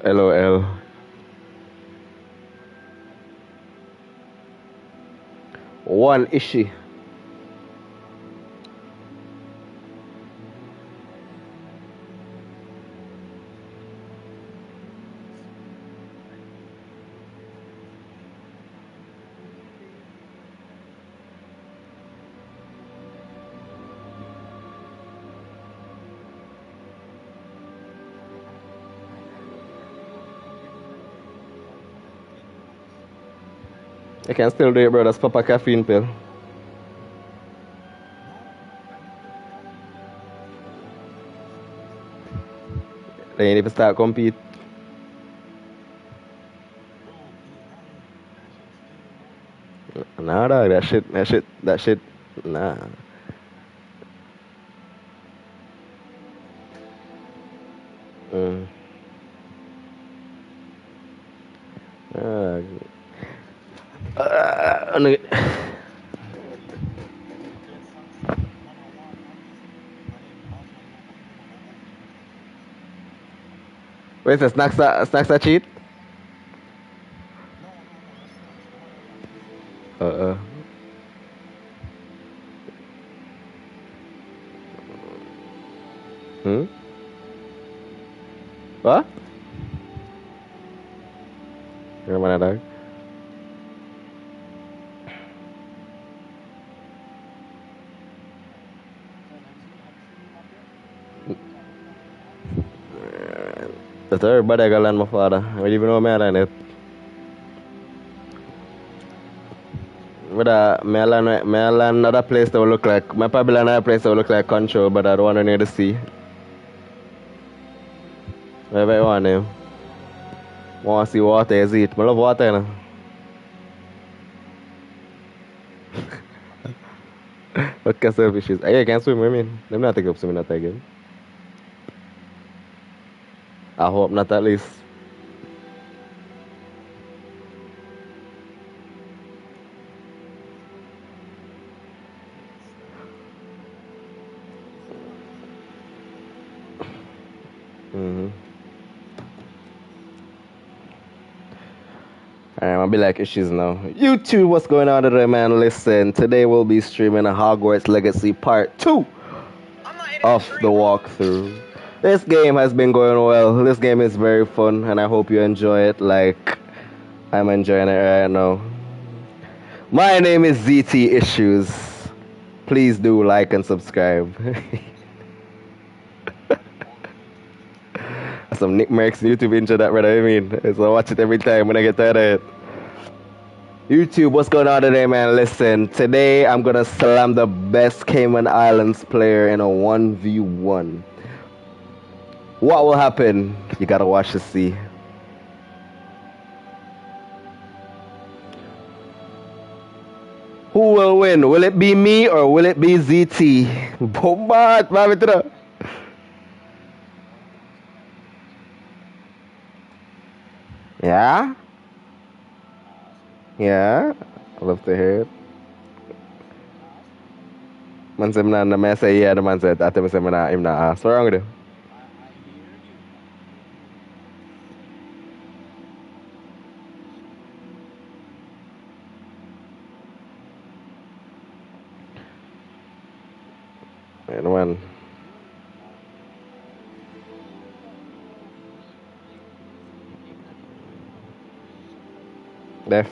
LOL. One issue. I can still do it, bro. That's Papa caffeine pill. Then you need to start compete. Nah, dog. That shit. Nah. Mm. Uh, uh, Wait, the snacks are cheat? Uh. Hmm? What? Yang mana, dog? The third bad galan mo fara. I even know me it. But me another place that will look like my probably another place that will look like control, but I don't want to near the sea. Wherever you want them. Want to see water is it. I love water, you know. What kind of fishes? I can't swim, I mean. Them not take up swimming that again. I hope not at least. Mm-hmm. Alright, I'll be like issues now. YouTube, what's going on today, man? Listen, today we'll be streaming a Hogwarts Legacy Part 2 of the walkthrough. This game has been going well. This game is very fun, and I hope you enjoy it like I'm enjoying it right now. My name is ZT Issues. Please do like and subscribe. Some Nick Merckx YouTube intro that, brother. I mean, so I watch it every time when I get tired of it. YouTube, what's going on today, man? Listen, today I'm gonna slam the best Cayman Islands player in a 1v1. What will happen? You gotta watch to see. Who will win? Will it be me or will it be ZT? Bombat, mami tira. Yeah? Yeah? I love to hear it. Man said, the man say, yeah, the man said, I tell me, I'm not asked. What's wrong with him? Yeah, the man. Def.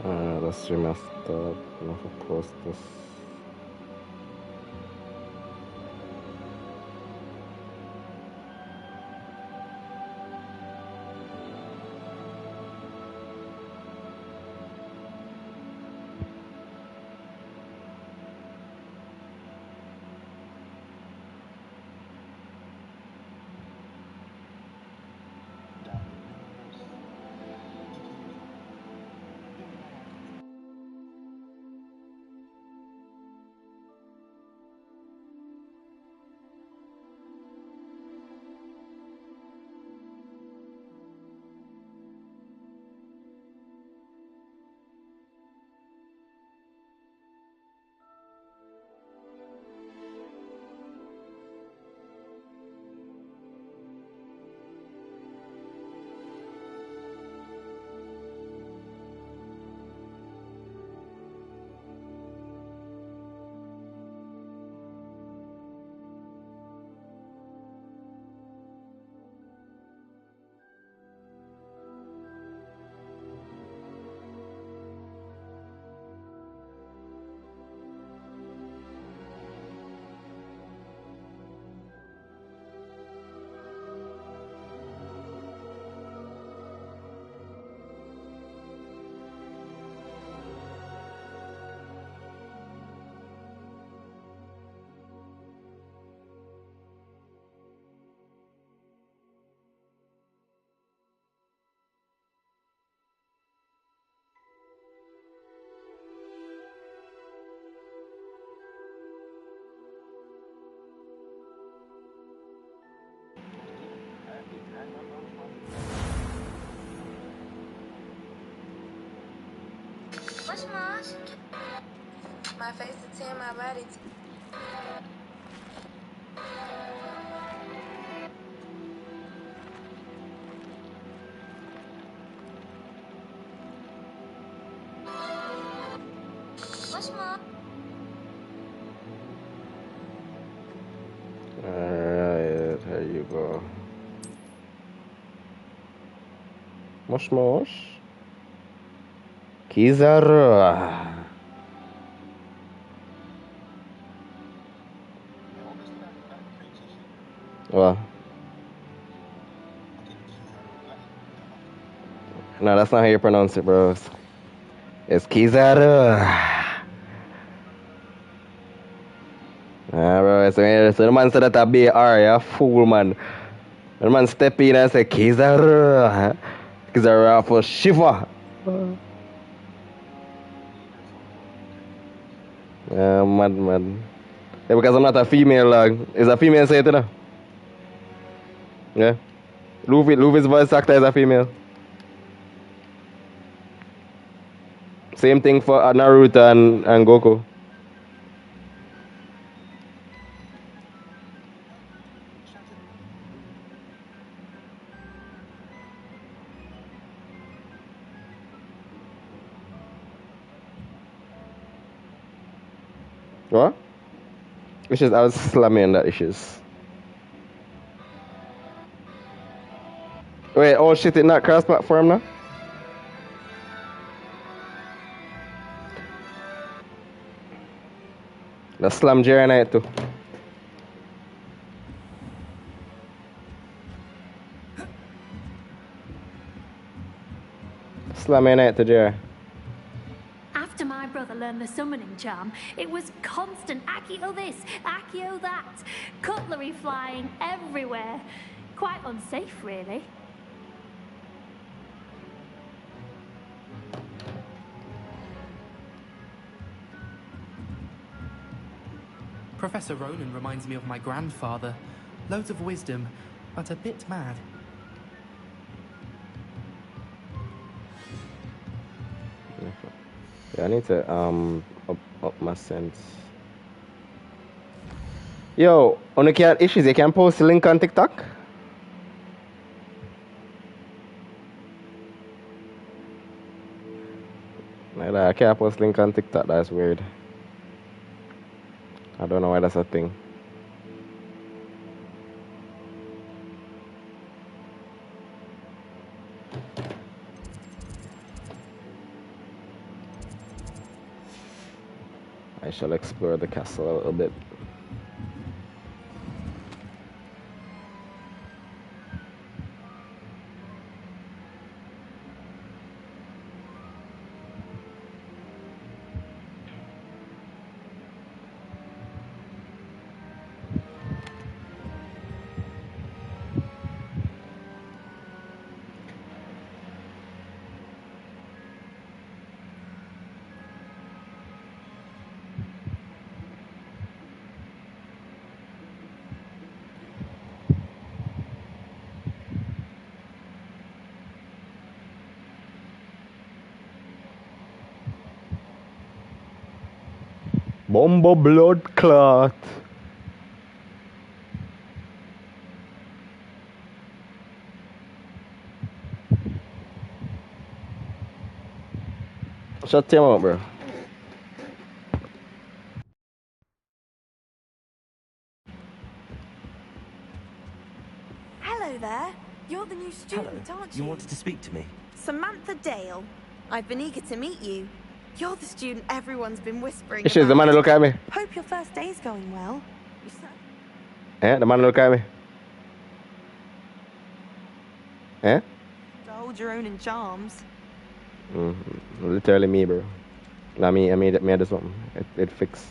The stream has stopped. I'm going to post this. My face is 10, my body. Alright, here you go. Mosh mosh. Kizaru. What? No, that's not how you pronounce it, bro. It's Kizaru. Bro, so the man said that a BR, you fool, man. The man step in and say, Kizaru. Kizaru for Shiva. Mad. Yeah, because I'm not a female, is a female say it, you know? Yeah. Luffy's voice actor is a female. Same thing for Naruto and Goku. What? Issues, I was slamming that issues. Wait, oh shit, it not cross platform now? The slam Jerry night too. Slam night to Jerry. After my brother learned the summoning charm, it was constant Accio this, Accio that, cutlery flying everywhere. Quite unsafe, really. Professor Ronan reminds me of my grandfather. Loads of wisdom, but a bit mad. Yeah, I need to up my sense. Yo, on the cat issues, you can post the link on TikTok? Like that, I can't post link on TikTok, that's weird. I don't know why that's a thing. shall explore the castle a little bit. Bombo blood clot. Shut him up, bro. Hello there. You're the new student, aren't you? You wanted to speak to me? Samantha Dale. I've been eager to meet you. You're the student everyone's been whispering She's the about. man who look at me. Hope your first day's going well. Eh? The man who look at me. Eh? To hold your own in charms. Literally me, bro. I made this one. It fixed.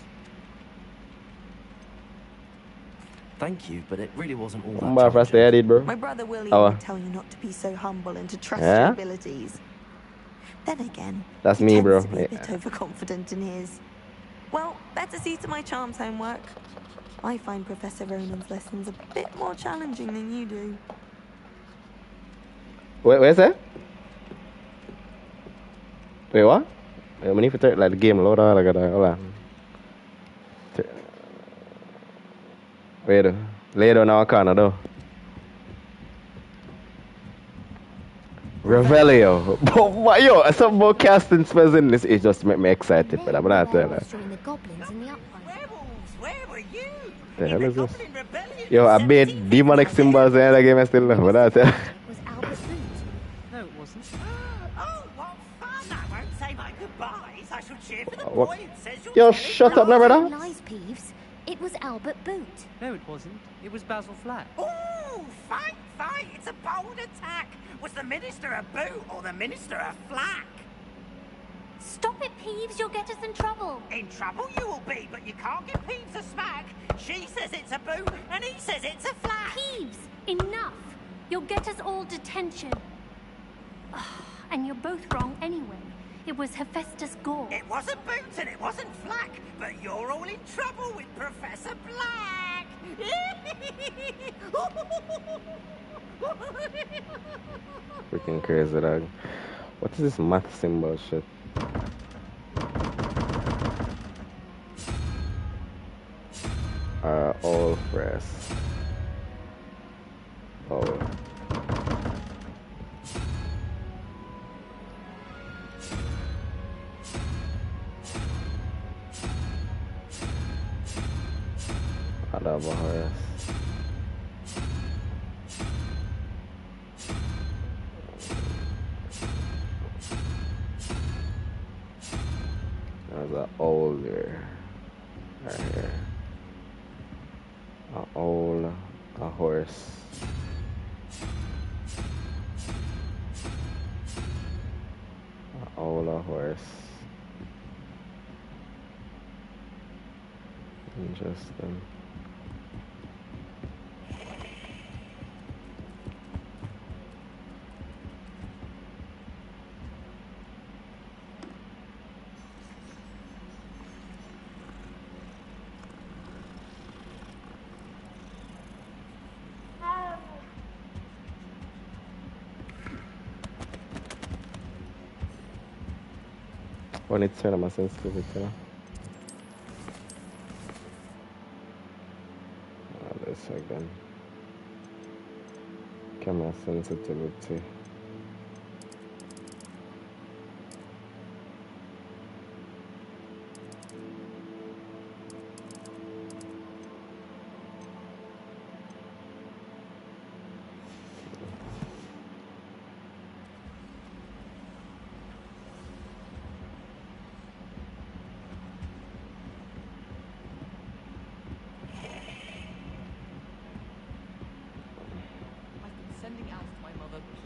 Thank you, but it really wasn't all that I'm about to stay at it, bro. My brother William Oh. would tell you not to be so humble and to trust Yeah? your abilities. Then again, That's he me, tends bro. to be a Yeah. bit overconfident in his. Well, better see to my charms homework. I find Professor Ronan's lessons a bit more challenging than you do. Where's that? Wait, what? Wait, we need to take like the game load on. Like that. Hold on. Wait, later now, corner though. Revelio. But yo, something about casting spells in this is just make me excited. But I'm not telling that. The goblins in the upright. Werewolves, where were you? The hell is this? Goblin Rebellion Yo, I in made 17 demonic symbols in the game. I still know. But that's it. It was Albert Boot. No, it wasn't. Oh, what fun! I won't say my goodbyes. I shall cheer for the What? boy who says you're Yo, telling shut up, now, lies. brother. Lies, Peeves. It was Albert Boot. No, it wasn't. It was Basil Flack. Ooh, fight, fight! It's a bold attack. Was the minister a boot or the minister a flack? Stop it, Peeves. You'll get us in trouble. In trouble you will be, but you can't give Peeves a smack. She says it's a boot, and he says it's a flack. Peeves, enough. You'll get us all detention. And you're both wrong anyway. It was Hephaestus Gore. It wasn't boot and it wasn't flack, but you're all in trouble with Professor Black. Freaking crazy, dog. What is this math symbol shit? All press. Oh. Horse. There's an owl there. Right here. An owl, a horse. An owl, a horse. Interesting. I need to turn on my sensitivity, you know? This again. Camera sensitivity.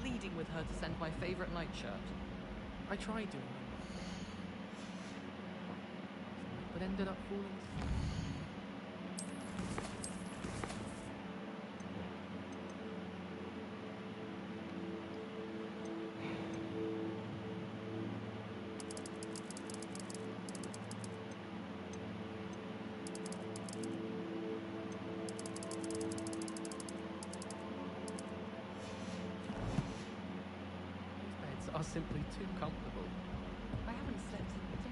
pleading with her to send my favorite nightshirt. I tried doing that, but ended up falling asleep. These beds are simply too comfortable. I haven't slept in days.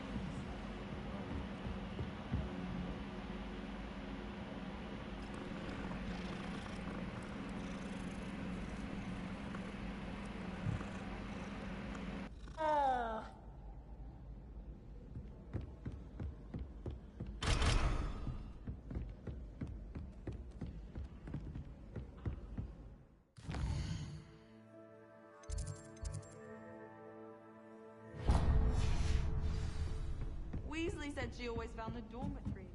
Weasley said she always found the dormitory.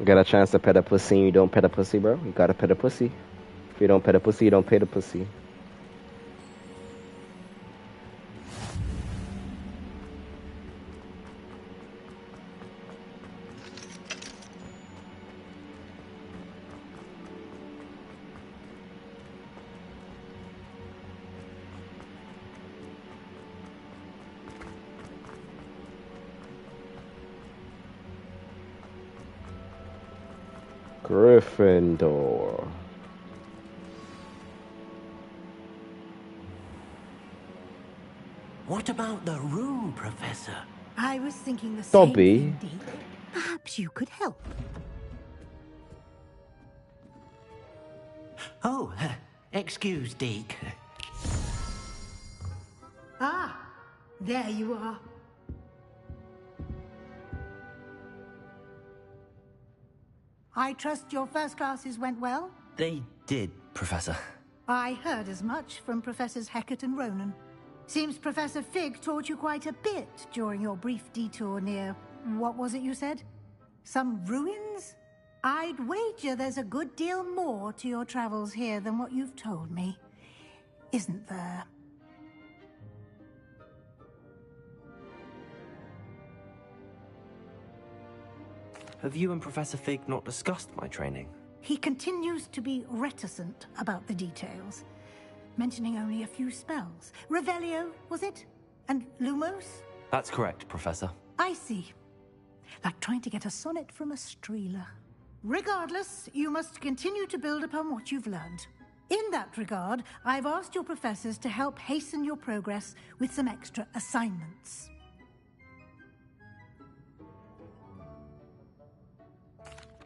You got a chance to pet a pussy and you don't pet a pussy, bro? You gotta pet a pussy. If you don't pet a pussy, you don't pay the pussy. Gryffindor. What about the room, Professor? I was thinking the Don't same be. thing, Deke. Perhaps you could help. Oh, excuse, Deke. Ah, there you are. I trust your first classes went well? They did, Professor. I heard as much from Professors Hecat and Ronan. Seems Professor Fig taught you quite a bit during your brief detour near... what was it you said? Some ruins? I'd wager there's a good deal more to your travels here than what you've told me. Isn't there? Have you and Professor Fig not discussed my training? He continues to be reticent about the details, mentioning only a few spells. Revelio, was it? And Lumos? That's correct, Professor. I see. Like trying to get a sonnet from a streeler. Regardless, you must continue to build upon what you've learned. In that regard, I've asked your professors to help hasten your progress with some extra assignments.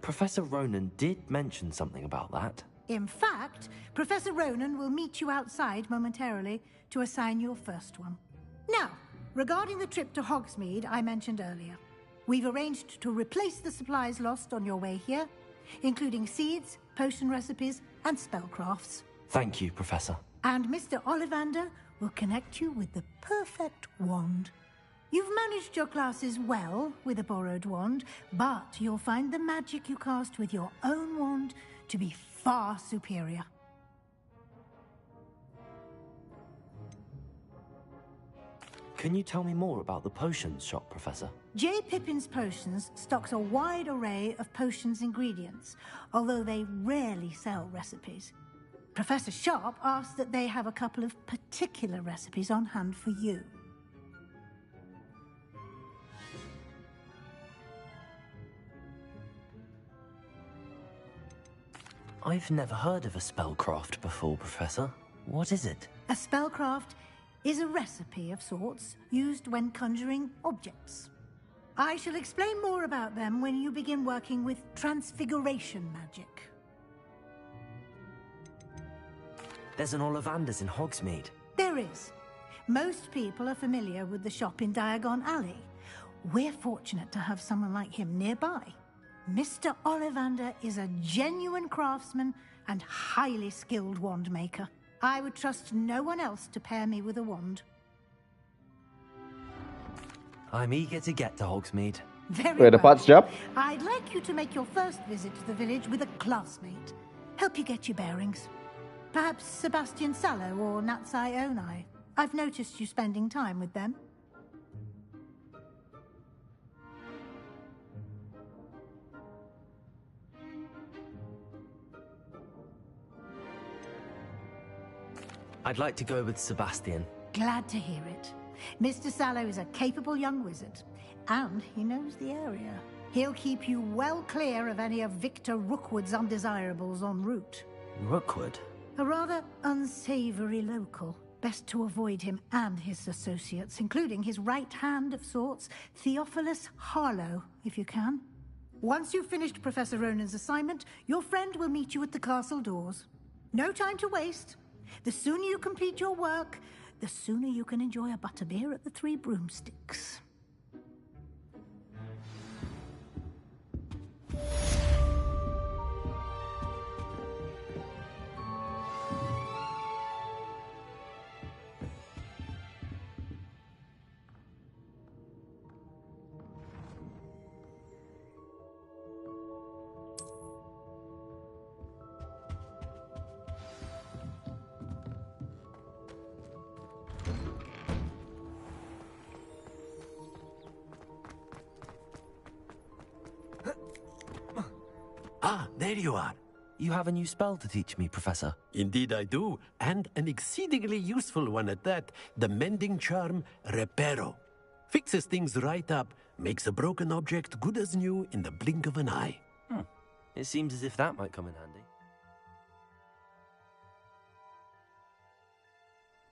Professor Ronan did mention something about that. In fact, Professor Ronan will meet you outside momentarily to assign your first one. Now, regarding the trip to Hogsmeade I mentioned earlier, we've arranged to replace the supplies lost on your way here, including seeds, potion recipes, and spellcrafts. Thank you, Professor. And Mr. Ollivander will connect you with the perfect wand. You've managed your classes well with a borrowed wand, but you'll find the magic you cast with your own wand to be far superior. Can you tell me more about the potions shop, Professor? J. Pippin's Potions stocks a wide array of potions ingredients, although they rarely sell recipes. Professor Sharp asked that they have a couple of particular recipes on hand for you. I've never heard of a spellcraft before, Professor. What is it? A spellcraft is a recipe of sorts used when conjuring objects. I shall explain more about them when you begin working with transfiguration magic. There's an Ollivander's in Hogsmeade. There is. Most people are familiar with the shop in Diagon Alley. We're fortunate to have someone like him nearby. Mr. Ollivander is a genuine craftsman and highly skilled wand maker. I would trust no one else to pair me with a wand. I'm eager to get to Hogsmeade. Very Where the well. pots drop? I'd like you to make your first visit to the village with a classmate. Help you get your bearings. Perhaps Sebastian Sallow or Natsai Onai. I've noticed you spending time with them. I'd like to go with Sebastian. Glad to hear it. Mr. Sallow is a capable young wizard, and he knows the area. He'll keep you well clear of any of Victor Rookwood's undesirables en route. Rookwood? A rather unsavory local. Best to avoid him and his associates, including his right hand of sorts, Theophilus Harlow, if you can. Once you've finished Professor Ronan's assignment, your friend will meet you at the castle doors. No time to waste. The sooner you complete your work, the sooner you can enjoy a butterbeer at the Three Broomsticks. Ah, there you are. You have a new spell to teach me, Professor. Indeed I do, and an exceedingly useful one at that. The mending charm, Reparo. Fixes things right up, makes a broken object good as new in the blink of an eye. It seems as if that might come in handy.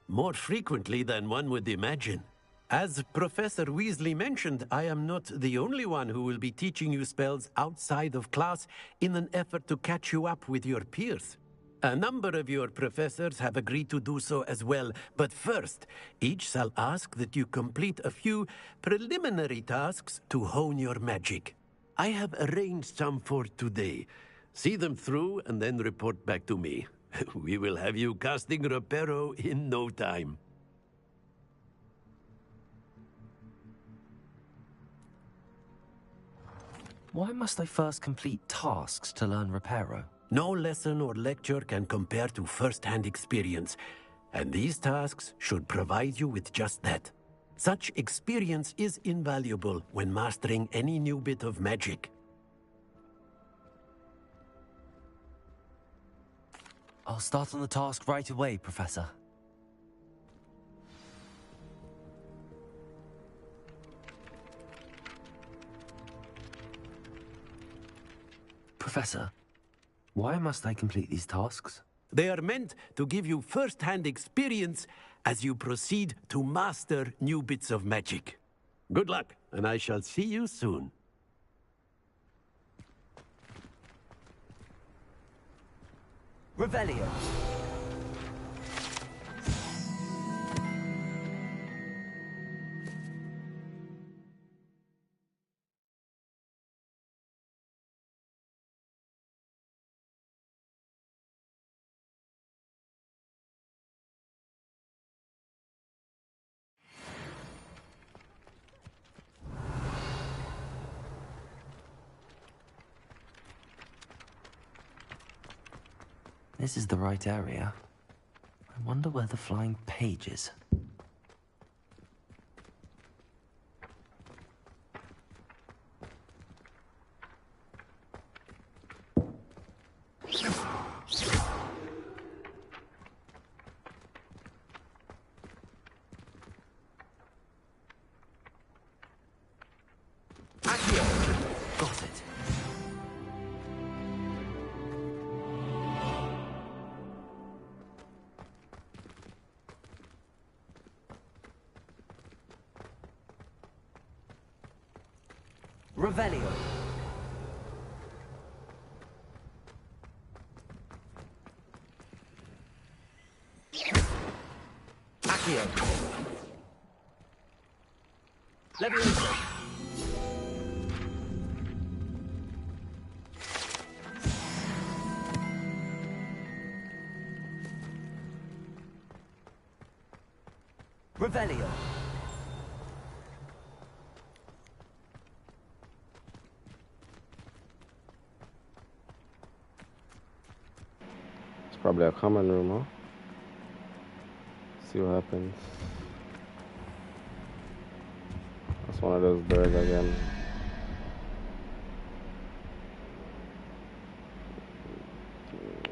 More frequently than one would imagine. As Professor Weasley mentioned, I am not the only one who will be teaching you spells outside of class in an effort to catch you up with your peers. A number of your professors have agreed to do so as well, but first, each shall ask that you complete a few preliminary tasks to hone your magic. I have arranged some for today. See them through and then report back to me. We will have you casting Reparo in no time. Why must I first complete tasks to learn Reparo? No lesson or lecture can compare to first-hand experience, and these tasks should provide you with just that. Such experience is invaluable when mastering any new bit of magic. I'll start on the task right away, Professor. Professor, why must I complete these tasks? They are meant to give you first-hand experience as you proceed to master new bits of magic. Good luck, and I shall see you soon. Revelio. This is the right area. I wonder where the flying page is. Got it. Revelio. Accio. Levioso. Revelio. It's probably a common room, huh? See what happens. That's one of those doors again.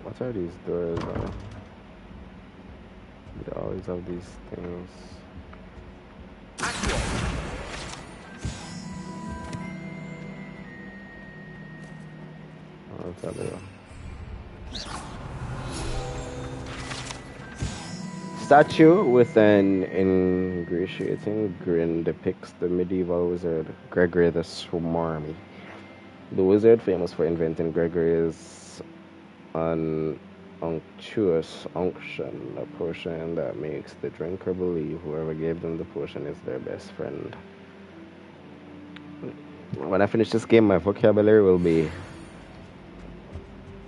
What are these doors? They always have these things. I'll tell you. Statue with an ingratiating grin depicts the medieval wizard Gregory the Swarmy. The wizard, famous for inventing Gregory's unctuous unction, a potion that makes the drinker believe whoever gave them the potion is their best friend. When I finish this game, my vocabulary will be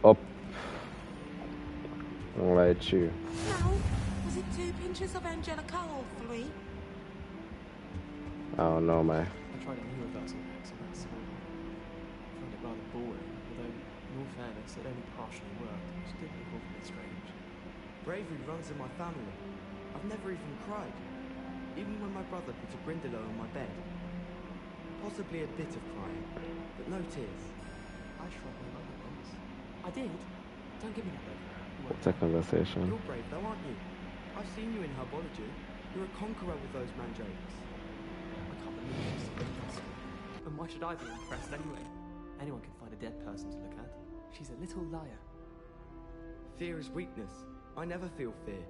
up. I won't lie to you. No. Was it 2 pinches of Angelica or 3? I don't know, man. I tried a new reversal mix and that's all. I found it rather boring, although, in all fairness, it only partially worked, which did look awfully strange. Bravery runs in my family. I've never even cried, even when my brother put a brindillo on my bed. Possibly a bit of crying, but no tears. I shrugged my mother once. I did? Don't give me that look. It's a conversation. You're brave though, aren't you? I've seen you in herbology. You're a conqueror with those mandrakes. I can't believe she's so impressive. And why should I be impressed anyway? Anyone can find a dead person to look at. She's a little liar. Fear is weakness. I never feel fear.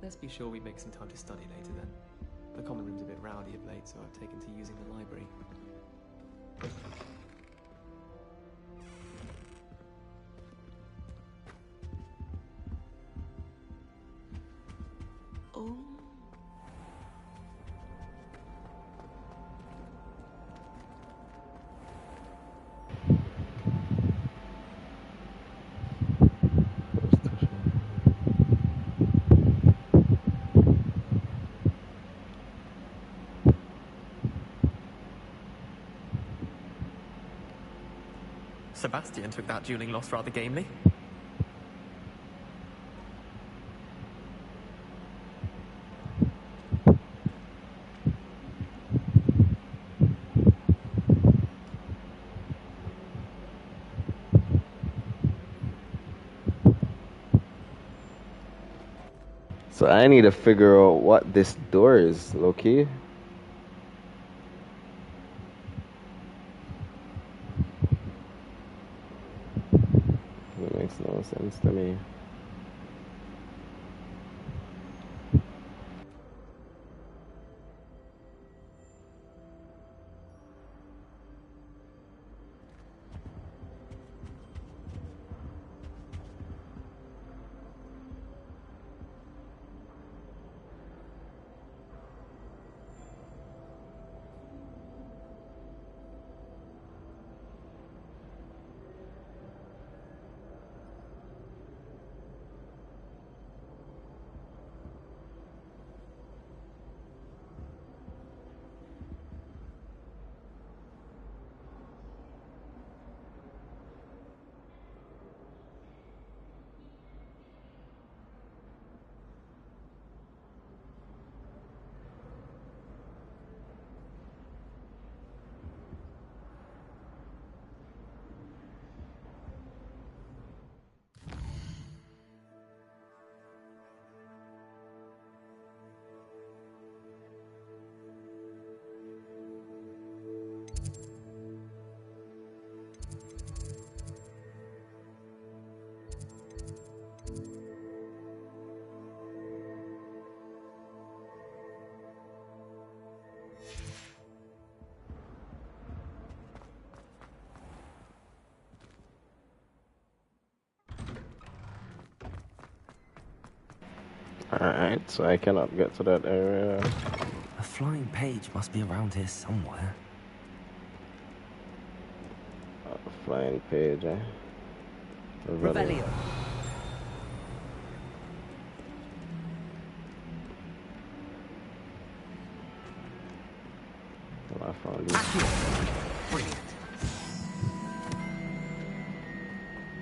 Let's be sure we make some time to study later then. The common room's a bit rowdy of late, so I've taken to using the library. Oh. Sebastian took that dueling loss rather gamely. So I need to figure out what this door is, Loki. It makes no sense to me. Alright, so I cannot get to that area. A flying page must be around here somewhere. Flying page, eh? Revelio. Well, I found you. Brilliant.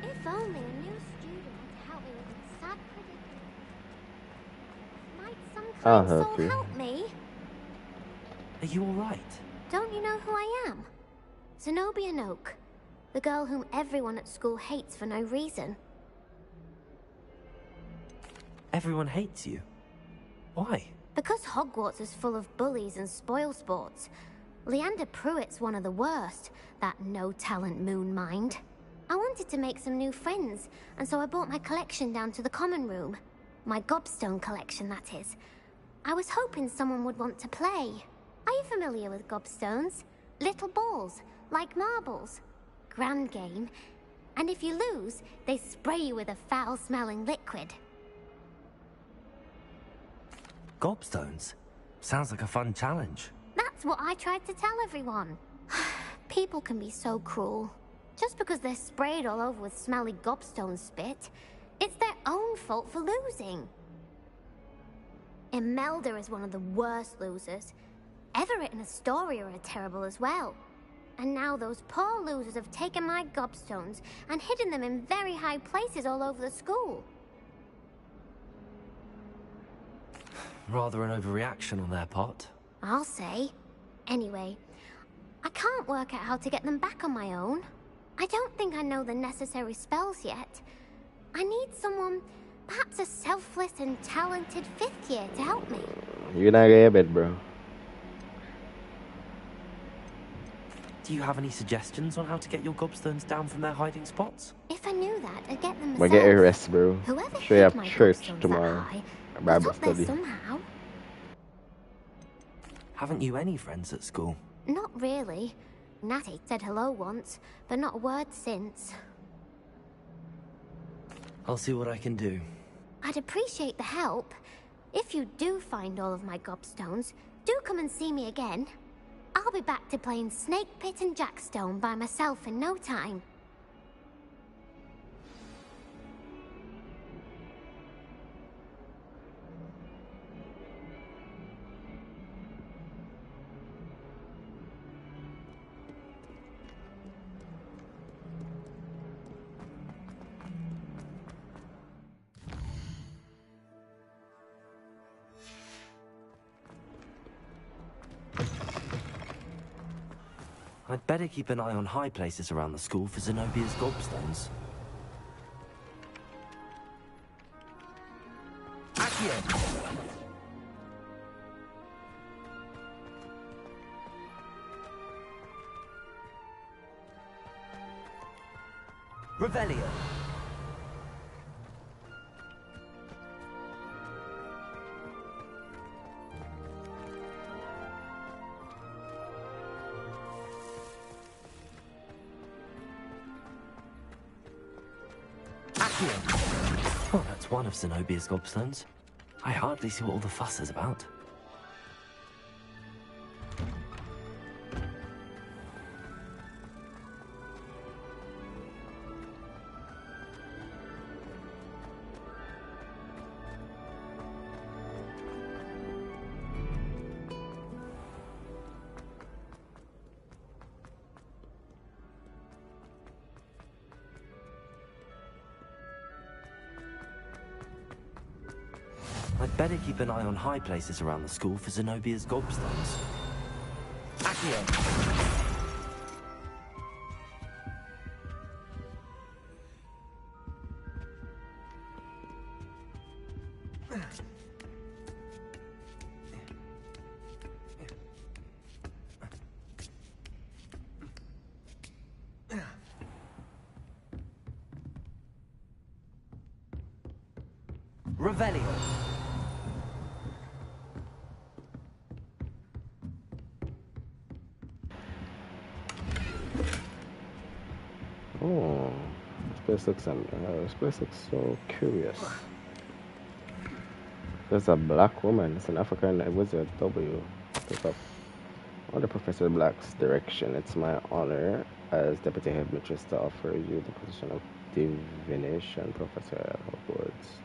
If only a new student would help me with my sad predicament. Might some I'll kind help soul you. help me? Are you alright? Don't you know who I am? Zenobia Noak, the girl whom everyone at school hates for no reason. Everyone hates you. Why? Because Hogwarts is full of bullies and spoilsports. Leander Pruitt's one of the worst, that no-talent moon mind. I wanted to make some new friends, and so I brought my collection down to the common room. My gobstone collection, that is. I was hoping someone would want to play. Are you familiar with gobstones? Little balls, like marbles. Grand game. And if you lose, they spray you with a foul-smelling liquid. Gobstones? Sounds like a fun challenge. That's what I tried to tell everyone. People can be so cruel. Just because they're sprayed all over with smelly gobstone spit, it's their own fault for losing. Imelda is one of the worst losers. Everett and Astoria are terrible as well. And now those poor losers have taken my gobstones and hidden them in very high places all over the school. Rather an overreaction on their part. I'll say. Anyway, I can't work out how to get them back on my own. I don't think I know the necessary spells yet. I need someone, perhaps a selfless and talented 5th year to help me. You're not gonna bed, bro. Do you have any suggestions on how to get your gobstones down from their hiding spots? If I knew that, I'd get them myself. We'll get a rest, bro. Whoever Sure you hid have my church gobstones tomorrow. that high, A was Bible up there study. somehow. Haven't you any friends at school? Not really. Natty said hello once, but not a word since. I'll see what I can do. I'd appreciate the help. If you do find all of my gobstones, do come and see me again. I'll be back to playing Snake Pit and Jackstone by myself in no time. I'd better keep an eye on high places around the school for Zenobia's gobstones. Accio! Revelio! Oh, that's one of Zenobia's gobstones. I hardly see what all the fuss is about. I'd better keep an eye on high places around the school for Zenobia's gobstones. Accio! Revelio! Oh, this place looks so curious. There's a black woman. It's an African wizard. W. Pick up. Under Professor Black's direction, it's my honor as Deputy Headmistress to offer you the position of Divination Professor at Hogwarts.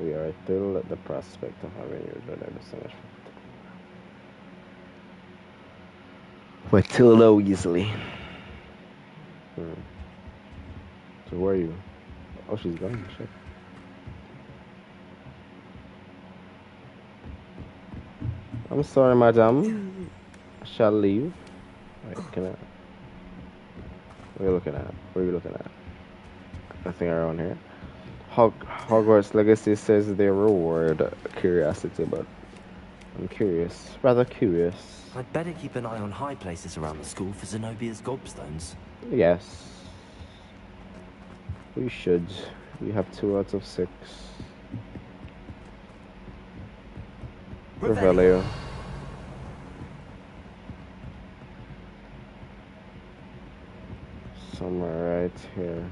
We are thrilled at the prospect of having you join our distinguished. Matilda Weasley. So who are you? Oh, she's gone. Shit. I'm sorry, madam. I shall leave. Wait, can I? What are you looking at? What are you looking at? Nothing around here. Hogwarts Legacy says they reward curiosity, but I'm curious. Rather curious. I'd better keep an eye on high places around the school for Zenobia's gobstones. Yes. We should. We have 2 out of 6. Revelio. Somewhere right here.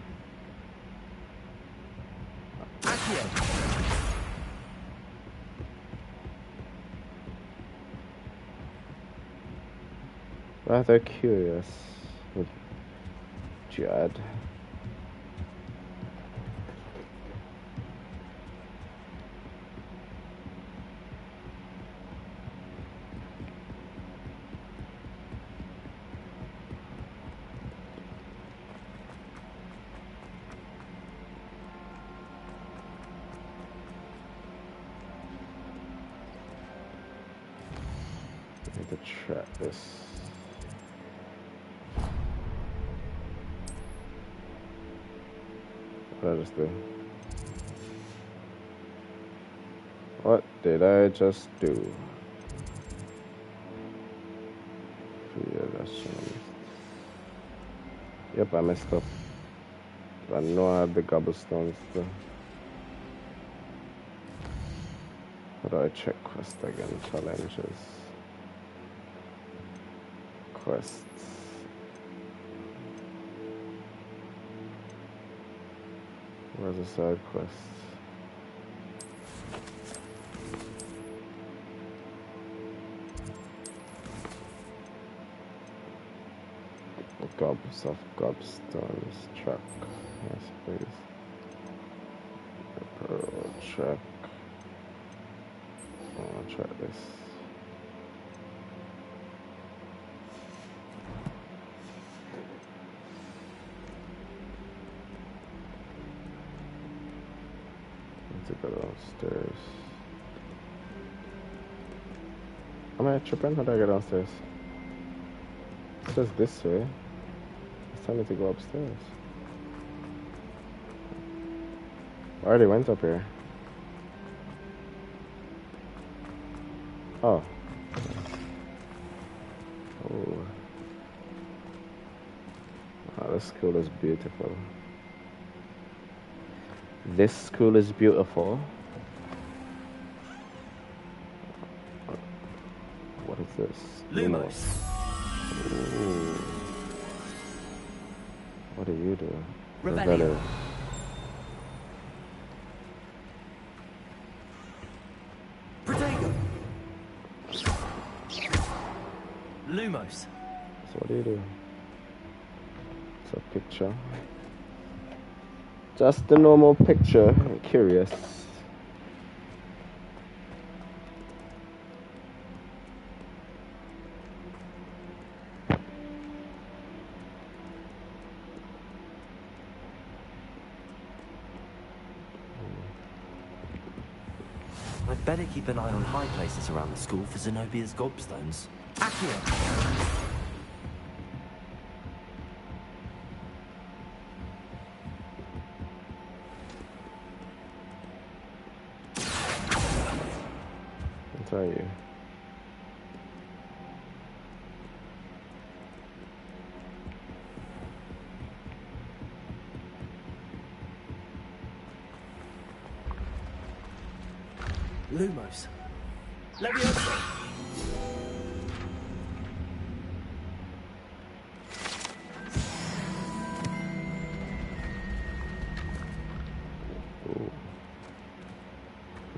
Rather curious with Judd. I need to track this. What did I just do? What did I just do? Yep, I messed up. I know I had the gobblestones too. How do I check quest again? Challenges. Quests. Where's the side quest? Gobs of gobstones track. Yes, please. Pearl track. I'll try this. To go downstairs. Am I tripping? How do I get downstairs? It's just this way. It's time to go upstairs. I already went up here. Oh. Oh. Oh, this school is beautiful. This school is beautiful. What is this? Lumos. Ooh. What do you do? Revelio. Protego. Lumos. So what do you do? It's a picture. Just a normal picture. I'm curious. I'd better keep an eye on high places around the school for Zenobia's gobstones. Accio. Are you? Lumos. Leviosa.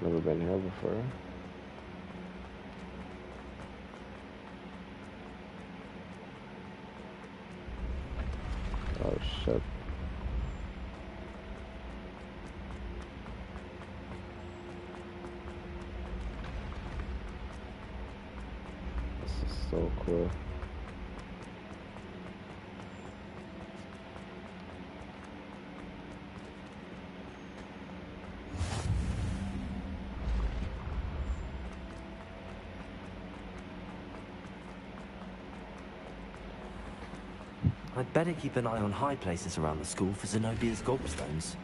Never been here before. Oh shit. This is so cool. I'd better keep an eye on high places around the school for Zenobia's gobstones.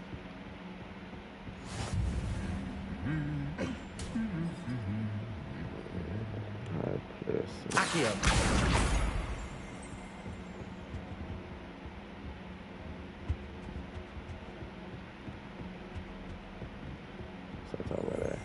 High places. Accio! Set over there.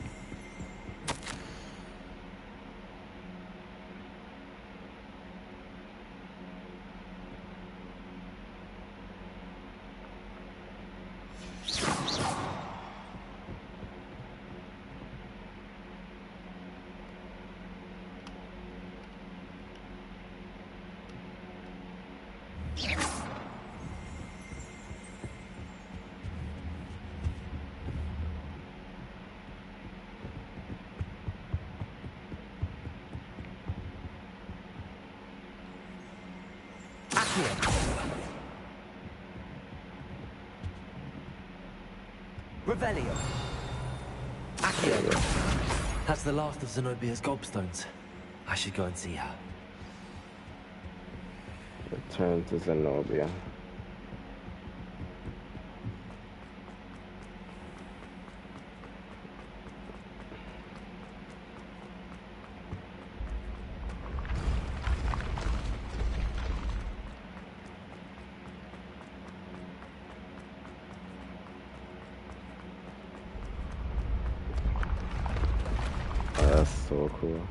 Revelio. Accio. That's the last of Zenobia's gobstones. I should go and see her. Return to Zenobia. That's so cool.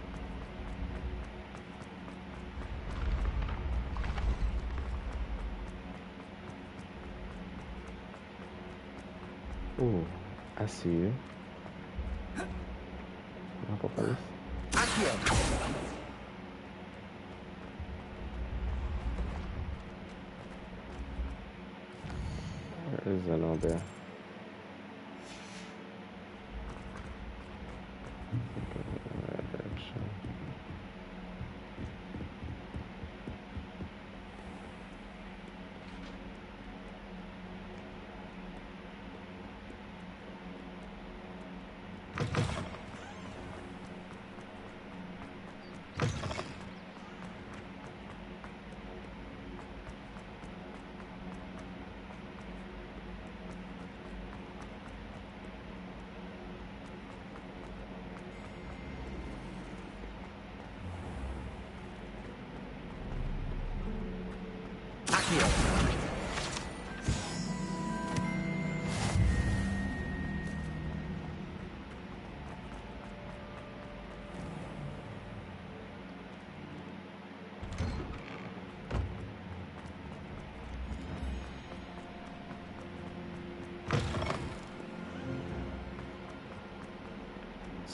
Ooh, I see you. Up on this. Where is Zenobia?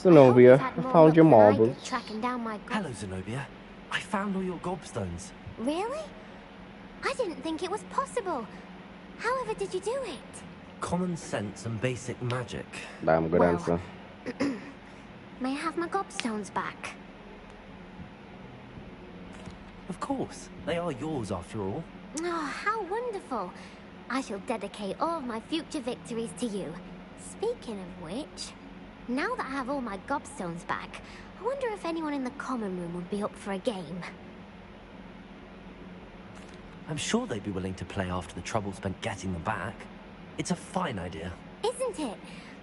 Zenobia, I found your marbles. Hello, Zenobia. I found all your gobstones. Really? I didn't think it was possible. However did you do it? Common sense and basic magic. Damn good answer. May I have my gobstones back? Of course. They are yours after all. Oh, how wonderful. I shall dedicate all of my future victories to you. Speaking of which, now that I have all my gobstones back, I wonder if anyone in the common room would be up for a game. I'm sure they'd be willing to play after the trouble spent getting them back. It's a fine idea. Isn't it?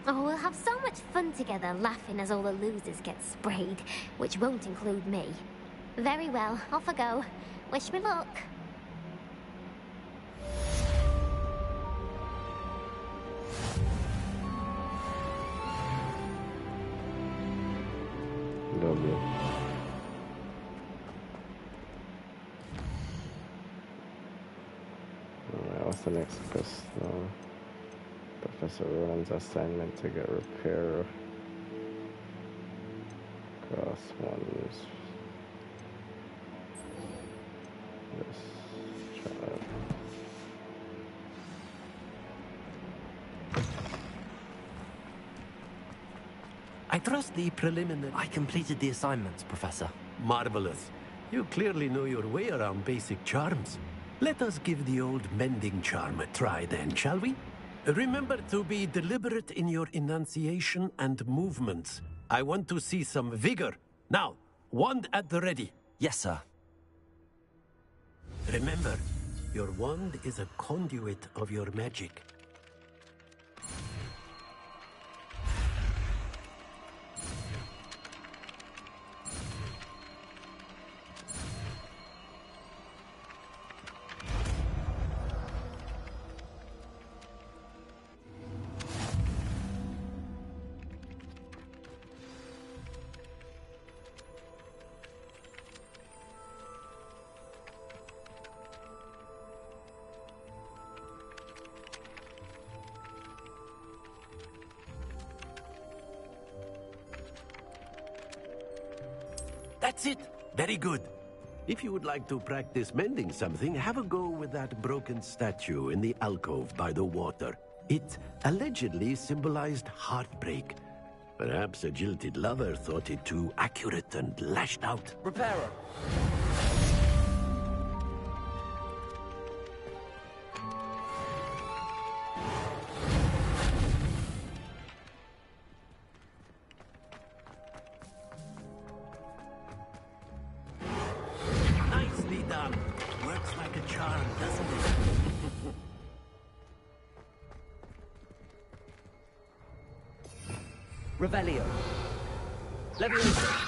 Oh, we'll have so much fun together, laughing as all the losers get sprayed, which won't include me. Very well, off I go. Wish me luck. W. Alright, what's the next quest? Professor Ronan's assignment to get repair Cross ones. Let's try. I trust the preliminary... I completed the assignments, Professor. Marvelous. You clearly know your way around basic charms. Let us give the old mending charm a try then, shall we? Remember to be deliberate in your enunciation and movements. I want to see some vigor. Now, wand at the ready. Yes, sir. Remember, your wand is a conduit of your magic. That's it. Very good. If you would like to practice mending something, have a go with that broken statue in the alcove by the water. It allegedly symbolized heartbreak. Perhaps a jilted lover thought it too accurate and lashed out. Repairer. Nicely done. Works like a charm, doesn't it? Revelio. Leviosa.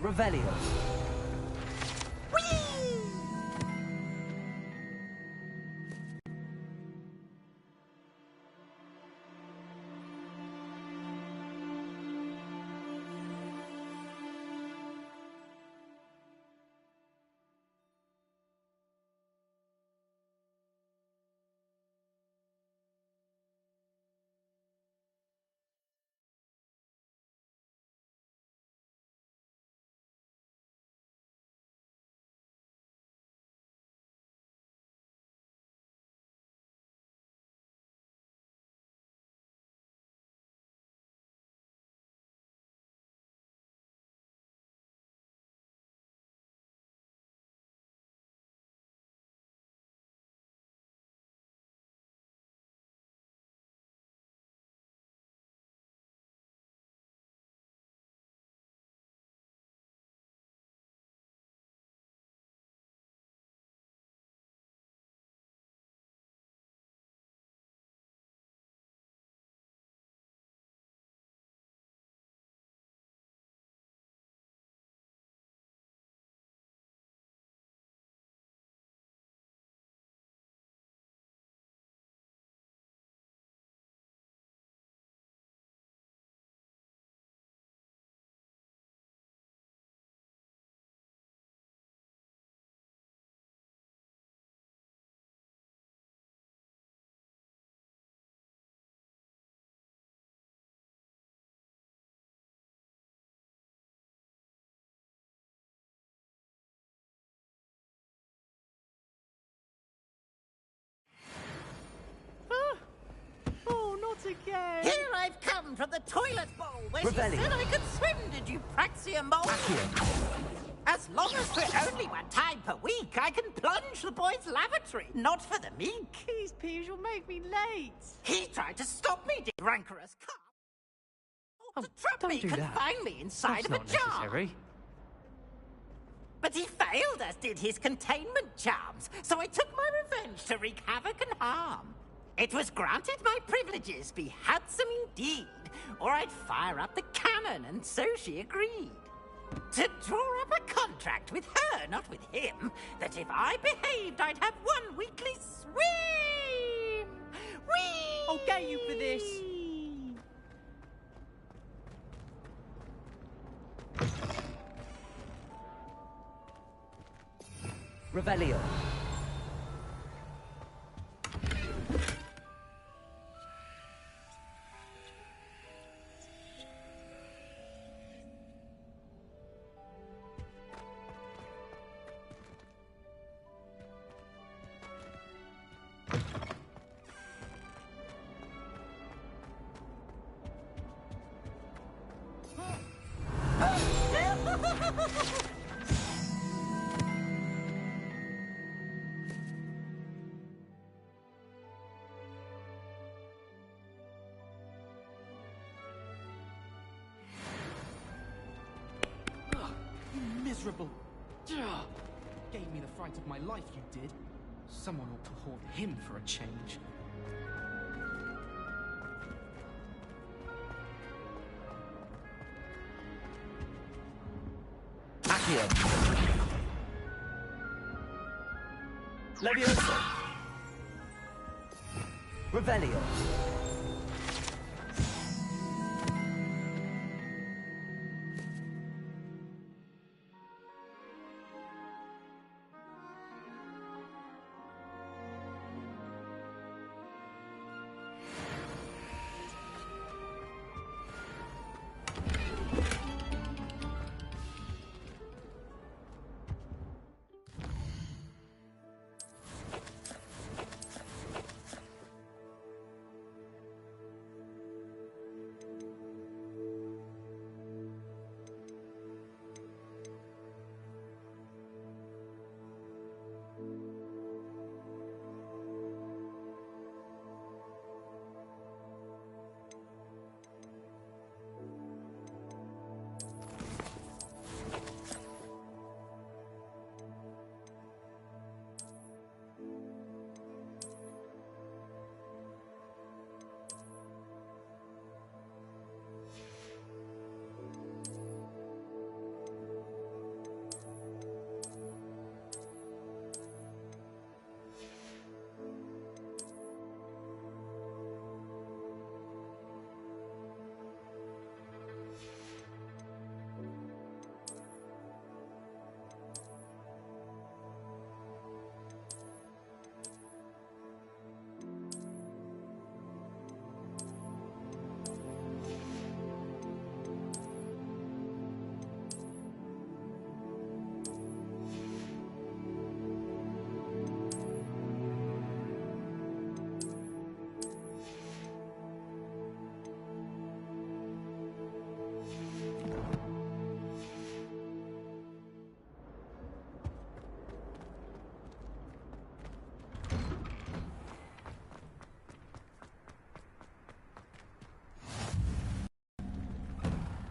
Revelio. Oh, not again! Here I've come from the toilet bowl where Revelio. she said I could swim, did you praxia mole? Accio. As As long as for only 1 time per week, I can plunge the boy's lavatory. Not for the meek. Please, Ps, you'll make me late. He tried to stop me, did rancorous cop. Oh, To trap don't me, do that. confine me inside That's of a not jar. necessary. But he failed, as did his containment charms, so I took my revenge to wreak havoc and harm. It was granted my privileges be handsome indeed, or I'd fire up the cannon, and so she agreed. To draw up a contract with her, not with him, that if I behaved, I'd have 1 weekly swim! Whee! I'll get you for this. Revelio. Miserable. Gave me the fright of my life, you did. Someone ought to haunt him for a change. Accio. Levioso. Revelio.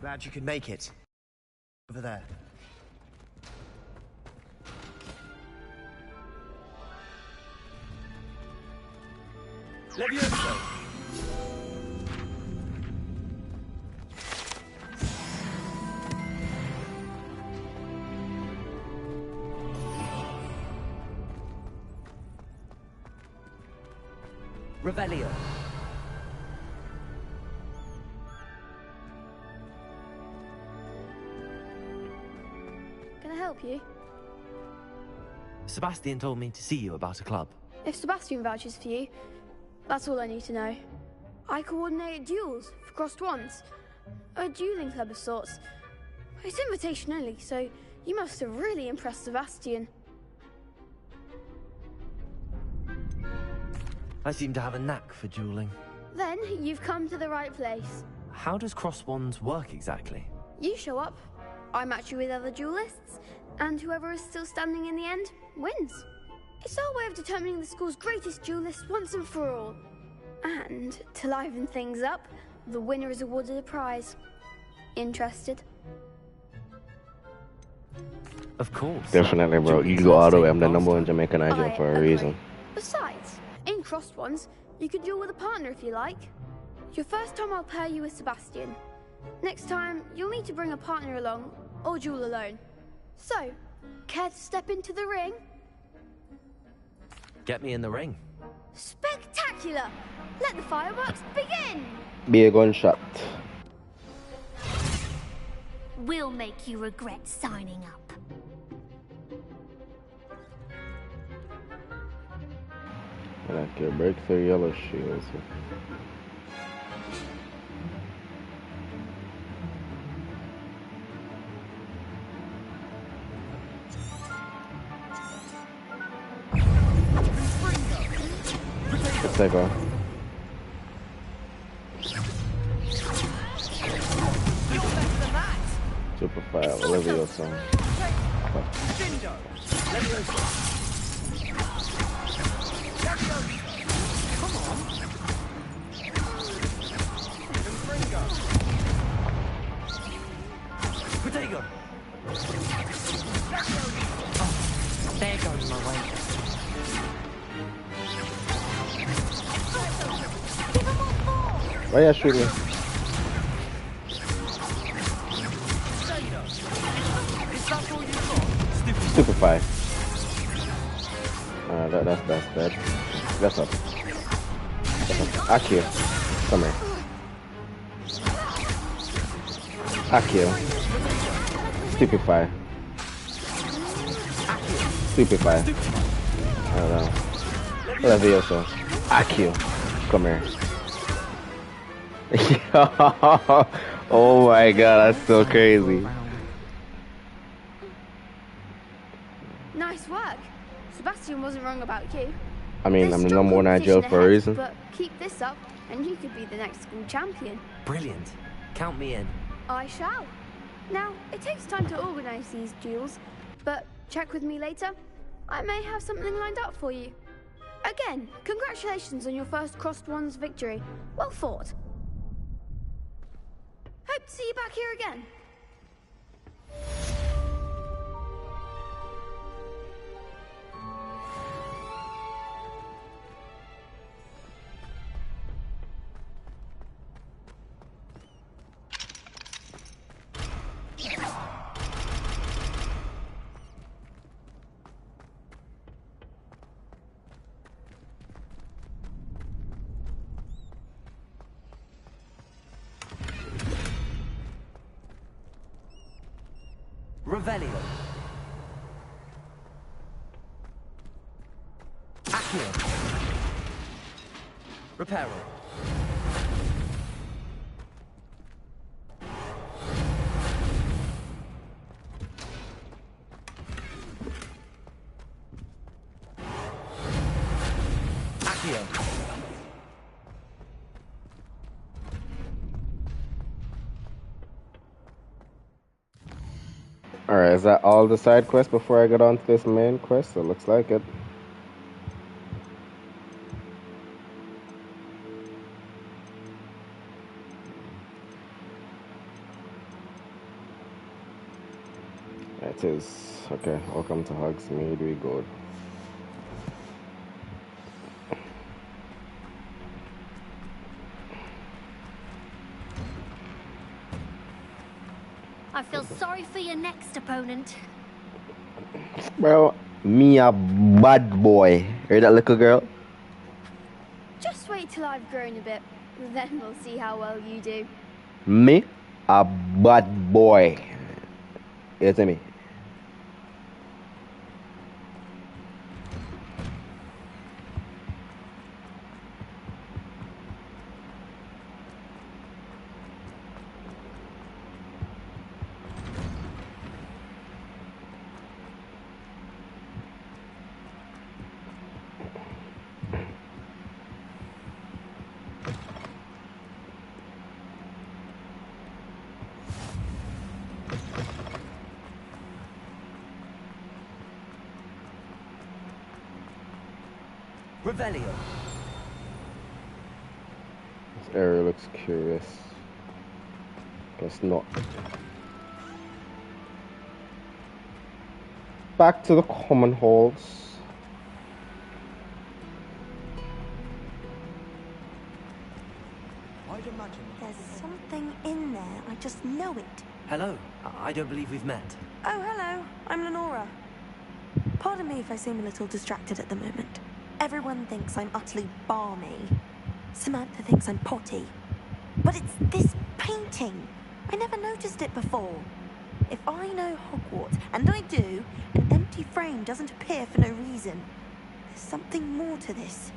Glad you could make it. Over there. Levioso. Revelio. Can I help you? Sebastian told me to see you about a club. If Sebastian vouches for you, that's all I need to know. I coordinate duels for crossed ones. A dueling club of sorts. It's invitation only, so you must have really impressed Sebastian. I seem to have a knack for dueling. Then you've come to the right place. How does cross wands work exactly? You show up, I match you with other duelists, and whoever is still standing in the end wins. It's our way of determining the school's greatest duelist once and for all. And to liven things up, the winner is awarded a prize. Interested? Of course. Definitely, bro. You go all the way. I'm the number one Jamaican agent for a reason. Besides, in crossed ones, you could duel with a partner if you like. Your first time I'll pair you with Sebastian. Next time, you'll need to bring a partner along, or duel alone. So, care to step into the ring? Get me in the ring. Spectacular! Let the fireworks begin! Be a gunshot. We'll make you regret signing up. Okay, break through yellow shields. Let's take off. Super fire, whatever your song. Potato. There goes my way. Why you shooting? Stupefy. That's up. Akio, come here. Akio. Stupefy. Stupefy. I don't know. Whatever you say. Akio, come here. Oh my god, that's so crazy. Nice work. Sebastian wasn't wrong about you. I mean, I'm the number one at jail for a reason. But keep this up, and you could be the next school champion. Brilliant. Count me in. I shall. Now, it takes time to organise these duels, but check with me later. I may have something lined up for you. Again, congratulations on your first Crossed Ones victory. Well fought. Hope to see you back here again. Revelio. Accio. Reparo. Accio. Alright, is that all the side quests before I get on to this main quest? It looks like it. It is. Okay, welcome to Hogsmeade, we go. I feel sorry for your next opponent. Bro, me a bad boy. Hear that, little girl? Just wait till I've grown a bit, then we'll see how well you do. Me a bad boy. You see me? Revelio. This area looks curious. Guess not. Back to the common halls. I'd imagine. There's something in there. I just know it. Hello. I don't believe we've met. Oh, hello. I'm Lenora. Pardon me if I seem a little distracted at the moment. Everyone thinks I'm utterly balmy. Samantha thinks I'm potty. But it's this painting. I never noticed it before. If I know Hogwarts, and I do, an empty frame doesn't appear for no reason. There's something more to this.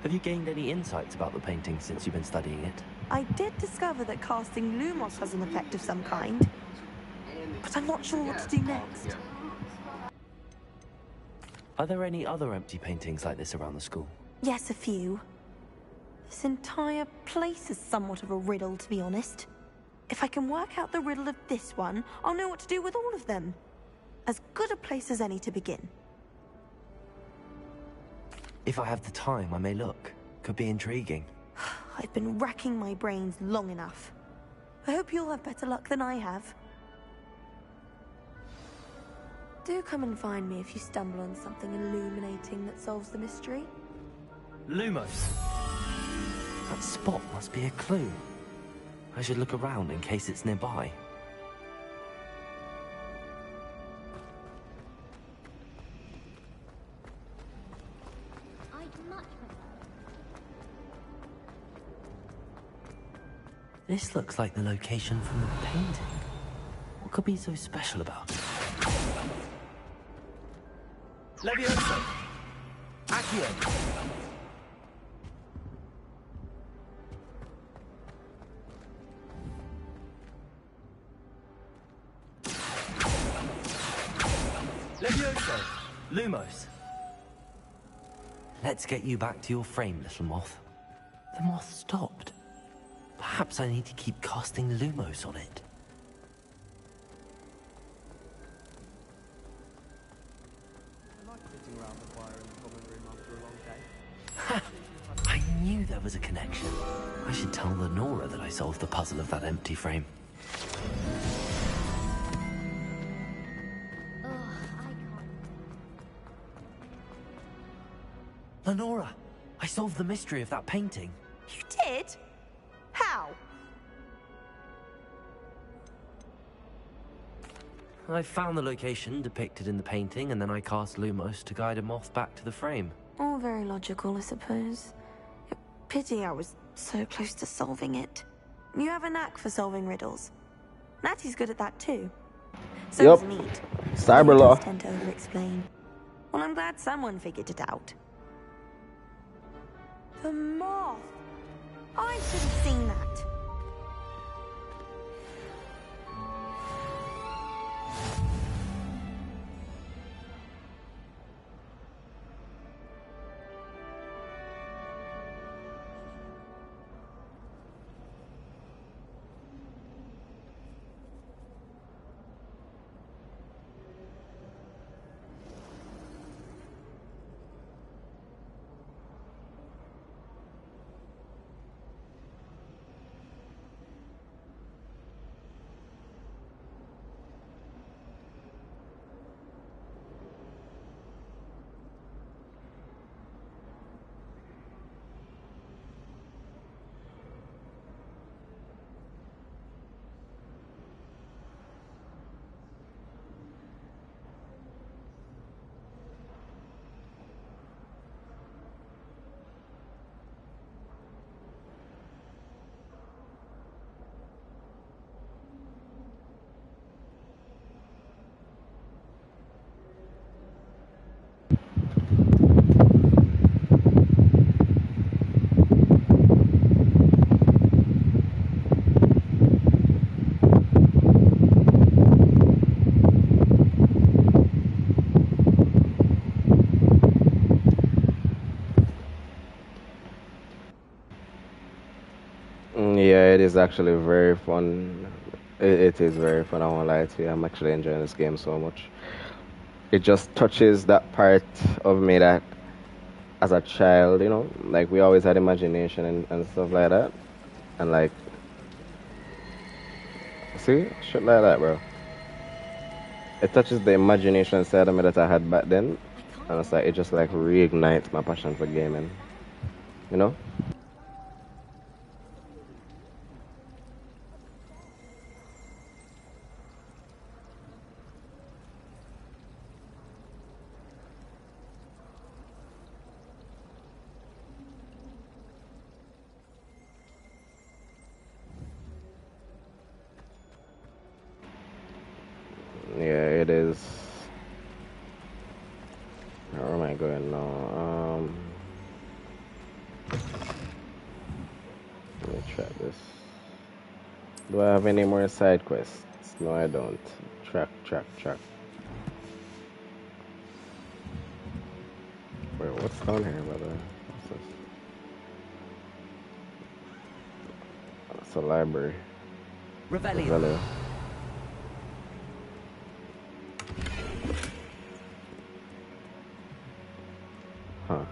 Have you gained any insights about the painting since you've been studying it? I did discover that casting Lumos has an effect of some kind. But I'm not sure what to do next. Are there any other empty paintings like this around the school? Yes, a few. This entire place is somewhat of a riddle, to be honest. If I can work out the riddle of this one, I'll know what to do with all of them. As good a place as any to begin. If I have the time, I may look. Could be intriguing. I've been racking my brains long enough. I hope you'll have better luck than I have. Do come and find me if you stumble on something illuminating that solves the mystery. Lumos. That spot must be a clue. I should look around in case it's nearby. This looks like the location from the painting. What could be so special about it? Levioso! Accio! Levioso! Lumos! Let's get you back to your frame, little moth. The moth stopped. Perhaps I need to keep casting Lumos on it. I like sitting around the fire in the common room after a long day. Ha! I knew there was a connection. I should tell Lenora that I solved the puzzle of that empty frame. Lenora, I solved the mystery of that painting. You did? How? I found the location depicted in the painting, and then I cast Lumos to guide a moth back to the frame. All very logical, I suppose. Pity I was so close to solving it. You have a knack for solving riddles. Natty's good at that too. So Yep. is Neat. Cyberlaw. Tend to over-explain. Well, I'm glad someone figured it out. The moth! I should have seen that. Yeah, it is actually very fun. It is very fun, I won't lie to you. I'm actually enjoying this game so much. it just touches that part of me that, as a child, you know, like we always had imagination and stuff like that. And like, see, shit like that, bro. It touches the imagination side of me that I had back then. And it's like, it just like reignites my passion for gaming. You know? Yeah, it is. Where am I going now? Let me try this. Do I have any more side quests? No, I don't. Track. Wait, what's down here, brother? What's this? It's a library. Revelio. Huh.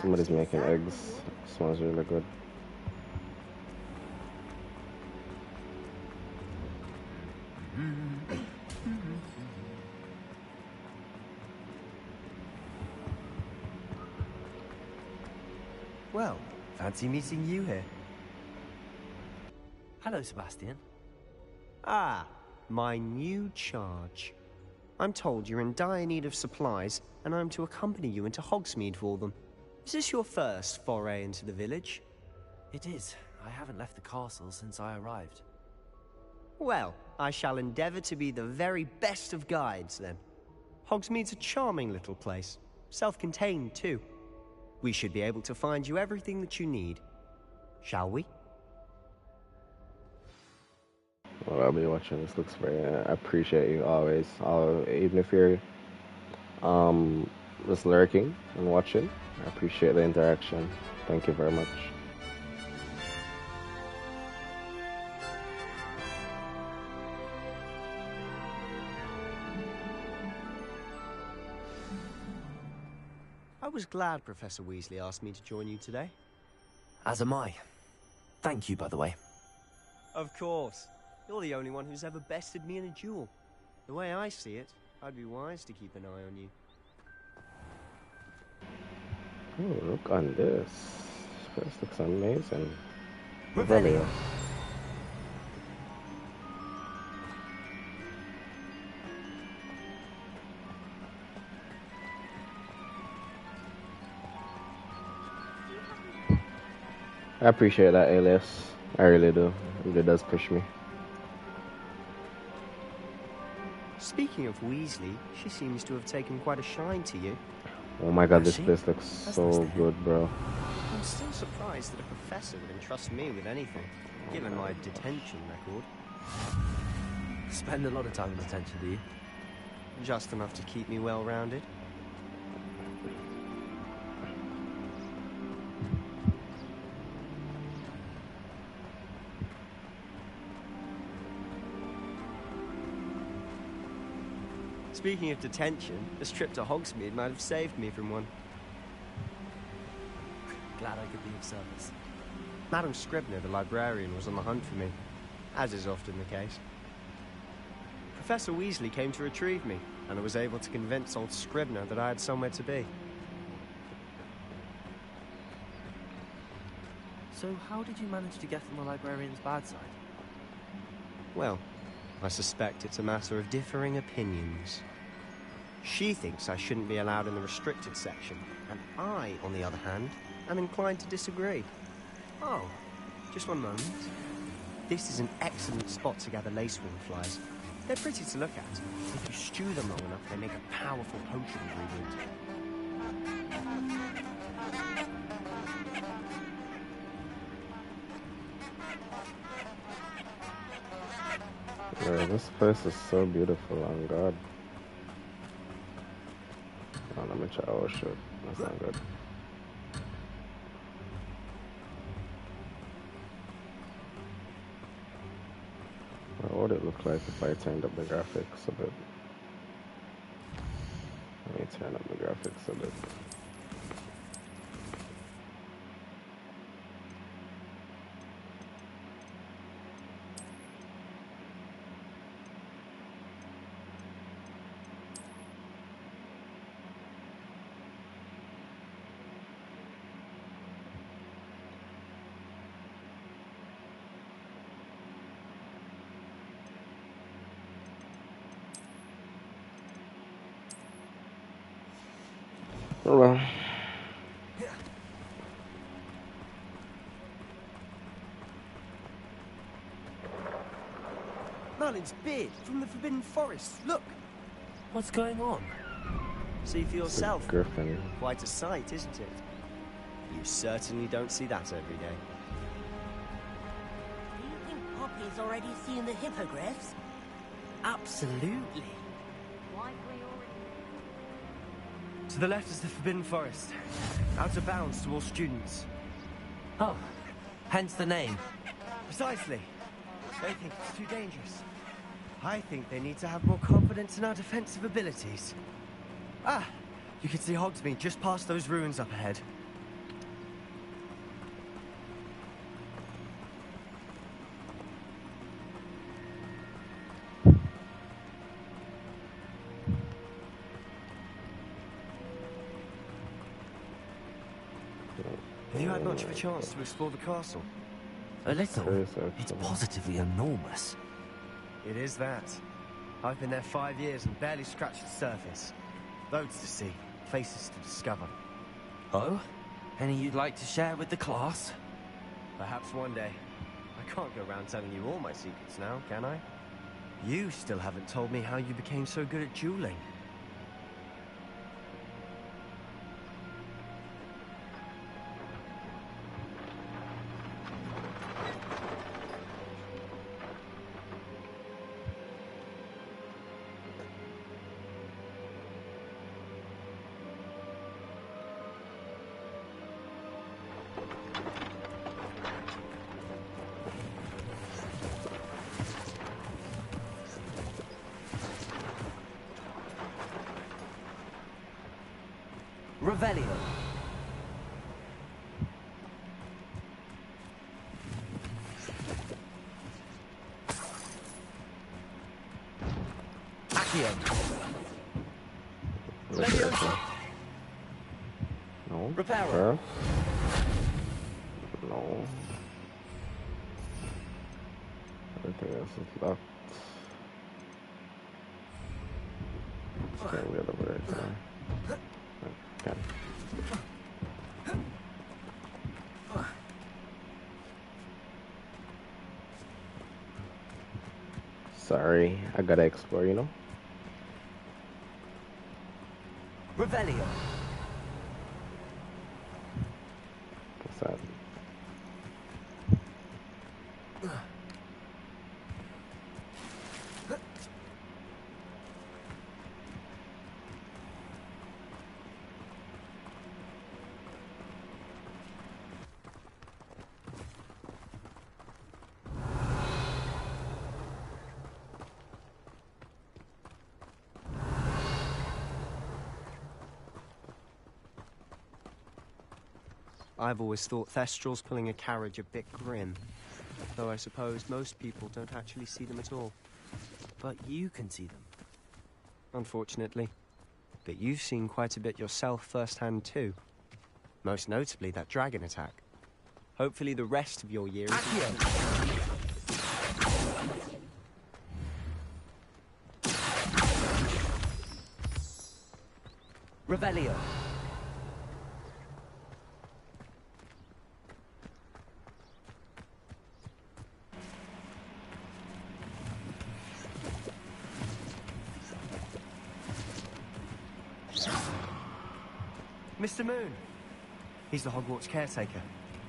Somebody's making eggs. Smells really good. Well, fancy meeting you here. Hello, Sebastian. Ah, my new charge. I'm told you're in dire need of supplies, and I'm to accompany you into Hogsmeade for them. Is this your first foray into the village? It is. I haven't left the castle since I arrived. Well, I shall endeavor to be the very best of guides, then. Hogsmeade's a charming little place. Self-contained, too. We should be able to find you everything that you need. Shall we? Well, I'll be watching. This looks very. I appreciate you always. Even if you're just lurking and watching, I appreciate the interaction. Thank you very much. I was glad Professor Weasley asked me to join you today. As am I. Thank you, by the way. Of course. You're the only one who's ever bested me in a duel. The way I see it, I'd be wise to keep an eye on you. Oh, look on this. This looks amazing. Revelio. I appreciate that, Alias. I really do. It really does push me. Speaking of Weasley, she seems to have taken quite a shine to you. Oh my god, this place looks so good, bro. I'm still surprised that a professor would entrust me with anything, given my detention record. Spend a lot of time in detention, do you? Just enough to keep me well-rounded. Speaking of detention, this trip to Hogsmeade might have saved me from one. Glad I could be of service. Madam Scribner, the librarian, was on the hunt for me, as is often the case. Professor Weasley came to retrieve me, and I was able to convince old Scribner that I had somewhere to be. So how did you manage to get on the librarian's bad side? Well, I suspect it's a matter of differing opinions. She thinks I shouldn't be allowed in the restricted section, and I, on the other hand, am inclined to disagree. Oh, just one moment. This is an excellent spot to gather lacewing flies. They're pretty to look at. If you stew them long enough, they make a powerful potion ingredient. This place is so beautiful, on God. Oh, let me try. Oh, shit. That's not good. What would it look like if I turned up the graphics a bit? Let me turn up the graphics a bit. Oh well. Merlin's beard from the Forbidden Forest. Look! What's going on? See for yourself. Griffin. Quite a sight, isn't it? You certainly don't see that every day. Do you think Poppy's already seen the hippogriffs? Absolutely. To the left is the Forbidden Forest. Out of bounds to all students. Oh, hence the name. Precisely. They think it's too dangerous. I think they need to have more confidence in our defensive abilities. Ah! You can see Hogsmeade just past those ruins up ahead. Have you had much of a chance to explore the castle? A little. It's positively enormous. It is that. I've been there 5 years and barely scratched the surface. Loads to see, places to discover. Oh? Any you'd like to share with the class? Perhaps one day. I can't go around telling you all my secrets now, can I? You still haven't told me how you became so good at dueling. Revelio. Accio. No. Reparo. No. Everything else is locked. Can't get over right now. Okay. Sorry, I gotta explore, you know? Revelio. What's that? I've always thought Thestrals pulling a carriage a bit grim. Though I suppose most people don't actually see them at all. But you can see them. Unfortunately. But you've seen quite a bit yourself firsthand too. Most notably that dragon attack. Hopefully the rest of your year is... Revelio. Mr. Moon. He's the Hogwarts caretaker.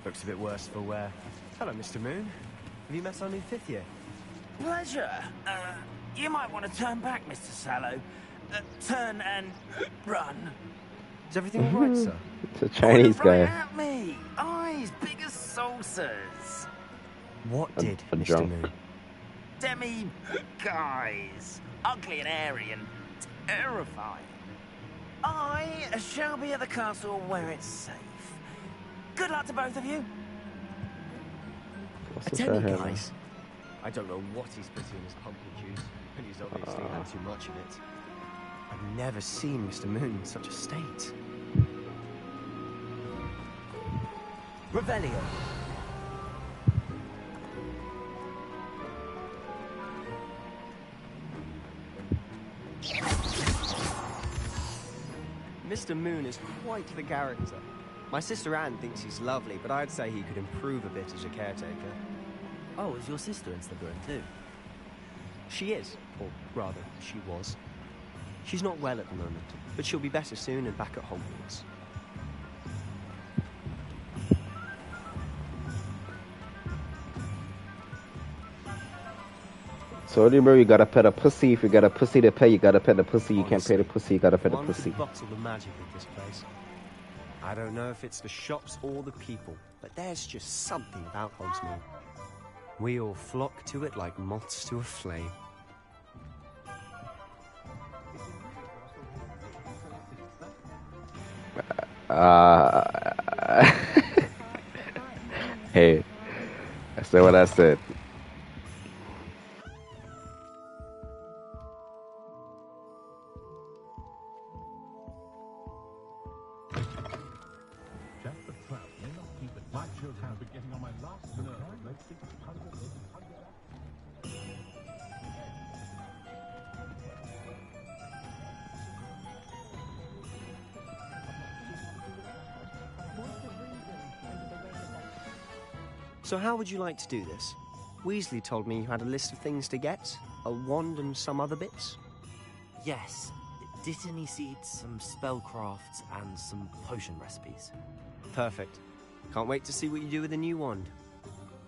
Looks a bit worse for wear. Hello, Mr. Moon. Have you met our new 5th year? Pleasure. You might want to turn back, Mr. Sallow. Turn and run. Is everything all right, sir? It's a Chinese Right guy. at me. Eyes big as saucers. What did A Mr. drunk. Moon? Demi guys. Ugly and airy and terrifying. I shall be at the castle where it's safe. Good luck to both of you. What's A this Demi right here, guys? I don't know what he's putting in his pumpkin juice, and he's obviously had too much of it. I've never seen Mr. Moon in such a state. Revelio. Mr. Moon is quite the character. My sister Anne thinks he's lovely, but I'd say he could improve a bit as a caretaker. Oh, is your sister in Slytherin too? She is, or rather, she was. She's not well at the moment, but she'll be better soon and back at Hogwarts. So, bro, you gotta pet a pussy. If you got a pussy to pay, you gotta pet the pussy. You can't pay the pussy, you gotta pet the pussy. Bottle the magic of this place. I don't know if it's the shops or the people, but there's just something about Hogsmeade. We all flock to it like moths to a flame. Hey, I said what I said. So how would you like to do this? Weasley told me you had a list of things to get, a wand and some other bits. Yes. Didn't he seed some spellcrafts and some potion recipes? Perfect. Can't wait to see what you do with the new wand.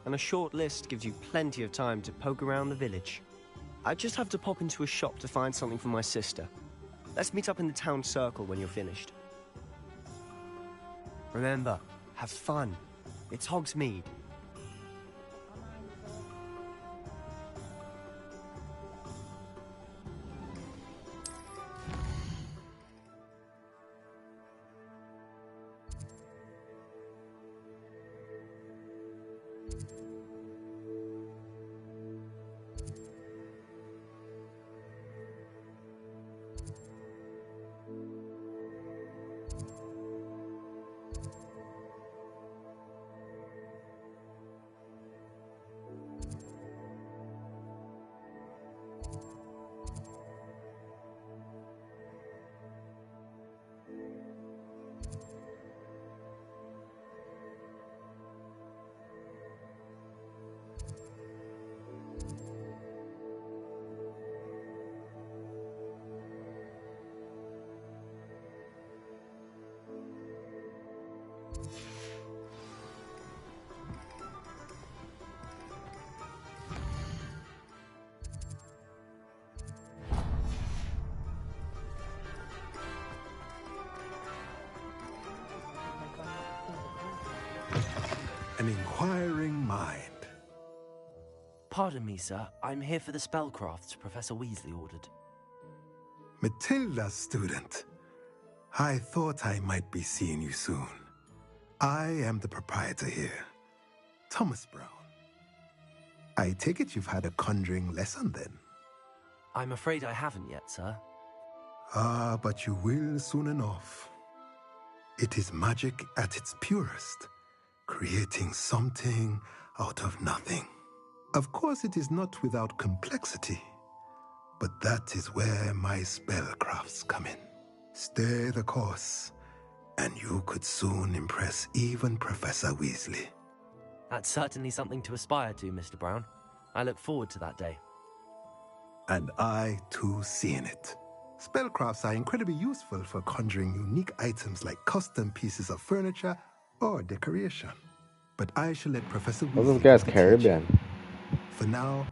And a short list gives you plenty of time to poke around the village. I just have to pop into a shop to find something for my sister. Let's meet up in the town circle when you're finished. Remember, have fun. It's Hogsmeade. An inquiring mind. Pardon me, sir. I'm here for the spellcrafts Professor Weasley ordered. Matilda, student. I thought I might be seeing you soon. I am the proprietor here, Thomas Brown. I take it you've had a conjuring lesson then? I'm afraid I haven't yet, sir. Ah, but you will soon enough. It is magic at its purest, creating something out of nothing. Of course, it is not without complexity, but that is where my spellcrafts come in. Stay the course, and you could soon impress even Professor Weasley. That's certainly something to aspire to, Mr. Brown. I look forward to that day. And I, too, see in it. Spellcrafts are incredibly useful for conjuring unique items like custom pieces of furniture or decoration. But I shall let Professor Weasley... Oh, this guy's Caribbean. For now,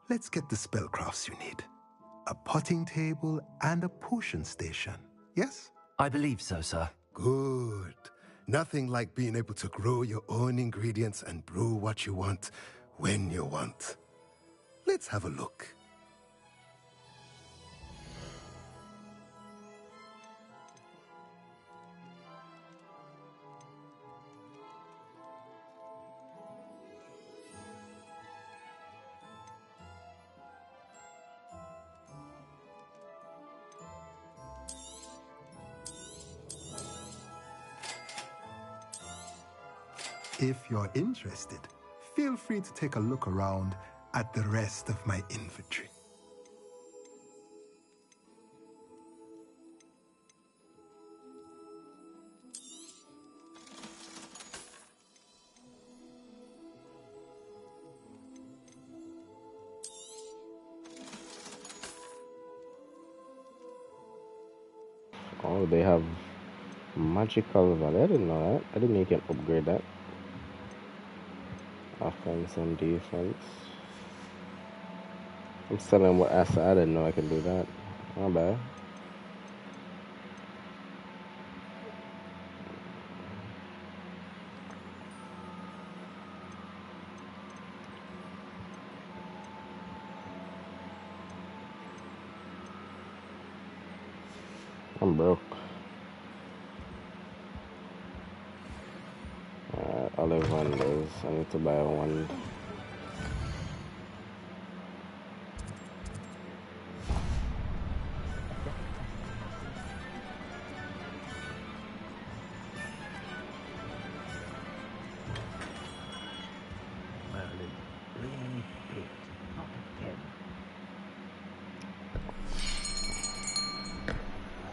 let's get the spellcrafts you need. a potting table, and a potion station. Yes? I believe so, sir. Good. Nothing like being able to grow your own ingredients and brew what you want when you want. Let's have a look. If you're interested, feel free to take a look around at the rest of my inventory. Oh, they have magical value. I didn't know that. I didn't know you can upgrade that. Offense and defense. I'm selling what asset. I didn't know I could do that. Not bad. I'm broke. Olive wonders. I need to buy one.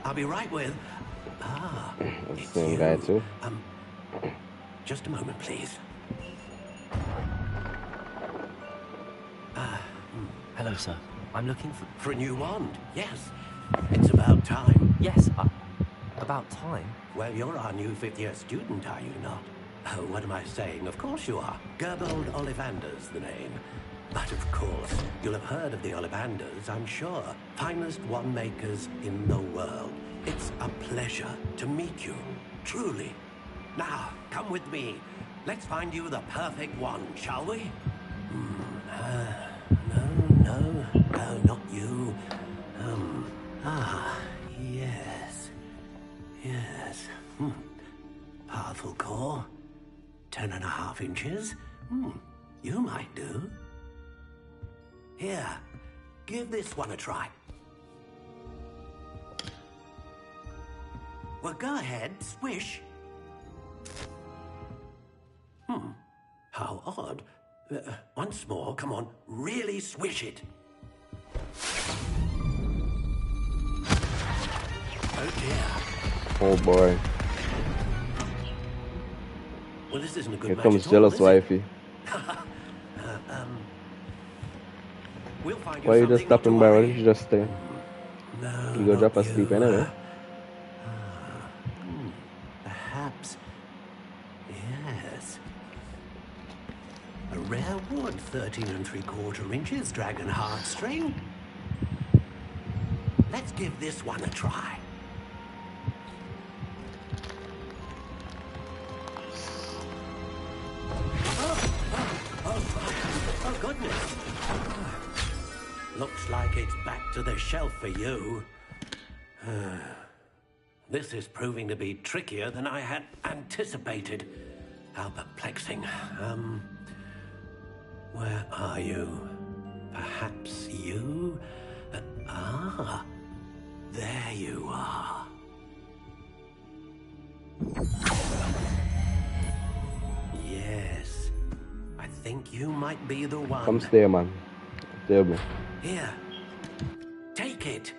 I'll be right with. Ah, That's it's the same you. guy too. Just a moment, please. Hello, sir. I'm looking for a new wand. Yes, it's about time. Yes, about time? Well, you're our new fifth-year student, are you not? Oh, what am I saying? Of course you are. Gerbold Ollivander's the name. But of course, you'll have heard of the Ollivanders, I'm sure. Finest wand makers in the world. It's a pleasure to meet you, truly. Now, come with me. Let's find you the perfect wand, shall we? No, not you. Yes. Yes. Powerful core. 10.5 inches. You might do. Here, give this one a try. Well, go ahead, swish. How odd. Once more, come on, really swish it. Oh dear. Oh boy. Well, this isn't a good Here match comes at jealous all, is it? wifey. We'll find Why you something just stopping not by? to Why worry. don't you just stay? No, You go not drop asleep you. anyway. Perhaps. Yes. A rare wood, 13 3/4 inches, dragon heartstring. Let's give this one a try. Oh, goodness. Looks like it's back to the shelf for you. This is proving to be trickier than I had anticipated. How perplexing. Where are you? Perhaps you? There you are. Yes. I think you might be the one. Come stay, man. Stay with me. Here. Take it.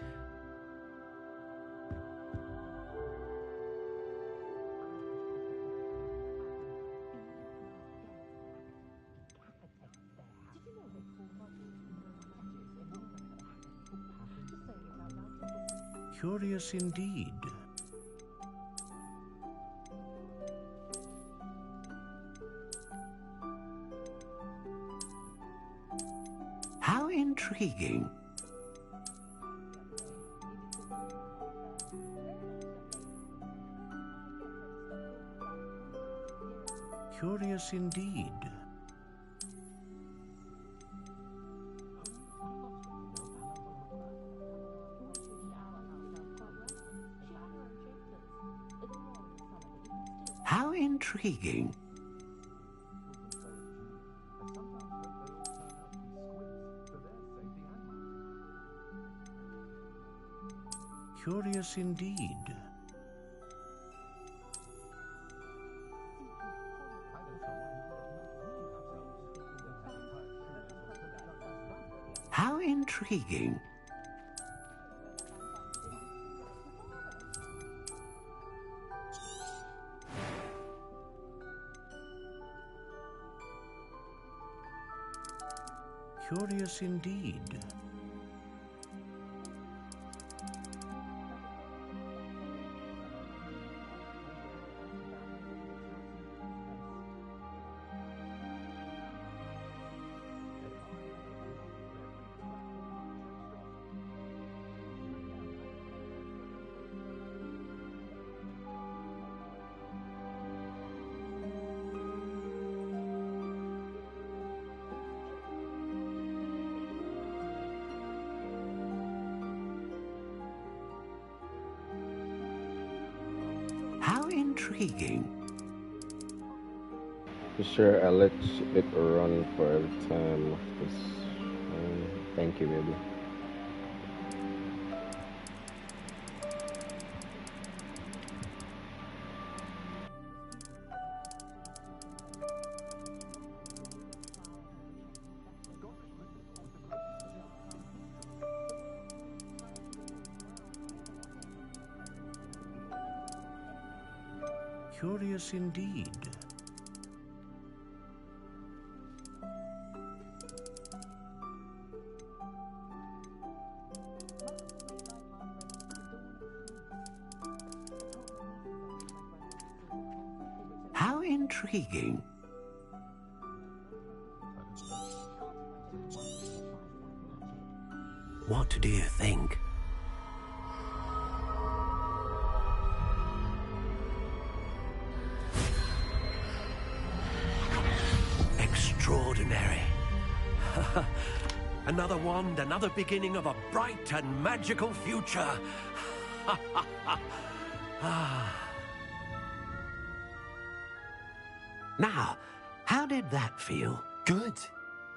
Curious indeed. How intriguing. Curious indeed. How intriguing. Curious indeed. How intriguing. Curious indeed. How intriguing. For sure, I'll let it run for the time of this. Thank you, baby. Curious indeed. How intriguing. What do you think? Extraordinary. Another wand, another beginning of a bright and magical future. Now, how did that feel? Good.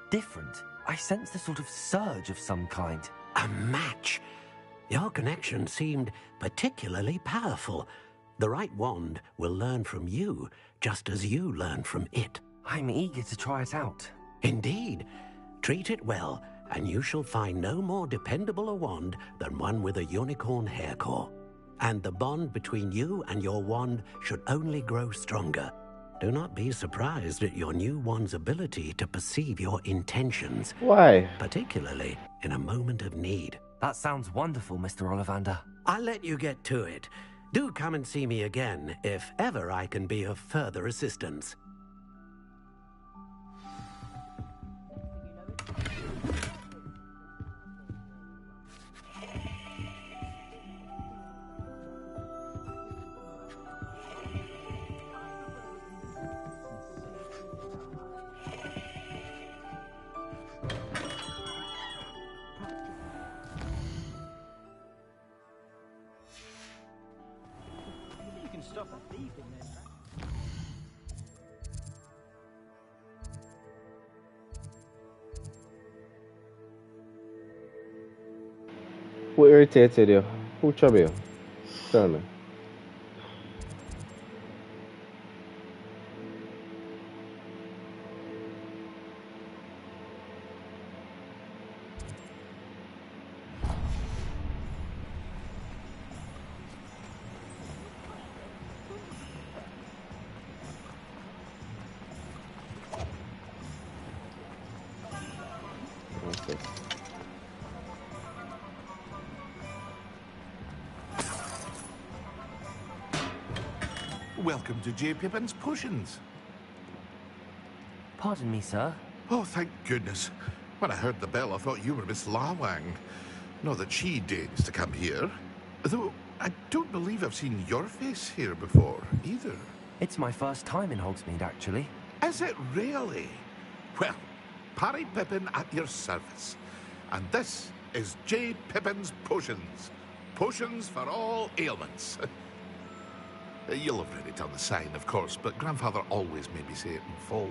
Different. I sensed a sort of surge of some kind. A match. Your connection seemed particularly powerful. The right wand will learn from you, just as you learn from it. I'm eager to try it out. Indeed. Treat it well, and you shall find no more dependable a wand than one with a unicorn hair core. And the bond between you and your wand should only grow stronger. Do not be surprised at your new wand's ability to perceive your intentions. Why? Particularly in a moment of need. That sounds wonderful, Mr. Ollivander. I'll let you get to it. Do come and see me again if ever I can be of further assistance. Who irritated you? Who troubled you? Tell me. Okay. Welcome to J. Pippin's Potions. Pardon me, sir. Oh, thank goodness. When I heard the bell, I thought you were Miss Lawang. Not that she deigns to come here. Though, I don't believe I've seen your face here before, either. It's my first time in Hogsmeade, actually. Is it really? Well, Parry Pippin at your service. And this is J. Pippin's Potions. Potions for all ailments. You'll have read it on the sign, of course, but Grandfather always made me say it in full.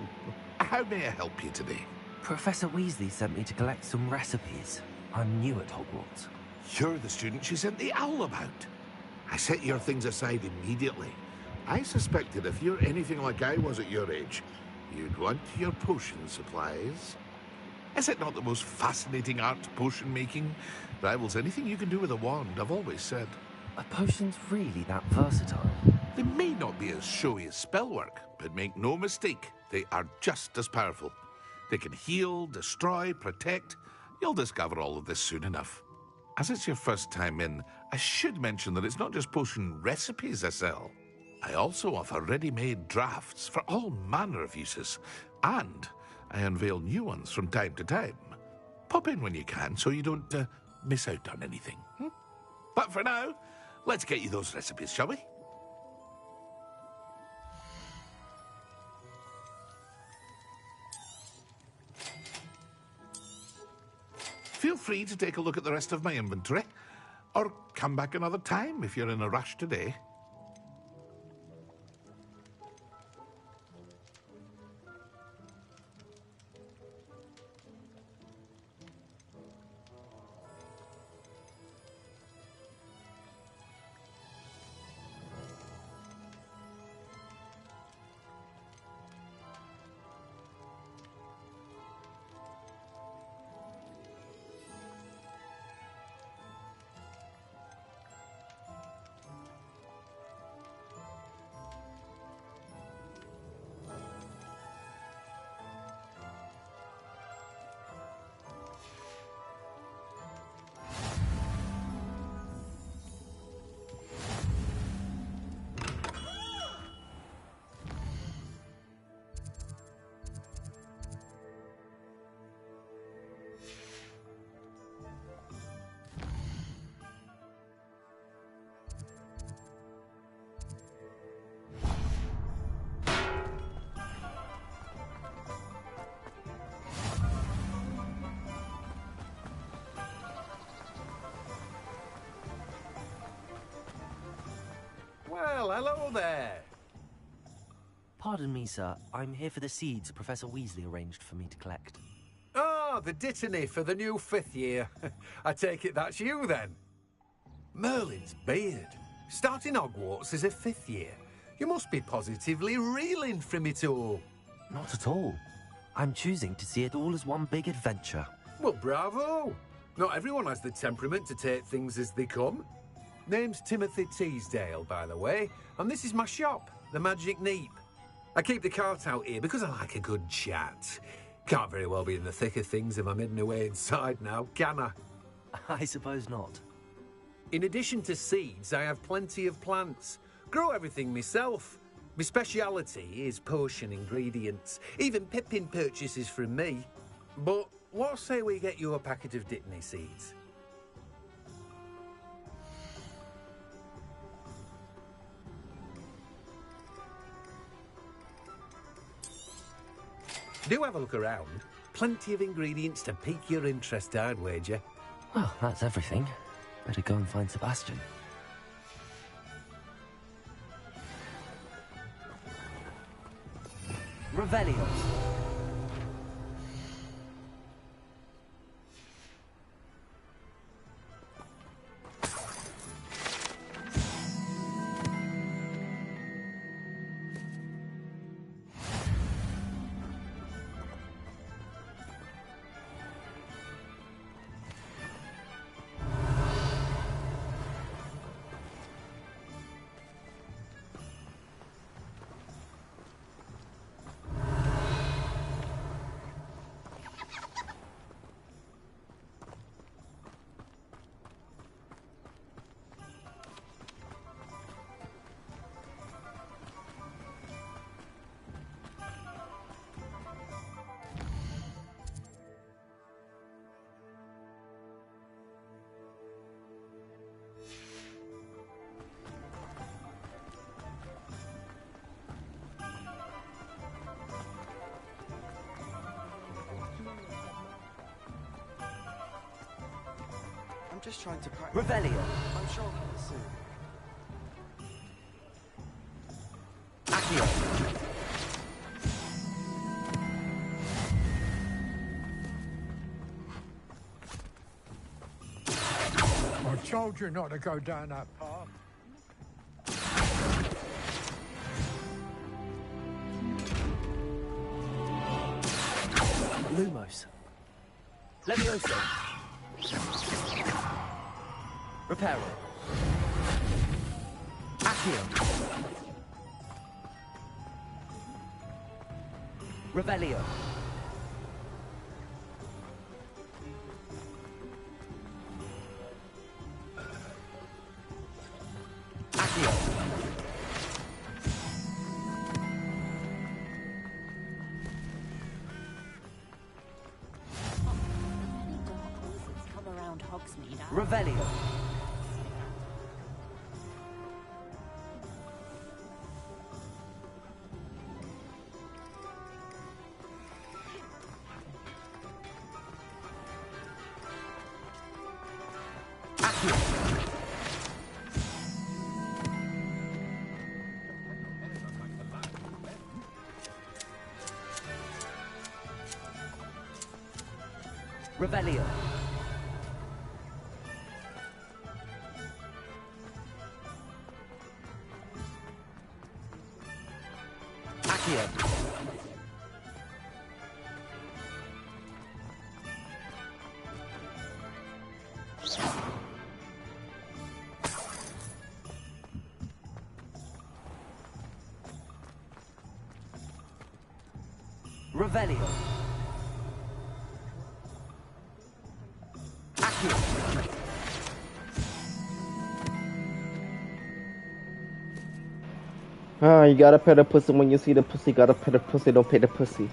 How may I help you today? Professor Weasley sent me to collect some recipes. I'm new at Hogwarts. You're the student she sent the owl about. I set your things aside immediately. I suspected if you're anything like I was at your age, you'd want your potion supplies. Is it not the most fascinating art, potion making? Rivals anything you can do with a wand, I've always said. Are potions really that versatile? They may not be as showy as spellwork, but make no mistake, they are just as powerful. They can heal, destroy, protect. You'll discover all of this soon enough. As it's your first time in, I should mention that it's not just potion recipes I sell. I also offer ready-made drafts for all manner of uses, and I unveil new ones from time to time. Pop in when you can so you don't miss out on anything. But for now, let's get you those recipes, shall we? Feel free to take a look at the rest of my inventory, or come back another time if you're in a rush today. Well, hello there. Pardon me, sir. I'm here for the seeds Professor Weasley arranged for me to collect. Ah, the dittany for the new 5th year. I take it that's you, then. Merlin's beard. Starting Hogwarts as a 5th year. You must be positively reeling from it all. Not at all. I'm choosing to see it all as one big adventure. Well, bravo. Not everyone has the temperament to take things as they come. Name's Timothy Teasdale, by the way, and this is my shop, the Magic Neep. I keep the cart out here because I like a good chat. Can't very well be in the thick of things if I'm hidden away inside now, can I? I suppose not. In addition to seeds, I have plenty of plants. Grow everything myself. My speciality is potion ingredients. Even Pippin purchases from me. But what say we get you a packet of Dittany seeds? Do have a look around. Plenty of ingredients to pique your interest, I'd wager. Well, that's everything. Better go and find Sebastian. Revelio. just trying to practice. Revelio. I'm sure I'll get it soon. Accio. I told you not to go down that path. Lumos. Levioso. Reparo. Accio. Revelio. Accio. Revelio. Revelio. Accio. Revelio. Ah, you gotta pet a pussy when you see the pussy. Gotta pet a pussy, don't pet the pussy.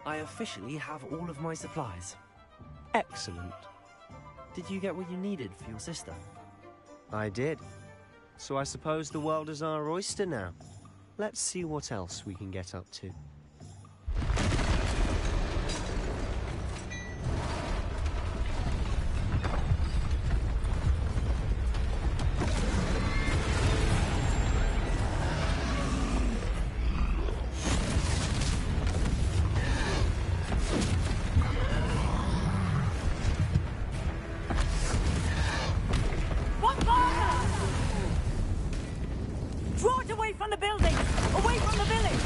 I officially have all of my supplies. Excellent. Did you get what you needed for your sister? I did. So I suppose the world is our oyster now. Let's see what else we can get up to. Draw it away from the building! Away from the village!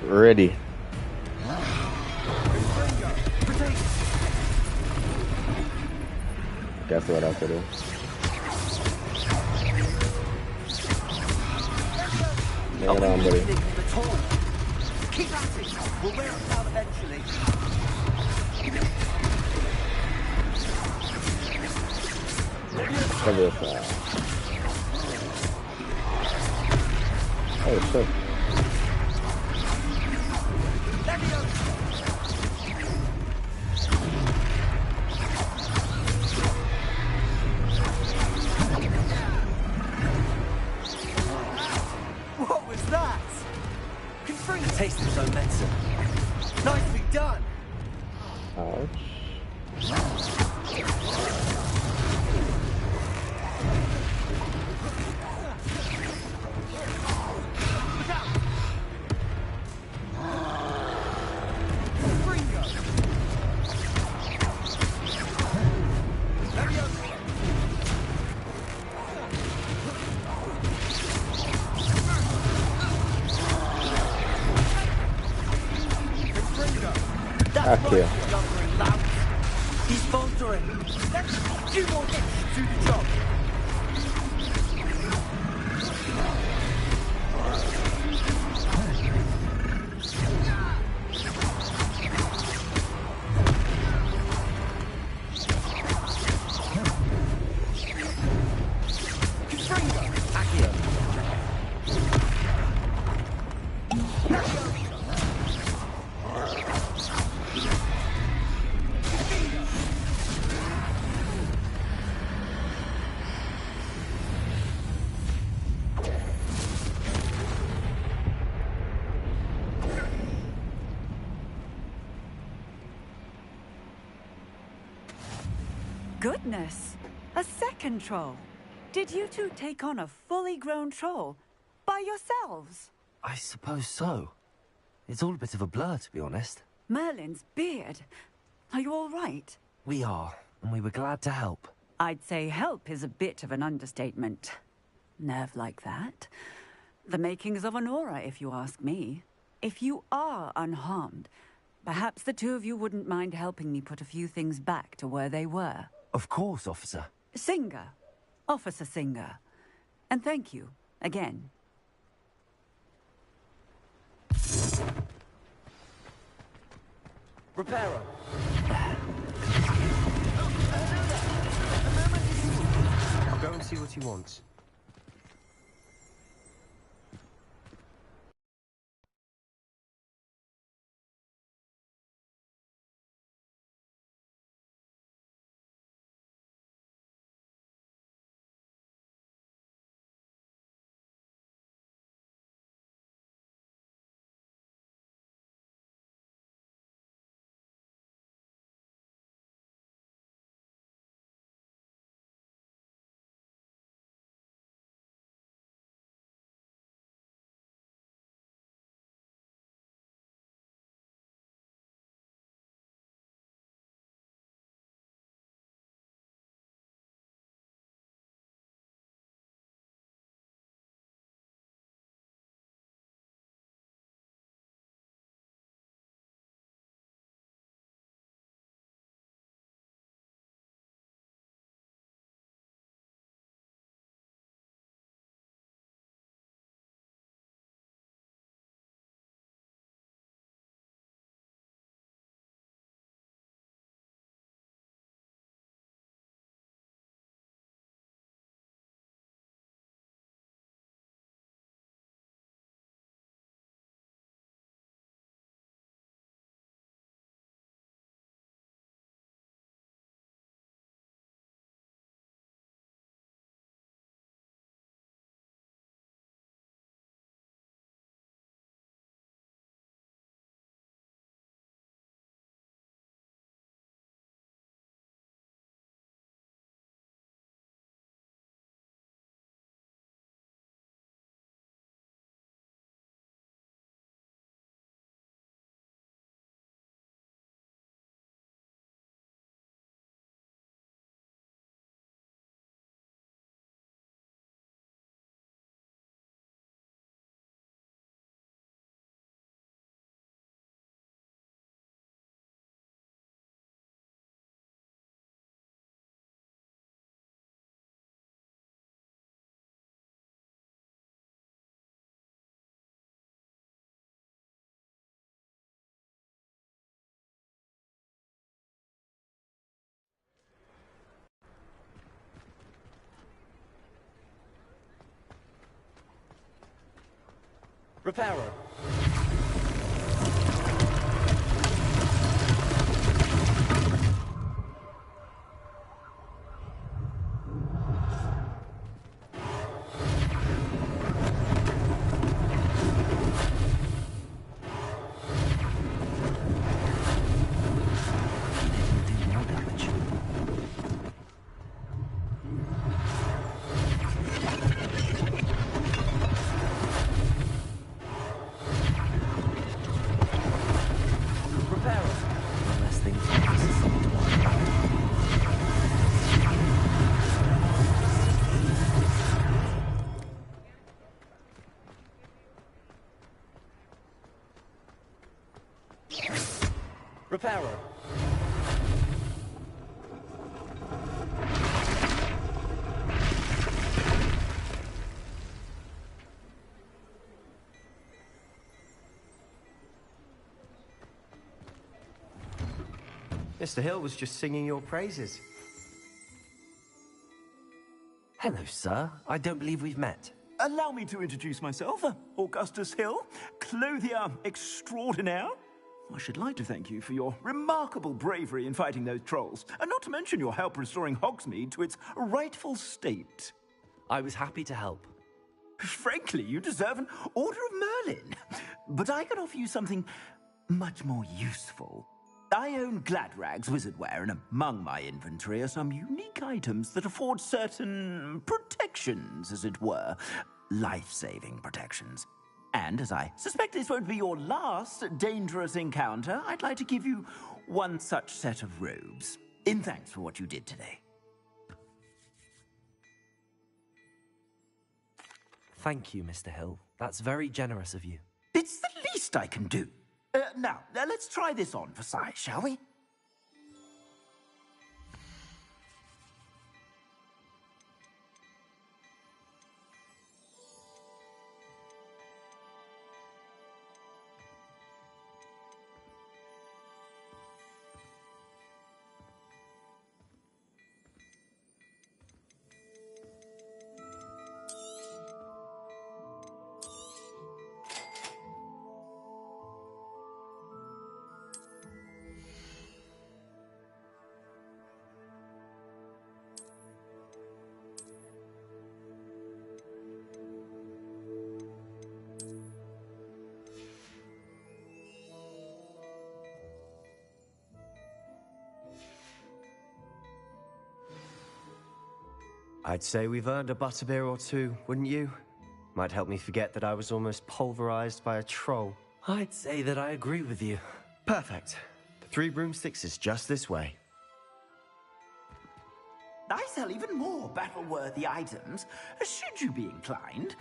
Ready. Guess what I have to do? Lay it on, buddy. Keep at it. We'll wear it down eventually. Cover this out. Oh shit. What was that? Confirm the taste of his own medicine. Nicely done. Ouch. Accio. He's faltering. Let's do more hits to the job. Here. Goodness! A second troll. Did you two take on a fully grown troll? By yourselves? I suppose so. It's all a bit of a blur, to be honest. Merlin's beard. Are you all right? We are, and we were glad to help. I'd say help is a bit of an understatement. Nerve like that. The makings of an aura, if you ask me. If you are unharmed, perhaps the two of you wouldn't mind helping me put a few things back to where they were. Of course, officer. Singer. Officer Singer. And thank you, again. Reparo. I'll go and see what he wants. Reparo. Reparo. Mr. Hill was just singing your praises. Hello, sir. I don't believe we've met. Allow me to introduce myself, Augustus Hill, clothier extraordinaire. I should like to thank you for your remarkable bravery in fighting those trolls, and not to mention your help restoring Hogsmeade to its rightful state. I was happy to help. Frankly, you deserve an Order of Merlin. But I can offer you something much more useful. I own Gladrag's wizardware, and among my inventory are some unique items that afford certain protections, as it were. Life-saving protections. And as I suspect this won't be your last dangerous encounter, I'd like to give you one such set of robes, in thanks for what you did today. Thank you, Mr. Hill. That's very generous of you. It's the least I can do. Now, let's try this on for size, shall we? I'd say we've earned a butterbeer or two, wouldn't you? Might help me forget that I was almost pulverized by a troll. I'd say that I agree with you. Perfect. The 3 broomsticks is just this way. I sell even more battle-worthy items, should you be inclined.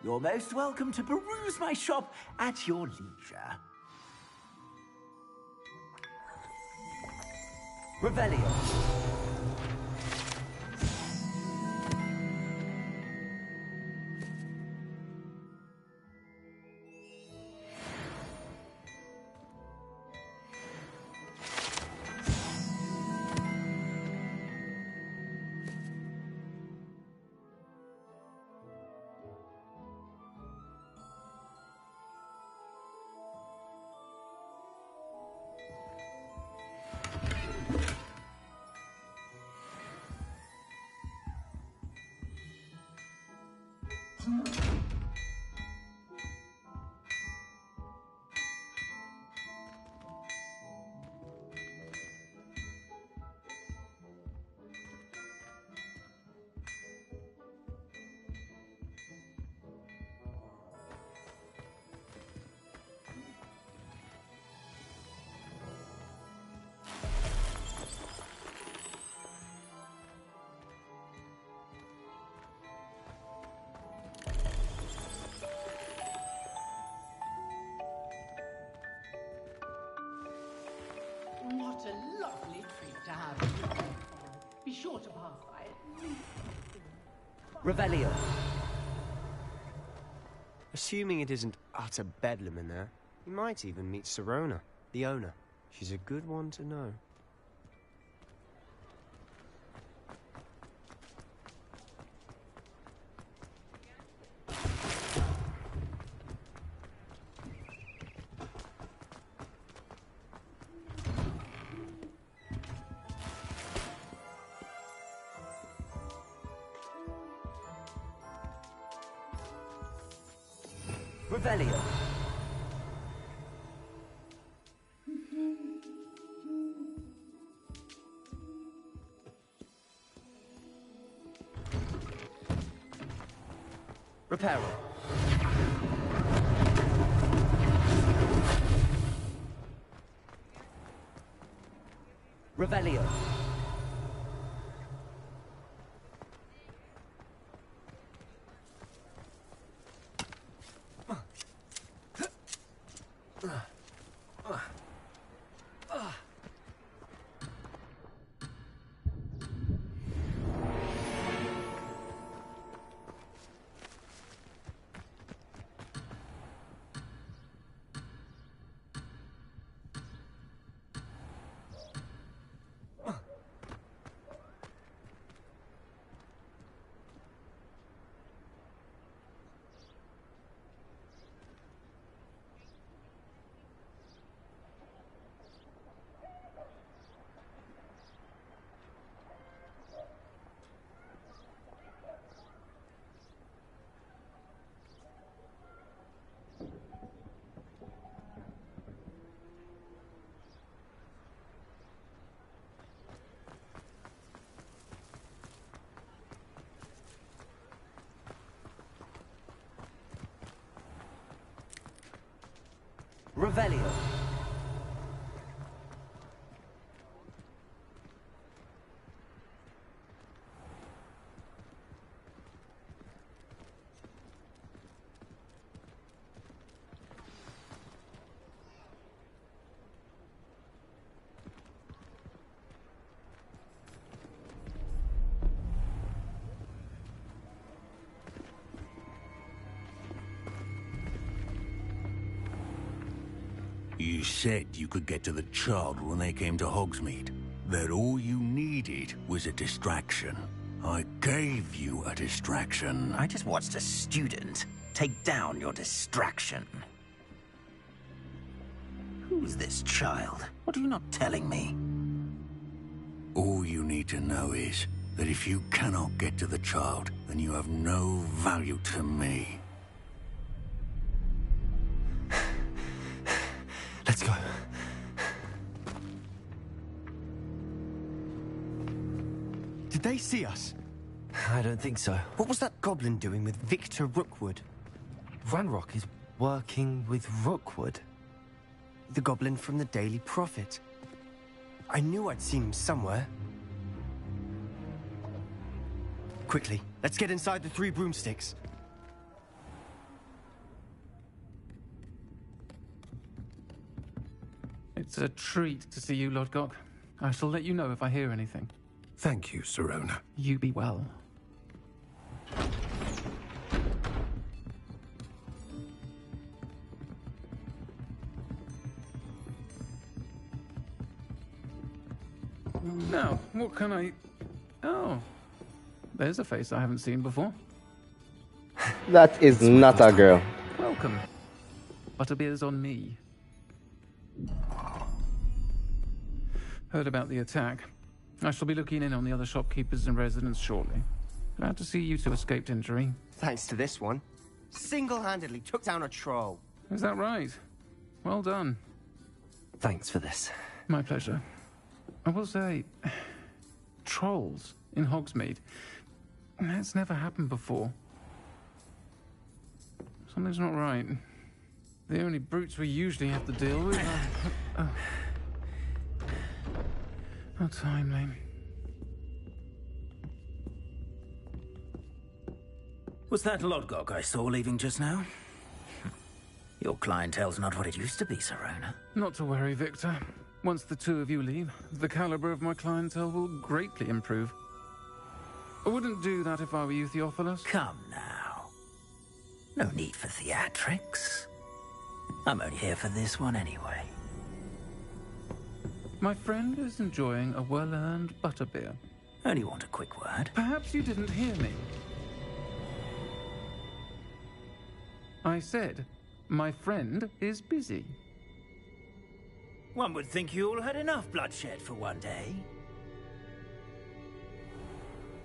You're most welcome to peruse my shop at your leisure. Revelio. What a lovely treat to have you. Be sure to pass by. Revelio. Assuming it isn't utter bedlam in there, you might even meet Sirona, the owner. She's a good one to know. Revelio. Reparo. Revelio. Revelio. You said you could get to the child when they came to Hogsmeade. That all you needed was a distraction. I gave you a distraction. I just watched a student take down your distraction. Who's this child? What are you not telling me? All you need to know is that if you cannot get to the child, then you have no value to me. Let's go. Did they see us? I don't think so. What was that goblin doing with Victor Rookwood? Ranrock is working with Rookwood. The goblin from the Daily Prophet. I knew I'd seen him somewhere. Quickly, let's get inside the 3 broomsticks. It's a treat to see you, Lodgok. I shall let you know if I hear anything. Thank you, Sirona. You be well. Now, what can I... Oh, there's a face I haven't seen before. That is not a girl. Welcome. Butterbeer's on me. Heard about the attack. I shall be looking in on the other shopkeepers and residents shortly. Glad to see you two escaped injury. Thanks to this one. Single-handedly took down a troll. Is that right? Well done. Thanks for this. My pleasure. I will say, trolls in Hogsmeade. That's never happened before. Something's not right. The only brutes we usually have to deal with are... How timely. Was that Lodgok I saw leaving just now? Your clientele's not what it used to be, Sirona. Not to worry, Victor. Once the two of you leave, the caliber of my clientele will greatly improve. I wouldn't do that if I were you, Theophilus. Come now. No need for theatrics. I'm only here for this one anyway. My friend is enjoying a well-earned butterbeer. Only want a quick word. Perhaps you didn't hear me. I said, my friend is busy. One would think you all had enough bloodshed for one day.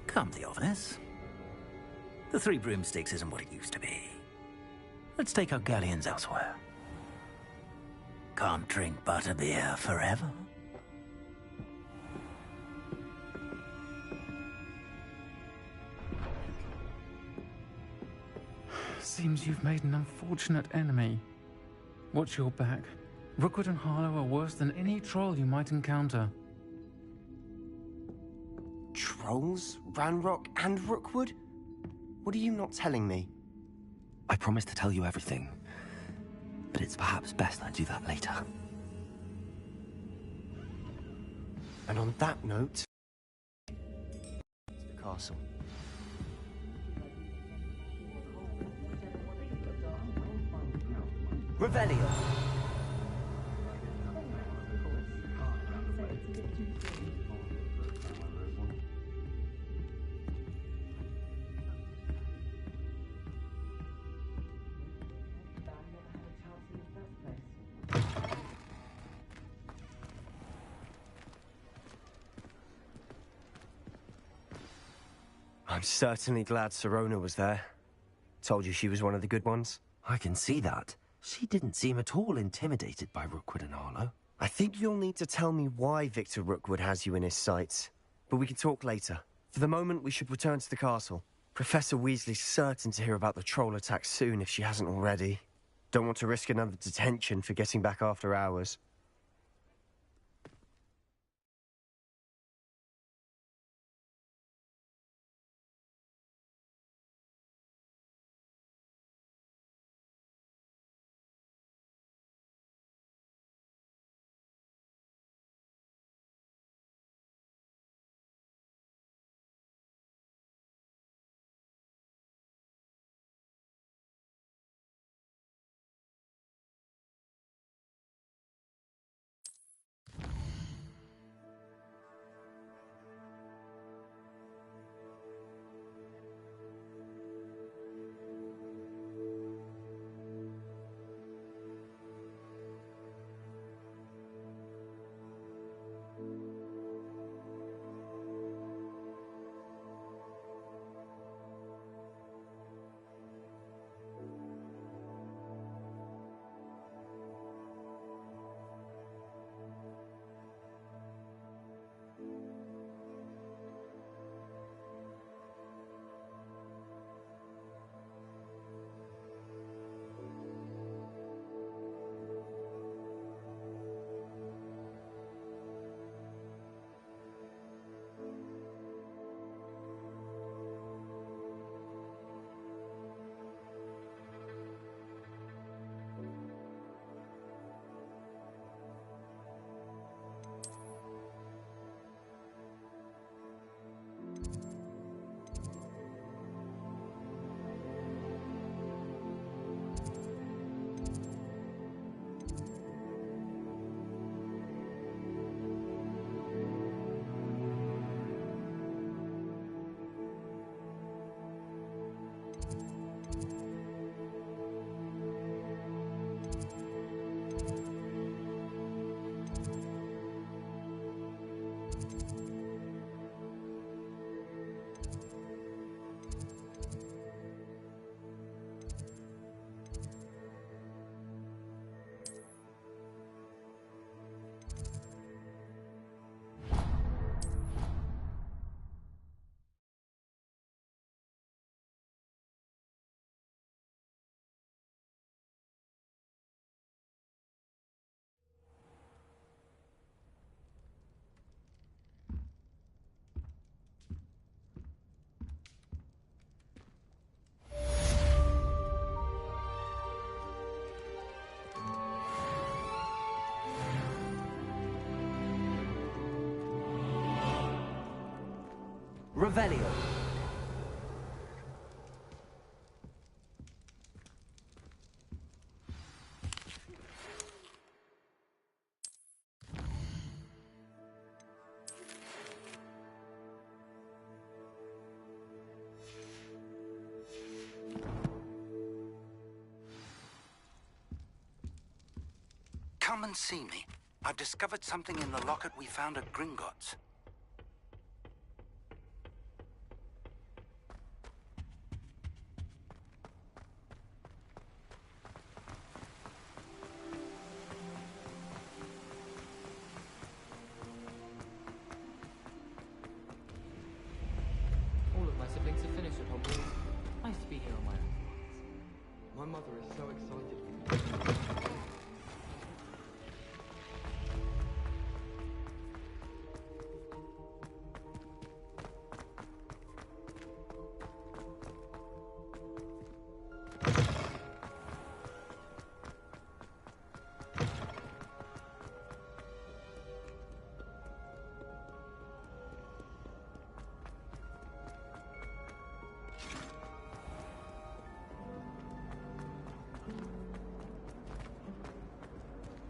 Come, Theophilus. The 3 broomsticks isn't what it used to be. Let's take our galleons elsewhere. Can't drink butterbeer forever. Seems you've made an unfortunate enemy. Watch your back. Rookwood and Harlow are worse than any troll you might encounter. Trolls? Ranrock and Rookwood? What are you not telling me? I promised to tell you everything, but it's perhaps best I do that later. And on that note, to the castle. Revelio. I'm certainly glad Sirona was there. Told you she was one of the good ones. I can see that. She didn't seem at all intimidated by Rookwood and Harlow. I think you'll need to tell me why Victor Rookwood has you in his sights. But we can talk later. For the moment, we should return to the castle. Professor Weasley's certain to hear about the troll attack soon if she hasn't already. Don't want to risk another detention for getting back after hours. Revelio. Come and see me. I've discovered something in the locket we found at Gringotts. All of my siblings have finished at Hogwarts. Nice to be here on my own. My mother is so excited for me.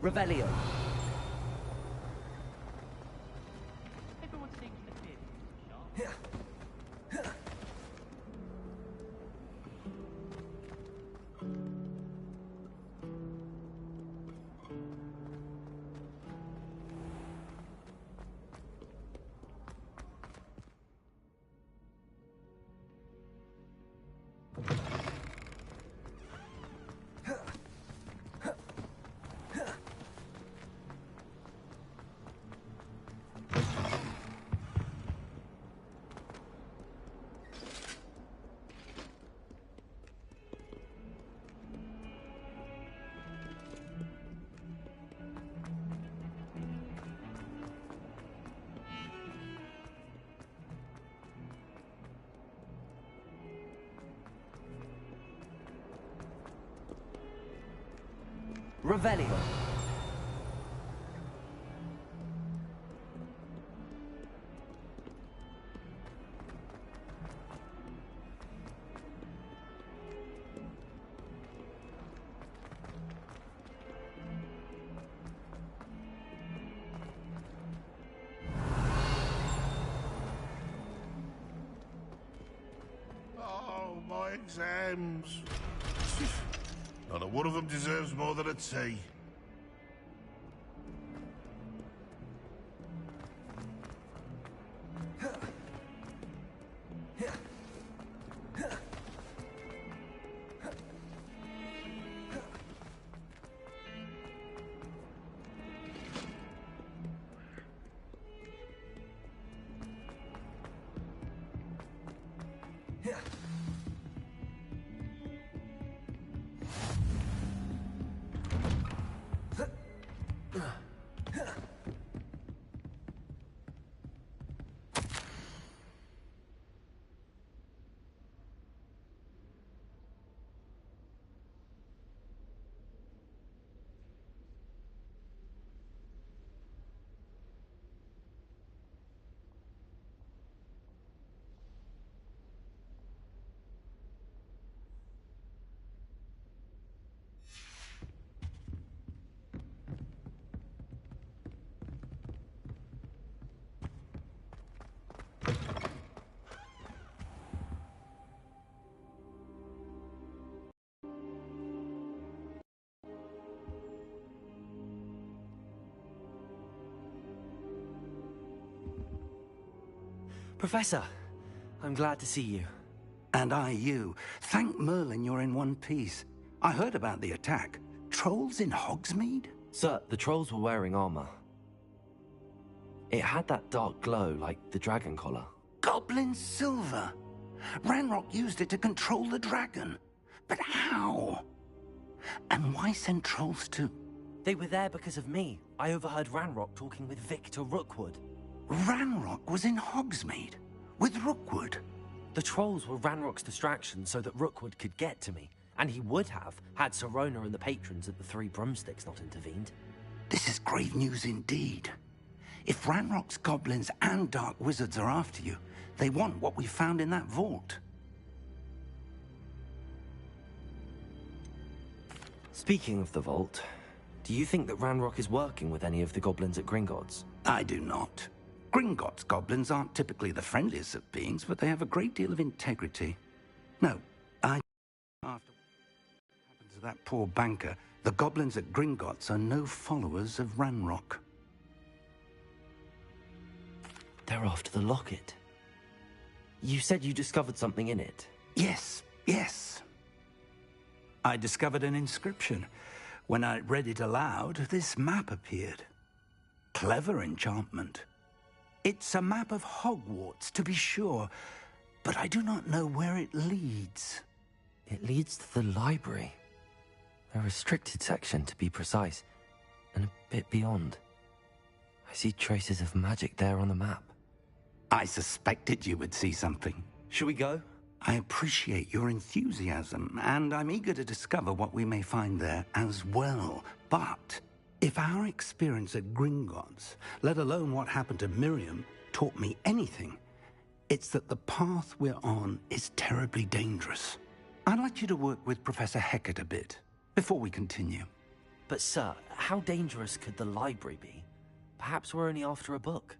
Revelio. Everyone's seeing the kid. Revelio. Oh, my exams. Not a one of them deserves more than a T. Professor, I'm glad to see you. And I you. Thank Merlin you're in one piece. I heard about the attack. Trolls in Hogsmeade? Sir, the trolls were wearing armor. It had that dark glow like the dragon collar. Goblin silver. Ranrock used it to control the dragon. But how? And why send trolls too? They were there because of me. I overheard Ranrock talking with Victor Rookwood. Ranrock was in Hogsmeade? With Rookwood? The trolls were Ranrock's distraction so that Rookwood could get to me. And he would have, had Sirona and the patrons at the Three Broomsticks not intervened. This is grave news indeed. If Ranrock's goblins and dark wizards are after you, they want what we found in that vault. Speaking of the vault, do you think that Ranrock is working with any of the goblins at Gringotts? I do not. Gringotts goblins aren't typically the friendliest of beings, but they have a great deal of integrity. No, after what happened to that poor banker, the goblins at Gringotts are no followers of Ranrock. They're after the locket. You said you discovered something in it. Yes. I discovered an inscription. When I read it aloud, this map appeared. Clever enchantment. It's a map of Hogwarts, to be sure, but I do not know where it leads. It leads to the library. A restricted section, to be precise, and a bit beyond. I see traces of magic there on the map. I suspected you would see something. Shall we go? I appreciate your enthusiasm, and I'm eager to discover what we may find there as well. But if our experience at Gringotts, let alone what happened to Miriam, taught me anything, it's that the path we're on is terribly dangerous. I'd like you to work with Professor Hecat a bit before we continue. But sir, how dangerous could the library be? Perhaps we're only after a book.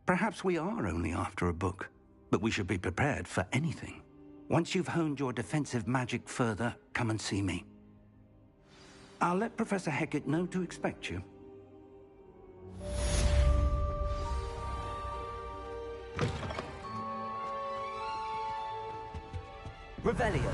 Perhaps we are only after a book, but we should be prepared for anything. Once you've honed your defensive magic further, come and see me. I'll let Professor Hecat know to expect you. Revelio.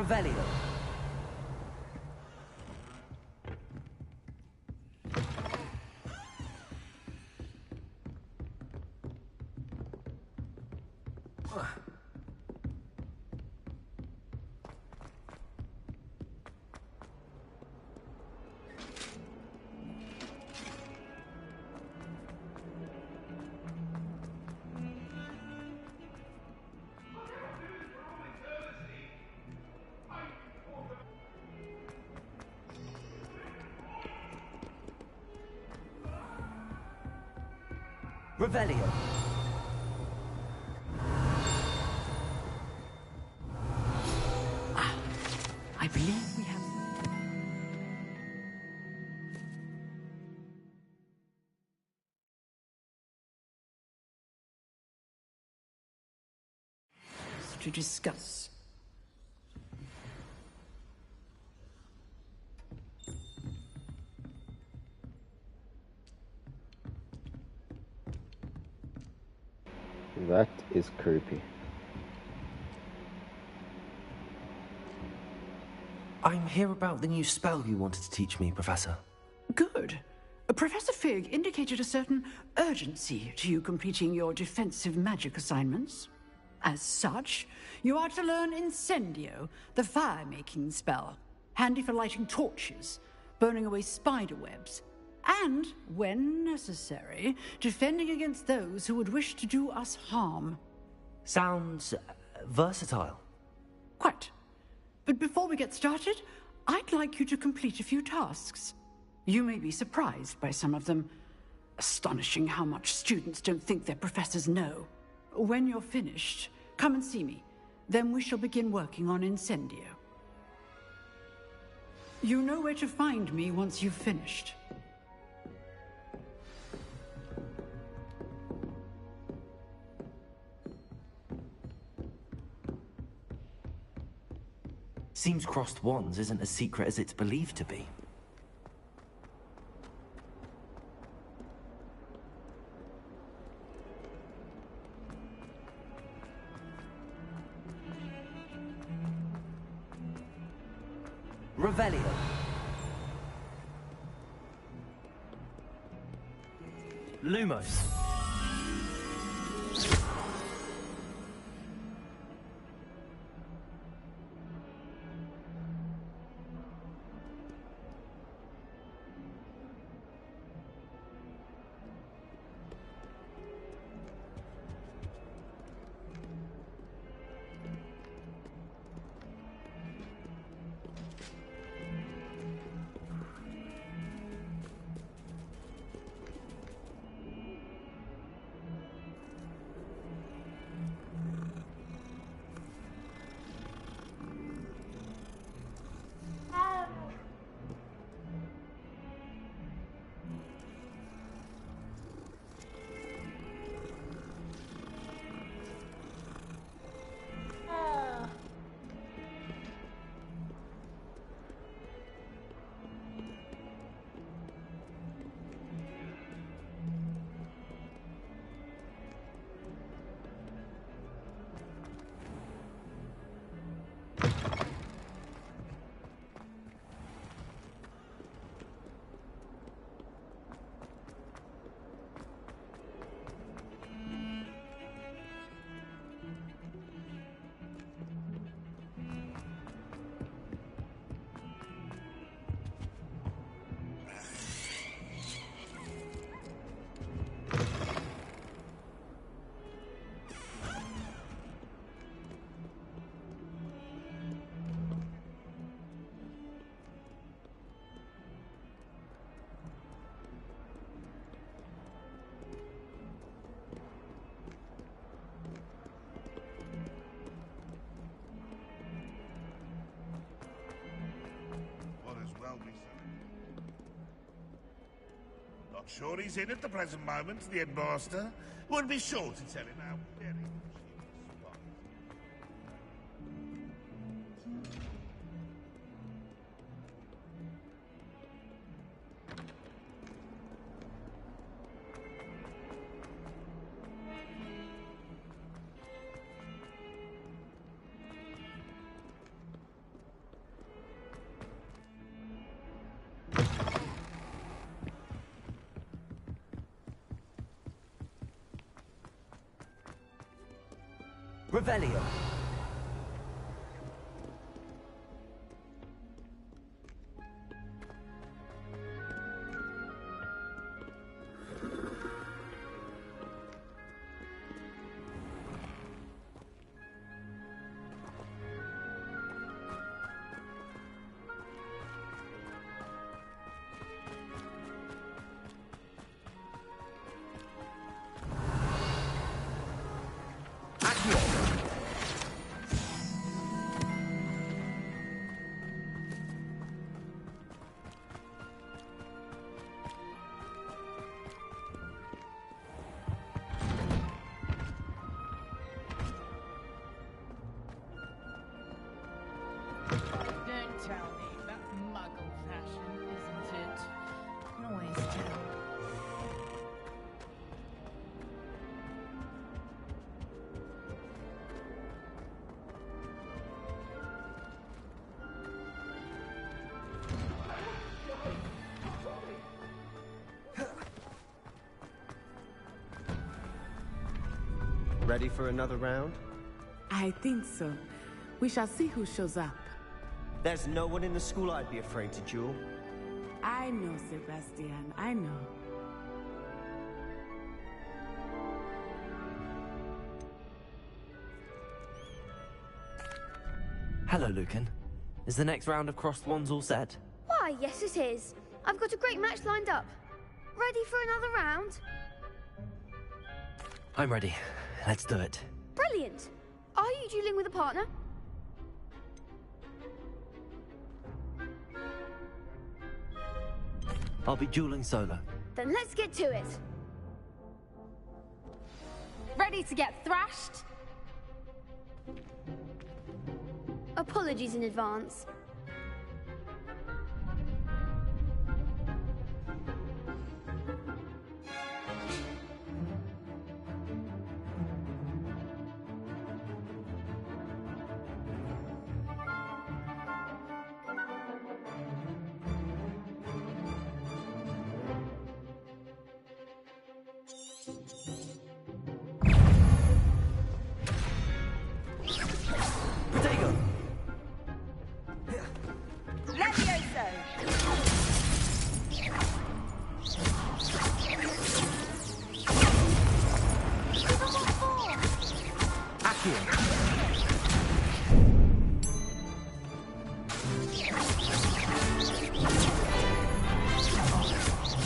Revelio. Revelio. I believe we have... to discuss. That is creepy. I'm here about the new spell you wanted to teach me, Professor. Good. Professor Fig indicated a certain urgency to you completing your defensive magic assignments. As such, you are to learn Incendio, the fire-making spell, handy for lighting torches, burning away spider webs, and, when necessary, defending against those who would wish to do us harm. Sounds versatile. Quite. But before we get started, I'd like you to complete a few tasks. You may be surprised by some of them. Astonishing how much students don't think their professors know. When you're finished, come and see me. Then we shall begin working on Incendio. You know where to find me once you've finished. Seems crossed wands isn't as secret as it's believed to be. Revelio. Lumos. Not sure he's in at the present moment, the headmaster. Would be sure to tell him how very much he was. Revelio. Don't tell me that muggle fashion, isn't it? Can always tell. Ready for another round? I think so. We shall see who shows up. There's no one in the school I'd be afraid to duel. I know, Sebastian. I know. Hello, Lucan. Is the next round of Crossed Wands all set? Why, yes it is. I've got a great match lined up. Ready for another round? I'm ready. Let's do it. Brilliant. Are you dueling with a partner? I'll be dueling solo. Then let's get to it. Ready to get thrashed? Apologies in advance.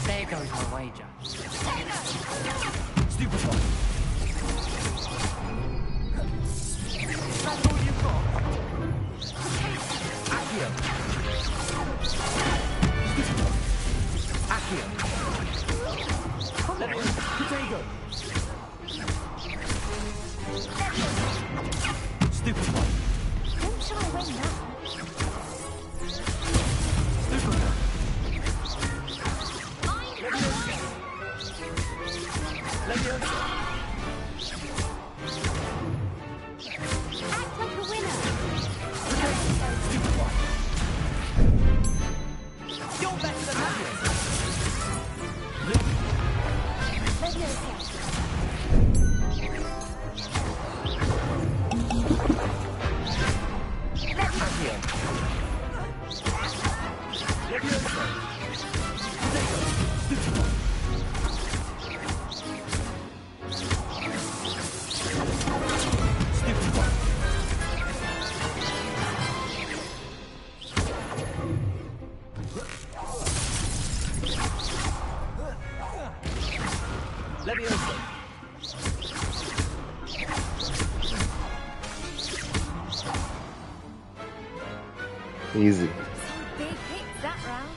There goes my wager. Stupid one. That's all you've got? Accio. Accio. Let me. Potato. Stupid one. Don't try to win now. Stupid one. Leviosa. Act like a winner. Stupid one. You're better than that. Leviosa. Easy. Big hits that round.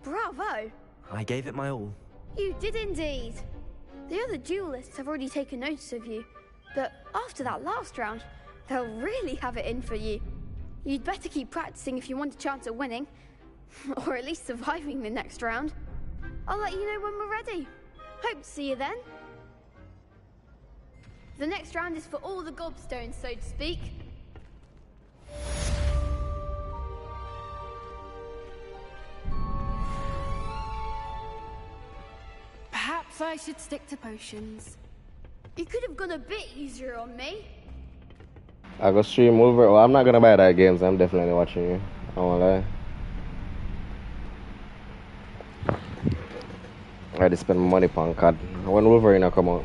Bravo! I gave it my all. You did indeed. The other duelists have already taken notice of you, but after that last round, they'll really have it in for you. You'd better keep practicing if you want a chance at winning, or at least surviving the next round. I'll let you know when we're ready. Hope to see you then. The next round is for all the gobstones, so to speak. Perhaps So I should stick to potions. You could have gone a bit easier on me. I go stream over. Well, I'm not gonna buy that game, so I'm definitely watching you. I won't lie. I had to spend money on COD. When Wolverine come out.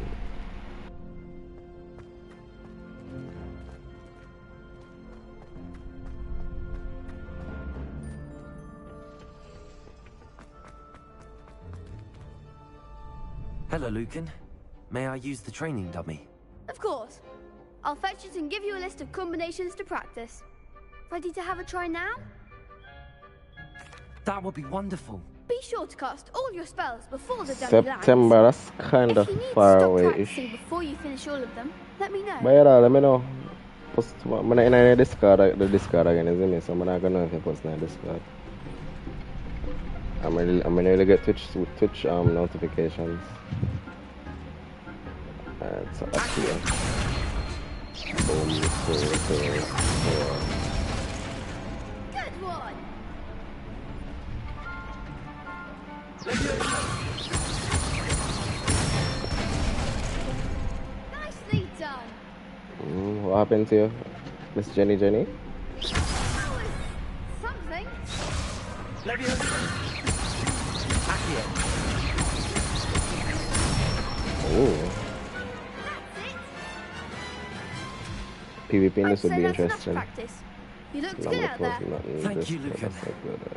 Hello, Lucan. May I use the training dummy? Of course. I'll fetch it and give you a list of combinations to practice. Ready to have a try now? That would be wonderful. Be sure to cast all your spells before the dummy September, that's kind of far away-ish. Before you finish all of them, let me know. But yeah, let me know. Post, I'm in the Discord again, isn't it? So I'm not gonna know if you post in the Discord. I'm really get Twitch notifications. Alright, so up here. Boom, Good one. Nicely done. What happened to you, Miss Jenny? That was something. Ooh. PvP in this would be interesting. You looked good out there. Thank you, Lucan.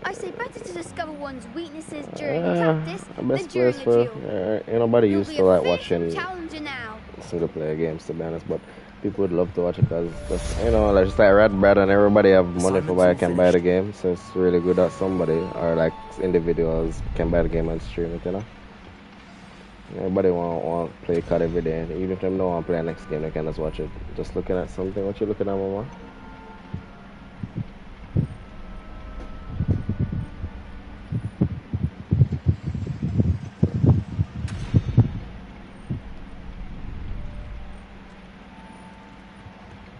I say better to discover one's weaknesses during practice than Best during place a for duel. ain't nobody You'll used be to a like fearsome watching challenger now. single player games, to be honest, but people would love to watch it because like just like Red Bread and everybody have money for why I can buy the game, so it's really good that somebody or like individuals can buy the game and stream it, Everybody want to play COD every day, even if they don't want to play the next game, they can just watch it. Just looking at something. What you looking at, Mama?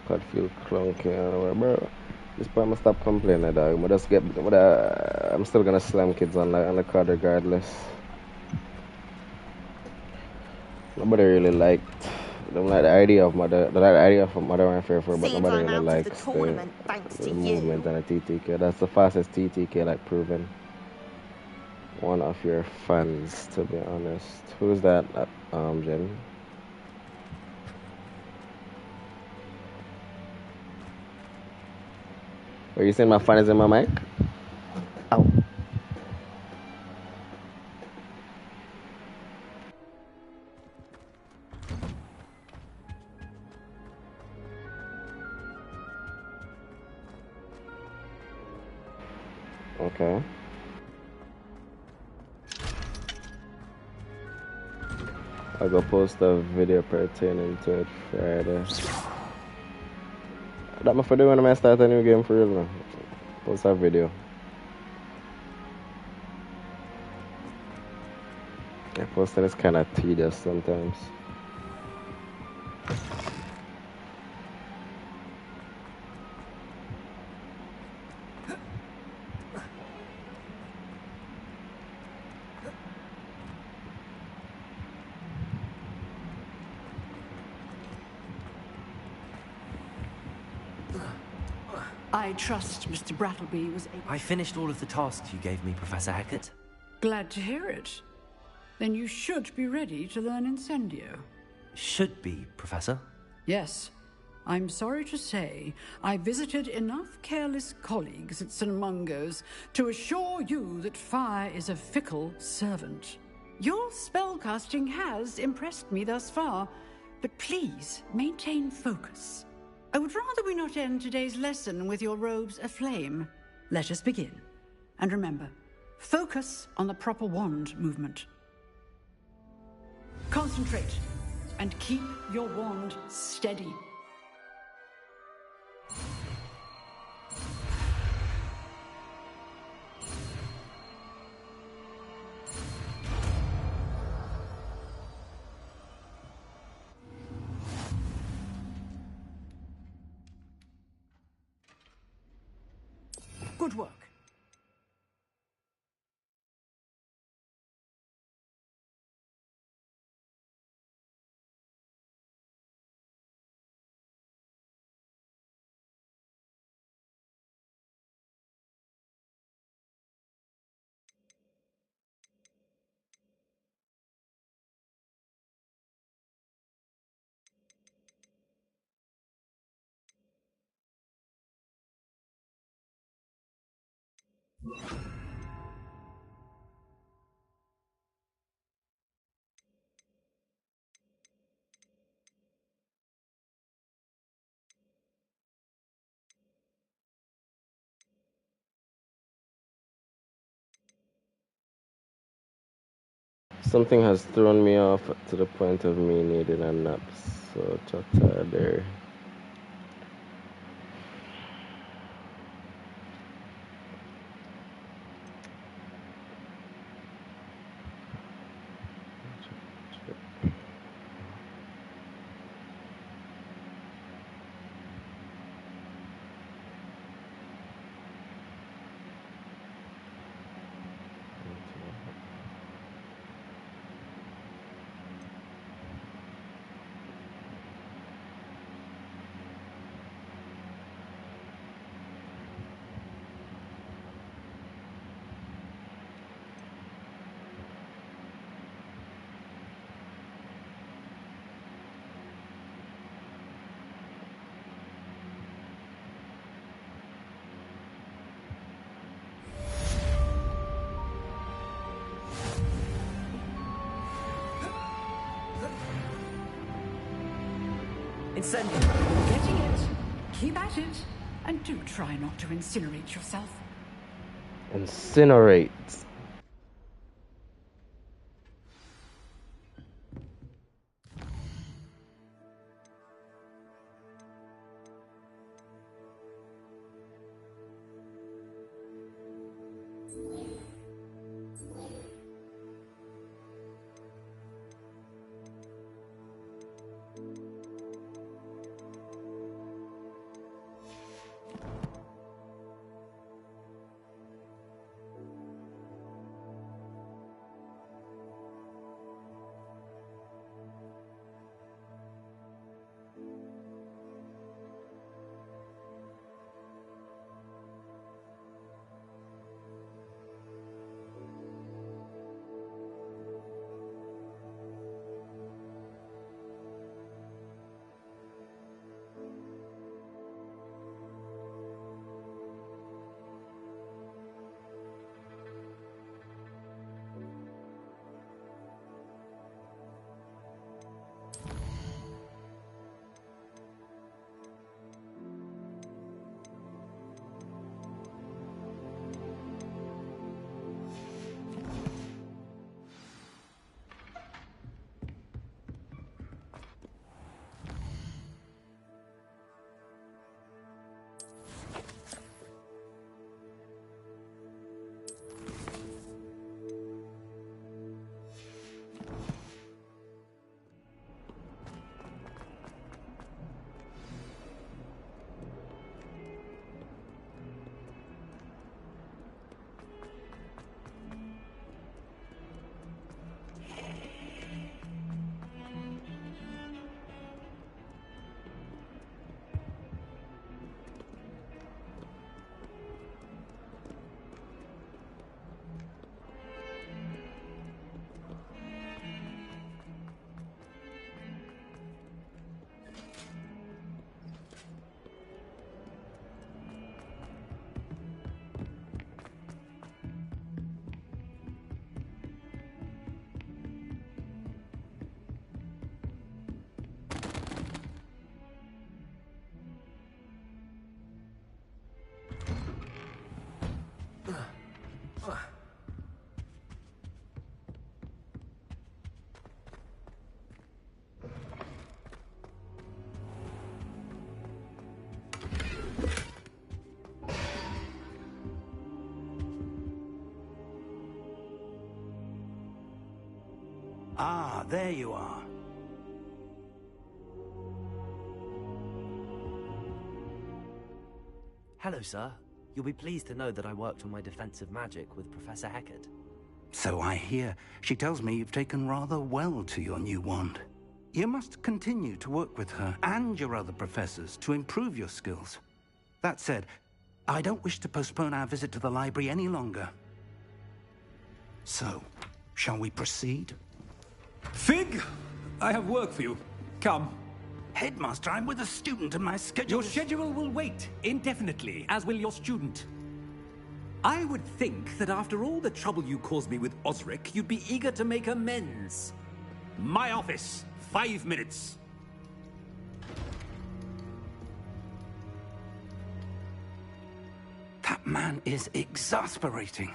COD feel clunky, bro. This point I'm stop complaining, dog. I'm still gonna slam kids on the COD regardless. Nobody really liked. Don't like the idea of Modern Warfare 4, but nobody really likes the movement and the TTK. That's the fastest TTK, like proven. One of your fans, to be honest. Who's that? Jen. Are you saying my fan is in my mic? Ow. Okay. I'll go post a video pertaining to it Friday. That my for doing when I start a new game for real now. Post a video. Yeah, posting is kind of tedious sometimes. I trust Mr. Brattleby was able... I finished all of the tasks you gave me, Professor Hackett. Glad to hear it. Then you should be ready to learn Incendio. Should be, Professor. Yes. I'm sorry to say, I visited enough careless colleagues at St. Mungo's to assure you that fire is a fickle servant. Your spellcasting has impressed me thus far, but please maintain focus. I would rather we not end today's lesson with your robes aflame. Let us begin. And remember, focus on the proper wand movement. Concentrate, and keep your wand steady. Good work. Something has thrown me off to the point of me needing a nap. So, ta-ta there. Incendio. Getting it. Keep at it. And do try not to incinerate yourself. Incinerate. Ah, there you are. Hello, sir. You'll be pleased to know that I worked on my defensive magic with Professor Heckard. So I hear. She tells me you've taken rather well to your new wand. You must continue to work with her and your other professors to improve your skills. That said, I don't wish to postpone our visit to the library any longer. So, shall we proceed? Fig! I have work for you. Come. Headmaster, I'm with a student and my schedule Your schedule will wait indefinitely, as will your student. I would think that after all the trouble you caused me with Osric, you'd be eager to make amends. My office, 5 minutes. That man is exasperating.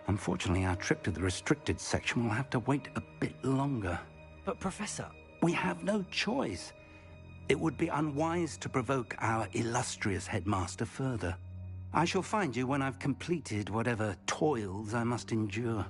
Unfortunately, our trip to the restricted section will have to wait a bit longer. But, Professor... We have no choice. It would be unwise to provoke our illustrious headmaster further. I shall find you when I've completed whatever toils I must endure.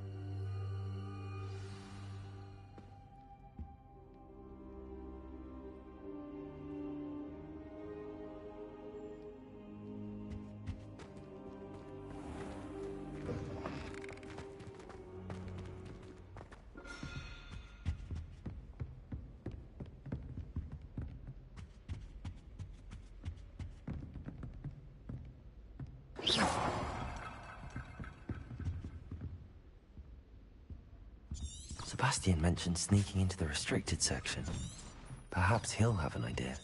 Sebastian mentioned sneaking into the restricted section. Perhaps he'll have an idea.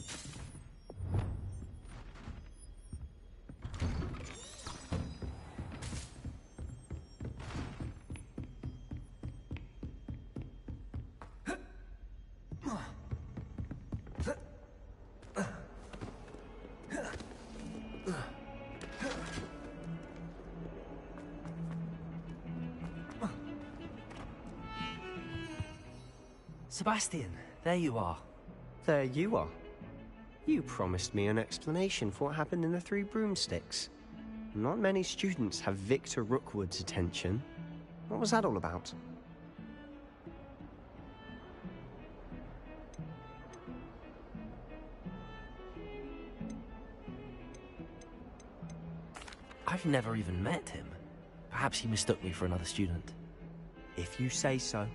Sebastian, there you are. There you are. You promised me an explanation for what happened in the Three Broomsticks. Not many students have Victor Rookwood's attention. What was that all about? I've never even met him. Perhaps he mistook me for another student. If you say so.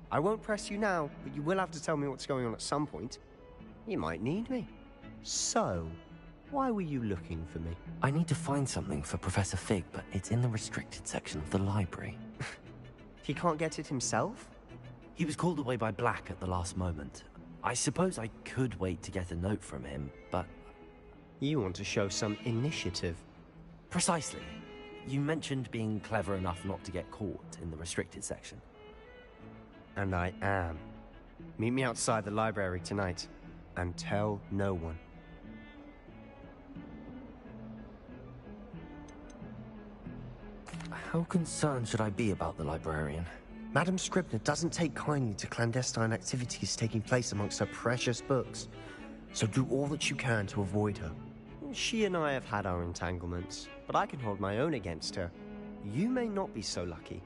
I won't press you now, but you will have to tell me what's going on at some point. You might need me. So, why were you looking for me? I need to find something for Professor Fig, but it's in the restricted section of the library. He can't get it himself? He was called away by Black at the last moment. I suppose I could wait to get a note from him, but... You want to show some initiative. Precisely. You mentioned being clever enough not to get caught in the restricted section. And I am. Meet me outside the library tonight, and tell no one. How concerned should I be about the librarian? Madam Scribner doesn't take kindly to clandestine activities taking place amongst her precious books, so do all that you can to avoid her. She and I have had our entanglements, but I can hold my own against her. You may not be so lucky.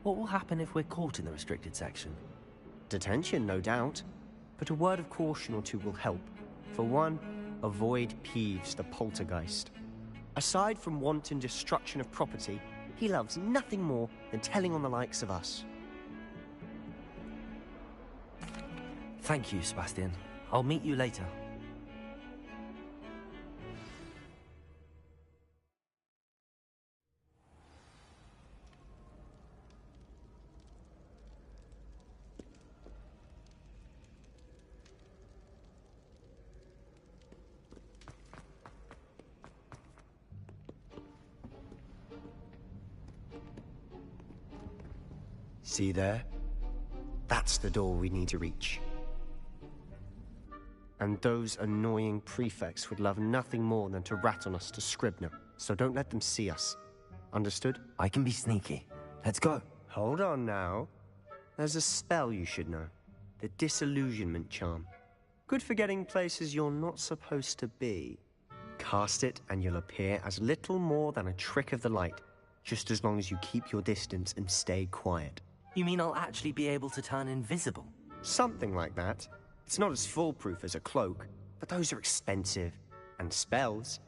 What will happen if we're caught in the restricted section? Detention, no doubt. But a word of caution or two will help. For one, avoid Ps5, the poltergeist. Aside from wanton destruction of property, he loves nothing more than telling on the likes of us. Thank you, Sebastian. I'll meet you later. See there? That's the door we need to reach. And those annoying prefects would love nothing more than to rat on us to Scribner, so don't let them see us. Understood? I can be sneaky. Let's go. Hold on now. There's a spell you should know. The Disillusionment Charm. Good for getting places you're not supposed to be. Cast it and you'll appear as little more than a trick of the light, just as long as you keep your distance and stay quiet. You mean I'll actually be able to turn invisible? Something like that. It's not as foolproof as a cloak, but those are expensive. And spells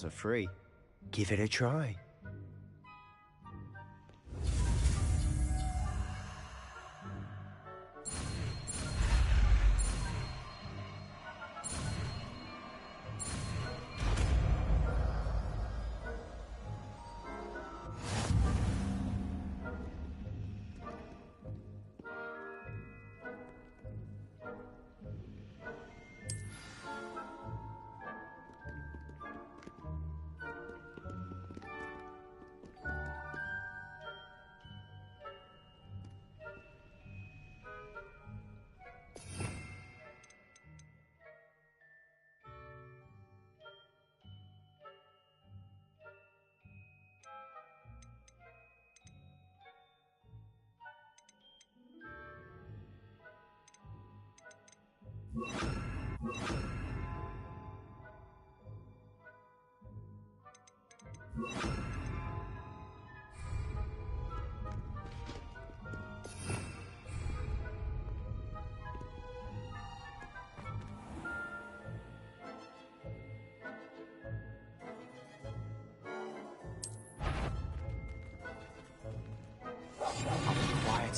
are free. Give it a try.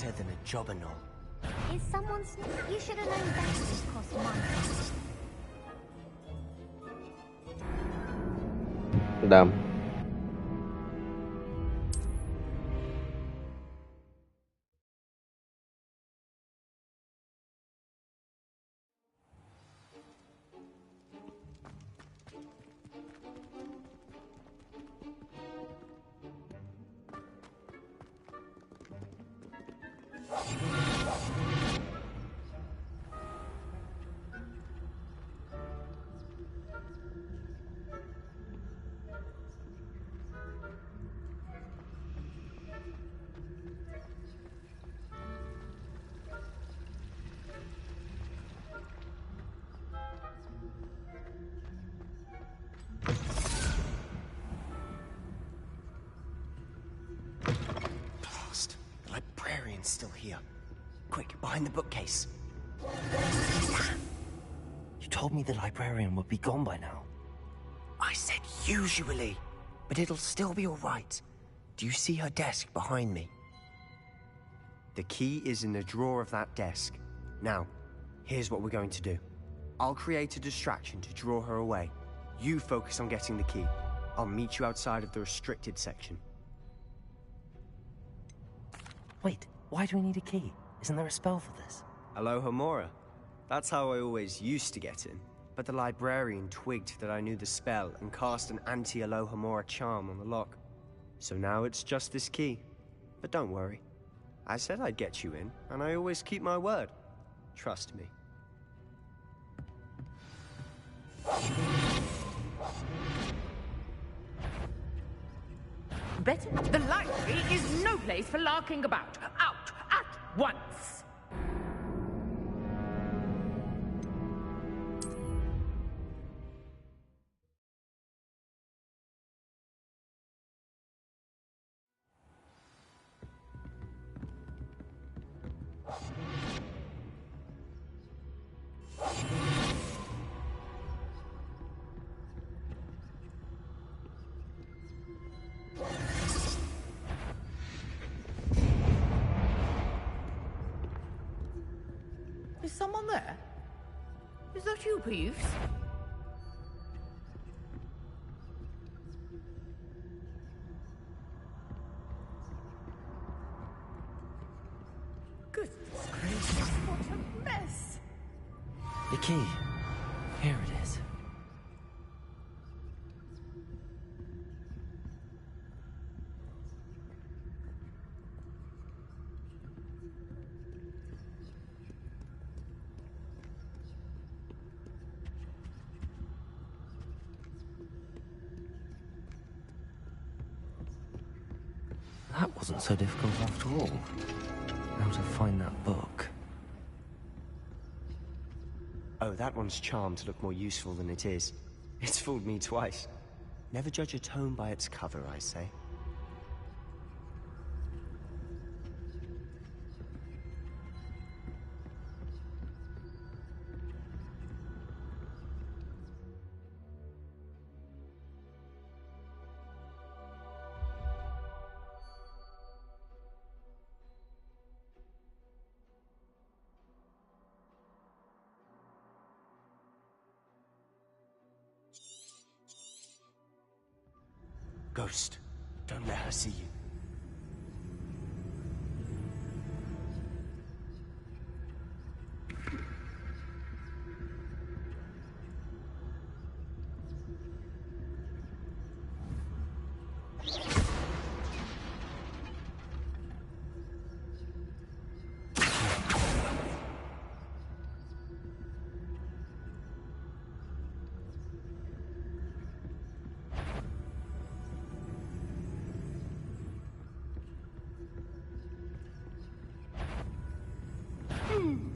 better than a job and all. Is someone You should have known better than cost money. Damn. Still here. Quick, behind the bookcase. You told me the librarian would be gone by now. I said usually, but it'll still be all right. Do you see her desk behind me? The key is in the drawer of that desk. Now, here's what we're going to do. I'll create a distraction to draw her away. You focus on getting the key. I'll meet you outside of the restricted section. Wait, why do we need a key? Isn't there a spell for this? Alohomora. That's how I always used to get in. But the librarian twigged that I knew the spell and cast an anti-Alohomora charm on the lock. So now it's just this key. But don't worry. I said I'd get you in, and I always keep my word. Trust me. Better. The library is no place for larking about. Out at once. Is someone there? Is that you, Ps5? Goodness gracious, what a mess! The key. Here it is. That wasn't so difficult after all. How to find that book. Oh, that one's charmed to look more useful than it is. It's fooled me twice. Never judge a tome by its cover, I say. Ghost, don't let her see you.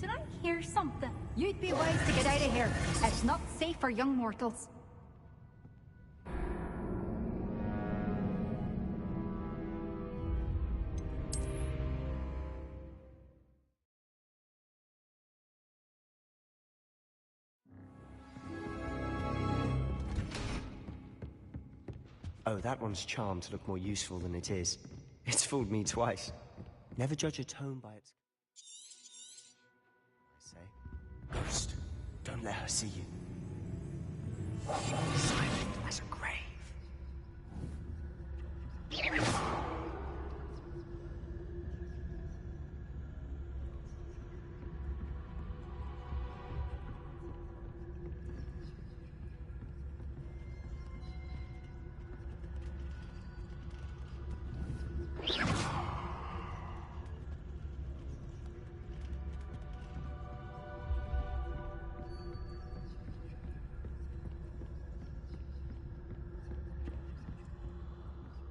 Did I hear something? You'd be wise to get out of here. It's not safe for young mortals. Oh, that one's charmed to look more useful than it is. It's fooled me twice. Never judge a tone by its... I say. Ghost, don't let her see you. Silent as a grave.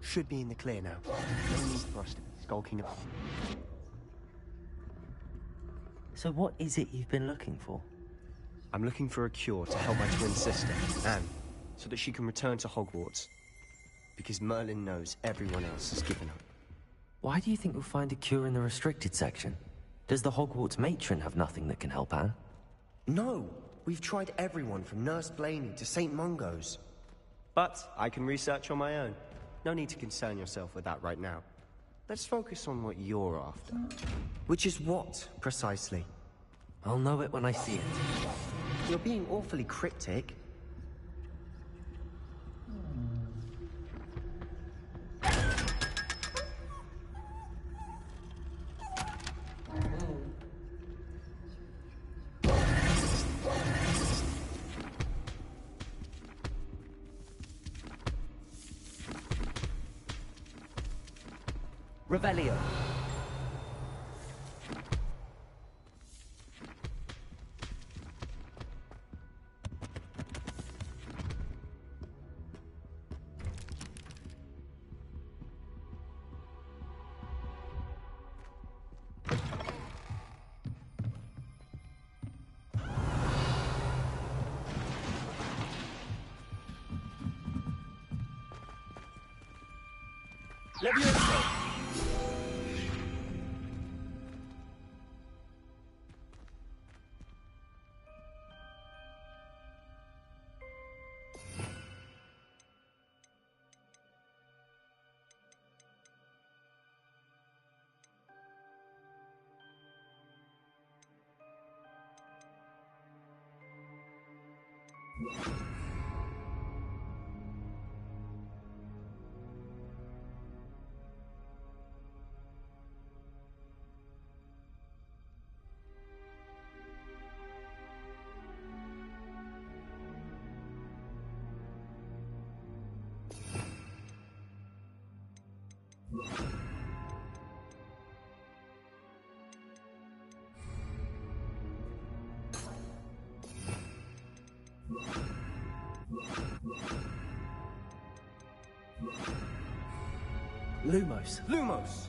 Should be in the clear now. No need for us to be skulking up. So what is it you've been looking for? I'm looking for a cure to help my twin sister, Anne, so that she can return to Hogwarts. Because Merlin knows everyone else has given up. Why do you think we'll find a cure in the restricted section? Does the Hogwarts matron have nothing that can help Anne? No! We've tried everyone from Nurse Blaney to St. Mungo's. But I can research on my own. No need to concern yourself with that right now. Let's focus on what you're after. Which is what, precisely? I'll know it when I see it. You're being awfully cryptic. Revelio. Lumos. Lumos!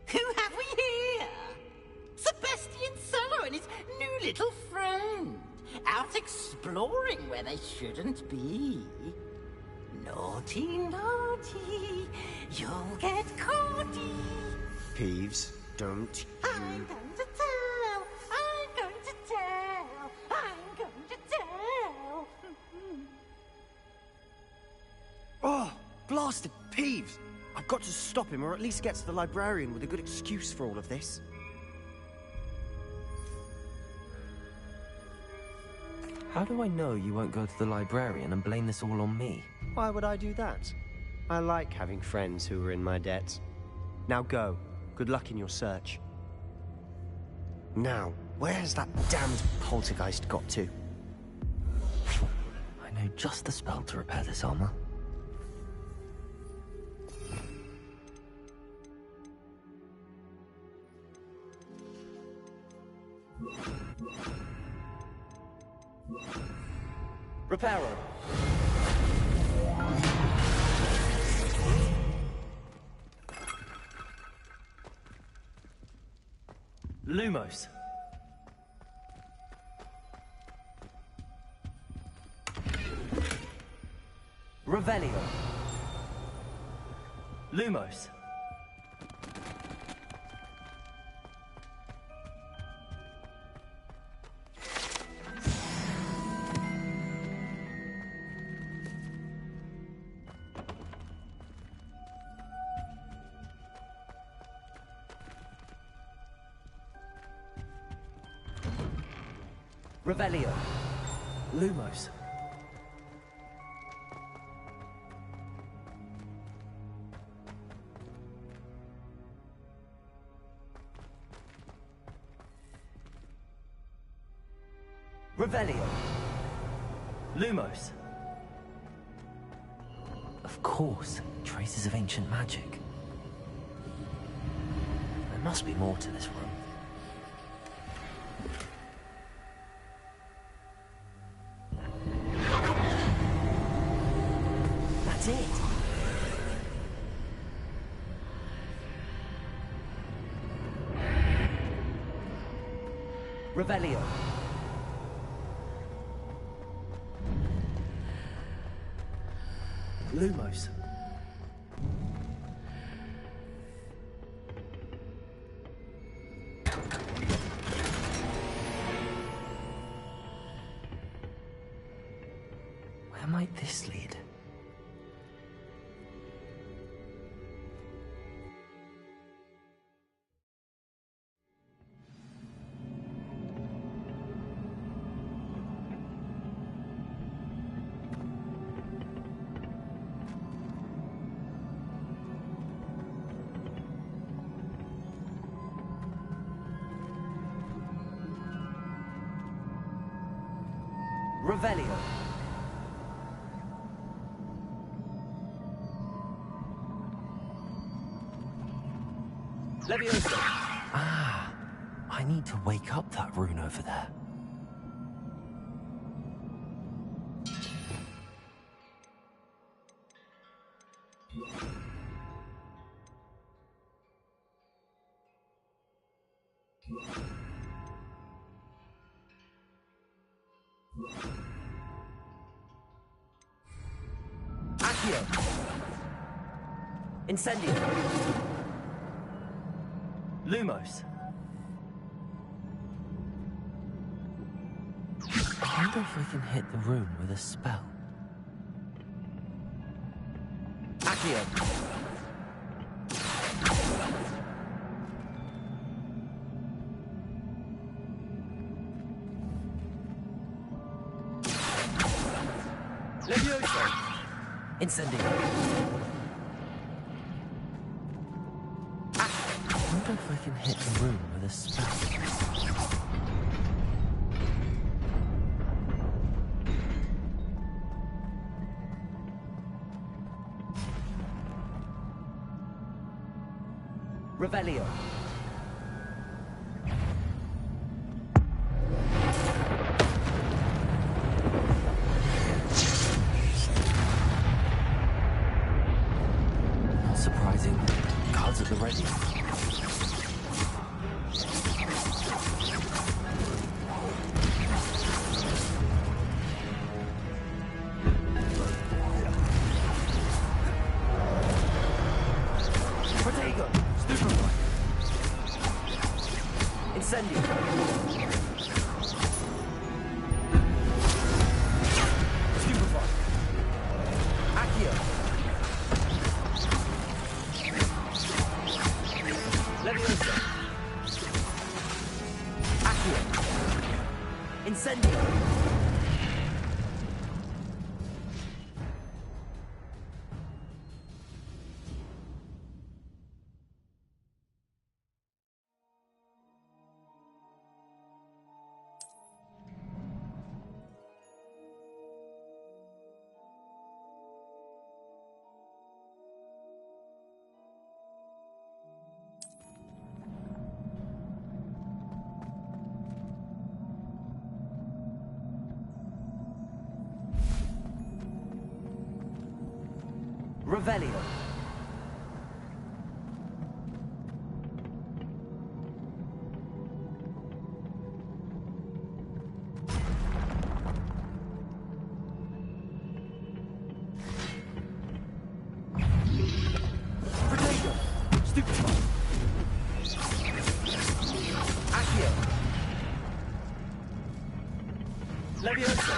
Who have we here? Sebastian Cello and his new little friend. Out exploring where they shouldn't be. Naughty, naughty. You'll get caughty. Peeves, don't I'm going to tell. I'm going to tell. I'm going to tell. Oh, blasted Peeves! I've got to stop him, or at least get to the librarian with a good excuse for all of this. How do I know you won't go to the librarian and blame this all on me? Why would I do that? I like having friends who are in my debt. Now go. Good luck in your search. Now, where's that damned poltergeist got to? I know just the spell to repair this armor. Reparo. Lumos. Revelio. Lumos. Revelio. Lumos. Revelio. Lumos. Of course, traces of ancient magic. There must be more to this room. That's it. Revelio. Lumos. Where might this lead? Revelio. Levioso. Ah, I need to wake up that rune over there. Accio. Incendio. Lumos. I wonder if we can hit the rune with a spell. Accio. Levioso. Incendio. I wonder if we can hit the rune with a spell. Revelio. Not surprising. Cards at the ready. Protego. Stupefy. Incendio. Stupefy. Accio. Levioso. Accio. Incendio. Revelio. Protego. Stupefy. Accio. Levioso.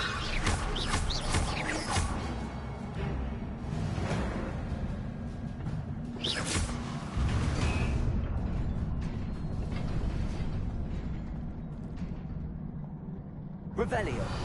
Revelio.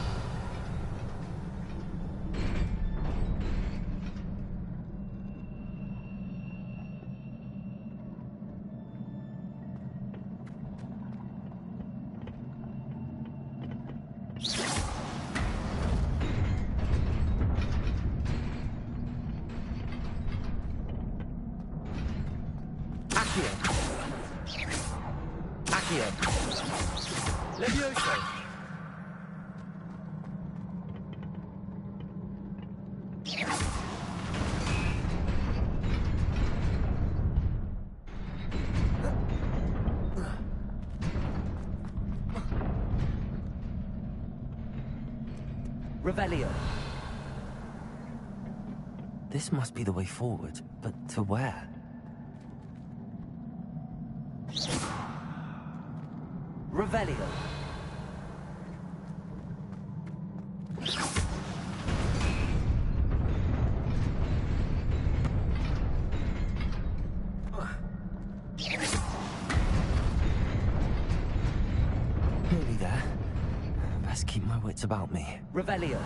Levioso. Revelio. This must be the way forward, but to where? Revelio. Nearly there. Best keep my wits about me. Revelio.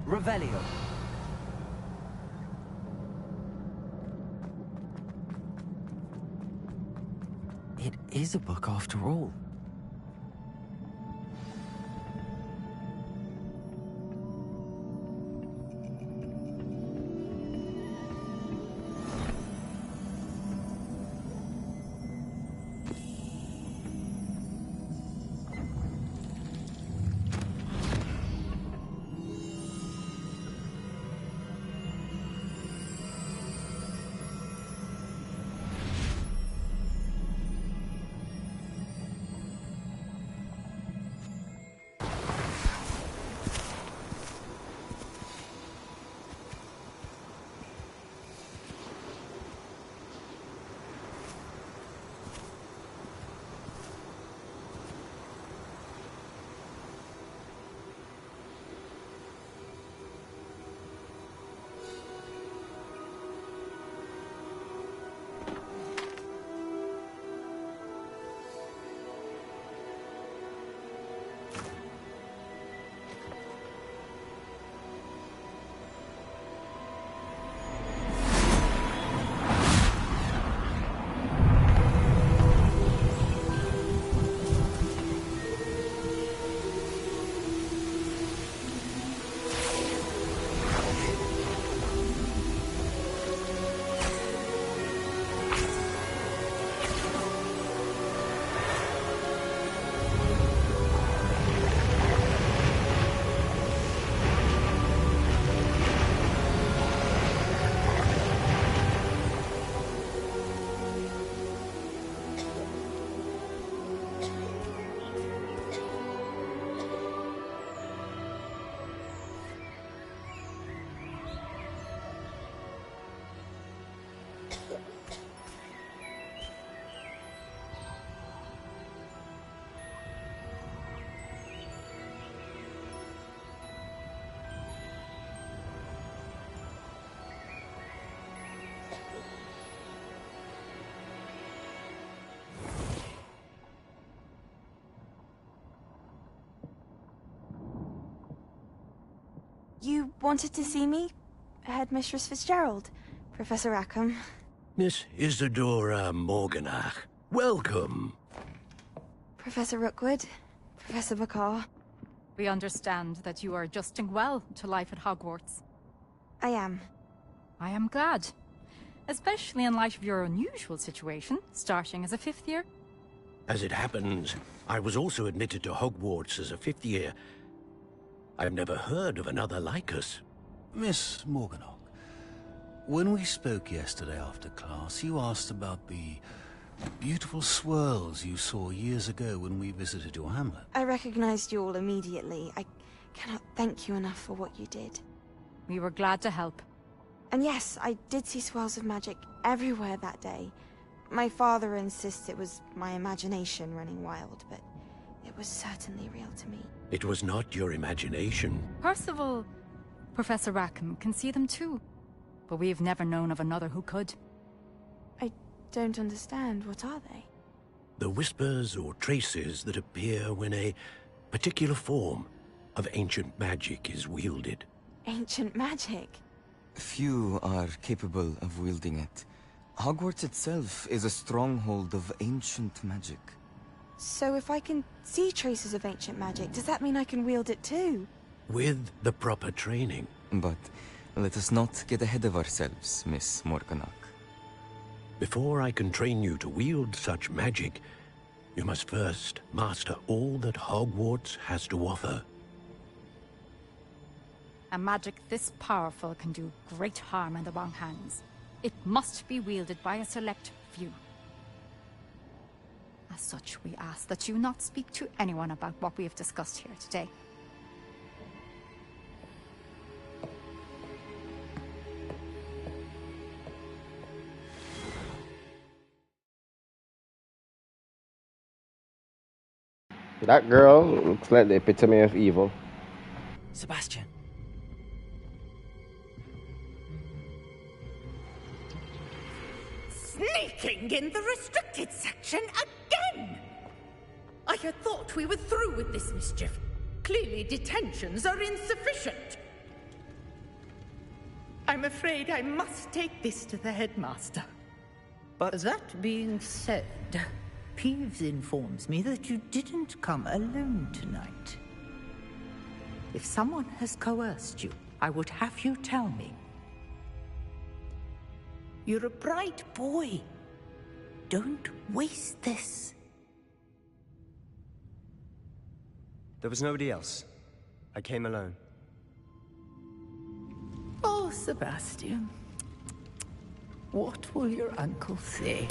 Revelio. It is a book after all. You wanted to see me? Headmistress Fitzgerald, Professor Rackham. Miss Isadora Morganach, welcome. Professor Rookwood, Professor Bakar. We understand that you are adjusting well to life at Hogwarts. I am. I am glad. Especially in light of your unusual situation, starting as a 5th year. As it happens, I was also admitted to Hogwarts as a 5th year. I've never heard of another like us. Miss Morganach, when we spoke yesterday after class, you asked about the beautiful swirls you saw years ago when we visited your hamlet. I recognized you all immediately. I cannot thank you enough for what you did. We were glad to help. And yes, I did see swirls of magic everywhere that day. My father insists it was my imagination running wild, but it was certainly real to me. It was not your imagination. Percival, Professor Rackham can see them too. But we've never known of another who could. I don't understand. What are they? The whispers or traces that appear when a particular form of ancient magic is wielded. Ancient magic? Few are capable of wielding it. Hogwarts itself is a stronghold of ancient magic. So if I can see traces of ancient magic, does that mean I can wield it too? With the proper training. But let us not get ahead of ourselves, Miss Morganach. Before I can train you to wield such magic, you must first master all that Hogwarts has to offer. A magic this powerful can do great harm in the wrong hands. It must be wielded by a select few. As such, we ask that you not speak to anyone about what we have discussed here today. That girl looks like the epitome of evil. Sebastian. Sneaking in the restricted section again! I had thought we were through with this mischief. Clearly detentions are insufficient. I'm afraid I must take this to the headmaster. But that being said, Peeves informs me that you didn't come alone tonight. If someone has coerced you, I would have you tell me. You're a bright boy. Don't waste this. There was nobody else. I came alone. Oh, Sebastian. What will your uncle say?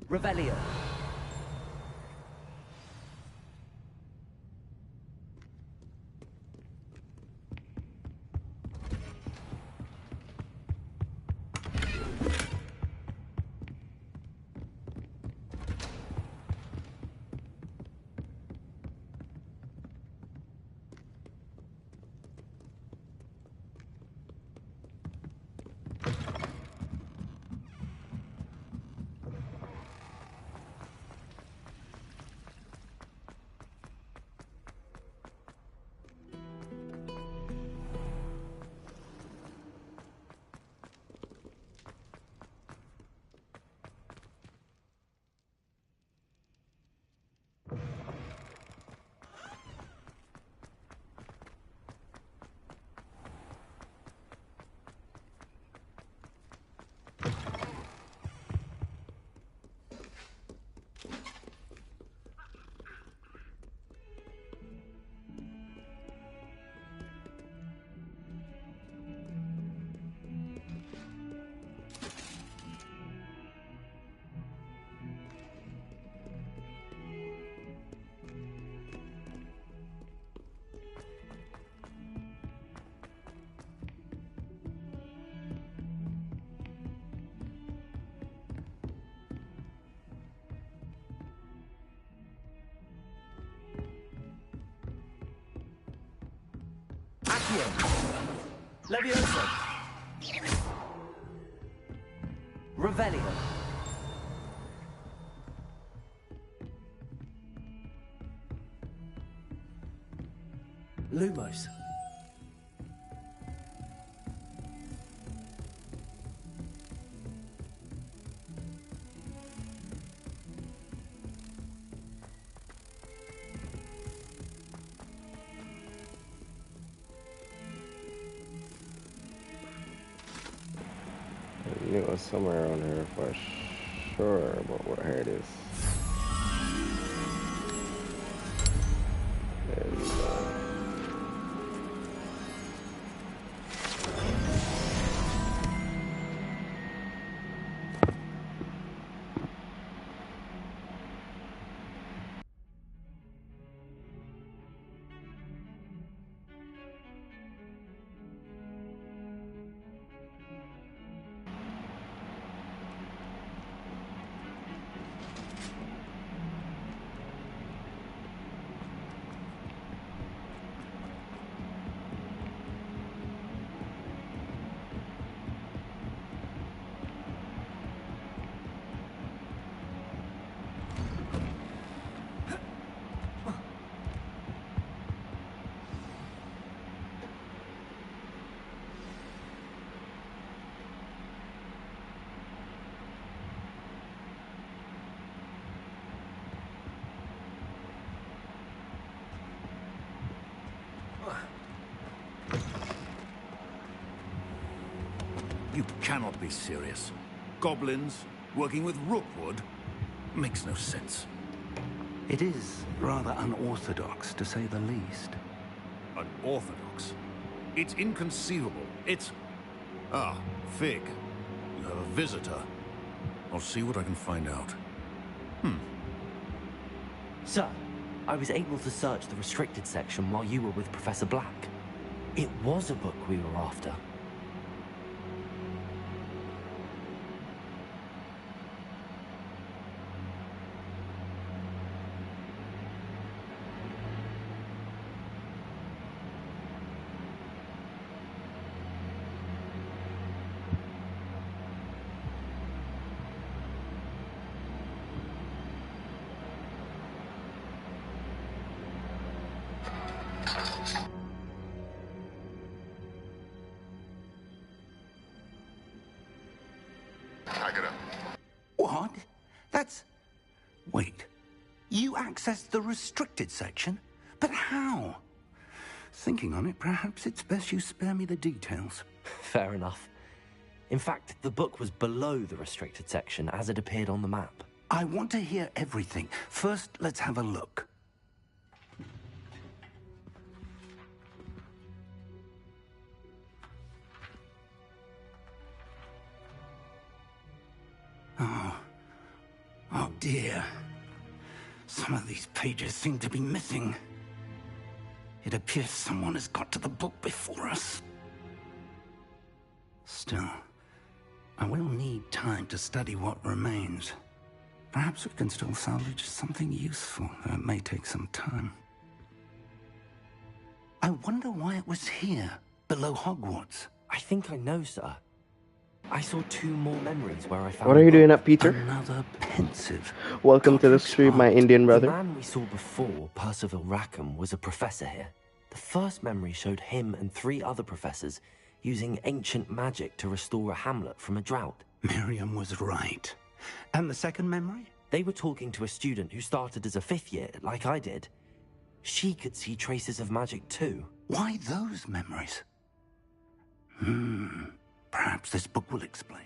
Revelio. Levioso. Revelio. Lumos. I knew it was somewhere around here for sure, but what here it is. There we go. You cannot be serious. Goblins working with Rookwood makes no sense. It is rather unorthodox, to say the least. Unorthodox? It's inconceivable. It's... Ah, Fig. You have a visitor. I'll see what I can find out. Sir, I was able to search the restricted section while you were with Professor Black. It was a book we were after. What? That's... Wait. You accessed the restricted section? But how? Thinking on it, perhaps it's best you spare me the details. Fair enough. In fact, the book was below the restricted section as it appeared on the map. I want to hear everything. First, let's have a look. Oh dear. Some of these pages seem to be missing. It appears someone has got to the book before us. Still, I will need time to study what remains. Perhaps we can still salvage something useful, though it may take some time. I wonder why it was here, below Hogwarts. I think I know, sir. I saw 2 more memories where I found... What are you doing up, Peter? Another pensive. Welcome to the stream, my Indian brother. The man we saw before, Percival Rackham, was a professor here. The first memory showed him and 3 other professors using ancient magic to restore a hamlet from a drought. Miriam was right. And the second memory? They were talking to a student who started as a 5th year, like I did. She could see traces of magic too. Why those memories? Perhaps this book will explain.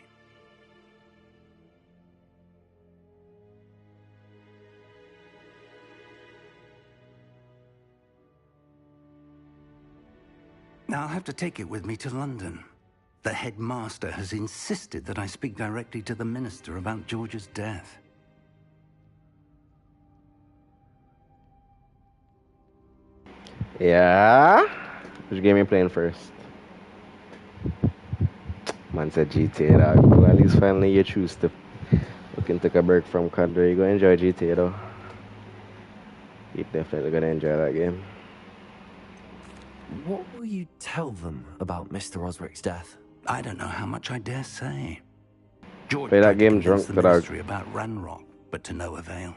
Now I'll have to take it with me to London. The headmaster has insisted that I speak directly to the minister about George's death. Yeah? Which game you playing first? Man said GTA, dog. Well, at least finally you choose to fucking take a break from COD. You're gonna enjoy GTA though. You're definitely gonna enjoy that game. What will you tell them about Mr. Osric's death? I don't know how much I dare say. George Play that tried to game convince drunk, the the dog. ministry about Ranrock, but to no avail.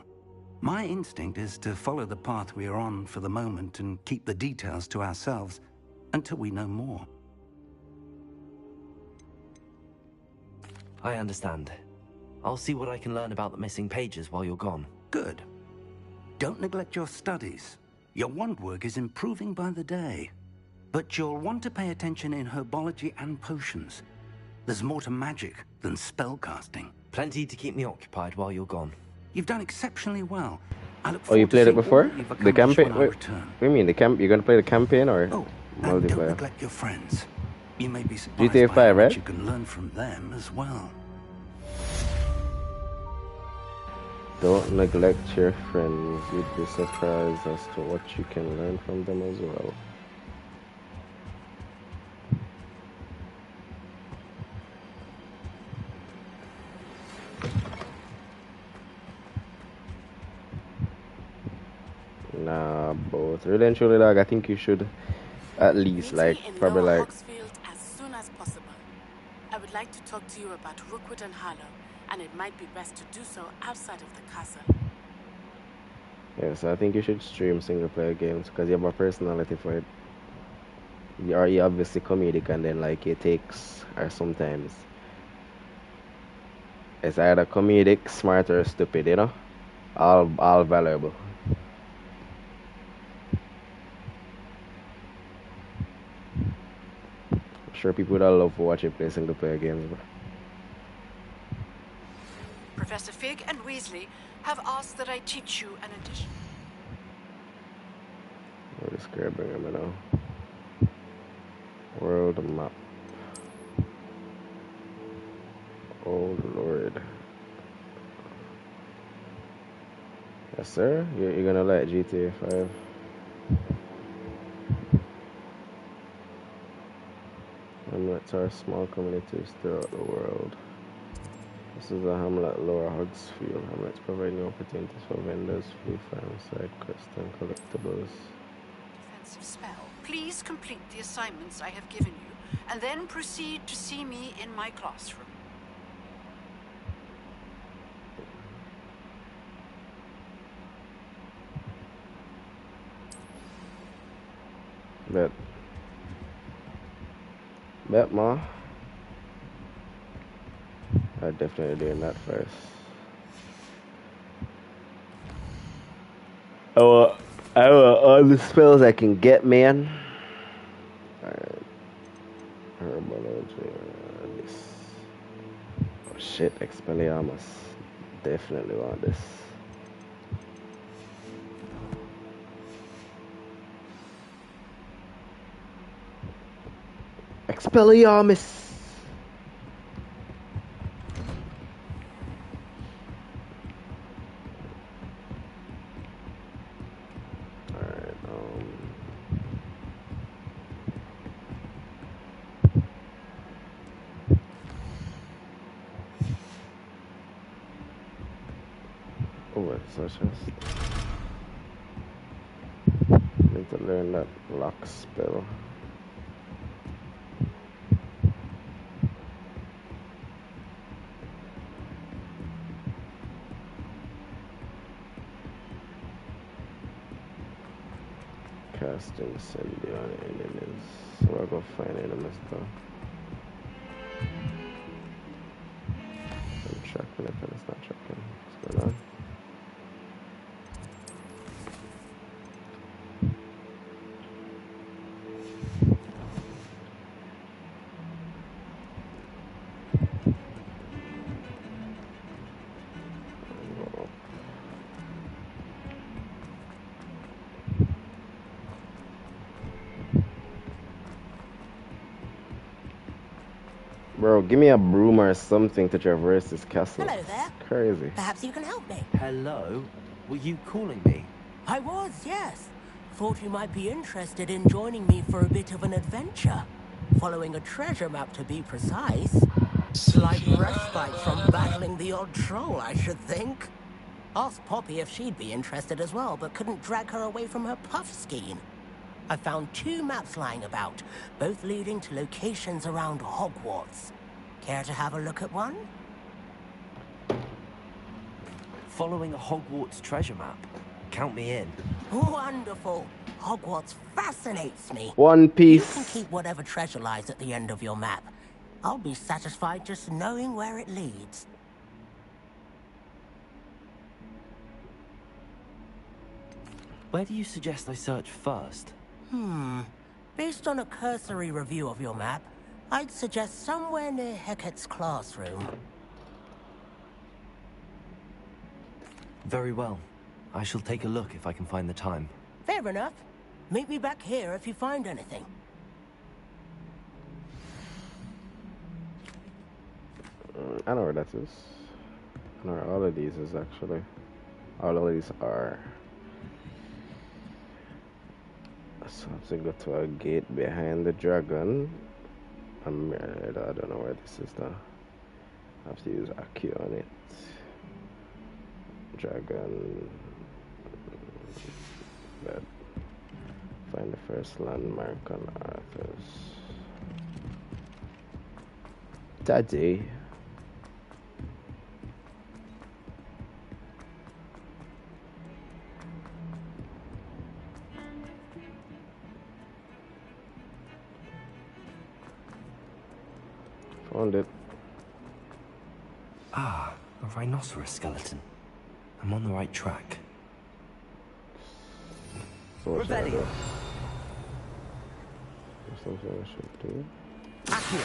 My instinct is to follow the path we are on for the moment and keep the details to ourselves until we know more. I understand. I'll see what I can learn about the missing pages while you're gone. Good. Don't neglect your studies. Your wand work is improving by the day. But you'll want to pay attention in herbology and potions. There's more to magic than spellcasting. Plenty to keep me occupied while you're gone. You've done exceptionally well. I look Oh, you forward to played it seeing before? all you've The accomplished campaign? when I Wait, return. what do you mean the camp? You're gonna play the campaign or And don't multiplayer? neglect your friends. You may be surprised GTA by 5, how much right? you can learn from them as well. Don't neglect your friends. You'd be surprised as to what you can learn from them as well. Nah, both. Really and truly, dog, I think you should at least, like, probably like... Hogsfield as soon as possible. I would like to talk to you about Rookwood and Harlow, and it might be best to do so outside of the castle. Yeah, so I think you should stream single player games because you have a personality for it. You're obviously comedic and then like it takes, or sometimes it's either comedic, smart or stupid, you know? All valuable. I'm sure people would love to watch you play single player games, bro. Professor Fig and Weasley have asked that I teach you an addition. What is grabbing him now? World map. Oh Lord. Yes sir, you're gonna like GTA 5. Hamlets are small communities throughout the world. This is a hamlet Lower Hogsfield. Hamlets provide new opportunities for vendors, free farms, side quests, and collectibles. Defensive spell. Please complete the assignments I have given you, and then proceed to see me in my classroom. Bet, ma. I'm definitely doing that first. I want all the spells I can get, man. Alright. Herbology. This. Oh shit, Expelliarmus. Definitely want this. Expelliarmus. Such as need to learn that lock spell. Cast incendiary on enemies. So I'll go find enemies though. I'm tracking it, but it's not tracking. What's going on? Bro, give me a broom or something to traverse this castle. Hello there. It's crazy. Perhaps you can help me. Hello? Were you calling me? I was, yes. Thought you might be interested in joining me for a bit of an adventure. Following a treasure map, to be precise. Slight respite from battling the odd troll, I should think. Asked Poppy if she'd be interested as well, but couldn't drag her away from her puff skiing. I found 2 maps lying about, both leading to locations around Hogwarts. Care to have a look at one? Following a Hogwarts treasure map. Count me in. Wonderful. Hogwarts fascinates me. One Piece. You can keep whatever treasure lies at the end of your map. I'll be satisfied just knowing where it leads. Where do you suggest I search first? Based on a cursory review of your map, I'd suggest somewhere near Hecat's classroom. Very well. I shall take a look if I can find the time. Fair enough. Meet me back here if you find anything. I know where that is. I know where all of these is actually. All of these are. So I have to go to a gate behind the dragon. I don't know where this is though. I have to use a key on it. Dragon. Bed. Find the first landmark on Arthur's. Daddy. Found it. Ah, a rhinoceros skeleton. I'm on the right track. So what should I do? Revelio. There's something I should do. Accio.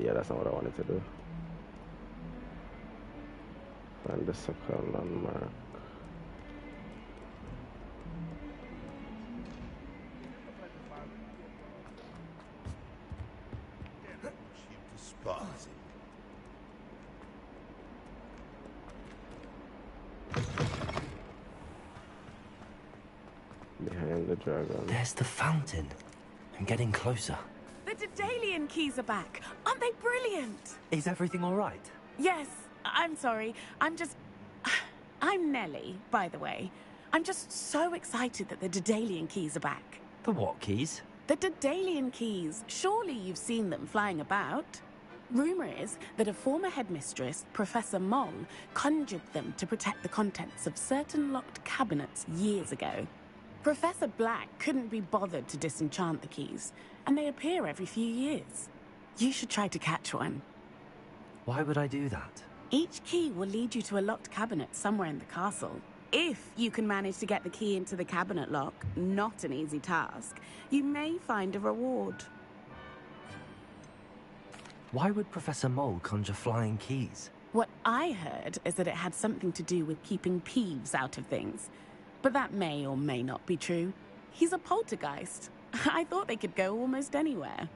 Yeah, that's not what I wanted to do. Find the second landmark. Behind the dragon. There's the fountain. I'm getting closer. The Daedalian keys are back. Aren't they brilliant? Is everything all right? Yes. I'm sorry. I'm Nellie, by the way. I'm just so excited that the Daedalian keys are back. The what keys? The Daedalian keys. Surely you've seen them flying about. Rumour is that a former headmistress, Professor Moll, conjured them to protect the contents of certain locked cabinets years ago. Professor Black couldn't be bothered to disenchant the keys, and they appear every few years. You should try to catch one. Why would I do that? Each key will lead you to a locked cabinet somewhere in the castle. If you can manage to get the key into the cabinet lock, not an easy task, you may find a reward. Why would Professor Mole conjure flying keys? What I heard is that it had something to do with keeping Ps5 out of things. But that may or may not be true. He's a poltergeist. I thought they could go almost anywhere.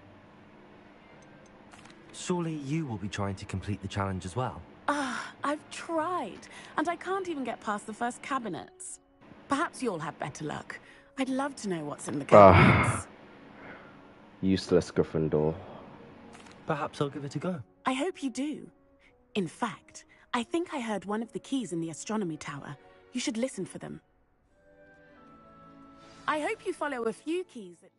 Surely you will be trying to complete the challenge as well. I've tried, and I can't even get past the first cabinets. Perhaps you'll have better luck. I'd love to know what's in the cabinets. Useless Gryffindor. Perhaps I'll give it a go. I hope you do. In fact, I think I heard one of the keys in the astronomy tower. You should listen for them. I hope you follow a few keys that...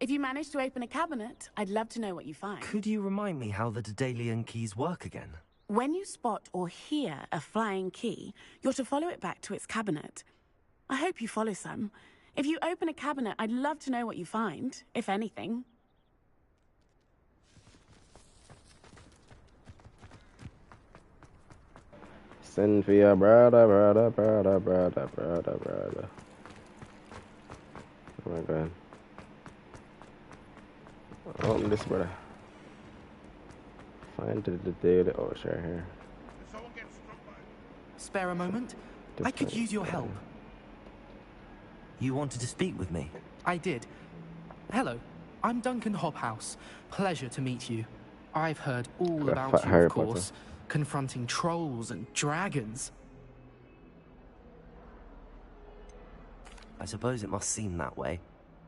If you manage to open a cabinet, I'd love to know what you find. Could you remind me how the Daedalian keys work again? When you spot or hear a flying key, you're to follow it back to its cabinet. I hope you follow some. If you open a cabinet, I'd love to know what you find, if anything. Send for your brother. Oh my god. Open this, brother. Find the data. Oh, it's right here. Spare a moment? I could use your help. You wanted to speak with me? I did. Hello. I'm Duncan Hobhouse. Pleasure to meet you. I've heard all Got about fat you, Harry of Potter. course. Confronting trolls and dragons. I suppose it must seem that way.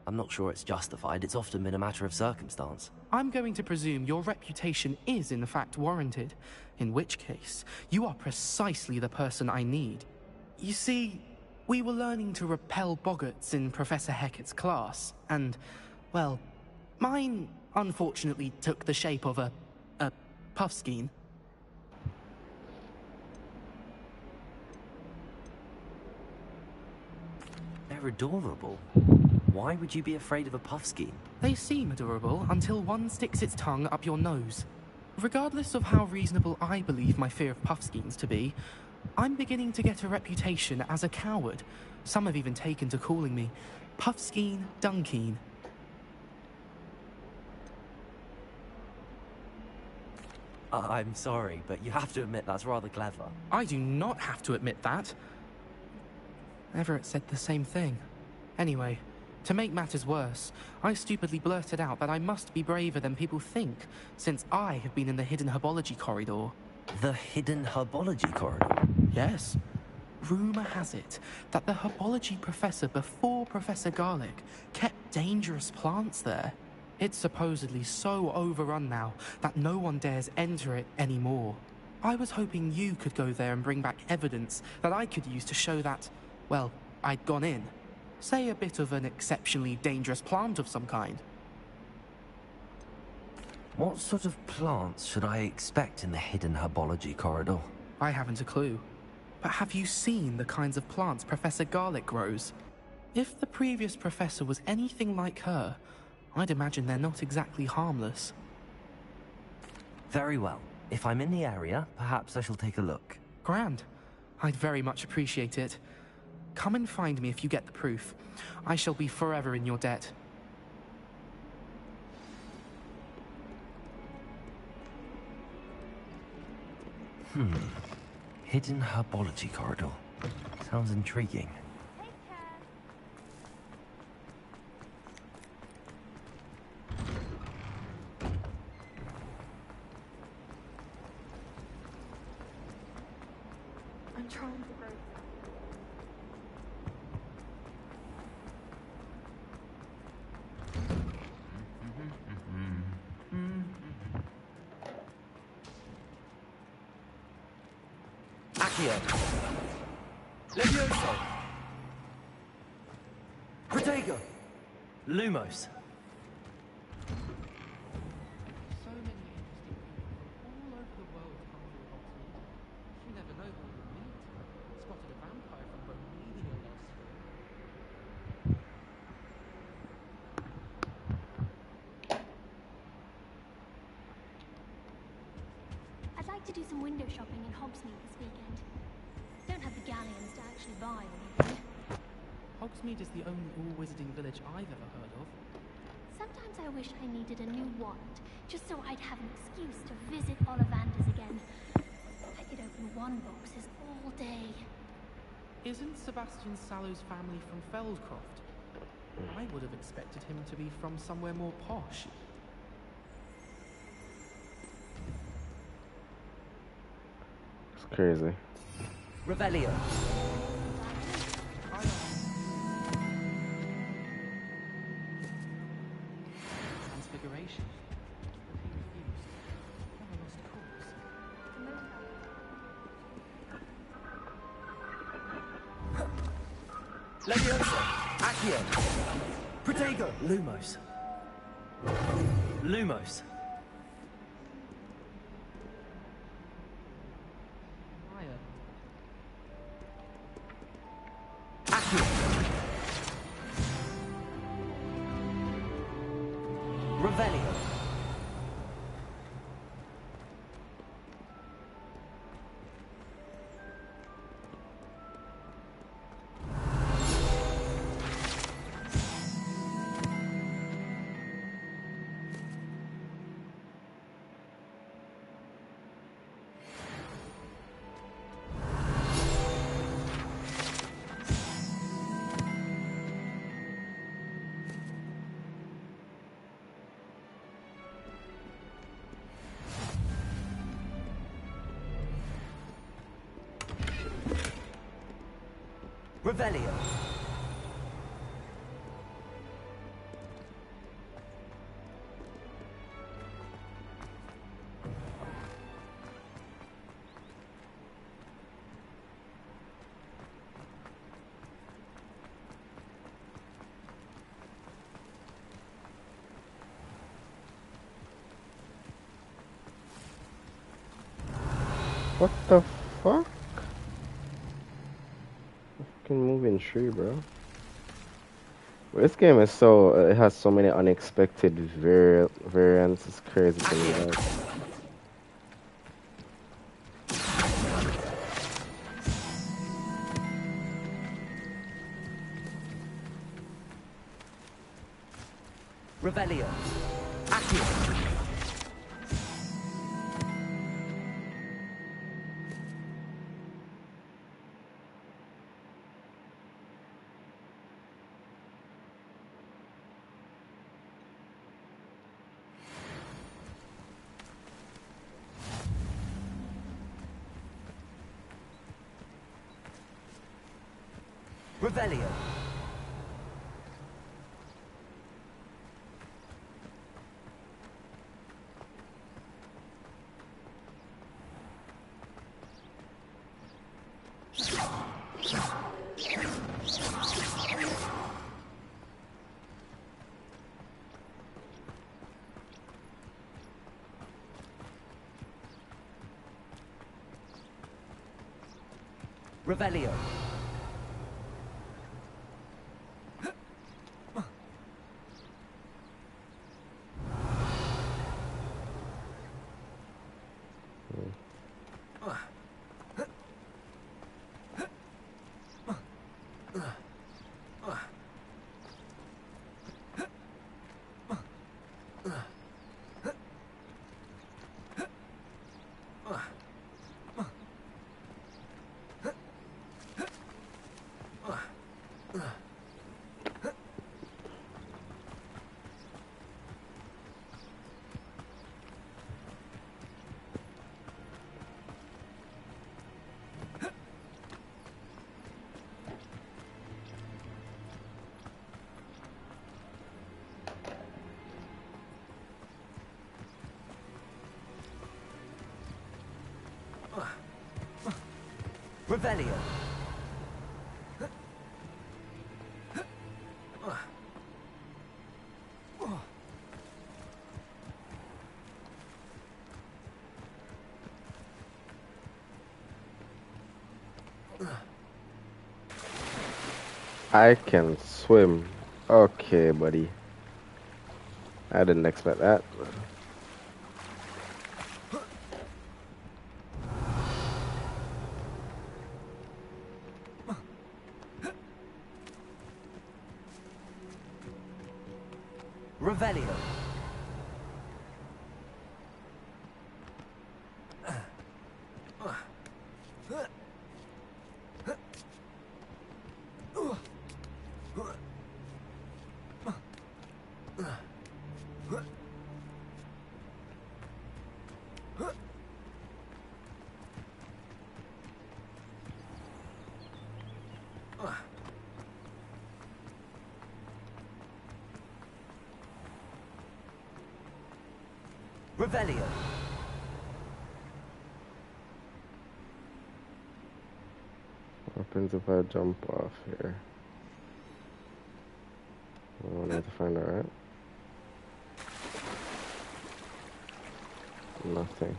I'm not sure it's justified. It's often been a matter of circumstance. I'm going to presume your reputation is in fact warranted, in which case, you are precisely the person I need. You see, we were learning to repel boggarts in Professor Hecat's class, and, well, mine unfortunately took the shape of a puffskein. They're adorable. Why would you be afraid of a puffskein? They seem adorable until one sticks its tongue up your nose. Regardless of how reasonable I believe my fear of puffskeins to be, I'm beginning to get a reputation as a coward. Some have even taken to calling me Puffskein Dunkeen. I'm sorry, but you have to admit that's rather clever. I do not have to admit that. Everett said the same thing. Anyway, to make matters worse, I stupidly blurted out that I must be braver than people think, since I have been in the hidden herbology corridor. The hidden herbology corridor? Yes. Rumour has it that the herbology professor before Professor Garlic kept dangerous plants there. It's supposedly so overrun now that no one dares enter it anymore. I was hoping you could go there and bring back evidence that I could use to show that, well, I'd gone in. Say a bit of an exceptionally dangerous plant of some kind. What sort of plants should I expect in the hidden herbology corridor? I haven't a clue. But have you seen the kinds of plants Professor Garlic grows? If the previous professor was anything like her, I'd imagine they're not exactly harmless. Very well. If I'm in the area, perhaps I shall take a look. Grand. I'd very much appreciate it. Come and find me if you get the proof. I shall be forever in your debt. Hidden herbology corridor. Sounds intriguing. I'm trying to grow. Accio. Levioso. Protego. Lumos. So many interesting people all over the world come through Hogsmeade. You never know who you'll meet. Spotted a vampire from Romania last year. I'd like to do some window shopping in Hogsmeade this weekend. Don't have the galleons to actually buy anything. Hogsmeade is the only all-wizarding village I've ever heard of. Sometimes I wish I needed a new wand, just so I'd have an excuse to visit Ollivanders again. I could open wand boxes all day. Isn't Sebastian Sallow's family from Feldcroft? I would have expected him to be from somewhere more posh. It's crazy. Revelio. Transfiguration. He refused. Never lost cause. Levioso. Accio. Protego. Lumos. Lumos. Fire. Accio. Revelio. Revelio. What the fuck? Fucking moving tree, bro. This game is so it has so many unexpected variants. It's crazy to me. Like. Revelio. Accio. Revelio. Revelio. Revelio. I can swim. Okay, buddy. I didn't expect that. Revelio. Revelio. What happens if I jump off here? I need to find out, right? Nothing.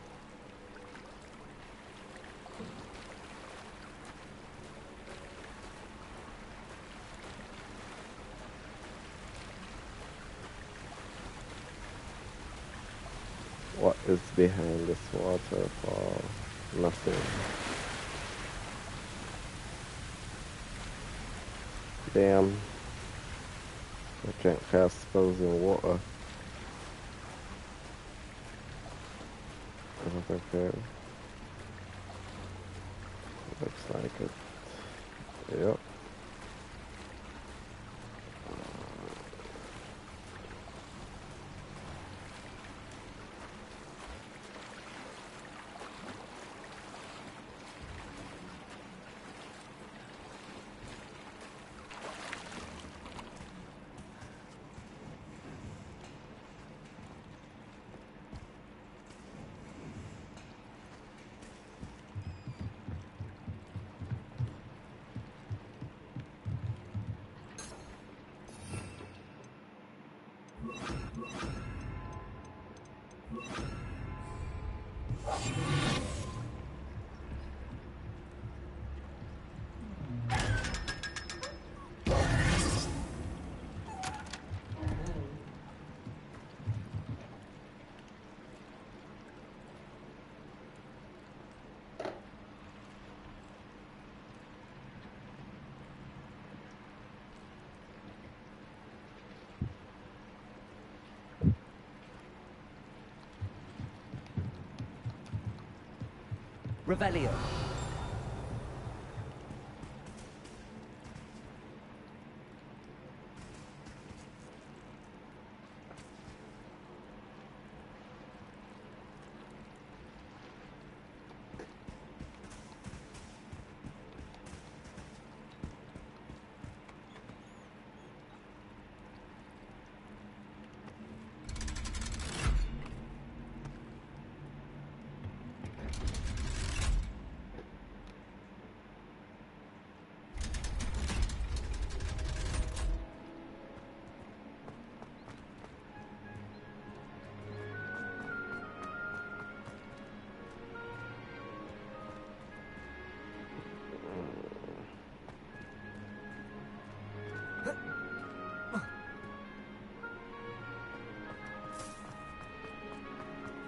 What is behind this waterfall? Nothing. Damn. I can't cast spells in water. I don't think I can. Looks like it. Yep. Revelio.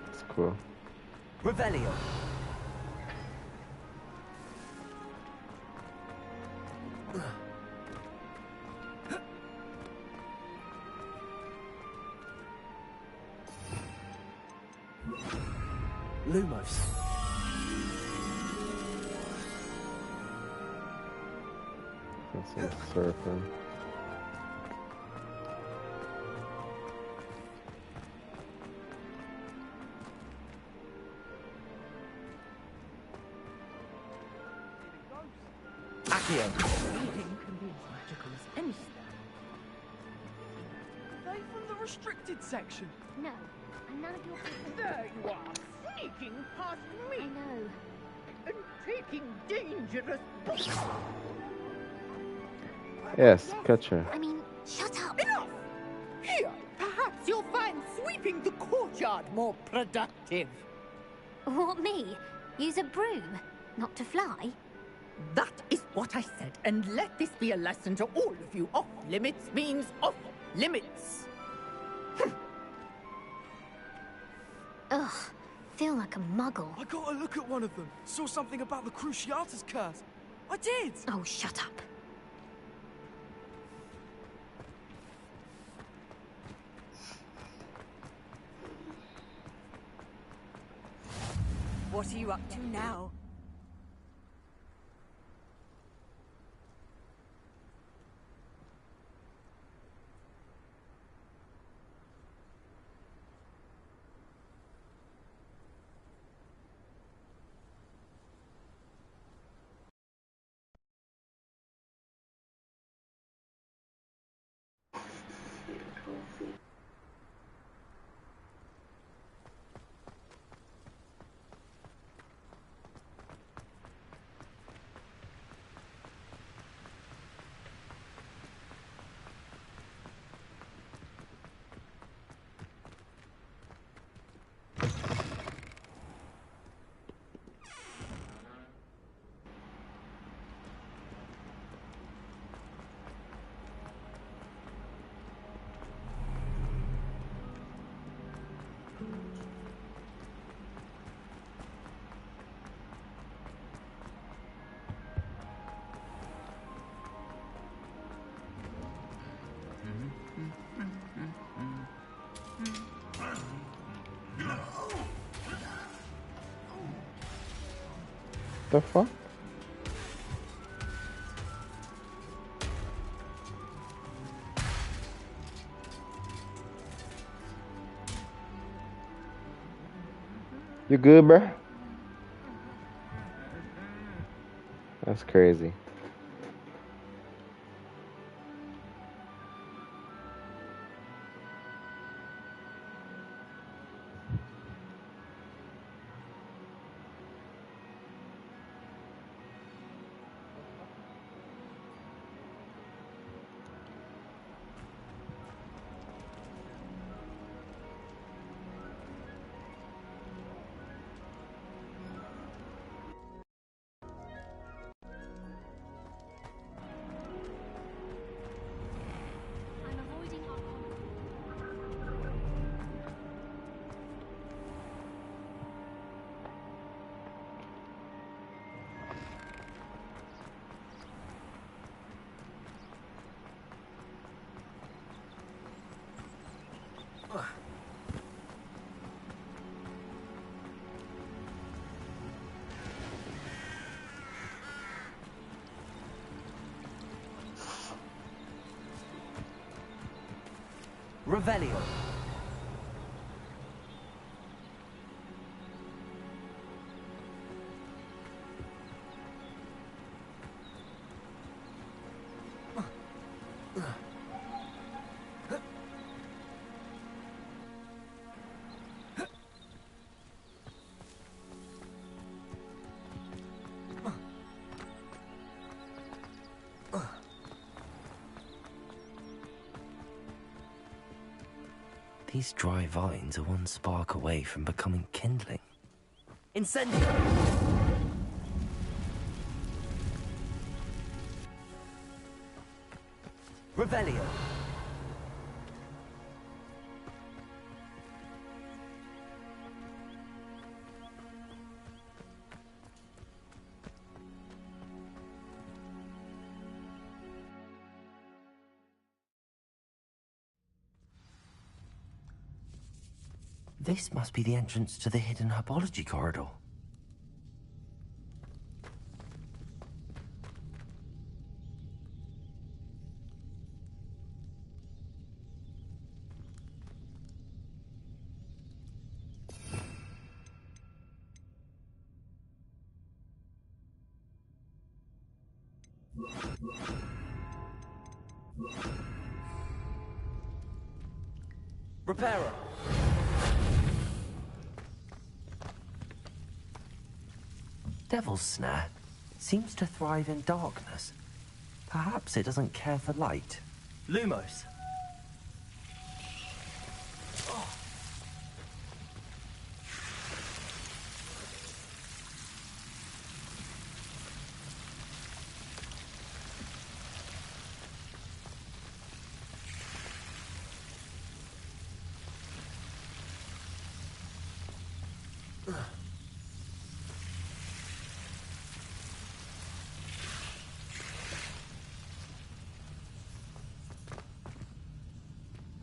It's cool. Revelio. Lumos. That's some surfing. Accio. Anything can be as magical as anything. Are they from the restricted section? No, and none of your business. There you are, sneaking past me. I know. And taking dangerous books. Yes, catch her. I mean, shut up. Enough! Here, perhaps you'll find sweeping the courtyard more productive. What, me? Use a broom? Not to fly? That is what I said, and let this be a lesson to all of you. Off limits means off limits. Ugh, feel like a muggle. I got a look at one of them. Saw something about the Cruciatus curse. I did! Oh, shut up. What are you up to now? The fuck? You good, bruh? That's crazy. Revelio. These dry vines are one spark away from becoming kindling. Incendio. Revelio. This must be the entrance to the hidden herbology corridor. Reparo. Devil's Snare seems to thrive in darkness. Perhaps it doesn't care for light. Lumos.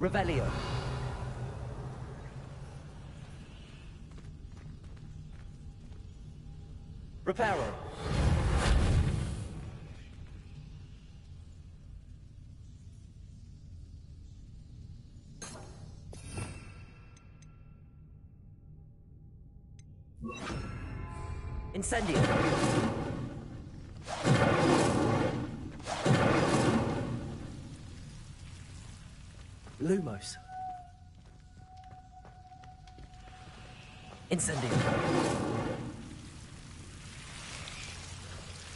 Revelio. Reparo. Incendio. Lumos. Incendio.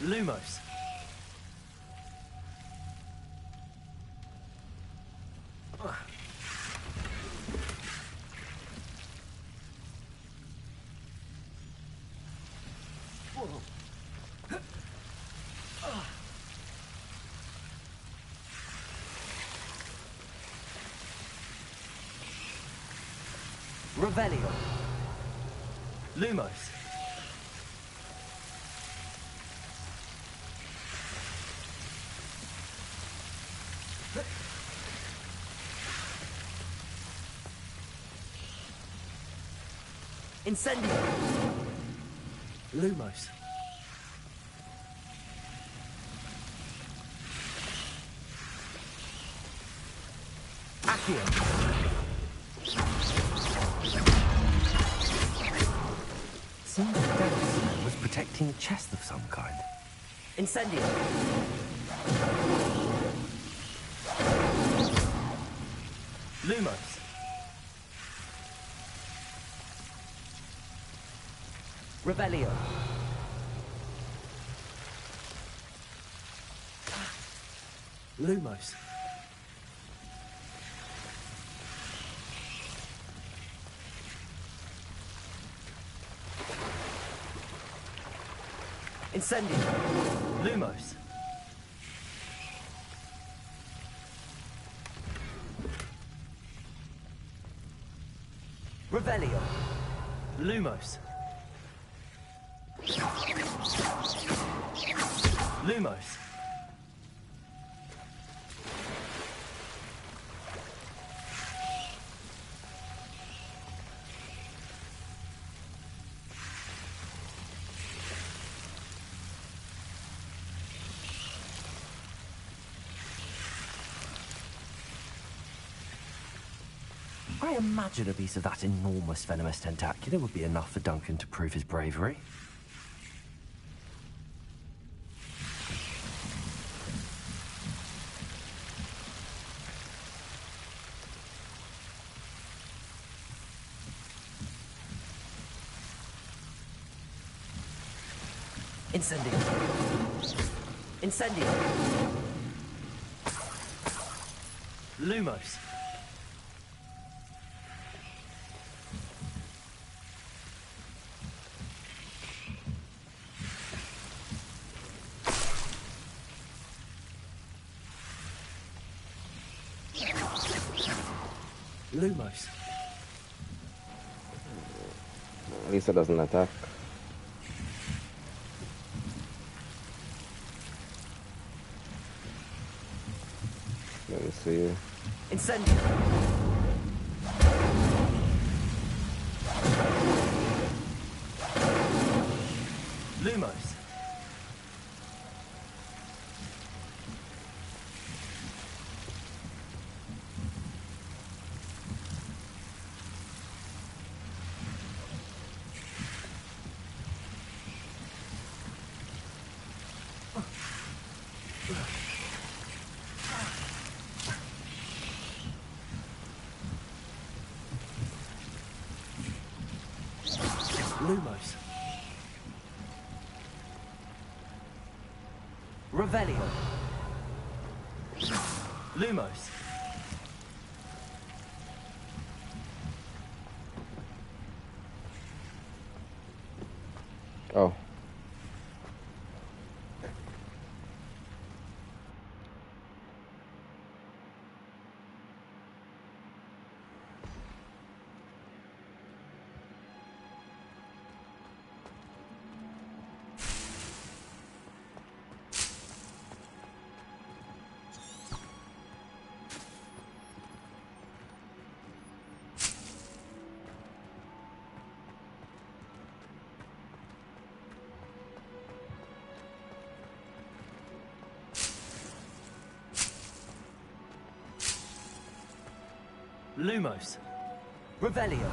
Lumos. Revelio. Lumos. Incendio. Lumos. Accio. Seems the Devil's Snare was protecting a chest of some kind. Incendio. Lumos. Revelio. Lumos. Incendio. Lumos. Revelio. Lumos. Lumos. I imagine a piece of that enormous venomous tentacular would be enough for Duncan to prove his bravery. Incendio. Incendio. Lumos. Lumos. At least it doesn't attack. Let me see. Incendio. Lumos. Lumos. Revelio. Lumos. Oh. Lumos. Revelio.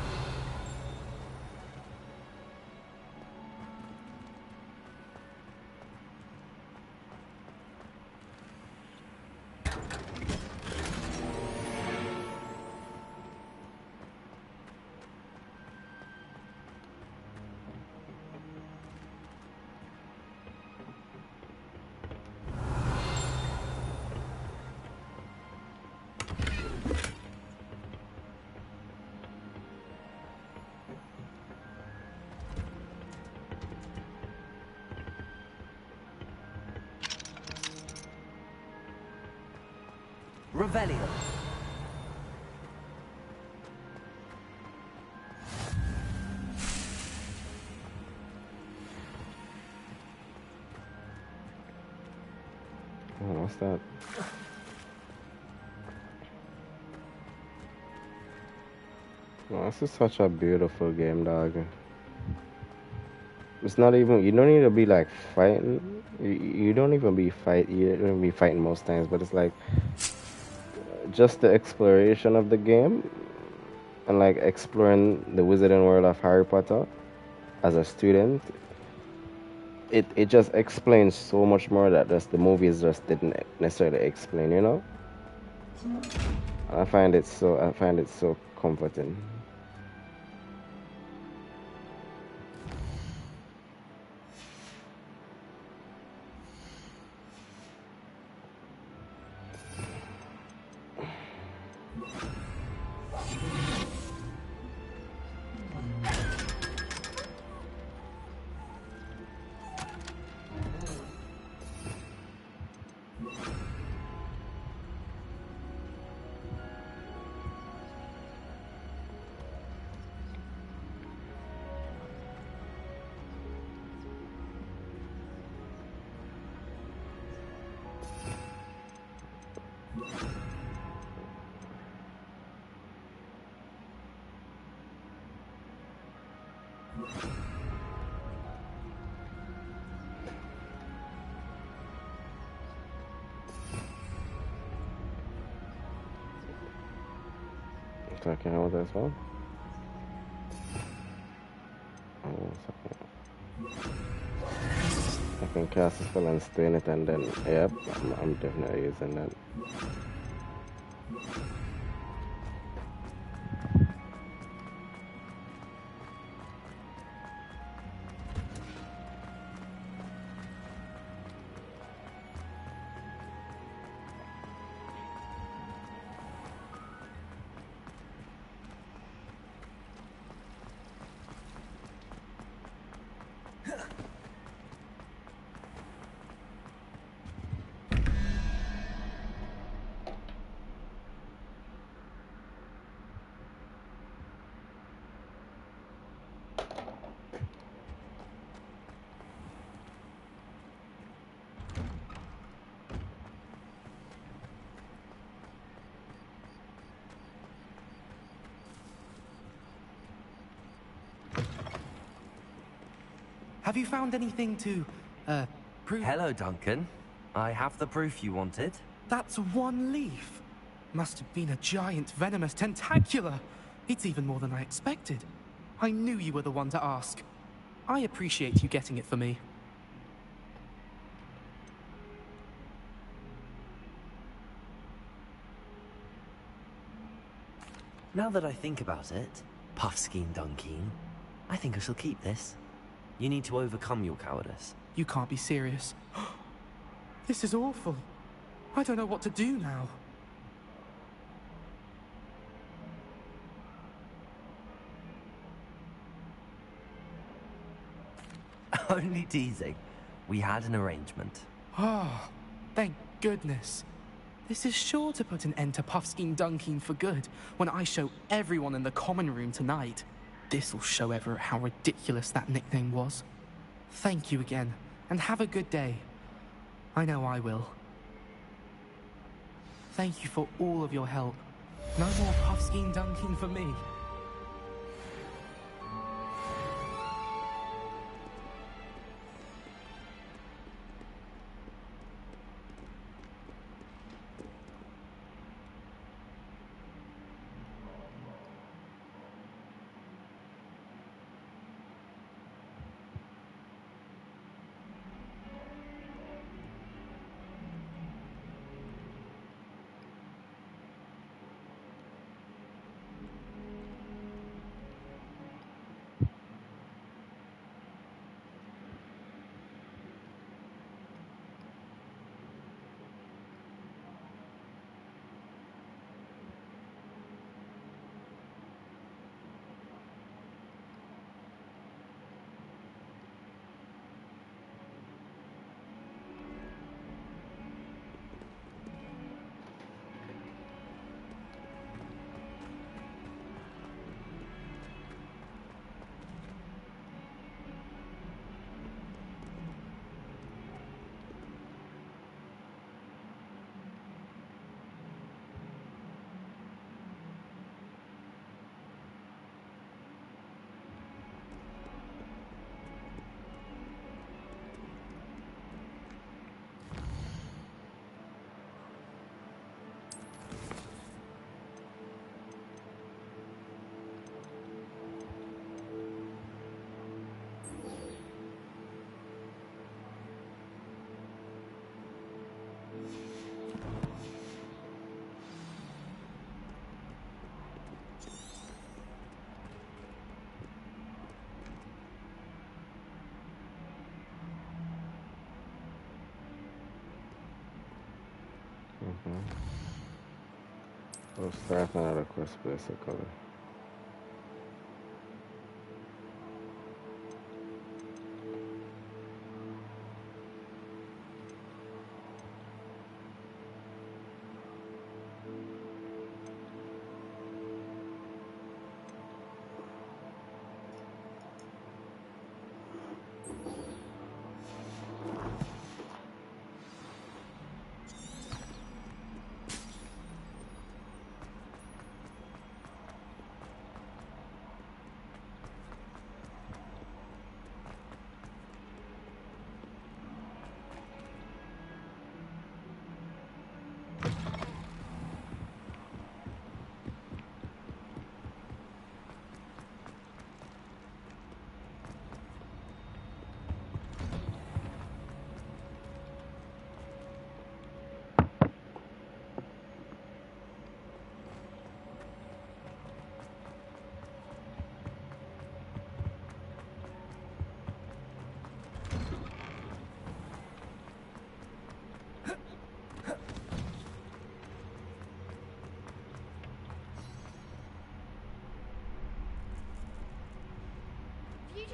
Revelio. Oh, what's that? Oh, this is such a beautiful game, dog. It's not even, you don't need to be like fighting. You don't even be you don't be fighting most times, but it's like just the exploration of the game and like exploring the wizarding world of Harry Potter as a student. It just explains so much more that just the movies just didn't necessarily explain, you know? I find it so comforting. attacking out as well. Oh, I can cast a spell and stay in it, and then, yep, I'm definitely using that. Have you found anything to, prove? Hello, Duncan. I have the proof you wanted. That's one leaf. Must have been a giant venomous tentacula. It's even more than I expected. I knew you were the one to ask. I appreciate you getting it for me. Now that I think about it, Puffskein Dunkeen, I think I shall keep this. You need to overcome your cowardice. You can't be serious. This is awful. I don't know what to do now. Only teasing. We had an arrangement. Oh, thank goodness. This is sure to put an end to Puffskein Dunkeen for good when I show everyone in the common room tonight. This'll show Everett how ridiculous that nickname was. Thank you again, and have a good day. I know I will. Thank you for all of your help. No more Puffskein Dunkeen for me. We'll start another quest basically.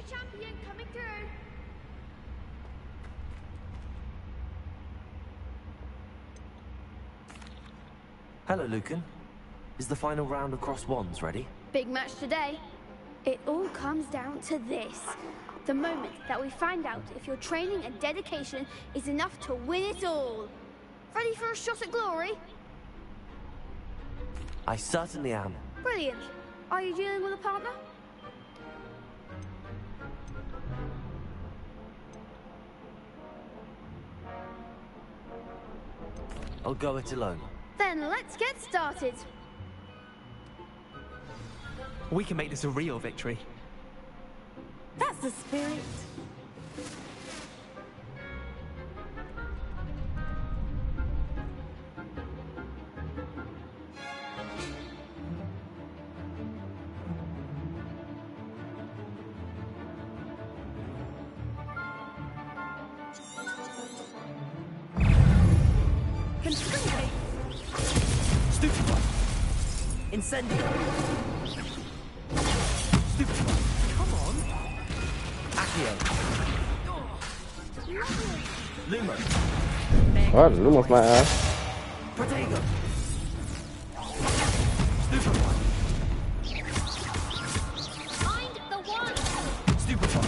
Future champion coming through. Hello, Lucan. Is the final round of Cross Wands ready? Big match today. It all comes down to this. The moment that we find out if your training and dedication is enough to win it all. Ready for a shot at glory? I certainly am. Brilliant. Are you dealing with a partner? I'll go it alone. Then let's get started. We can make this a real victory. That's the spirit. Incendio. Come on. Accio. Lumo. What? Lumos my ass. Protego. Find the one. Stupefy.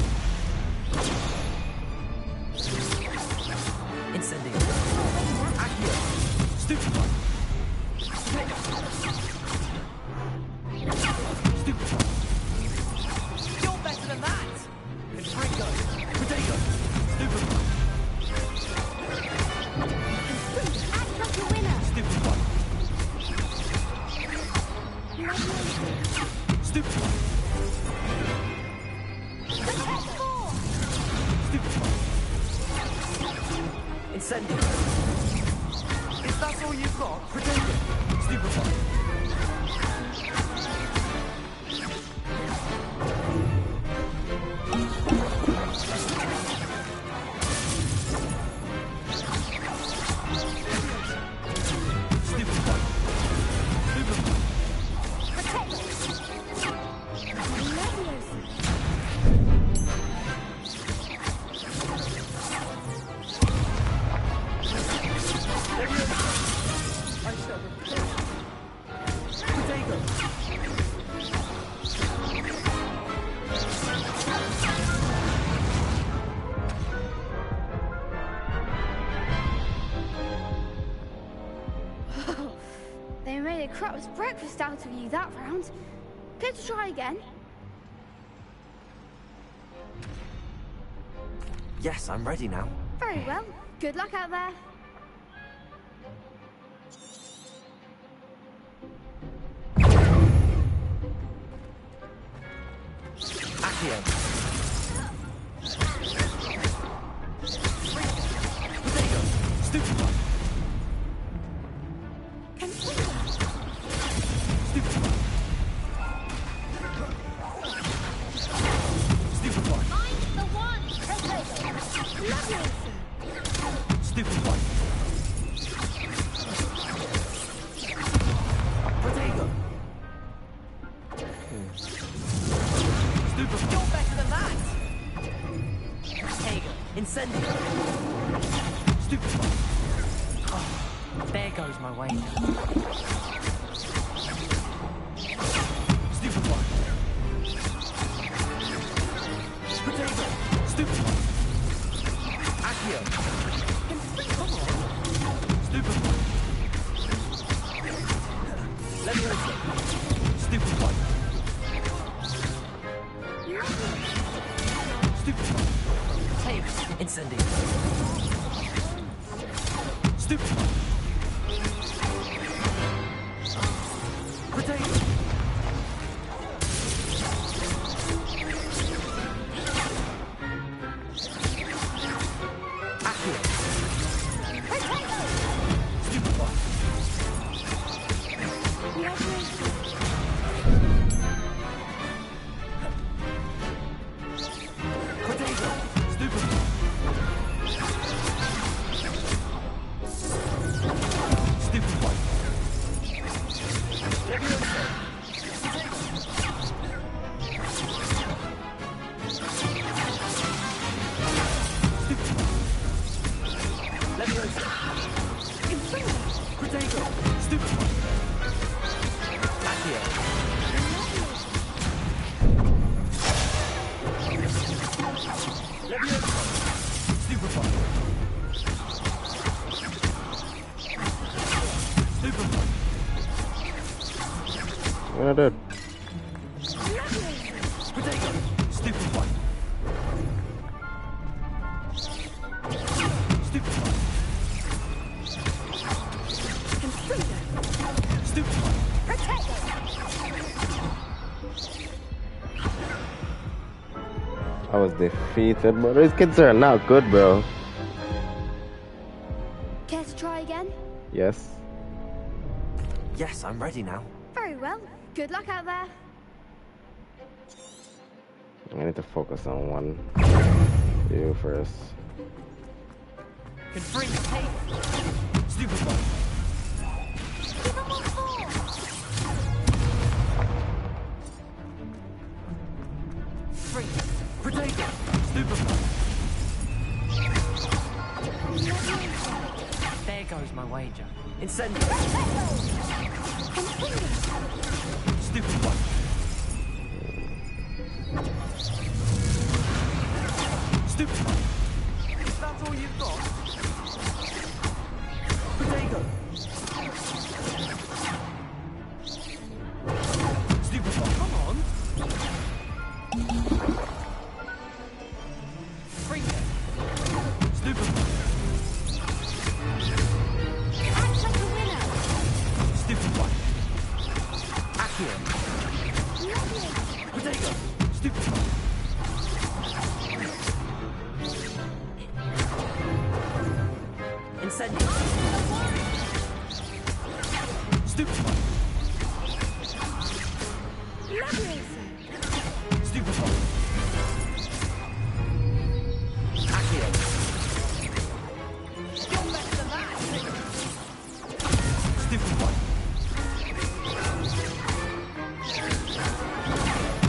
Incendio. Accio. Stupefy. You're better than that! Confringo! Protego! Stupefy! Act like a winner. Stupefy! Stupefy! Stupefy! Incendio! Is that all you've got? Protego! Stupefy! They made a crap's breakfast out of you that round. Care to try again? Yes, I'm ready now. Very well. Good luck out there. Accio! Stupefy! Find the one. Lovely. Stupefy! Protego! Stupefy! You're better than that! Protego! Incendio! Stupefy! Oh, there goes my wager. Stupefy! Protego! Stupefy! Accio! Come on! Stupefy! Let me listen. Stupefy! Stupefy! Take! Incendio! Stupefy! Protego! Accio! Stupefy! Protego! Stupefy! Yeah, I did. Potato! Stupid one! Stupid one! Stupid one! I was defeated, but these kids are not good, bro. Care to try again? Yes. Yes, I'm ready now. Very well. Good luck out there. I need to focus on one. You first. Can bring the tape! Stupid one! Give him one more! Free! Potato! Stupid one! There goes my wager. Incendio! Stupid one! Stupid one! Is that all you've got? Potato! Stupid one, come on! Bring it! Stupid one! Act like a winner! Stupid one! Accio! Lovely! Potato! Stupid one! Incendio! Stupid one! Lovely! Stupid one! Accio! You're better than that! Stupid one!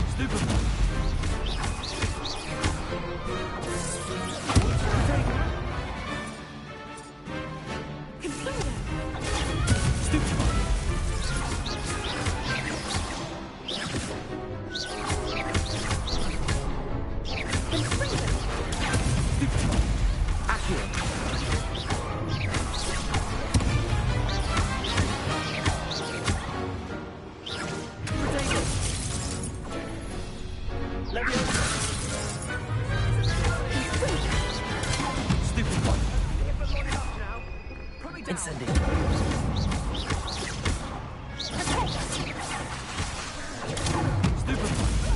Stupid one! Stupid one! Accio! Potato! Leviosa! Stupid one! Incendio! Stupid one!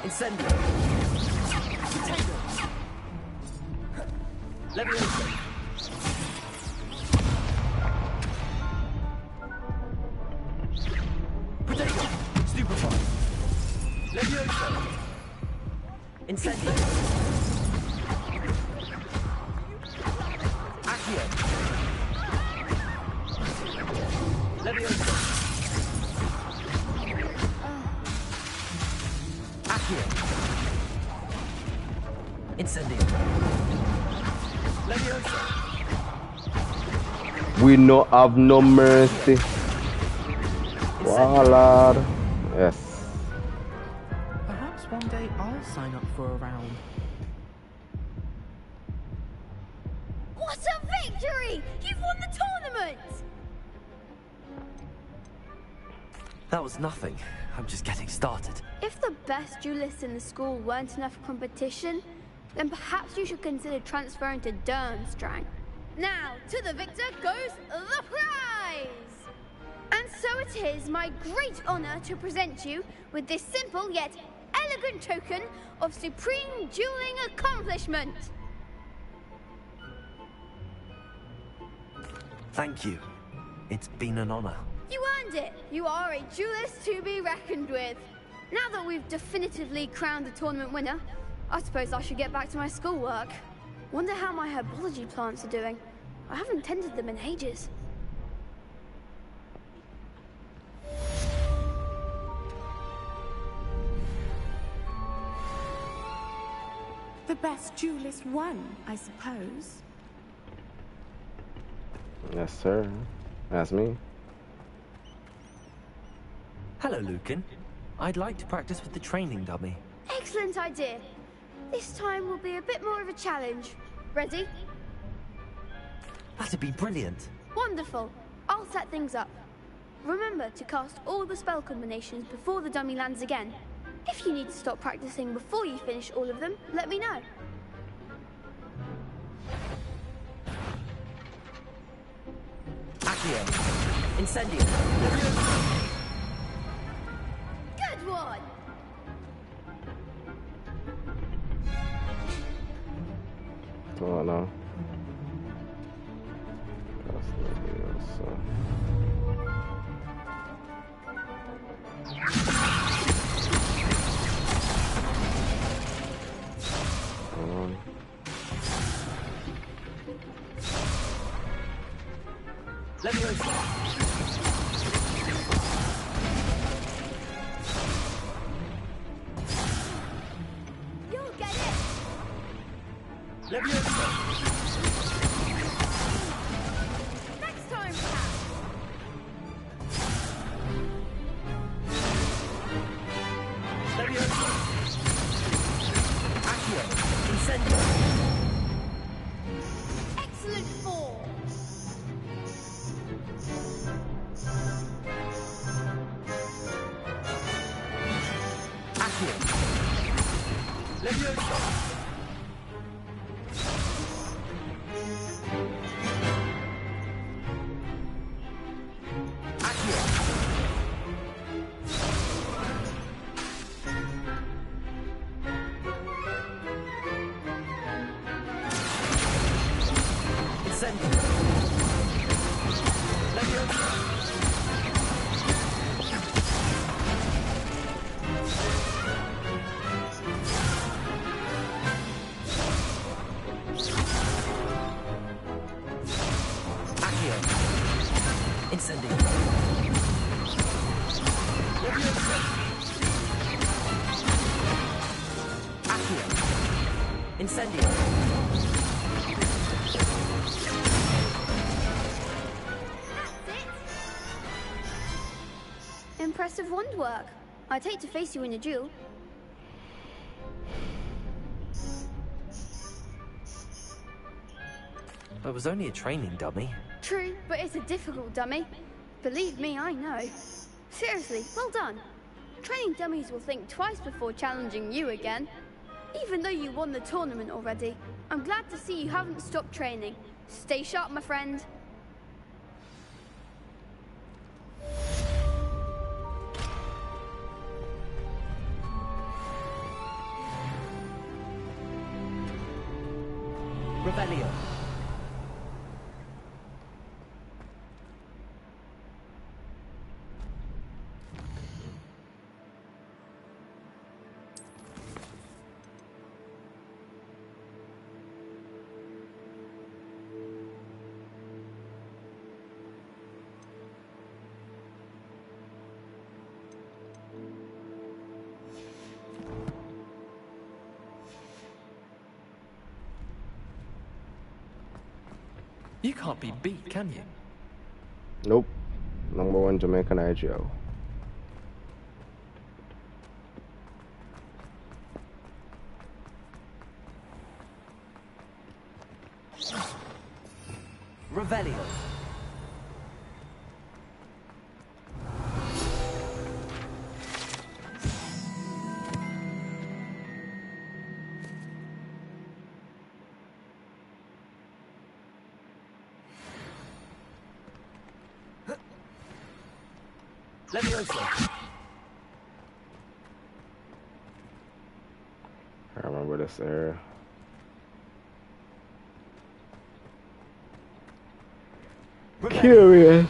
Incendio! Potato! Leviosa! Potato! Stupid one! Leviosa! Incendio! Accio! Leviosa! Accio! Incendio! Leviosa! We no have no mercy. Wow, lad. Yes. Perhaps one day I'll sign up for a round. What a victory! You've won the tournament! That was nothing. I'm just getting started. If the best duelists in the school weren't enough competition, then perhaps you should consider transferring to Durmstrang. Now, to the victor goes the prize! And so it is my great honor to present you with this simple yet elegant token of supreme dueling accomplishment. Thank you. It's been an honor. You earned it! You are a duelist to be reckoned with. Now that we've definitively crowned the tournament winner, I suppose I should get back to my schoolwork. Wonder how my herbology plants are doing. I haven't tended them in ages. The best duelist won, I suppose. Yes, sir. That's me. Hello, Lucan. I'd like to practice with the training dummy. Excellent idea. This time will be a bit more of a challenge. Ready? That'd be brilliant. Wonderful. I'll set things up. Remember to cast all the spell combinations before the dummy lands again. If you need to stop practicing before you finish all of them, let me know. Accio. Incendio. Good one! Oh no. That's Leviosa. Leviosa. You'll get it! Leviosa. Next time, perhaps! Leviosa. Accio. Incendio. Excellent form! Accio. Leviosa. Accio. Incendio. Leviosa. Accio. Incendio. Leviosa. Accio. Incendio. Impressive wand work. I'd hate to face you in a duel. It was only a training dummy. True, but it's a difficult dummy. Believe me, I know. Seriously, well done. Training dummies will think twice before challenging you again. Even though you won the tournament already, I'm glad to see you haven't stopped training. Stay sharp, my friend. Revelio. You can't be beat, can you? Nope. Number one Jamaican IGO. Revelio. Leviosa. I remember this area. Curious.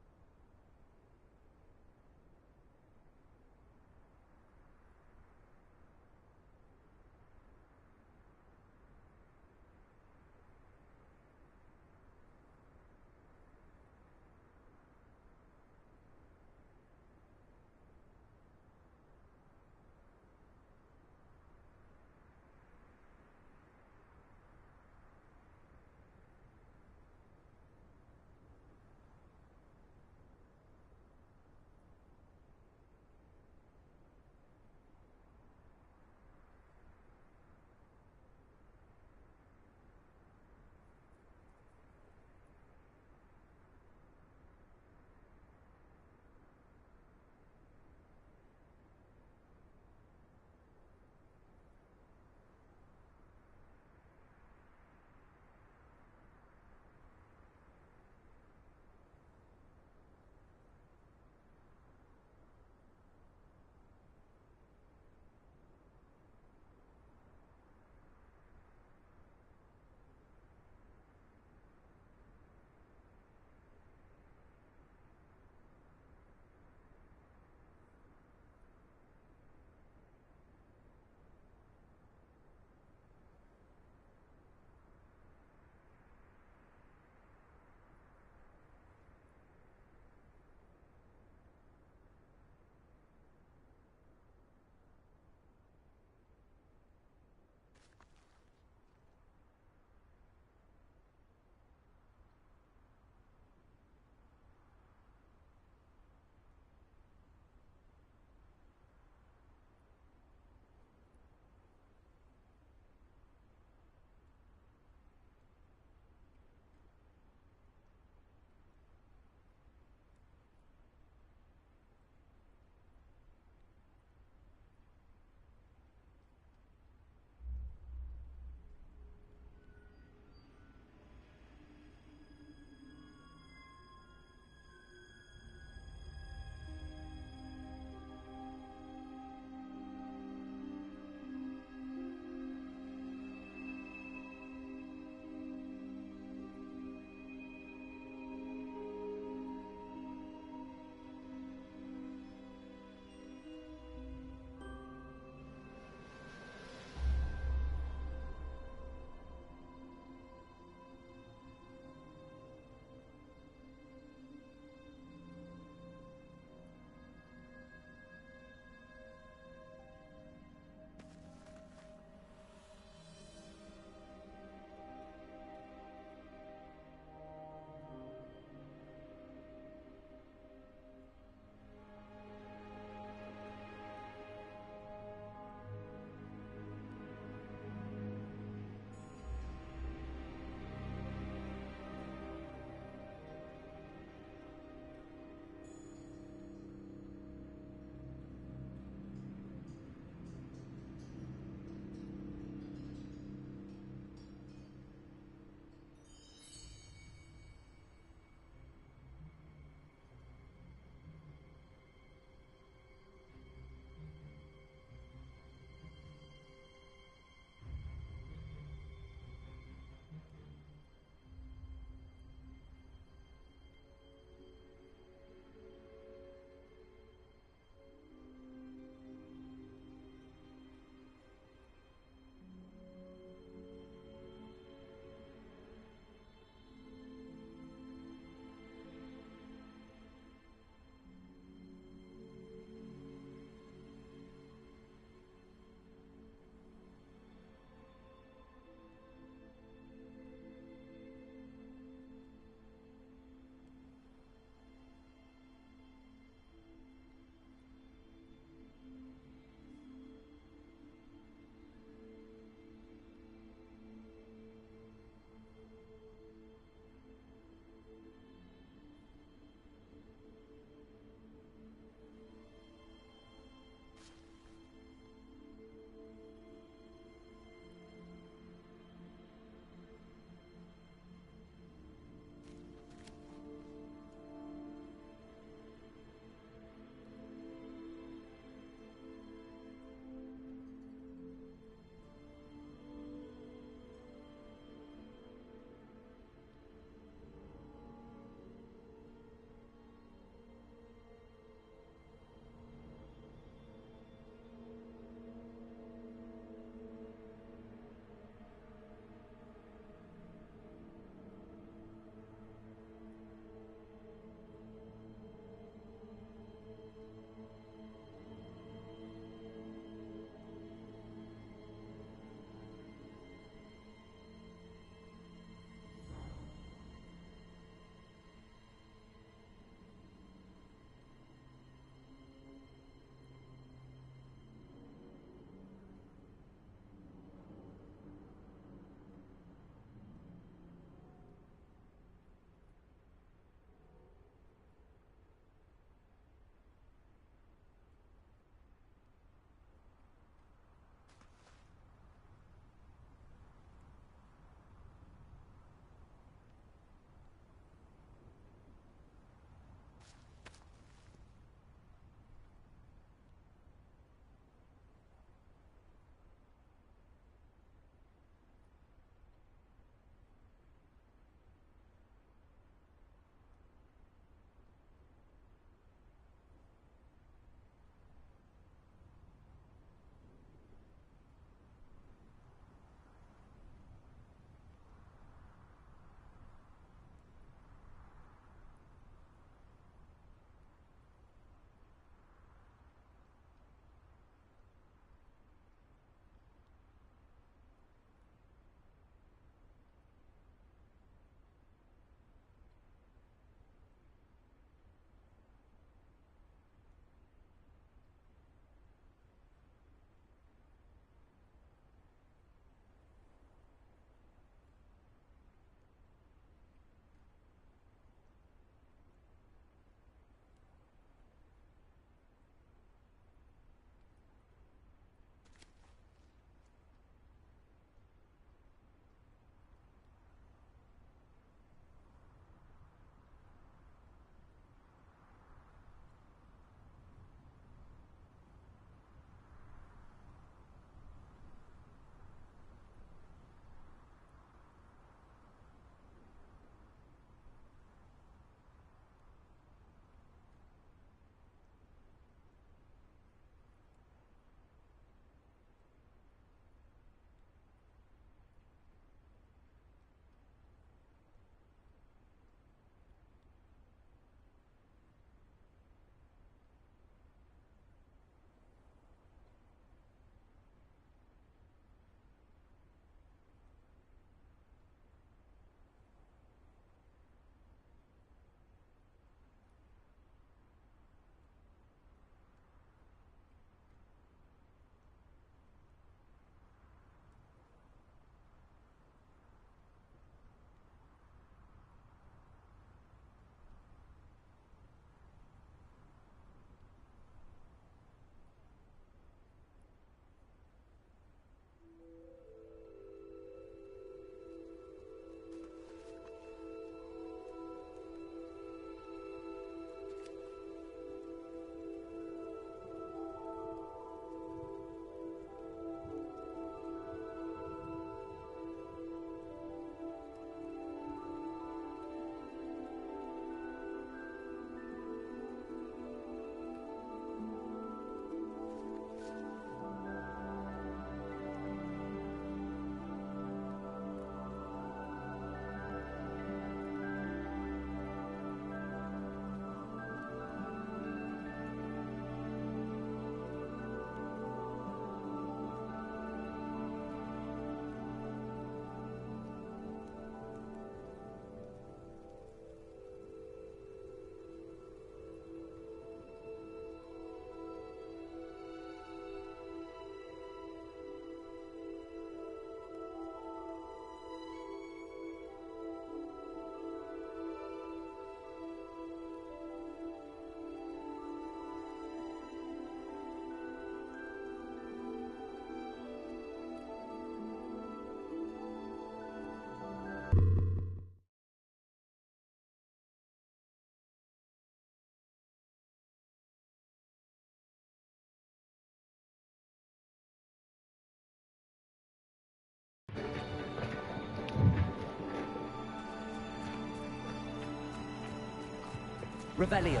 Revelio.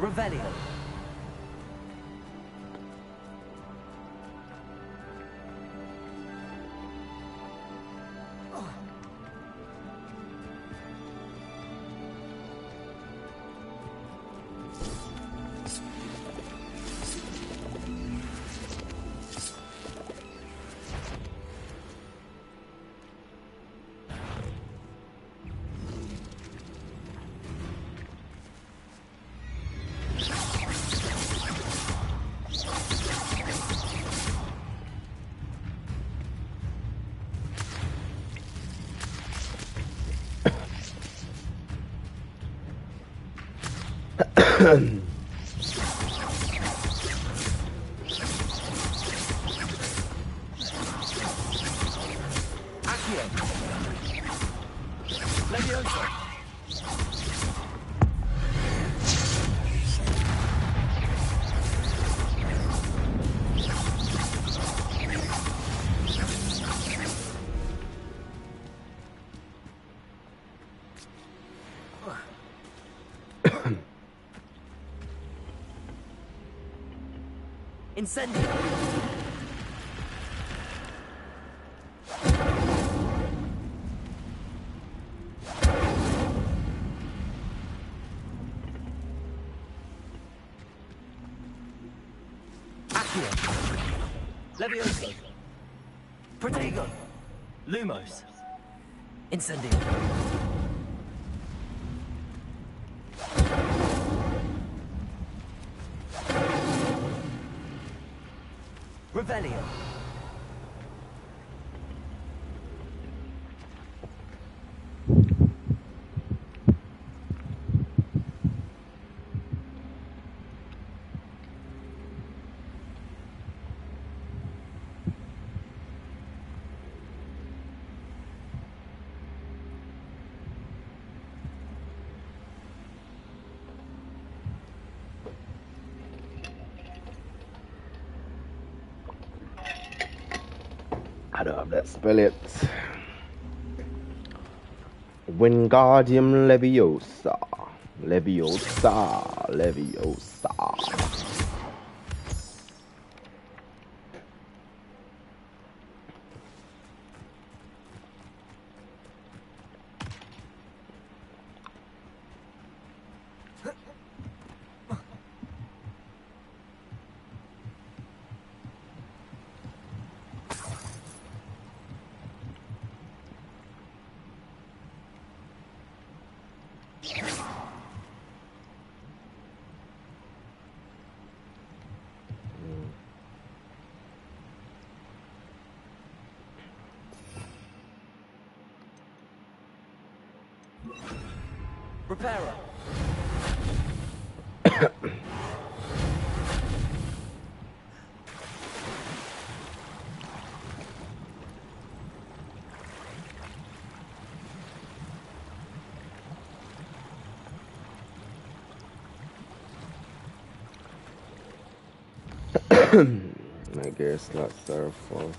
Revelio. Incendio. Accio. Levioso. Protego. Lumos. Incendio. Revelio. I don't have that. Spell it. Wingardium Leviosa. Leviosa. Leviosa. Reparo. scarce, not sorrowful.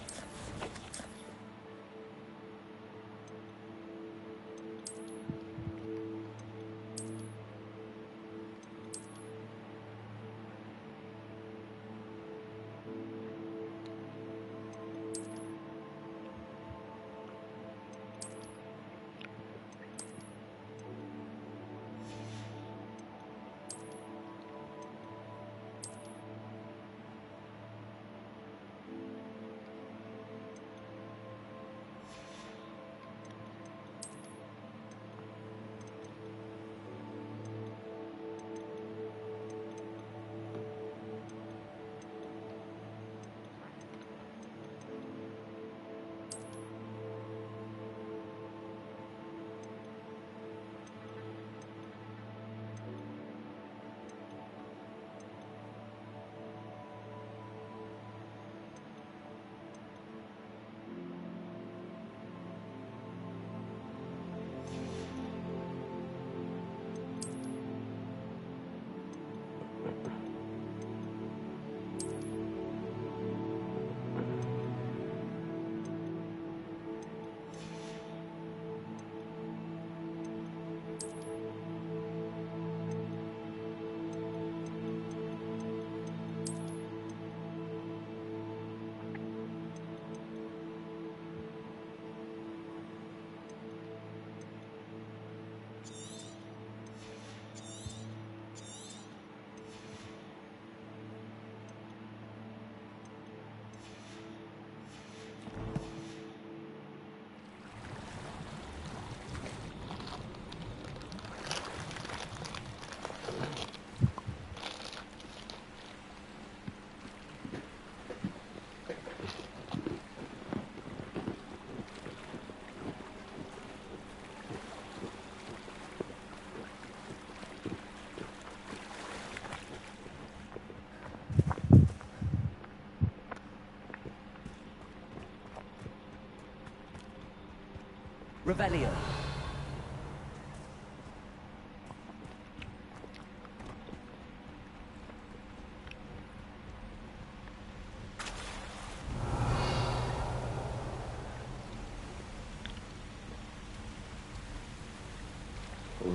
Revelio.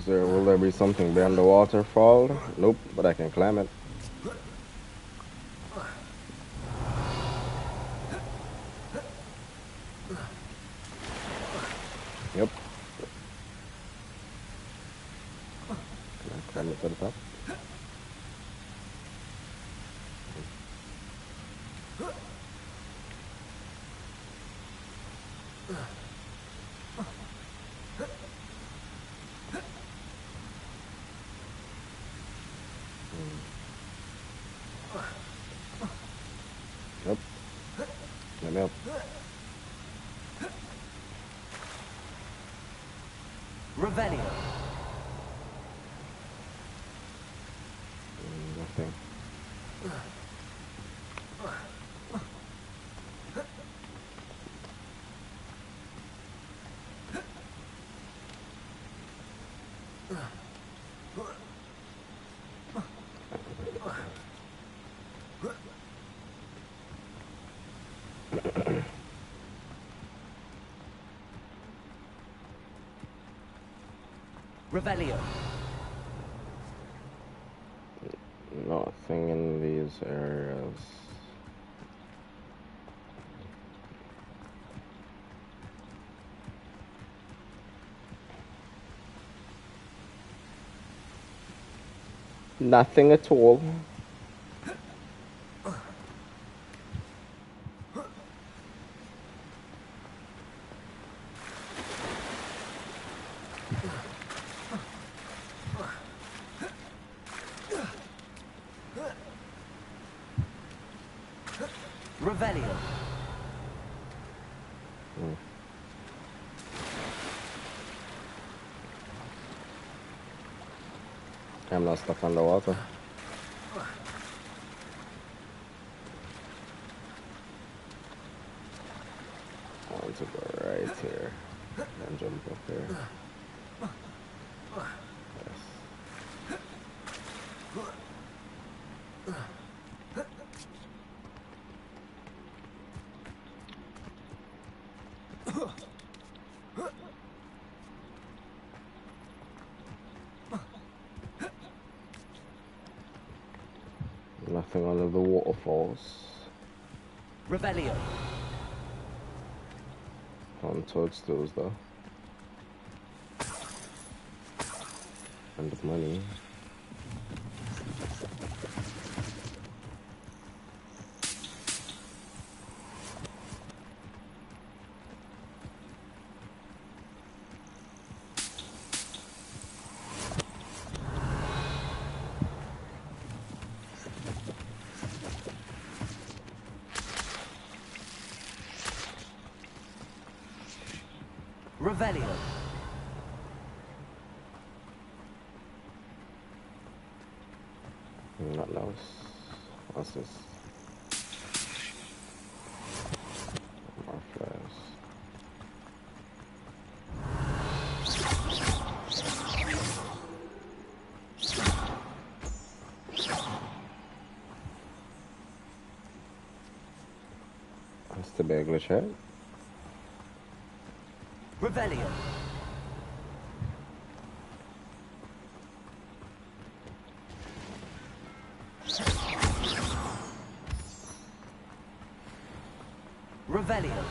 Will there be something beyond the waterfall? Nope, but I can climb it. Yep. Can I climb it to the top? Yep. Let me up. Revelio. Nothing. Revelio. Nothing in these areas. Nothing at all. Revelio. I'm not stuck underwater. I want to go right here and jump up here. Yes. Nothing under the waterfalls. Revelio. On toadstools though. And money. Revelio. Not those. What's this? More flares. That's the big glitch head. Revelio. Revelio.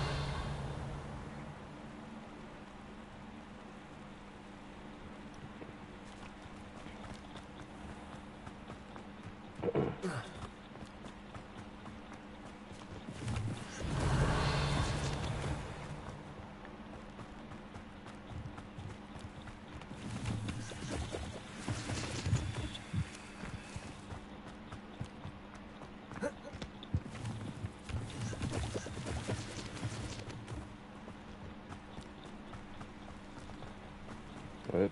What?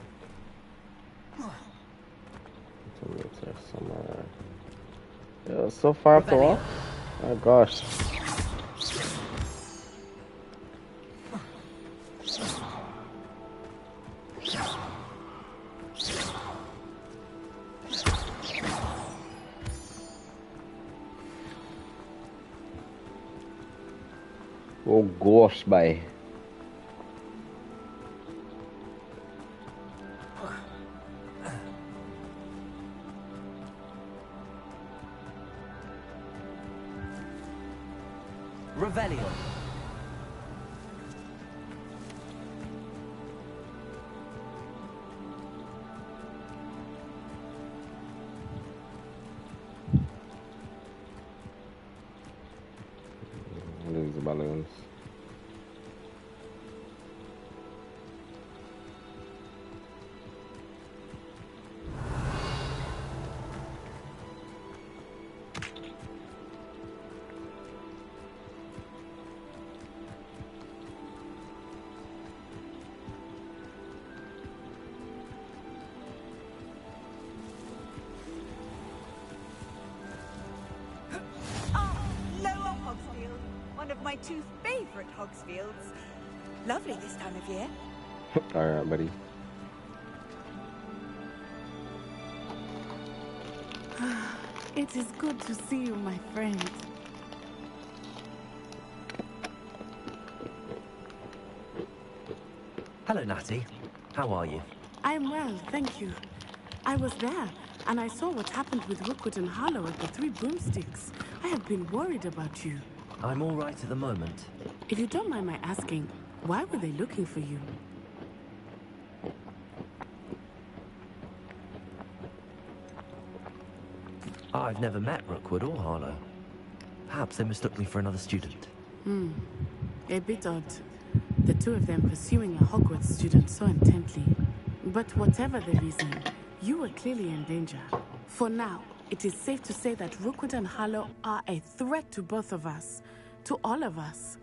Somewhere. Yeah, so far up the wall. Oh gosh. Oh gosh, bye. Revelio. These balloons. One of my two favorite Hogsfields. Lovely this time of year. Alright, buddy. It is good to see you, my friend. Hello, Natty. How are you? I'm well, thank you. I was there, and I saw what happened with Rookwood and Harlow at the Three Broomsticks. I have been worried about you. I'm all right at the moment. If you don't mind my asking, why were they looking for you? I've never met Rookwood or Harlow. Perhaps they mistook me for another student. A bit odd. The two of them pursuing a Hogwarts student so intently. But whatever the reason, you were clearly in danger. For now, it is safe to say that Rookwood and Harlow are a threat to both of us. To all of us.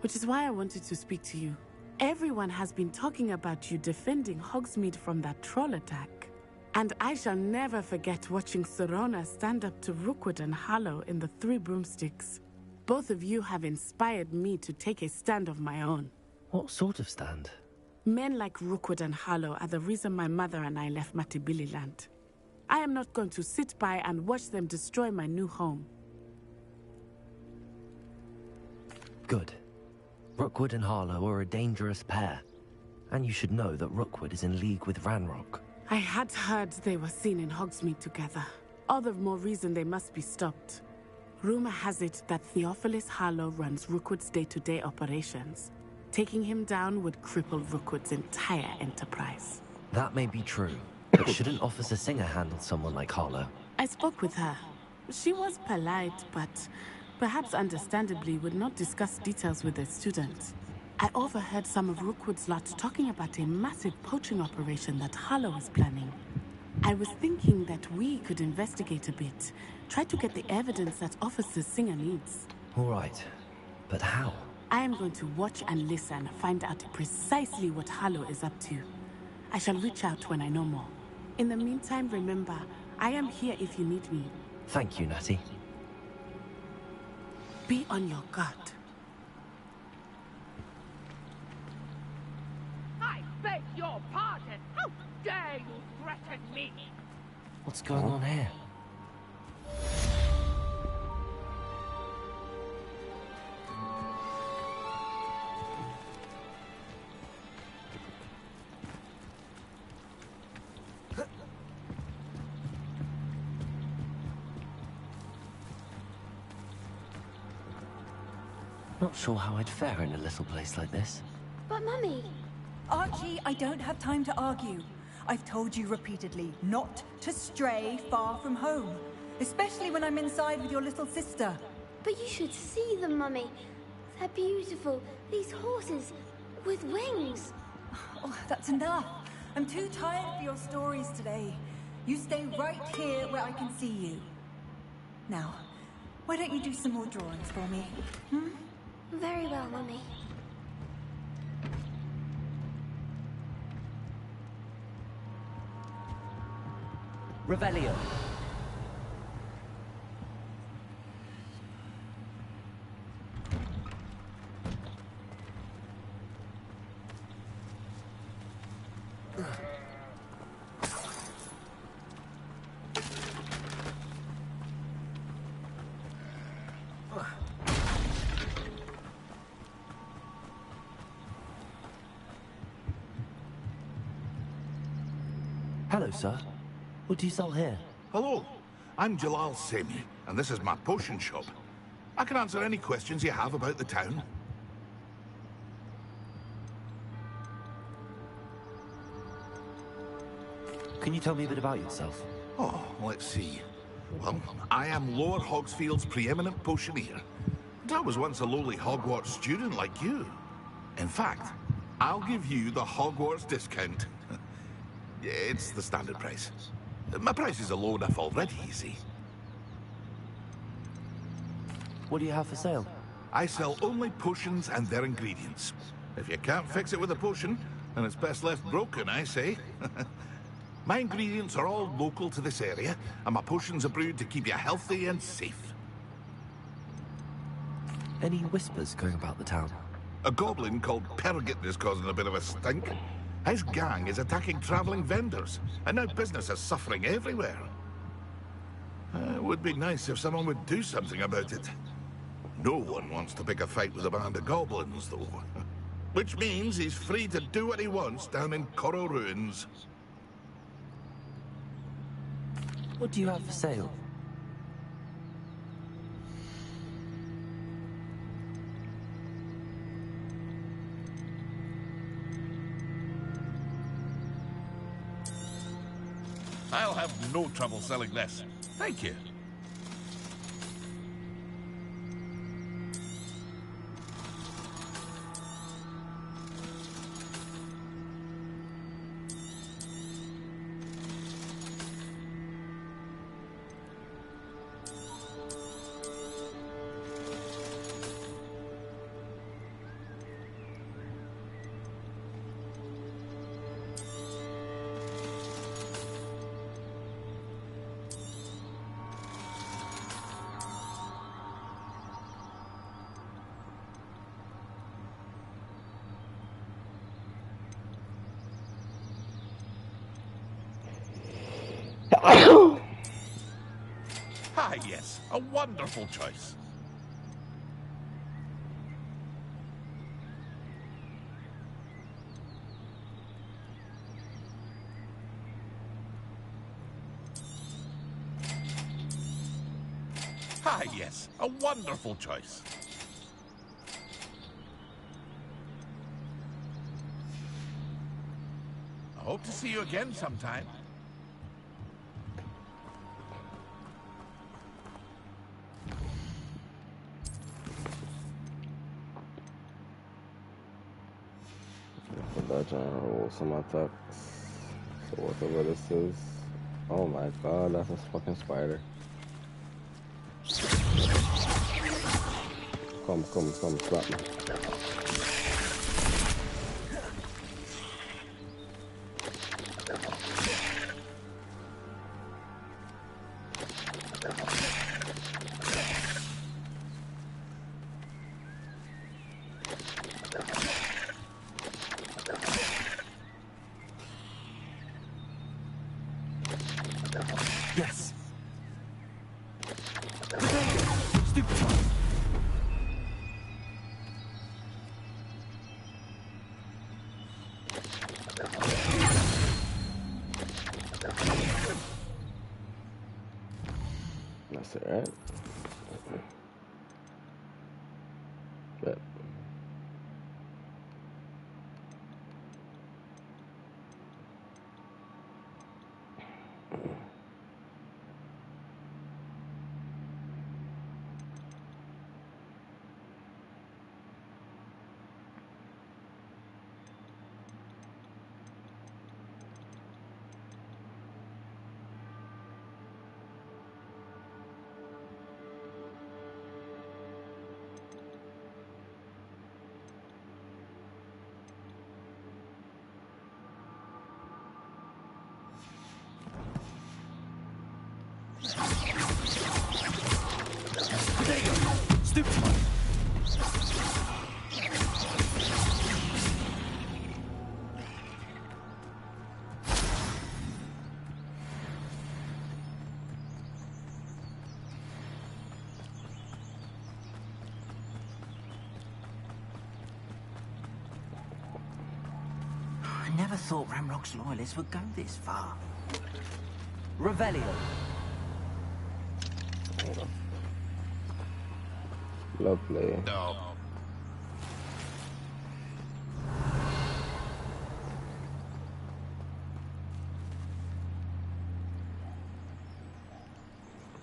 Which is why I wanted to speak to you. Everyone has been talking about you defending Hogsmeade from that troll attack. And I shall never forget watching Serona stand up to Rookwood and Harlow in the Three Broomsticks. Both of you have inspired me to take a stand of my own. What sort of stand? Men like Rookwood and Harlow are the reason my mother and I left Matibili Land. I am not going to sit by and watch them destroy my new home. Good. Rookwood and Harlow are a dangerous pair. And you should know that Rookwood is in league with Ranrock. I had heard they were seen in Hogsmeade together. All the more reason they must be stopped. Rumor has it that Theophilus Harlow runs Rookwood's day-to-day operations. Taking him down would cripple Rookwood's entire enterprise. That may be true, but shouldn't Officer Singer handle someone like Harlow? I spoke with her. She was polite, but perhaps understandably would not discuss details with the students. I overheard some of Rookwood's lot talking about a massive poaching operation that Harlow is planning. I was thinking that we could investigate a bit, try to get the evidence that Officer Singer needs. All right, but how? I am going to watch and listen, find out precisely what Harlow is up to. I shall reach out when I know more. In the meantime, remember, I am here if you need me. Thank you, Natty. Be on your guard. I beg your pardon! How dare you threaten me! What's going on here? Not sure how I'd fare in a little place like this. But Mummy... Archie, I don't have time to argue. I've told you repeatedly not to stray far from home. Especially when I'm inside with your little sister. But you should see them, Mummy. They're beautiful. These horses with wings. Oh, that's enough. I'm too tired for your stories today. You stay right here where I can see you. Now, why don't you do some more drawings for me? Hmm? Very well, Mummy. Revelio. Hello, sir. What do you sell here? Hello, I'm Jalal Semi, and this is my potion shop. I can answer any questions you have about the town. Can you tell me a bit about yourself? Oh, let's see. Well, I am Lower Hogsfield's preeminent potioneer. And I was once a lowly Hogwarts student like you. In fact, I'll give you the Hogwarts discount. It's the standard price. My prices are low enough already, you see. What do you have for sale? I sell only potions and their ingredients. If you can't fix it with a potion, then it's best left broken, I say. My ingredients are all local to this area, and my potions are brewed to keep you healthy and safe. Any whispers going about the town? A goblin called Pergit is causing a bit of a stink. His gang is attacking traveling vendors, and now business is suffering everywhere. It would be nice if someone would do something about it. No one wants to pick a fight with a band of goblins, though. Which means he's free to do what he wants down in Coral Ruins. What do you have for sale? I'll have no trouble selling this. Thank you. Ah, yes, a wonderful choice. Ah, yes. A wonderful choice. I hope to see you again sometime. Dodge and roll some attacks. So whatever this is. Oh my god, that's a fucking spider. Come, slap me. Yes. That's it, right? But I never thought Ramrock's loyalists would go this far. Revelio. lovely. No.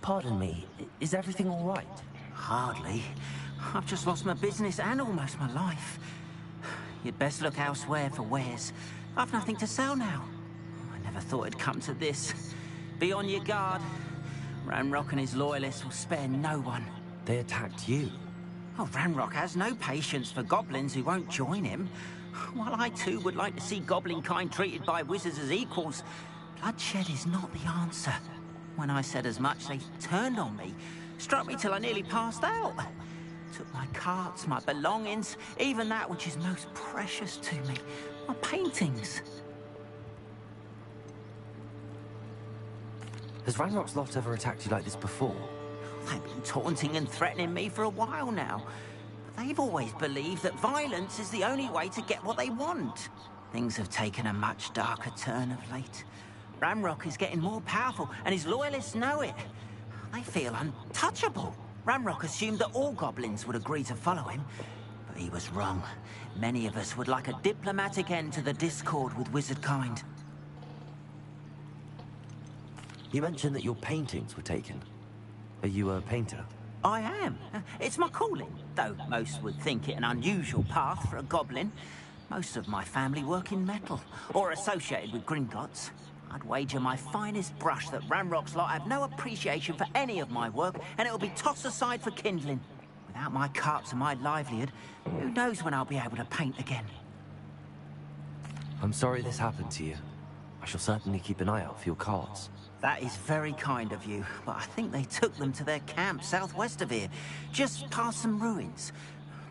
Pardon me, is everything all right? Hardly. I've just lost my business and almost my life. You'd best look elsewhere for wares. I've nothing to sell now. I never thought it'd come to this. Be on your guard. Ranrock and his loyalists will spare no one. They attacked you? Oh, Ranrock has no patience for goblins who won't join him. While I too would like to see goblin kind treated by wizards as equals, bloodshed is not the answer. When I said as much, they turned on me, struck me till I nearly passed out. Took my carts, my belongings, even that which is most precious to me, my paintings. Has Ranrock's lot ever attacked you like this before? They've been taunting and threatening me for a while now. But they've always believed that violence is the only way to get what they want. Things have taken a much darker turn of late. Ranrock is getting more powerful, and his loyalists know it. They feel untouchable. Ranrock assumed that all goblins would agree to follow him, but he was wrong. Many of us would like a diplomatic end to the discord with wizard kind. You mentioned that your paintings were taken. Are you a painter? I am. It's my calling, though most would think it an unusual path for a goblin. Most of my family work in metal, or associated with Gringotts. I'd wager my finest brush that Ranrock's lot have no appreciation for any of my work, and it'll be tossed aside for kindling. Without my carts and my livelihood, who knows when I'll be able to paint again. I'm sorry this happened to you. I shall certainly keep an eye out for your carts. That is very kind of you, but I think they took them to their camp southwest of here, just past some ruins.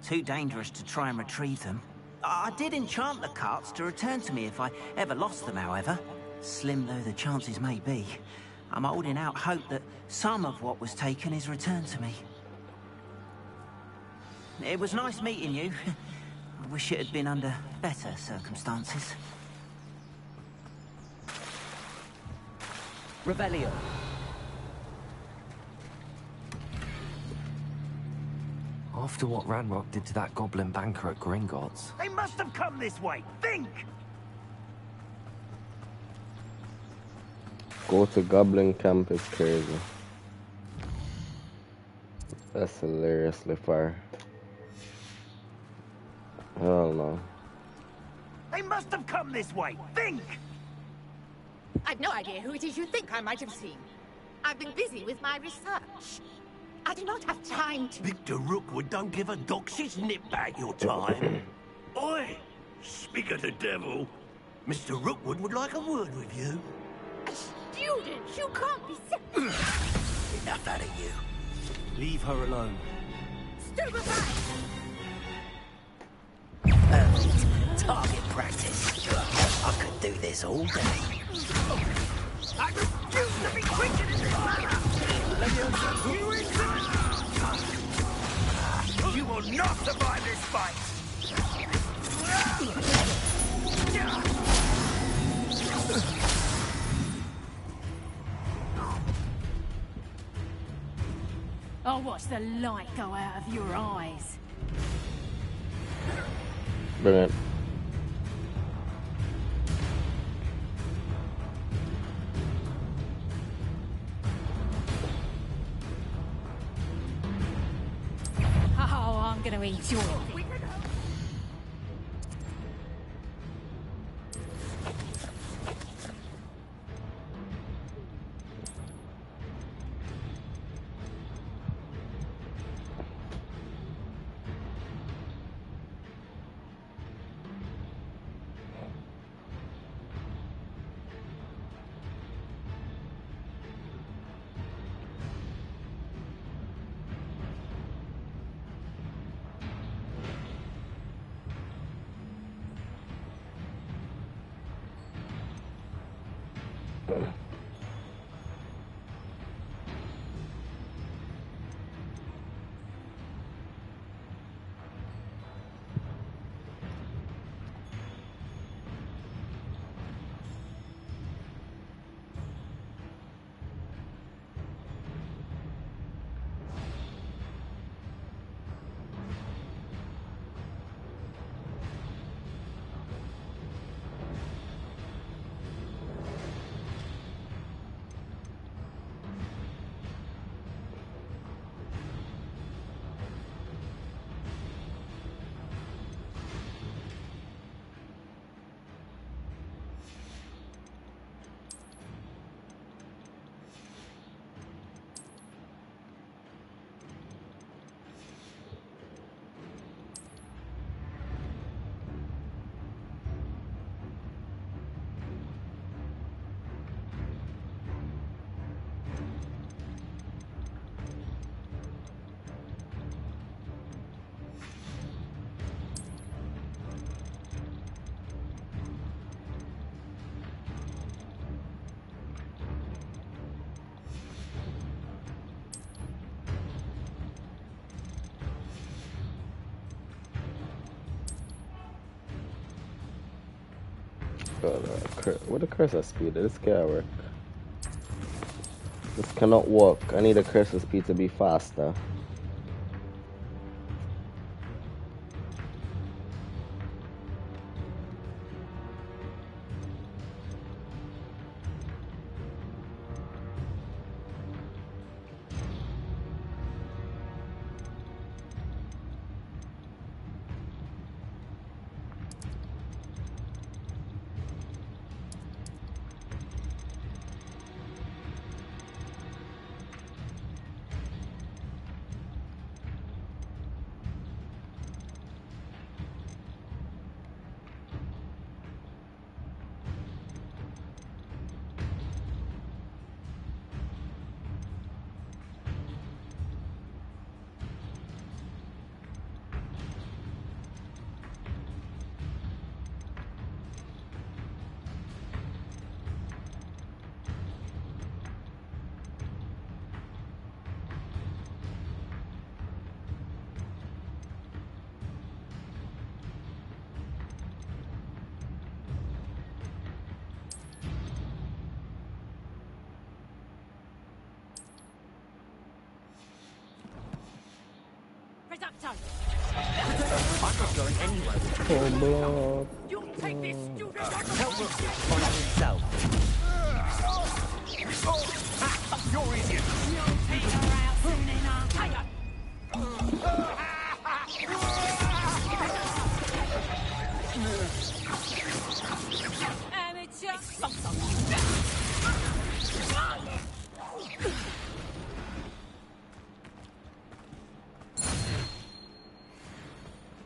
Too dangerous to try and retrieve them. I did enchant the carts to return to me if I ever lost them, however. Slim though the chances may be, I'm holding out hope that some of what was taken is returned to me. It was nice meeting you. I wish it had been under better circumstances. Revelio. After what Ranrock did to that goblin banker at Gringotts. They must have come this way. Think! Go to Goblin Camp is crazy. That's hilariously far. I don't know. They must have come this way. Think! I've no idea who it is you think I might have seen. I've been busy with my research. I do not have time to... Victor Rookwood don't give a doxy's nip back your time. Oi! Speak of the devil. Mr. Rookwood would like a word with you. A student? You can't be Enough out of you. Leave her alone. Stupefy! Target practice. I could do this all day. I refuse to be quicker in this manner! You will not survive this fight! I'll watch the light go out of your eyes. Brilliant. Oh, I'm gonna enjoy it. What the cursor speed? This can't work. This cannot work. I need a cursor speed to be faster. I'm not going anywhere with you. You'll take this student Tell Rookwood to find himself. You're idiot. You'll take her out soon enough.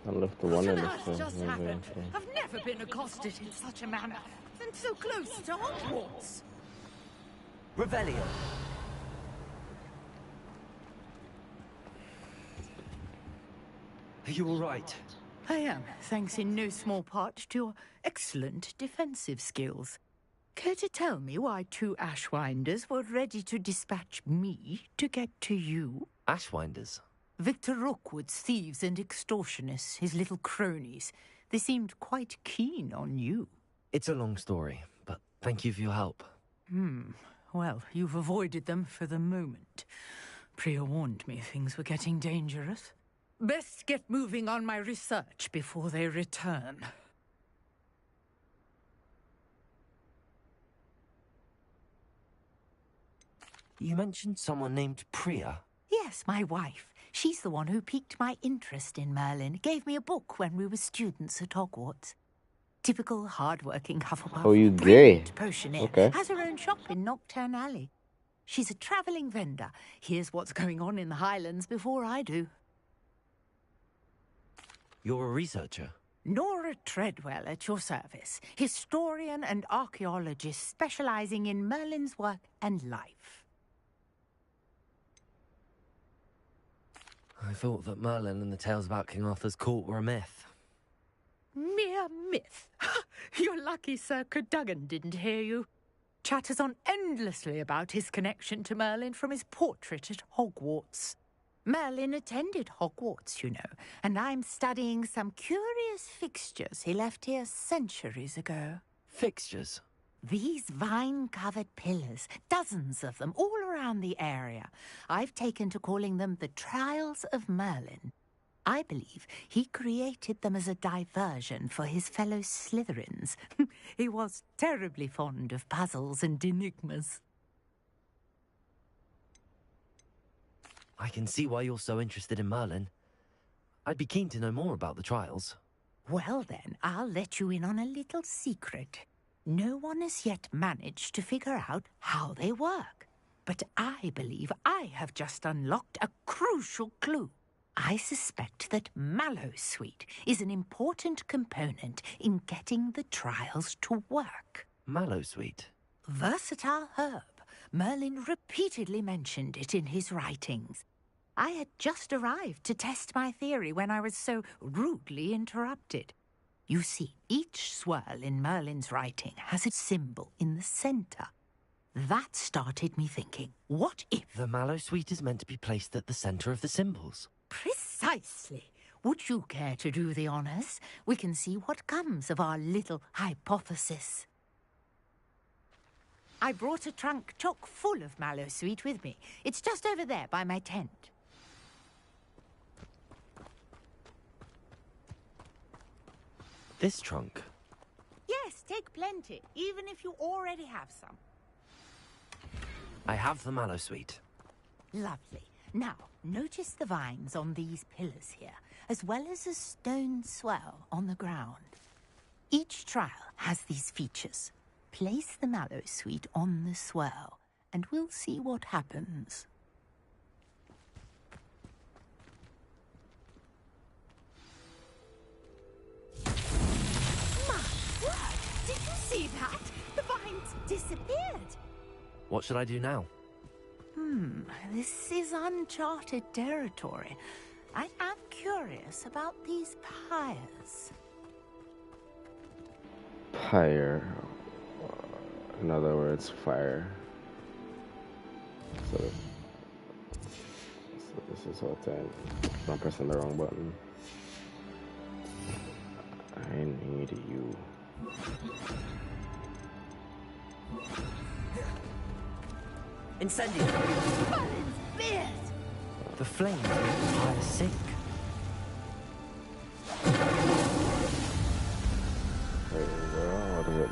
I left the one in What on this earth just thing. happened? I've never been accosted in such a manner, and so close to Hogwarts. Revelio. Are you all right? I am, thanks in no small part to your excellent defensive skills. Care to tell me why two Ashwinders were ready to dispatch me to get to you? Ashwinders? Victor Rookwood's thieves and extortionists, his little cronies. They seemed quite keen on you. It's a long story, but thank you for your help. Well, you've avoided them for the moment. Priya warned me things were getting dangerous. Best get moving on my research before they return. You mentioned someone named Priya. Yes, my wife. She's the one who piqued my interest in Merlin. Gave me a book when we were students at Hogwarts. Typical hard-working Hufflepuff. Oh, you gay? Brilliant potioneer. Okay. Has her own shop in Nocturne Alley. She's a travelling vendor. Here's what's going on in the Highlands before I do. You're a researcher? Nora Treadwell at your service. Historian and archaeologist specialising in Merlin's work and life. I thought that Merlin and the tales about King Arthur's court were a myth. Mere myth. You're lucky Sir Cadogan didn't hear you. Chatters on endlessly about his connection to Merlin from his portrait at Hogwarts. Merlin attended Hogwarts, you know, and I'm studying some curious fixtures he left here centuries ago. Fixtures? These vine-covered pillars, dozens of them, all around the area. I've taken to calling them the Trials of Merlin. I believe he created them as a diversion for his fellow Slytherins. He was terribly fond of puzzles and enigmas. I can see why you're so interested in Merlin. I'd be keen to know more about the trials. Well then, I'll let you in on a little secret. No one has yet managed to figure out how they work. But I believe I have just unlocked a crucial clue. I suspect that Mallowsweet is an important component in getting the trials to work. Mallowsweet? Versatile herb. Merlin repeatedly mentioned it in his writings. I had just arrived to test my theory when I was so rudely interrupted. You see, each swirl in Merlin's writing has a symbol in the centre. That started me thinking, what if... The Mallowsweet is meant to be placed at the centre of the symbols. Precisely. Would you care to do the honours? We can see what comes of our little hypothesis. I brought a trunk chock full of Mallowsweet with me. It's just over there by my tent. This trunk? Yes, take plenty, even if you already have some. I have the Mallowsweet. Lovely. Now, notice the vines on these pillars here, as well as a stone swell on the ground. Each trial has these features. Place the Mallowsweet on the swirl, and we'll see what happens. My word! Did you see that? The vines disappeared. What should I do now? This is uncharted territory. I am curious about these pyres. Pyre. In other words, fire. So this is what time. I'm pressing the wrong button. I need you. Incendio! Merlin's beard! The flames make the fire sink.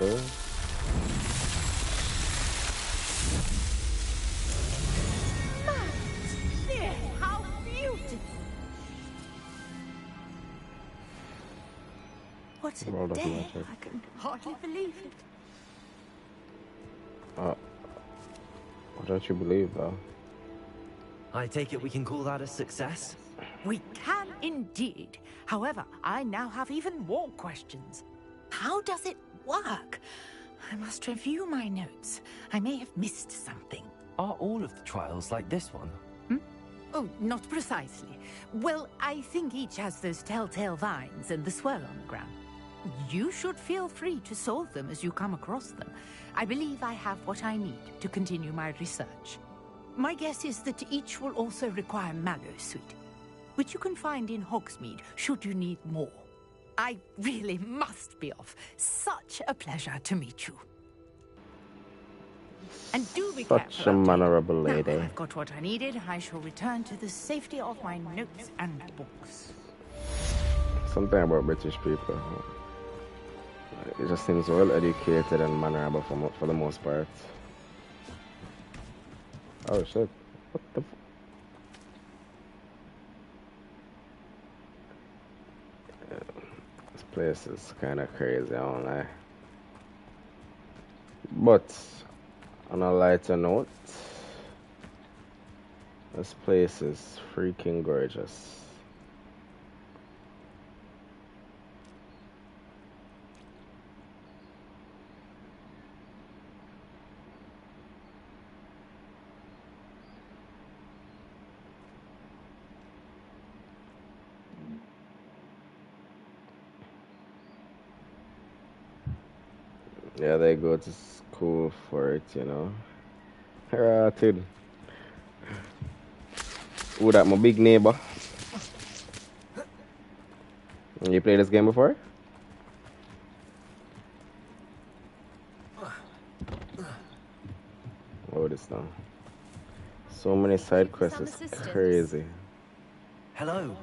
do. There, how beautiful! What a World of day! magic. I can hardly believe it. What don't you believe, though? I take it we can call that a success? We can indeed. However, I now have even more questions. How does it work? I must review my notes. I may have missed something. Are all of the trials like this one? Oh, not precisely. Well, I think each has those telltale vines and the swirl on the ground. You should feel free to solve them as you come across them. I believe I have what I need to continue my research. My guess is that each will also require Mallow Suite, which you can find in Hogsmeade should you need more. I really must be off. Such a pleasure to meet you. And do be careful. Such a mannerable lady. Now I've got what I needed. I shall return to the safety of my notes and books. Something about British people. It just seems well educated and mannerable for the most part. Oh shit. What the This place is kinda crazy, I won't lie. But on a lighter note, this place is freaking gorgeous. Yeah, they go to school for it, you know. Rotted. Who that, my big neighbor? You played this game before? Oh, this now. So many side quests, it's crazy. Hello,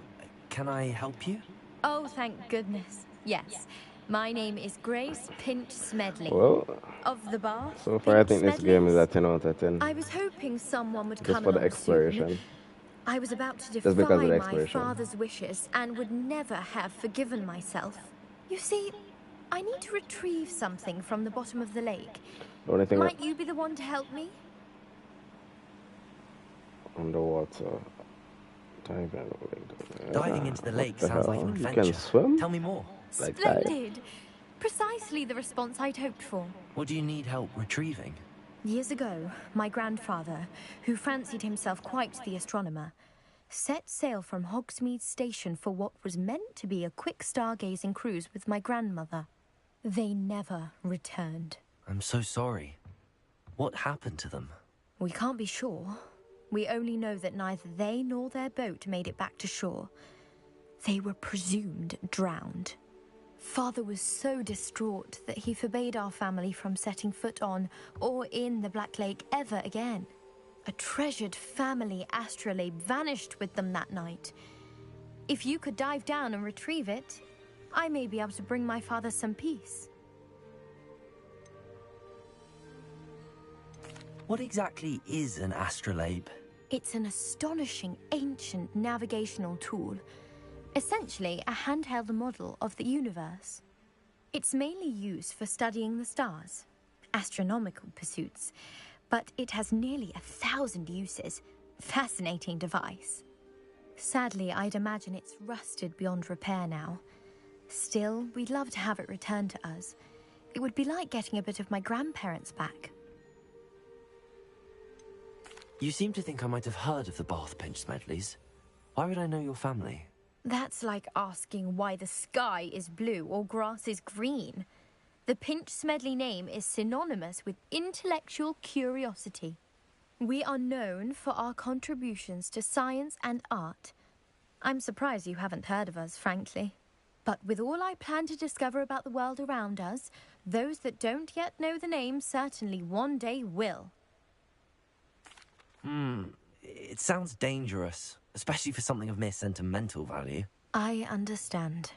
can I help you? Oh, thank goodness. Yes. My name is Grace Pinch Smedley. Well, of the Bath. so far I think this game is a 10 out of 10. I was hoping someone would Just come for the along exploration. soon. I was about to Just defy because of the my exploration. father's wishes and would never have forgiven myself. You see, I need to retrieve something from the bottom of the lake. The only thing Might you be the one to help me? Underwater. Diving into the lake sounds like an You adventure. can swim? Tell me more. Like that? Splendid! Precisely the response I'd hoped for. What do you need help retrieving? Years ago, my grandfather, who fancied himself quite the astronomer, set sail from Hogsmeade Station for what was meant to be a quick stargazing cruise with my grandmother. They never returned. I'm so sorry. What happened to them? We can't be sure. We only know that neither they nor their boat made it back to shore. They were presumed drowned. Father was so distraught that he forbade our family from setting foot on or in the Black Lake ever again. A treasured family astrolabe vanished with them that night. If you could dive down and retrieve it, I may be able to bring my father some peace. What exactly is an astrolabe? It's an astonishing ancient navigational tool. Essentially, a handheld model of the universe. It's mainly used for studying the stars, astronomical pursuits, but it has nearly 1,000 uses. Fascinating device. Sadly, I'd imagine it's rusted beyond repair now. Still, we'd love to have it returned to us. It would be like getting a bit of my grandparents back. You seem to think I might have heard of the Bath Pinch Smedleys. Why would I know your family? That's like asking why the sky is blue or grass is green. The Pinch Smedley name is synonymous with intellectual curiosity. We are known for our contributions to science and art. I'm surprised you haven't heard of us, frankly. But with all I plan to discover about the world around us, those that don't yet know the name certainly one day will. It sounds dangerous, especially for something of mere sentimental value. I understand.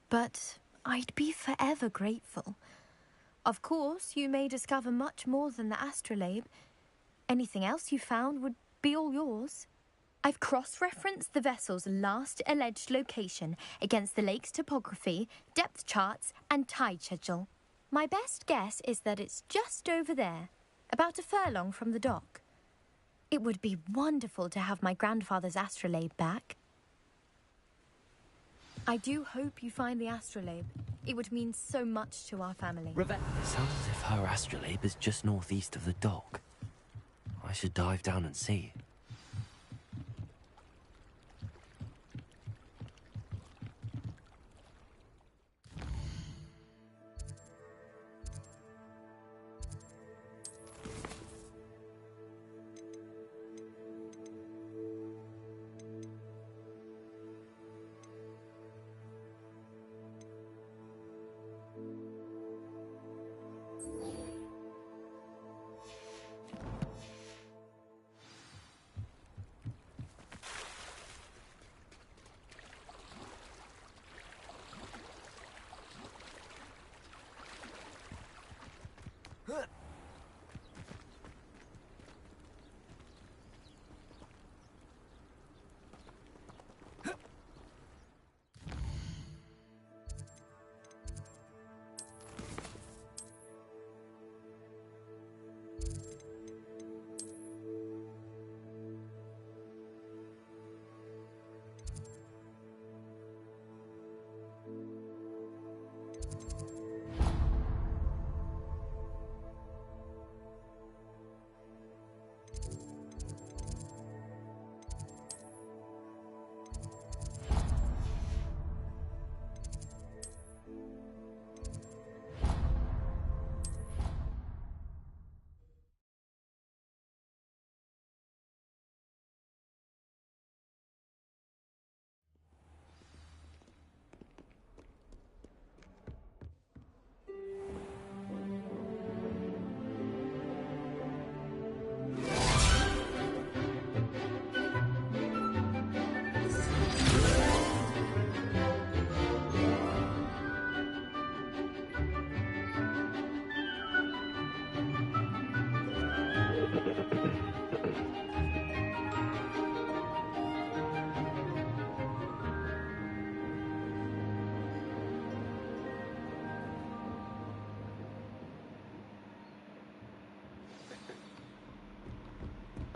But I'd be forever grateful. Of course, you may discover much more than the astrolabe. Anything else you found would be all yours. I've cross-referenced the vessel's last alleged location against the lake's topography, depth charts, and tide schedule. My best guess is that it's just over there, about a furlong from the dock. It would be wonderful to have my grandfather's astrolabe back. I do hope you find the astrolabe. It would mean so much to our family. It sounds as if her astrolabe is just northeast of the dock. I should dive down and see.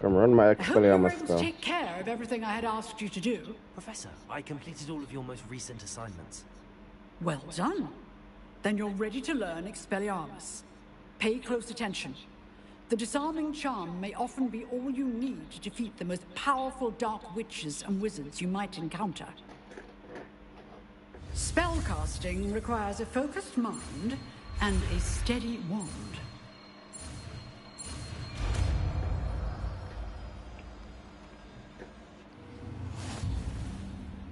Come run my I hope you were able Expelliarmus to take care of everything I had asked you to do. Professor, I completed all of your most recent assignments. Well done. Then you're ready to learn Expelliarmus. Pay close attention. The disarming charm may often be all you need to defeat the most powerful dark witches and wizards you might encounter. Spellcasting requires a focused mind and a steady wand.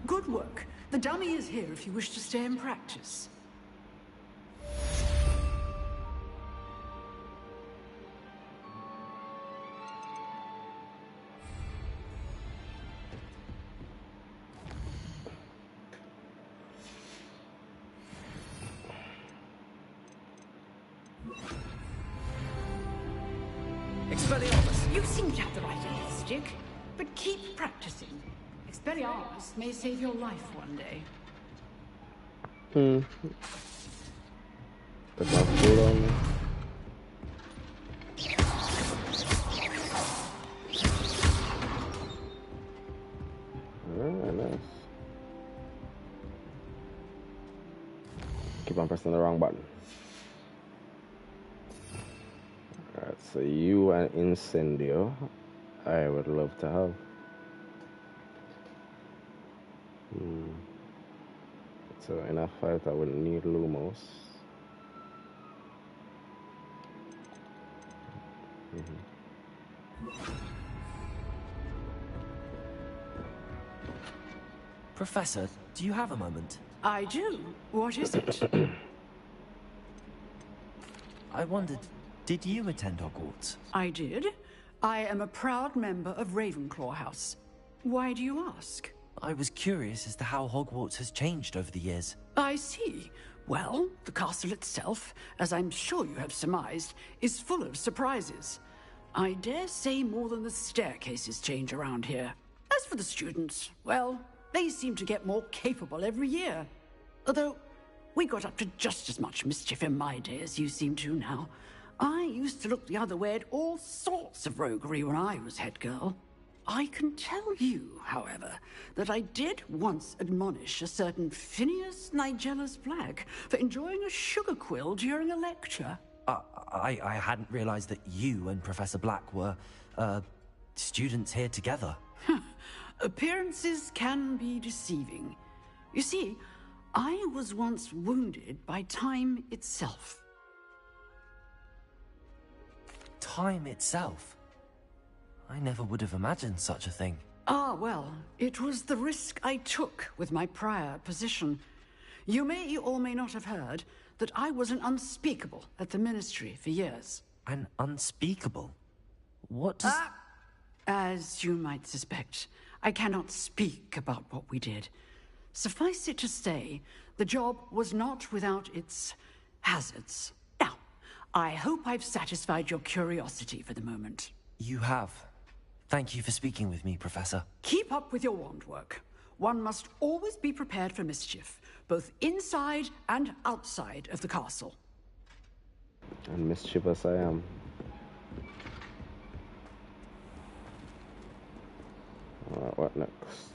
Good work. The dummy is here if you wish to stay and practice. Expelliarmus! You seem to have the right end of the stick, but keep practicing. Expelliarmus may save your life one day. Put my foot on me. Nice. Keep on pressing the wrong button. Alright, so you and Incendio, I would love to have. So in a fight, I would need Lumos. Professor, do you have a moment? I do. What is it? I wondered, did you attend Hogwarts? I did. I am a proud member of Ravenclaw House. Why do you ask? I was curious as to how Hogwarts has changed over the years. I see. Well, the castle itself, as I'm sure you have surmised, is full of surprises. I dare say more than the staircases change around here. As for the students, well, they seem to get more capable every year. Although, we got up to just as much mischief in my day as you seem to now. I used to look the other way at all sorts of roguery when I was head girl. I can tell you, however, that I did once admonish a certain Phineas Nigella's Black for enjoying a sugar quill during a lecture. I hadn't realized that you and Professor Black were, students here together. Appearances can be deceiving. You see, I was once wounded by time itself. Time itself? I never would have imagined such a thing. Ah, well, it was the risk I took with my prior position. You may or may not have heard that I was an unspeakable at the Ministry for years. An unspeakable? What does... As you might suspect, I cannot speak about what we did. Suffice it to say, the job was not without its hazards. Now, I hope I've satisfied your curiosity for the moment. You have. Thank you for speaking with me, Professor. Keep up with your wand work. One must always be prepared for mischief, both inside and outside of the castle. And mischievous I am. Alright, what next?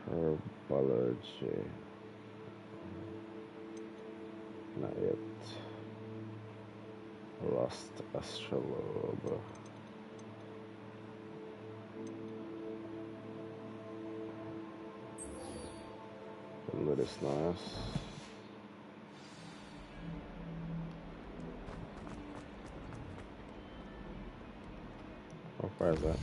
Herbology. Not yet. Lost astrolobe. That is nice. How far is that?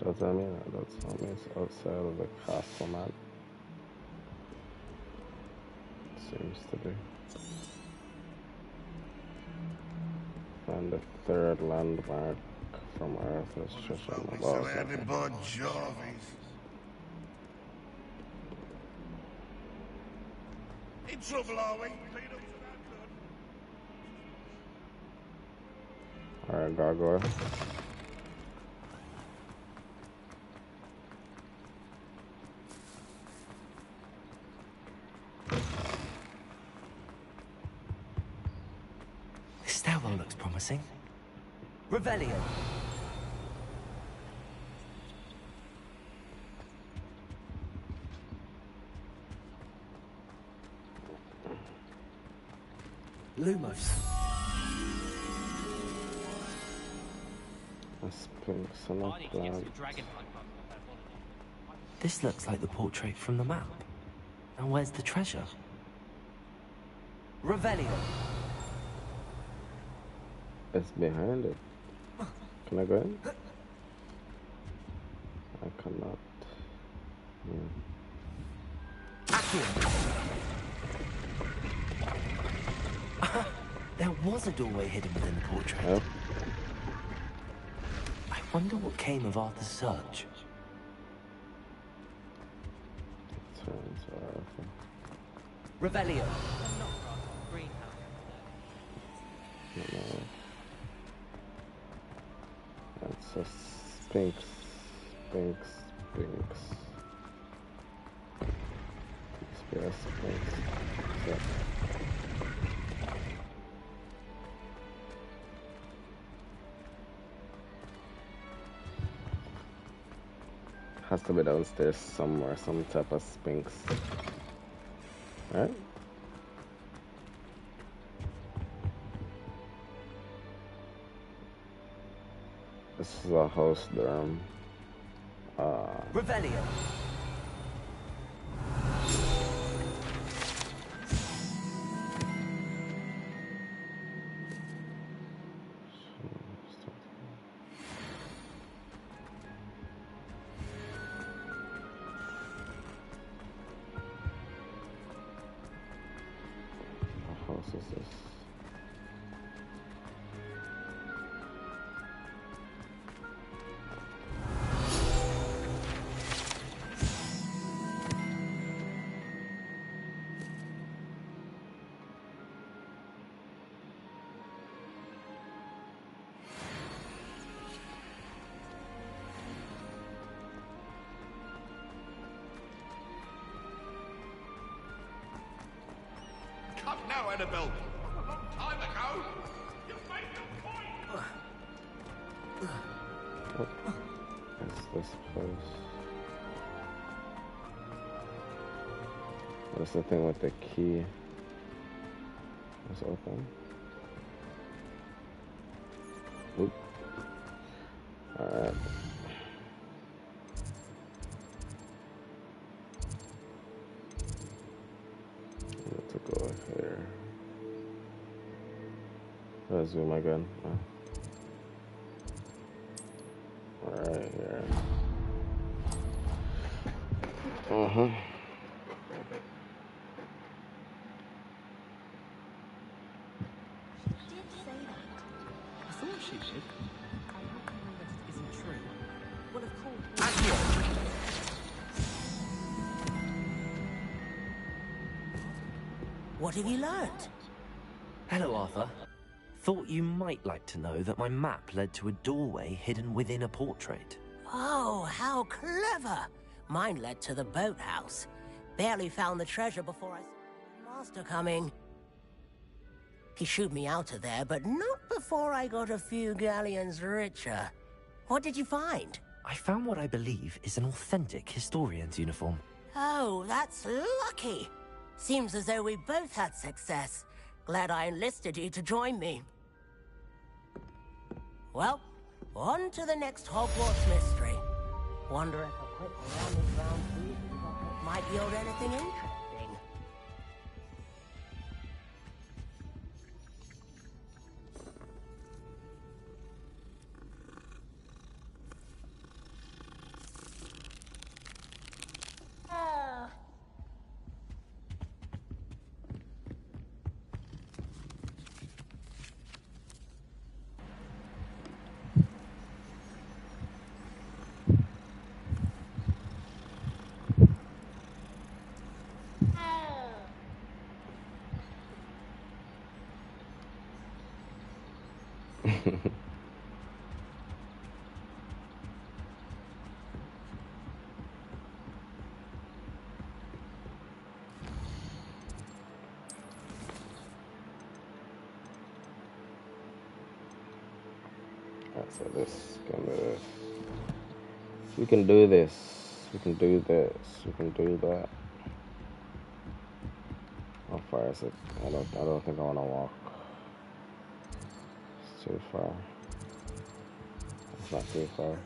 Does that mean that? That means outside of the castle, man. Seems to be. Find the third landmark from Earth is just on the ball. In trouble, are we? Alright, gargoyle. This stairwell looks promising. Revelio. Lumos. A sphinx and a plant. This looks like the portrait from the map. And where's the treasure? Revelio. It's behind it. Can I go in? I cannot. There was a doorway hidden within the portrait. Yep. I wonder what came of Arthur's search. Revelio. That's a sphinx. Sphinx. Sphinx. So. Has to be downstairs somewhere, some type of sphinx. Right? This is a house dorm. Revelio. What house is this? cut now, Annabelle. A long time ago. You made your point. What's this place? What's the thing with the key? It's open. Oop. Alright. To go here. Let's zoom again. Right here. I thought she did. How can you know that it isn't true? Well, of course. What have you learned? Hello, Arthur. Thought you might like to know that my map led to a doorway hidden within a portrait. Oh, how clever! Mine led to the boathouse. Barely found the treasure before I saw the master coming. He shooed me out of there, but not before I got a few galleons richer. What did you find? I found what I believe is an authentic historian's uniform. Oh, that's lucky. Seems as though we both had success. Glad I enlisted you to join me. Well, on to the next Hogwarts mystery. Wonder if a quick rummage round these pockets might yield anything interesting. So this can do this. We can do this. We can do this. We can do that. How far is it? I don't think I want to walk. It's too far. It's not too far.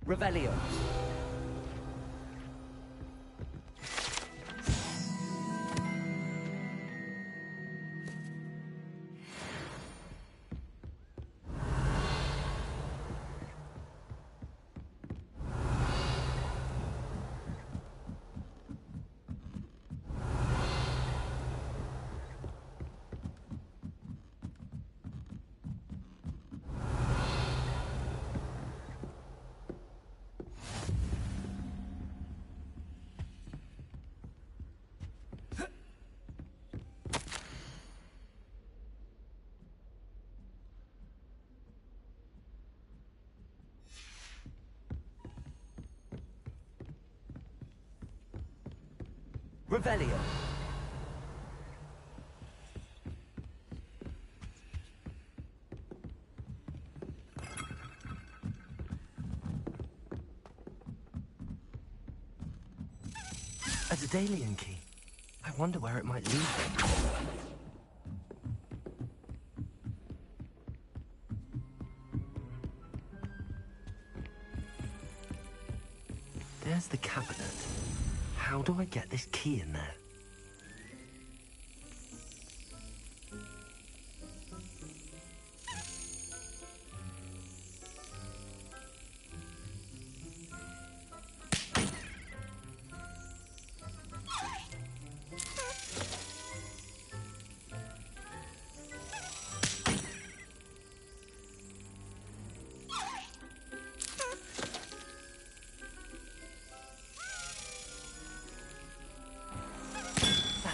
Revelio. Revelio. A Daedalian key. I wonder where it might lead. There's the cabinet. How do I get this key in there?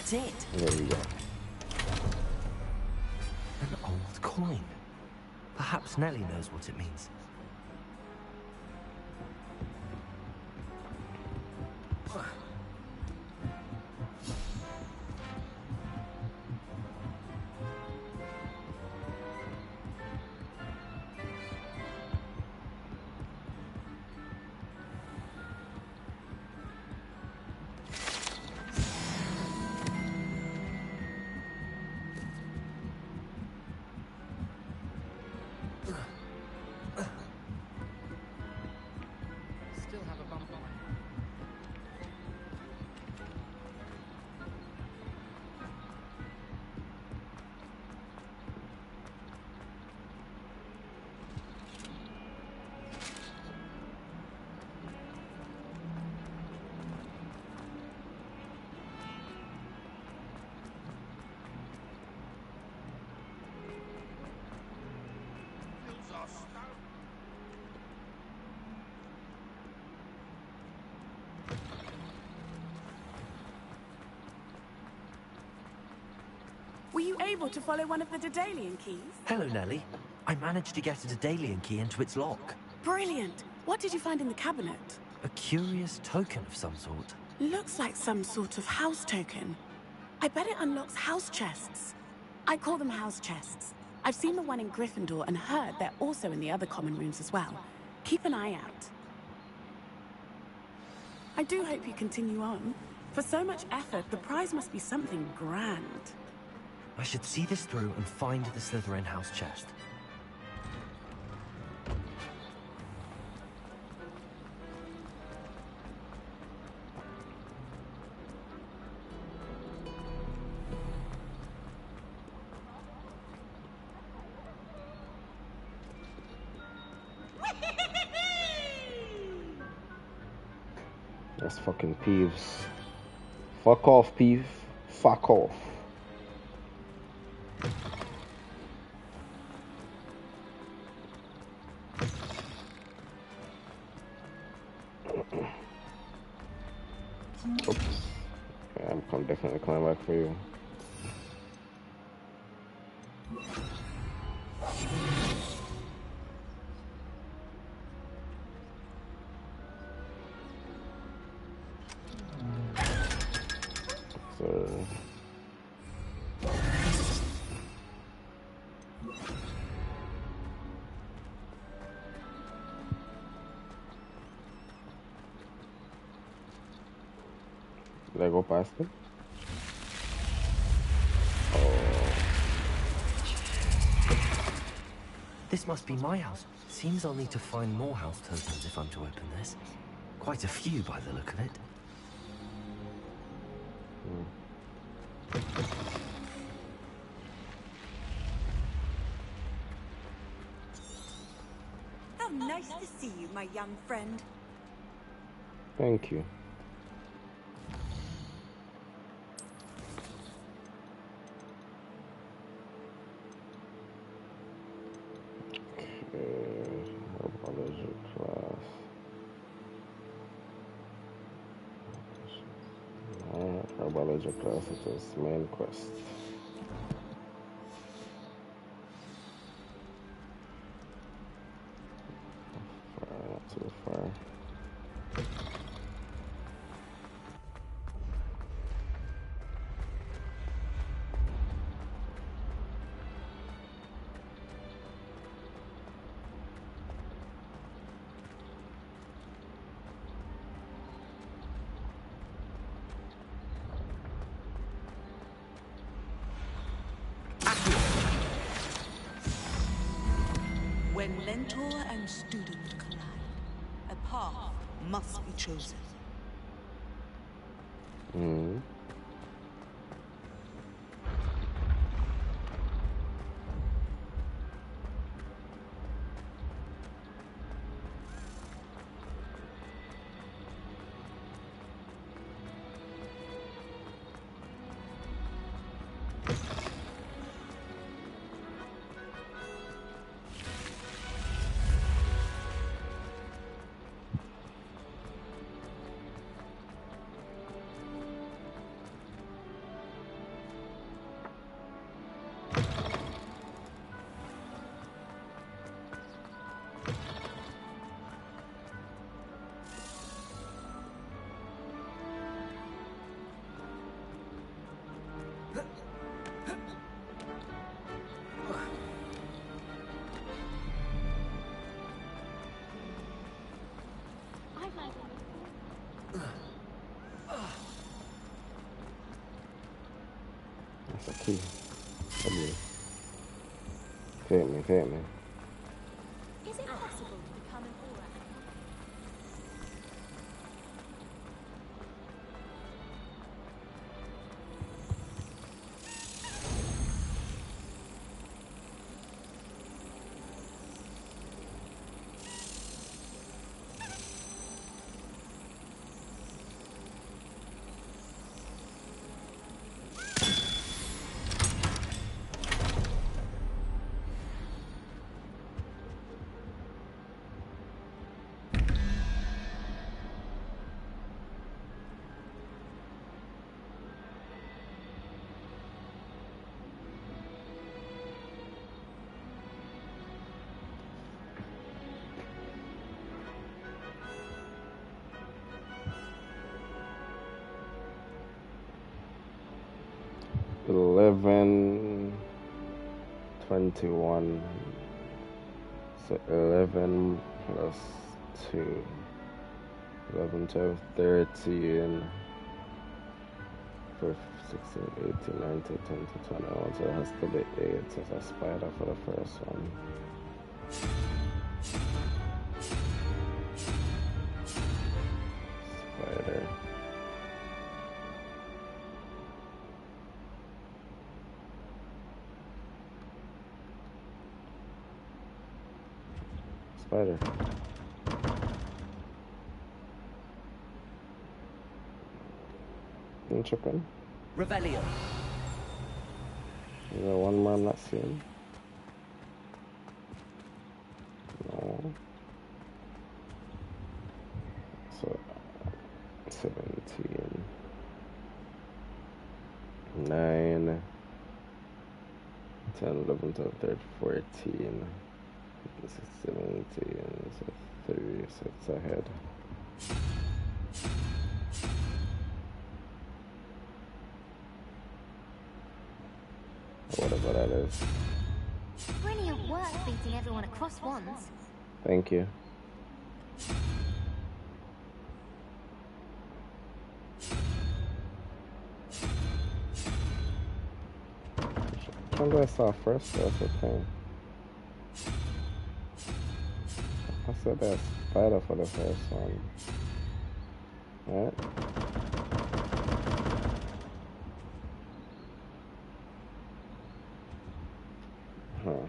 That's it. There we go. An old coin. Perhaps Nellie knows what it means. Were you able to follow one of the Daedalian keys? Hello, Nellie. I managed to get a Daedalian key into its lock. Brilliant. What did you find in the cabinet? A curious token of some sort. Looks like some sort of house token. I bet it unlocks house chests. I call them house chests. I've seen the one in Gryffindor and heard they're also in the other common rooms as well. Keep an eye out. I do hope you continue on. For so much effort, the prize must be something grand. I should see this through and find the Slytherin house chest. That's fucking Peeves. Fuck off, Peeve. Fuck off. Oops. Yeah, I'm definitely coming back for you. So did I go past it? This must be my house. Seems I'll need to find more house tokens if I'm to open this. Quite a few by the look of it. How nice to see you, my young friend. Thank you. Herbology class. Herbology class is main quest. Not too far. When mentor and student collide, a path must be chosen. That's a key. Fit me, fit me. Is it possible to become an aura? $11, 21. So 11 plus 2. 11, 12, 13. 16, 18, 19, 20, 21. So it has to be 8. So it's a spider for the first one. Spider. Spider. You tripping? Revelio. Is there one more I'm not seeing? No. So 17. 9. 10, 11, 12, 13, 14. This is 17. So 3. So it's ahead. Whatever that is. Brilliant work beating everyone across once. Thank you. Which one do I saw first? That's the thing. I said that spider for the first one. Right? Huh.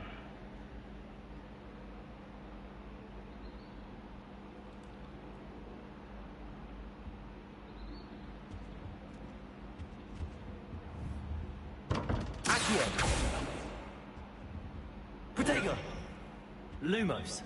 Protego! Lumos.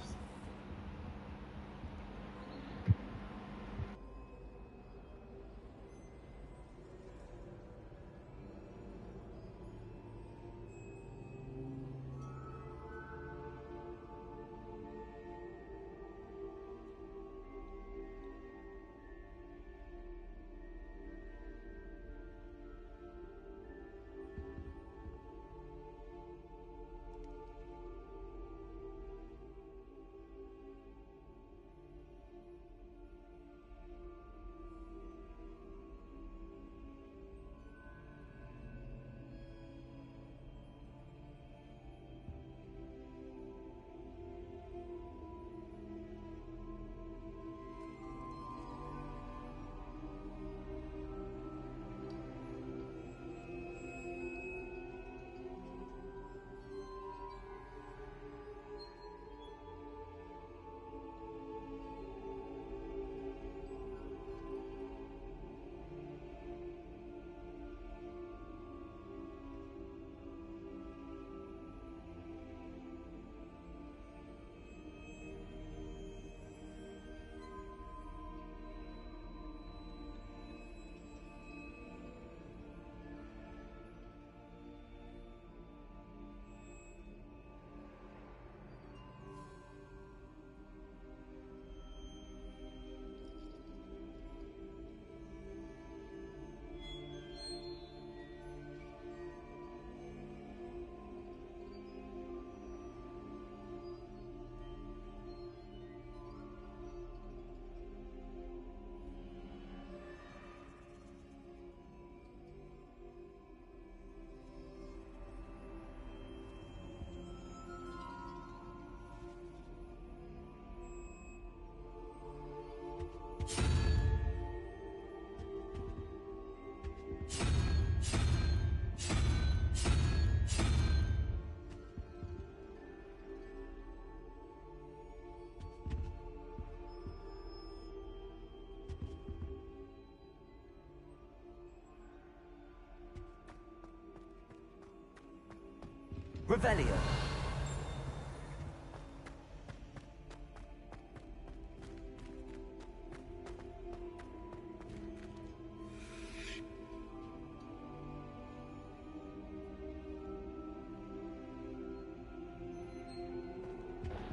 Revelio.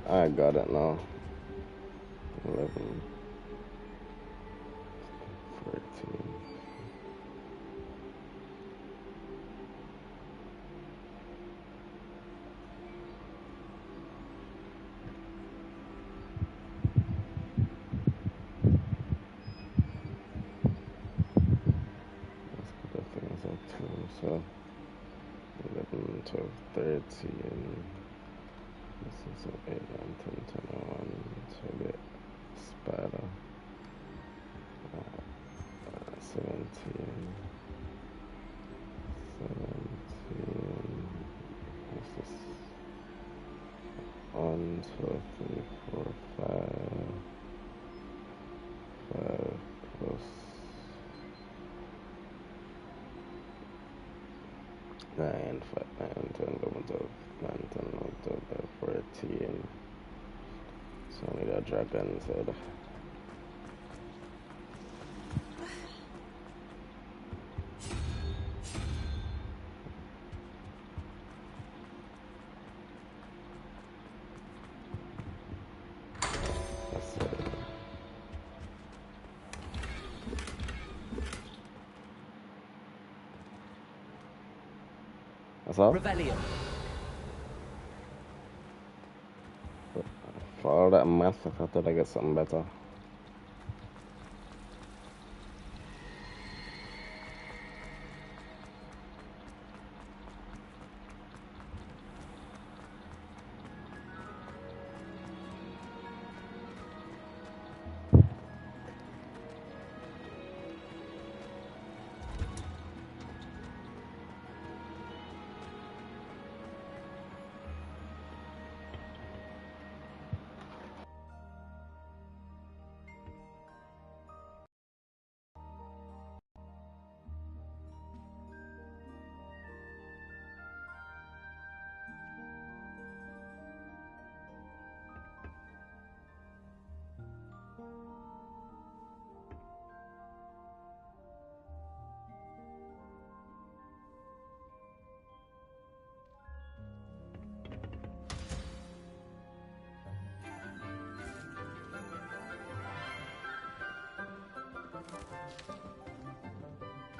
I got it now. 11, 13. Let's put the things up too. So 11, 12, 13. This is 8, 9, 10, 10, 1. So a bit spider. 17. 17. What's this? 1, 2, 3, 4, 5. 5 plus 9, 5, 9, 10, 11, 12, 9, 10, 11, 12, 14. So only the dragon's head. That's all? Revelio. For all that math, I thought I'd get something better.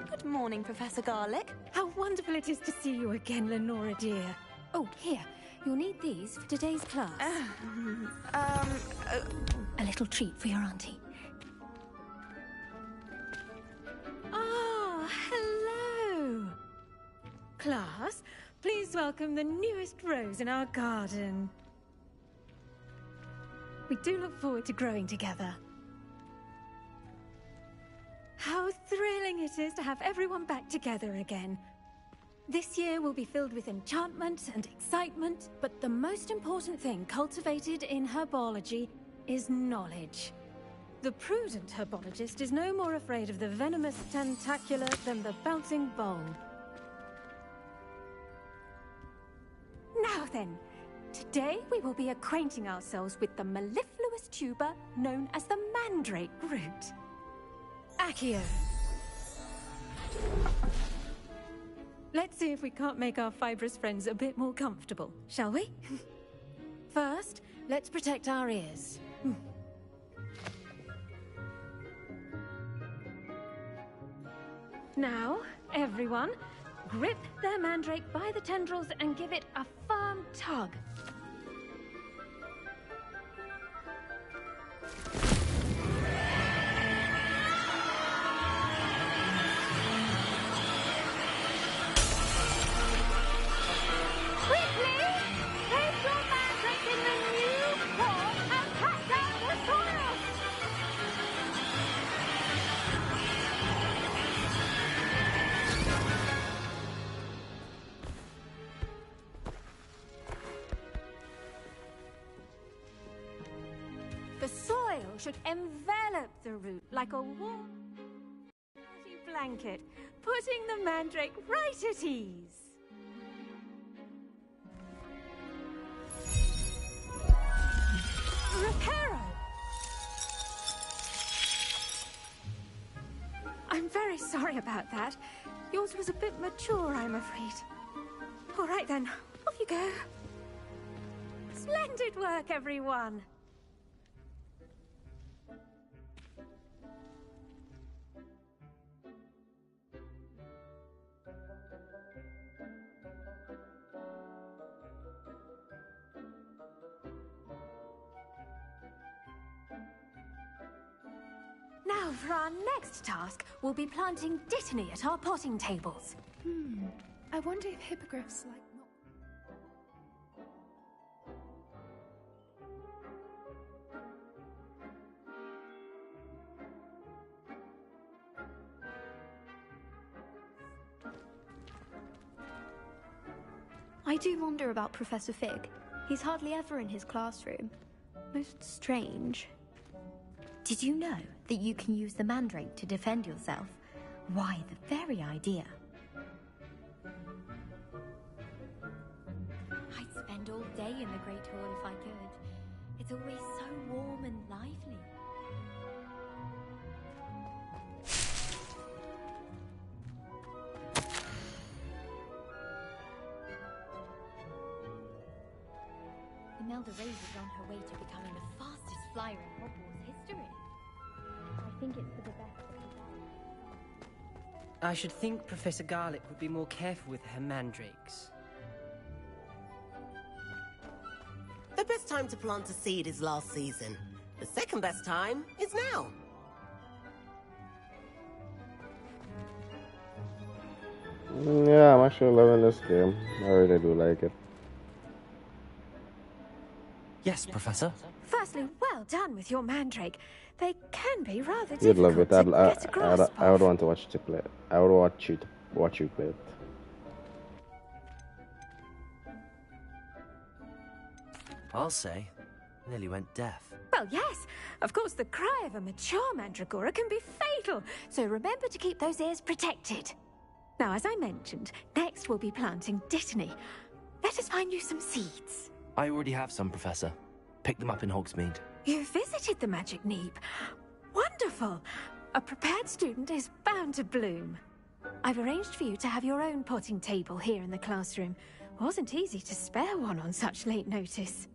Good morning, Professor Garlic. How wonderful it is to see you again, Lenora dear. Oh, here. You'll need these for today's class. A little treat for your auntie. Ah, hello. Class, please welcome the newest rose in our garden. We do look forward to growing together. How thrilling it is to have everyone back together again. This year will be filled with enchantment and excitement, but the most important thing cultivated in herbology is knowledge. The prudent herbologist is no more afraid of the venomous tentacular than the bouncing bulb. Now then, today we will be acquainting ourselves with the mellifluous tuber known as the mandrake root. Accio. Let's see if we can't make our fibrous friends a bit more comfortable, shall we? First, let's protect our ears. Now, everyone, grip their mandrake by the tendrils and give it a firm tug. The soil should envelop the root like a warm, dirty blanket, putting the mandrake right at ease. Reparo! I'm very sorry about that. Yours was a bit mature, I'm afraid. All right then, off you go. Splendid work, everyone! Now, for our next task, we'll be planting Dittany at our potting tables. I wonder if hippogriffs like... I do wonder about Professor Fig. He's hardly ever in his classroom. Most strange. Did you know that you can use the mandrake to defend yourself? Why, the very idea. I'd spend all day in the Great Hall if I could. It's always so warm and lively. Imelda Reyes is on her way to becoming the fastest flyer in Hogwarts history. I think it's for the best that I should think Professor Garlick would be more careful with her mandrakes. The best time to plant a seed is last season. The second best time is now. Yeah, I'm actually loving this game. I really do like it. Yes, Professor. Firstly, well done with your mandrake. They can be rather You'd love it. difficult to get a grasp I would want to watch you play it. I would watch you play it. I'll say, nearly went deaf. Well, yes. Of course, the cry of a mature mandragora can be fatal, so remember to keep those ears protected. Now, as I mentioned, next we'll be planting Dittany. Let us find you some seeds. I already have some, Professor. Picked them up in Hogsmeade. You visited the Magic Neep. Wonderful. A prepared student is bound to bloom. I've arranged for you to have your own potting table here in the classroom. Wasn't easy to spare one on such late notice.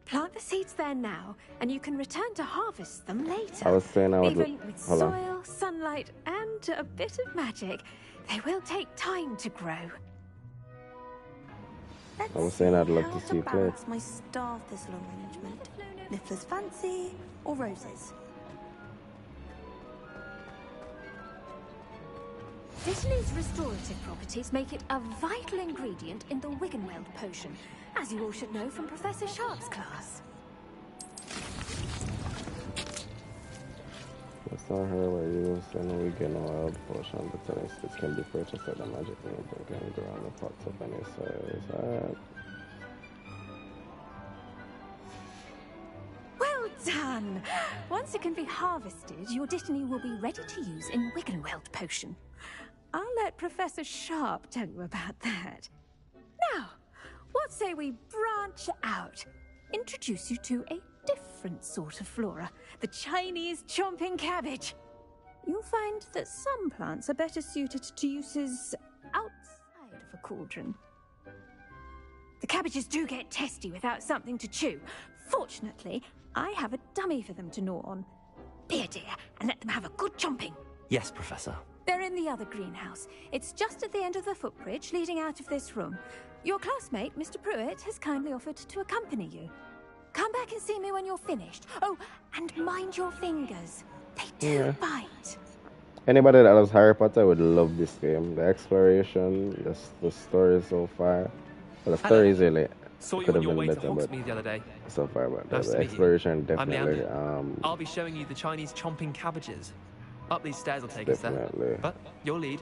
Plant the seeds there now, and you can return to harvest them later. I was saying I would... Even with soil, sunlight, and a bit of magic, they will take time to grow. I was saying I'd love to see you play it. My star thistle arrangement. Niffler's fancy or roses? Dittany's restorative properties make it a vital ingredient in the Wiggenweld potion, as you all should know from Professor Sharp's class. It's not her where you use an Wiggenweld potion. The telling it can be purchased at the Magic Room and can go around the pots of any size. Well done! Once it can be harvested, your Dittany will be ready to use in Wiggenweld potion. I'll let Professor Sharp tell you about that. Now, what say we branch out? Introduce you to a different sort of flora, the Chinese chomping cabbage. You'll find that some plants are better suited to uses outside of a cauldron. The cabbages do get testy without something to chew. Fortunately, I have a dummy for them to gnaw on. Be a dear and let them have a good chomping. Yes, Professor. They're in the other greenhouse. It's just at the end of the footbridge leading out of this room. Your classmate, Mr. Pruitt, has kindly offered to accompany you. Come back and see me when you're finished. Oh, and mind your fingers. They do bite. Anybody that loves Harry Potter would love this game. The exploration, the story so far. Well, the story is really could have been better, but the other day. so far, but the exploration definitely. I'll be showing you the Chinese chomping cabbages. Up these stairs will take us there. But your lead.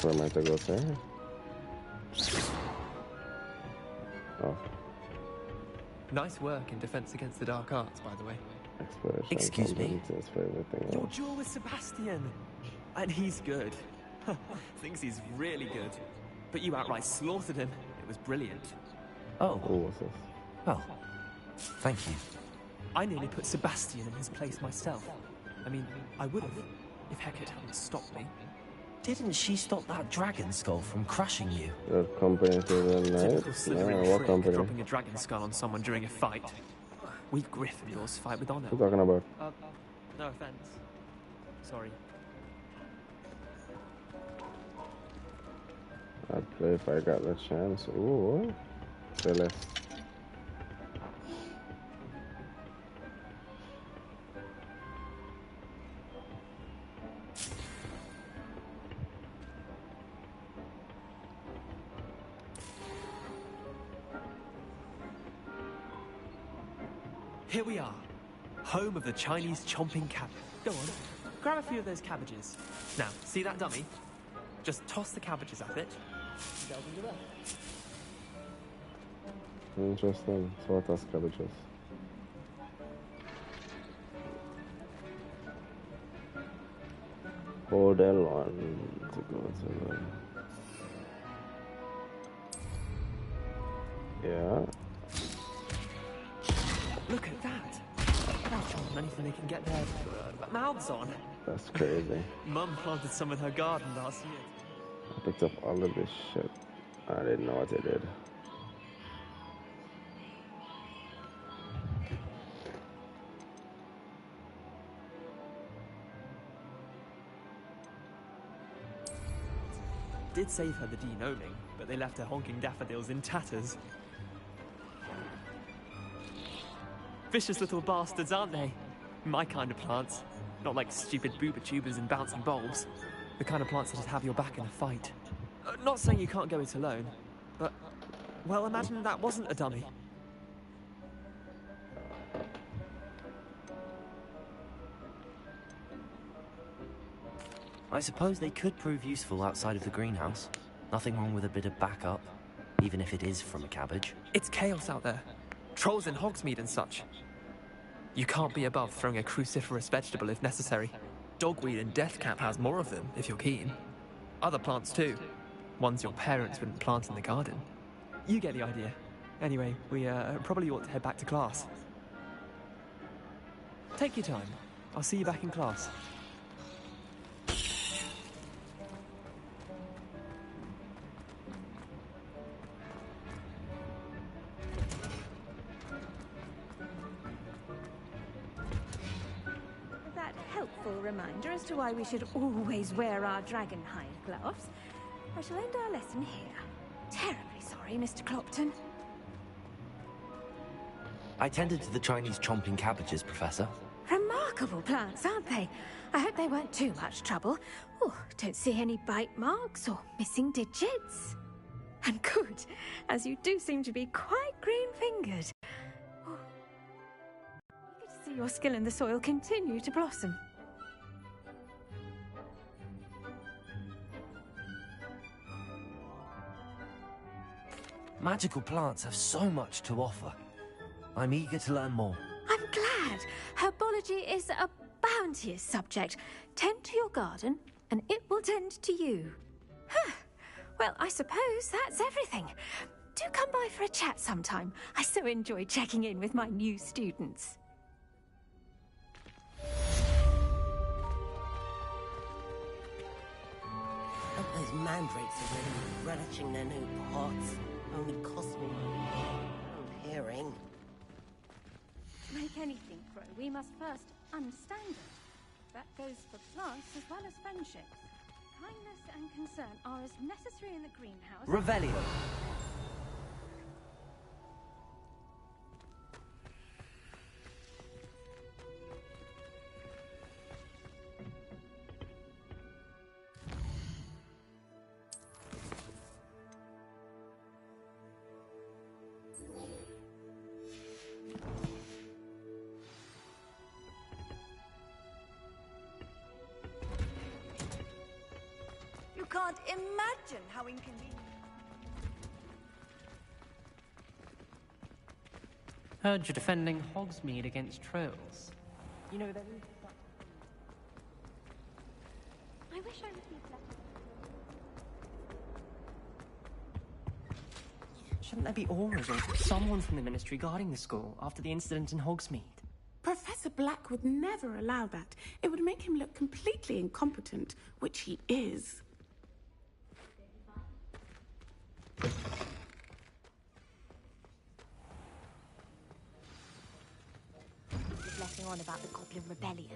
Where am I to go, sir? Oh. Nice work in Defense Against the Dark Arts, by the way. Exploration. Excuse me? Your duel with Sebastian. And he's good. Thinks he's really good. But you outright slaughtered him. It was brilliant. Oh. What's this? Well, thank you. I nearly put Sebastian in his place myself. I mean, I would have, if Hecate hadn't stopped me. Didn't she stop that dragon skull from crushing you? That company to the Typical night? Slytherin What trick, company? dropping a dragon skull on someone during a fight. We Gryffindors fight with honor. What are you talking about? No offense. Sorry. I'd play if I got the chance. Ooh. Celeste. Here we are, home of the Chinese chomping cabbage. Go on, grab a few of those cabbages. Now, see that dummy? Just toss the cabbages at it. Delve into there. Interesting. So what else cabbages? Hold L1 to go to the... Yeah. Look at that. They'll chomp on anything they can get their mouths on. That's crazy. Mum planted some in her garden last year. I picked up all of this shit. I didn't know what it did. Did save her the denoming, but they left her honking daffodils in tatters. Vicious little bastards, aren't they? My kind of plants. Not like stupid booba tubers and bouncing bulbs. The kind of plants that just have your back in a fight. Not saying you can't go it alone, but... well, imagine that wasn't a dummy. I suppose they could prove useful outside of the greenhouse. Nothing wrong with a bit of backup, even if it is from a cabbage. It's chaos out there. Trolls in Hogsmeade and such. You can't be above throwing a cruciferous vegetable if necessary. Dogweed and deathcap has more of them, if you're keen. Other plants too. Ones your parents wouldn't plant in the garden. You get the idea. Anyway, we probably ought to head back to class. Take your time. I'll see you back in class. Reminder as to why we should always wear our dragonhide gloves. I shall end our lesson here. Terribly sorry, Mr. Clopton. I tended to the Chinese chomping cabbages, Professor. Remarkable plants, aren't they? I hope they weren't too much trouble. Oh, don't see any bite marks or missing digits. And good, as you do seem to be quite green-fingered. Oh. Eager to see your skill in the soil continue to blossom. Magical plants have so much to offer. I'm eager to learn more. I'm glad. Herbology is a bounteous subject. Tend to your garden, and it will tend to you. Huh. Well, I suppose that's everything. Do come by for a chat sometime. I so enjoy checking in with my new students. Hope those mandrakes are really relishing their new pots. Only cost me my hearing. To make anything grow, we must first understand it. That goes for plants as well as friendships. Kindness and concern are as necessary in the greenhouse. Revelio. You can't imagine how inconvenient. Heard you're defending Hogsmeade against trolls. You know that. I wish I received Shouldn't there be auras or someone from the Ministry guarding the school after the incident in Hogsmeade? Professor Black would never allow that. It would make him look completely incompetent, which he is. Letting on about the Goblin Rebellion.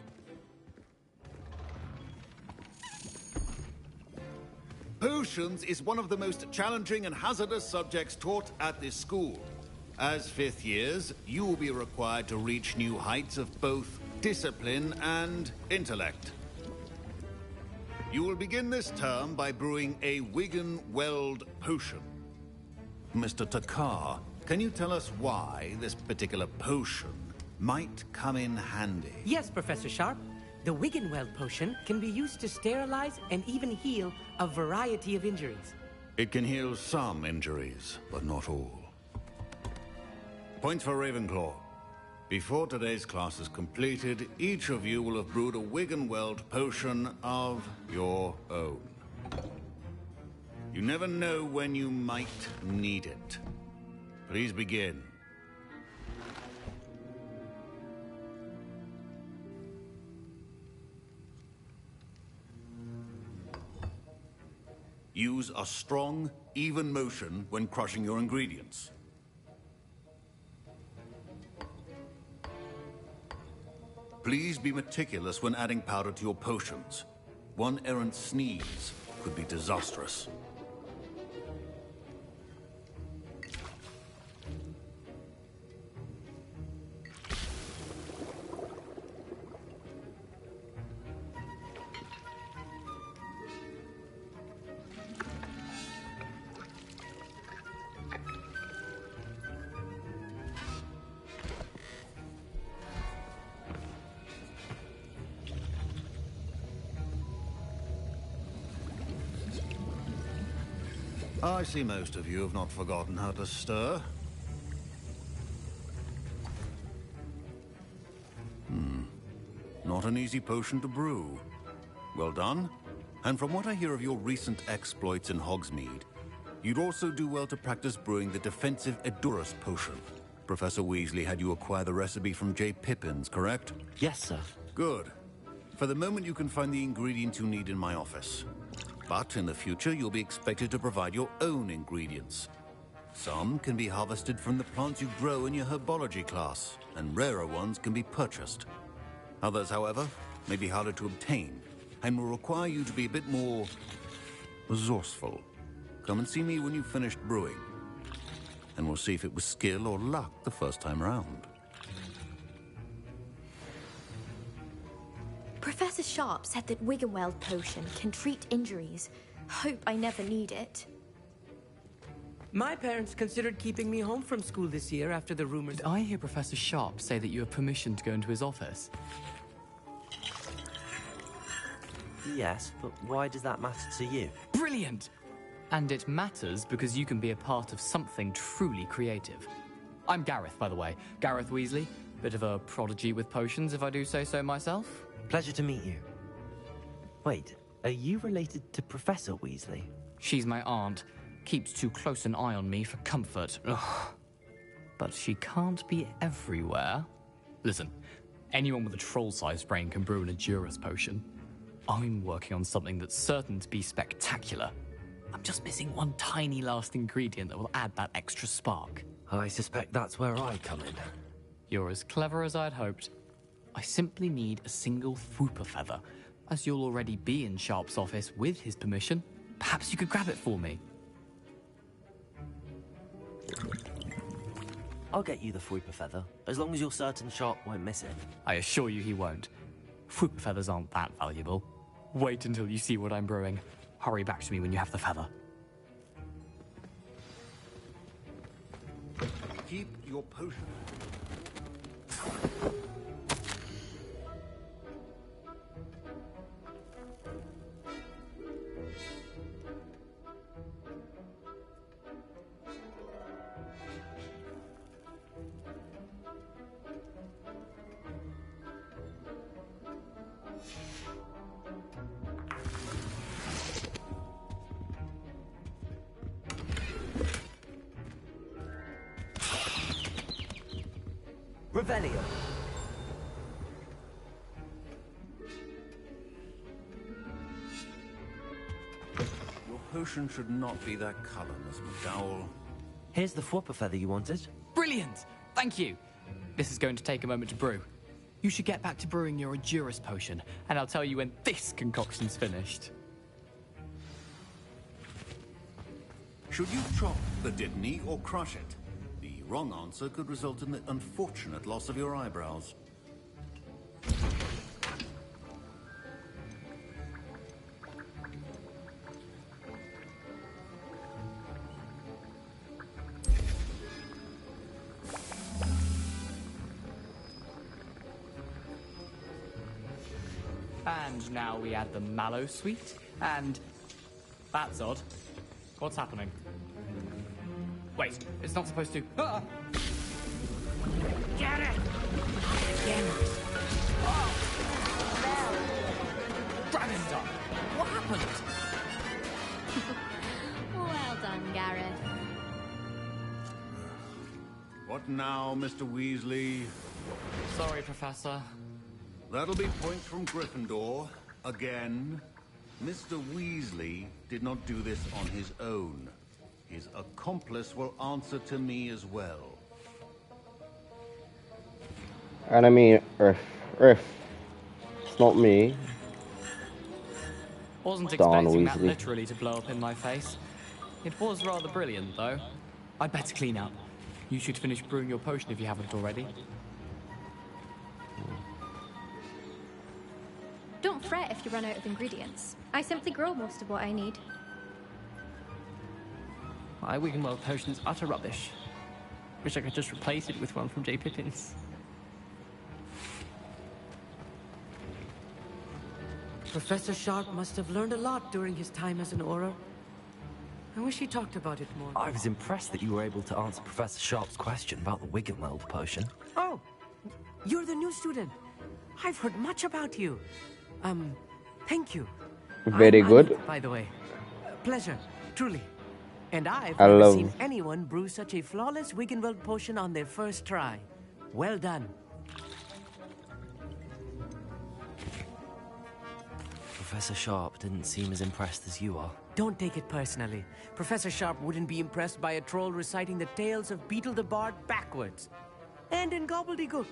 Potions is one of the most challenging and hazardous subjects taught at this school. As fifth years, you will be required to reach new heights of both discipline and intellect. You will begin this term by brewing a Wigan-Weld potion. Mr. Takar, can you tell us why this particular potion might come in handy? Yes, Professor Sharp. The Wiggenweld potion can be used to sterilize and even heal a variety of injuries. It can heal some injuries, but not all. Points for Ravenclaw. Before today's class is completed, each of you will have brewed a Wiggenweld potion of your own. You never know when you might need it. Please begin. Use a strong, even motion when crushing your ingredients. Please be meticulous when adding powder to your potions. One errant sneeze could be disastrous. I see most of you have not forgotten how to stir. Not an easy potion to brew. Well done. And from what I hear of your recent exploits in Hogsmeade, you'd also do well to practice brewing the defensive Edurus potion. Professor Weasley had you acquire the recipe from J. Pippins, correct? Yes, sir. Good. For the moment, you can find the ingredients you need in my office. But in the future, you'll be expected to provide your own ingredients. Some can be harvested from the plants you grow in your herbology class, and rarer ones can be purchased. Others, however, may be harder to obtain, and will require you to be a bit more resourceful. Come and see me when you've finished brewing, and we'll see if it was skill or luck the first time round. Professor Sharp said that Wiggenweld potion can treat injuries. Hope I never need it. My parents considered keeping me home from school this year after the rumors. Did I hear Professor Sharp say that you have permission to go into his office? Yes, but why does that matter to you? Brilliant! And it matters because you can be a part of something truly creative. I'm Gareth, by the way. Gareth Weasley. Bit of a prodigy with potions, if I do say so myself. Pleasure to meet you. Wait, are you related to Professor Weasley? She's my aunt. Keeps too close an eye on me for comfort. Ugh. But she can't be everywhere. Listen, anyone with a troll-sized brain can brew an Edurus potion. I'm working on something that's certain to be spectacular. I'm just missing one tiny last ingredient that will add that extra spark. I suspect that's where I come in. You're as clever as I'd hoped. I simply need a single Fwooper feather. As you'll already be in Sharp's office with his permission, perhaps you could grab it for me. I'll get you the Fwooper feather, as long as you're certain Sharp won't miss it. I assure you he won't. Fwooper feathers aren't that valuable. Wait until you see what I'm brewing. Hurry back to me when you have the feather. Keep your potion. Revelio. Your potion should not be that color, Miss McDowell. Here's the Fwopper feather you wanted. Brilliant! Thank you. This is going to take a moment to brew. You should get back to brewing your Adurus potion, and I'll tell you when this concoction's finished. Should you chop the Dittany or crush it? The wrong answer could result in the unfortunate loss of your eyebrows. And now we add the mallow sweet, and... That's odd. What's happening? Wait, it's not supposed to... Ah! Get it! Dragon's up! What happened? Well done, Gareth. What now, Mr. Weasley? Sorry, Professor. That'll be points from Gryffindor. Again. Mr. Weasley did not do this on his own. His accomplice will answer to me as well. And I mean, Riff. It's not me. Wasn't Don expecting that Weasley. literally to blow up in my face. It was rather brilliant, though. I'd better clean up. You should finish brewing your potion if you haven't already. Don't fret if you run out of ingredients. I simply grow most of what I need. My Wiggenweld potion's utter rubbish. Wish I could just replace it with one from J. Pippin's. Professor Sharp must have learned a lot during his time as an Auror. I wish he talked about it more. I was impressed that you were able to answer Professor Sharp's question about the Wiggenweld potion. Oh, you're the new student. I've heard much about you. Thank you. Very I'm good. honored, by the way. Pleasure, truly. And I've I never love- seen anyone brew such a flawless Wiggenweld potion on their first try. Well done. Professor Sharp didn't seem as impressed as you are. Don't take it personally. Professor Sharp wouldn't be impressed by a troll reciting the tales of Beetle the Bard backwards. And in gobbledygook.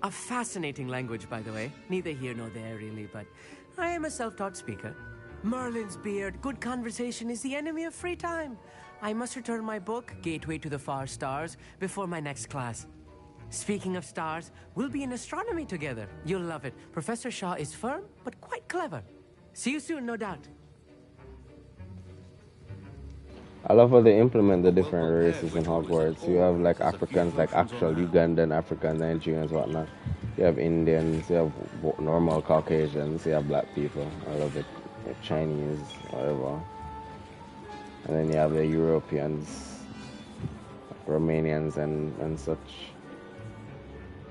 A fascinating language, by the way. Neither here nor there, really, but I am a self-taught speaker. Merlin's beard, good conversation is the enemy of free time. I must return my book, Gateway to the Far Stars, before my next class. Speaking of stars, we'll be in astronomy together. You'll love it. Professor Shaw is firm, but quite clever. See you soon, no doubt. I love how they implement the different races in Hogwarts. You have like Africans, like actual Ugandan Africans, Nigerians, whatnot. You have Indians, you have normal Caucasians, you have black people. I love it. You have Chinese, whatever. And then you have the Europeans, Romanians, and such.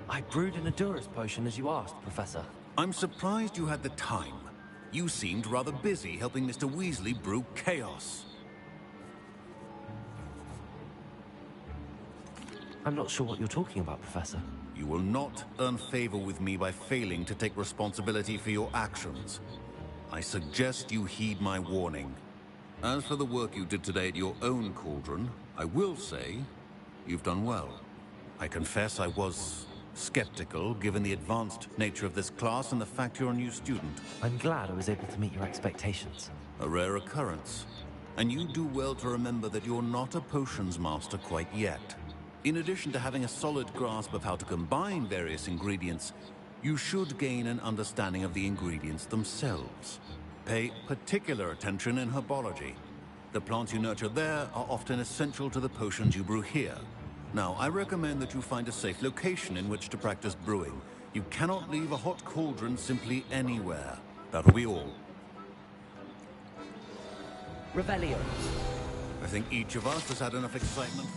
I brewed an Adurus potion as you asked, Professor. I'm surprised you had the time. You seemed rather busy helping Mr. Weasley brew chaos. I'm not sure what you're talking about, Professor. You will not earn favor with me by failing to take responsibility for your actions. I suggest you heed my warning. As for the work you did today at your own cauldron, I will say you've done well. I confess I was skeptical given the advanced nature of this class and the fact you're a new student. I'm glad I was able to meet your expectations. A rare occurrence. And you do well to remember that you're not a potions master quite yet. In addition to having a solid grasp of how to combine various ingredients, you should gain an understanding of the ingredients themselves. Pay particular attention in herbology. The plants you nurture there are often essential to the potions you brew here. Now, I recommend that you find a safe location in which to practice brewing. You cannot leave a hot cauldron simply anywhere. That'll be all. Revelio. I think each of us has had enough excitement.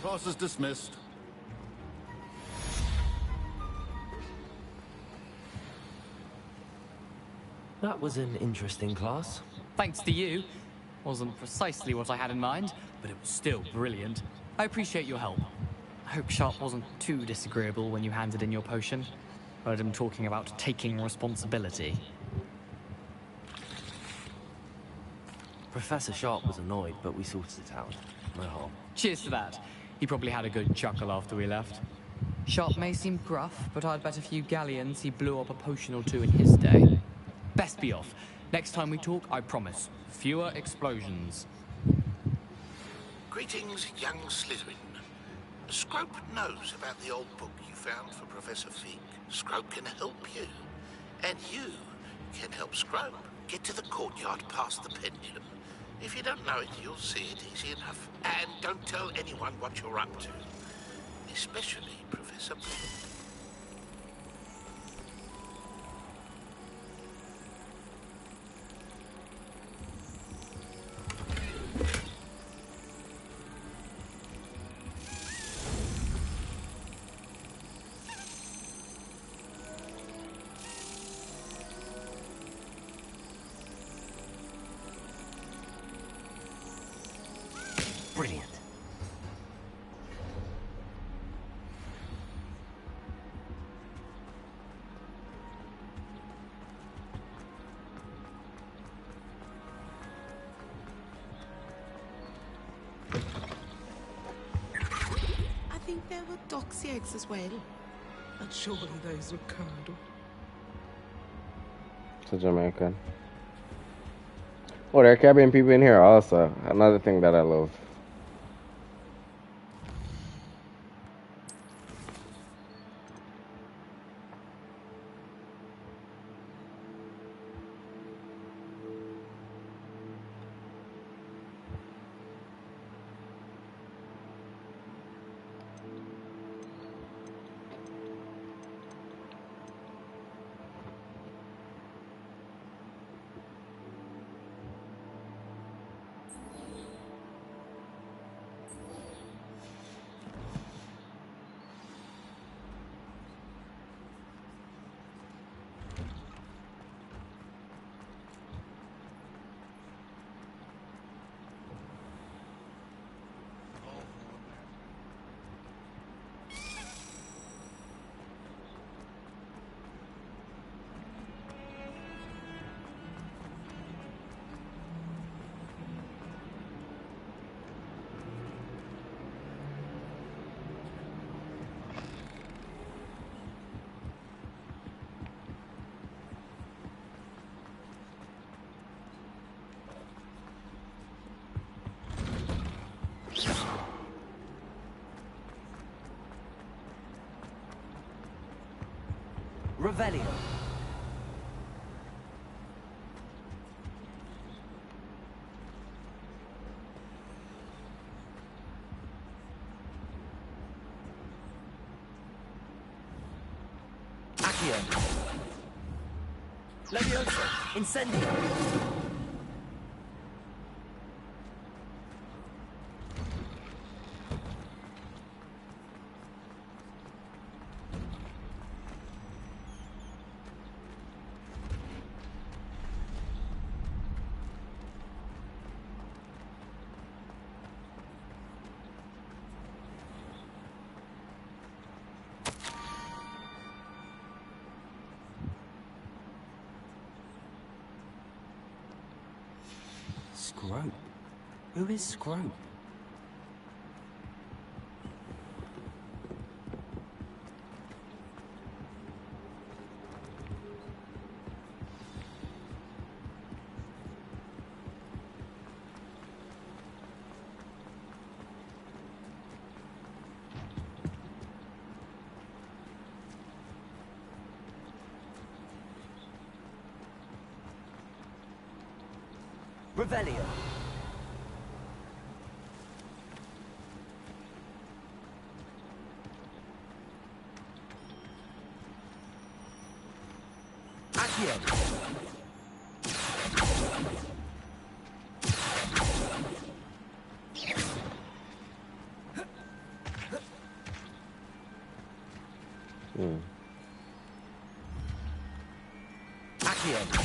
Class is dismissed. That was an interesting class. Thanks to you. Wasn't precisely what I had in mind, but it was still brilliant. I appreciate your help. I hope Sharp wasn't too disagreeable when you handed in your potion. Heard him talking about taking responsibility. Professor Sharp was annoyed, but we sorted it out. No harm. Cheers to that. He probably had a good chuckle after we left. Sharp may seem gruff, but I'd bet a few galleons he blew up a potion or two in his day. Best be off. Next time we talk, I promise, fewer explosions. Greetings, young Slytherin. Scrope knows about the old book you found for Professor Fig. Scrope can help you. And you can help Scrope get to the courtyard past the pendulum. If you don't know it, you'll see it easy enough. And don't tell anyone what you're up to. Especially Professor Black. Brilliant. I think there were doxy eggs as well. But surely those were curdled. To Jamaican. Oh, there are Caribbean people in here also. Another thing that I love. Revelio. Accio. Leviosa. Incendio. Scrope? Who is Scrope? Revelio. Accio. Accio.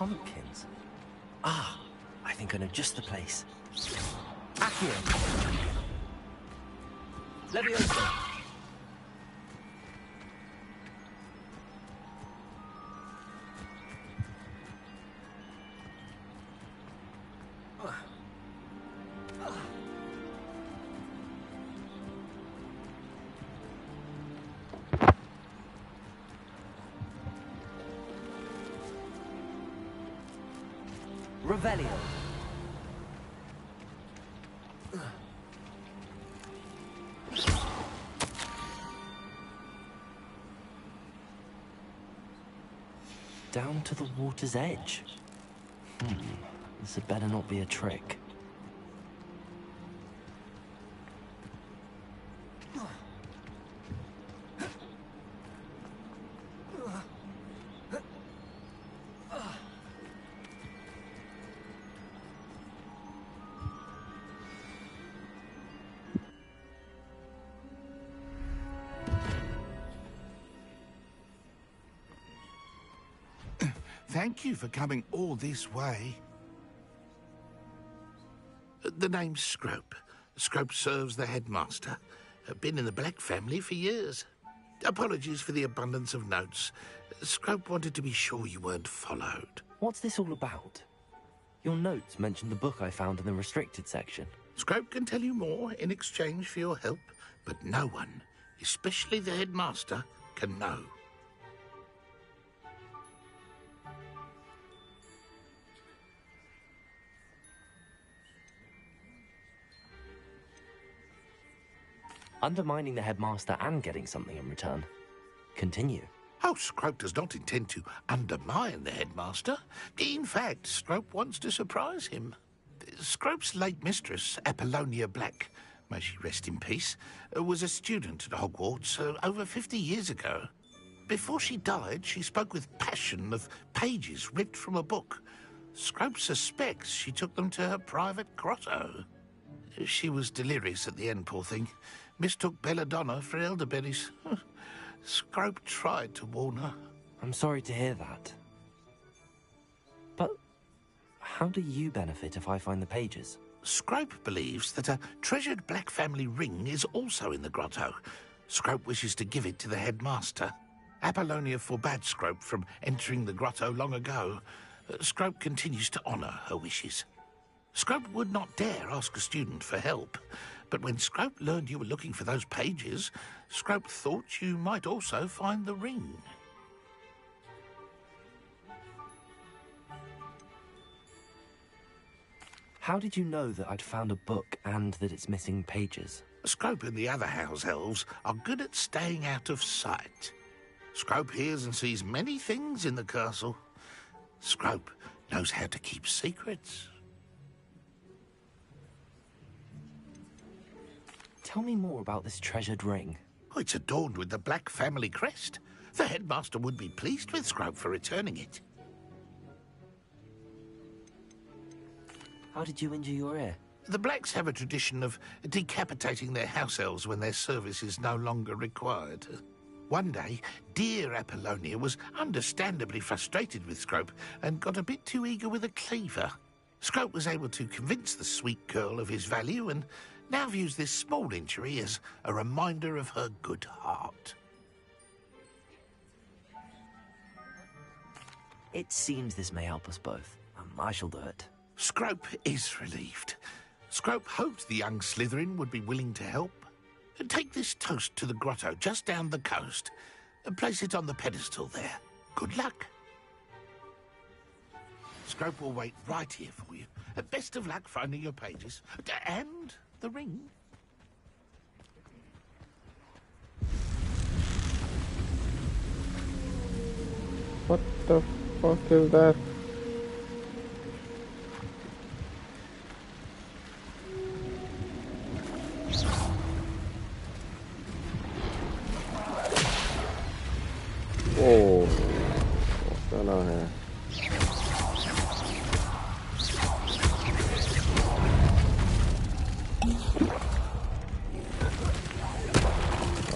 pumpkins. Ah, I think I know just the place. Accio! Levioso! Revelio. Down to the water's edge. This had better not be a trick. Thank you for coming all this way. The name's Scrope. Scrope serves the headmaster. Been in the Black family for years. Apologies for the abundance of notes. Scrope wanted to be sure you weren't followed. What's this all about? Your notes mentioned the book I found in the restricted section. Scrope can tell you more in exchange for your help, but no one, especially the headmaster, can know. Undermining the headmaster and getting something in return. Continue. Oh, Scrope does not intend to undermine the headmaster. In fact, Scrope wants to surprise him. Scrope's late mistress, Apollonia Black, may she rest in peace, was a student at Hogwarts over 50 years ago. Before she died, she spoke with passion of pages ripped from a book. Scrope suspects she took them to her private grotto. She was delirious at the end, poor thing. Mistook belladonna for elderberries. Scrope tried to warn her. I'm sorry to hear that. But how do you benefit if I find the pages? Scrope believes that a treasured Black family ring is also in the grotto. Scrope wishes to give it to the headmaster. Apollonia forbade Scrope from entering the grotto long ago. Scrope continues to honour her wishes. Scrope would not dare ask a student for help, but when Scrope learned you were looking for those pages, Scrope thought you might also find the ring. How did you know that I'd found a book and that it's missing pages? Scrope and the other house elves are good at staying out of sight. Scrope hears and sees many things in the castle. Scrope knows how to keep secrets. Tell me more about this treasured ring. Oh, it's adorned with the Black family crest. The headmaster would be pleased with Scrope for returning it. How did you injure your ear? The Blacks have a tradition of decapitating their house elves when their service is no longer required. One day, dear Apollonia was understandably frustrated with Scrope and got a bit too eager with a cleaver. Scrope was able to convince the sweet girl of his value and now views this small injury as a reminder of her good heart. It seems this may help us both. I shall do it. Scrope is relieved. Scrope hoped the young Slytherin would be willing to help. Take this toast to the grotto just down the coast and place it on the pedestal there. Good luck. Scrope will wait right here for you. Best of luck finding your pages. And the ring. What the fuck is that? Whoa. What's going on here?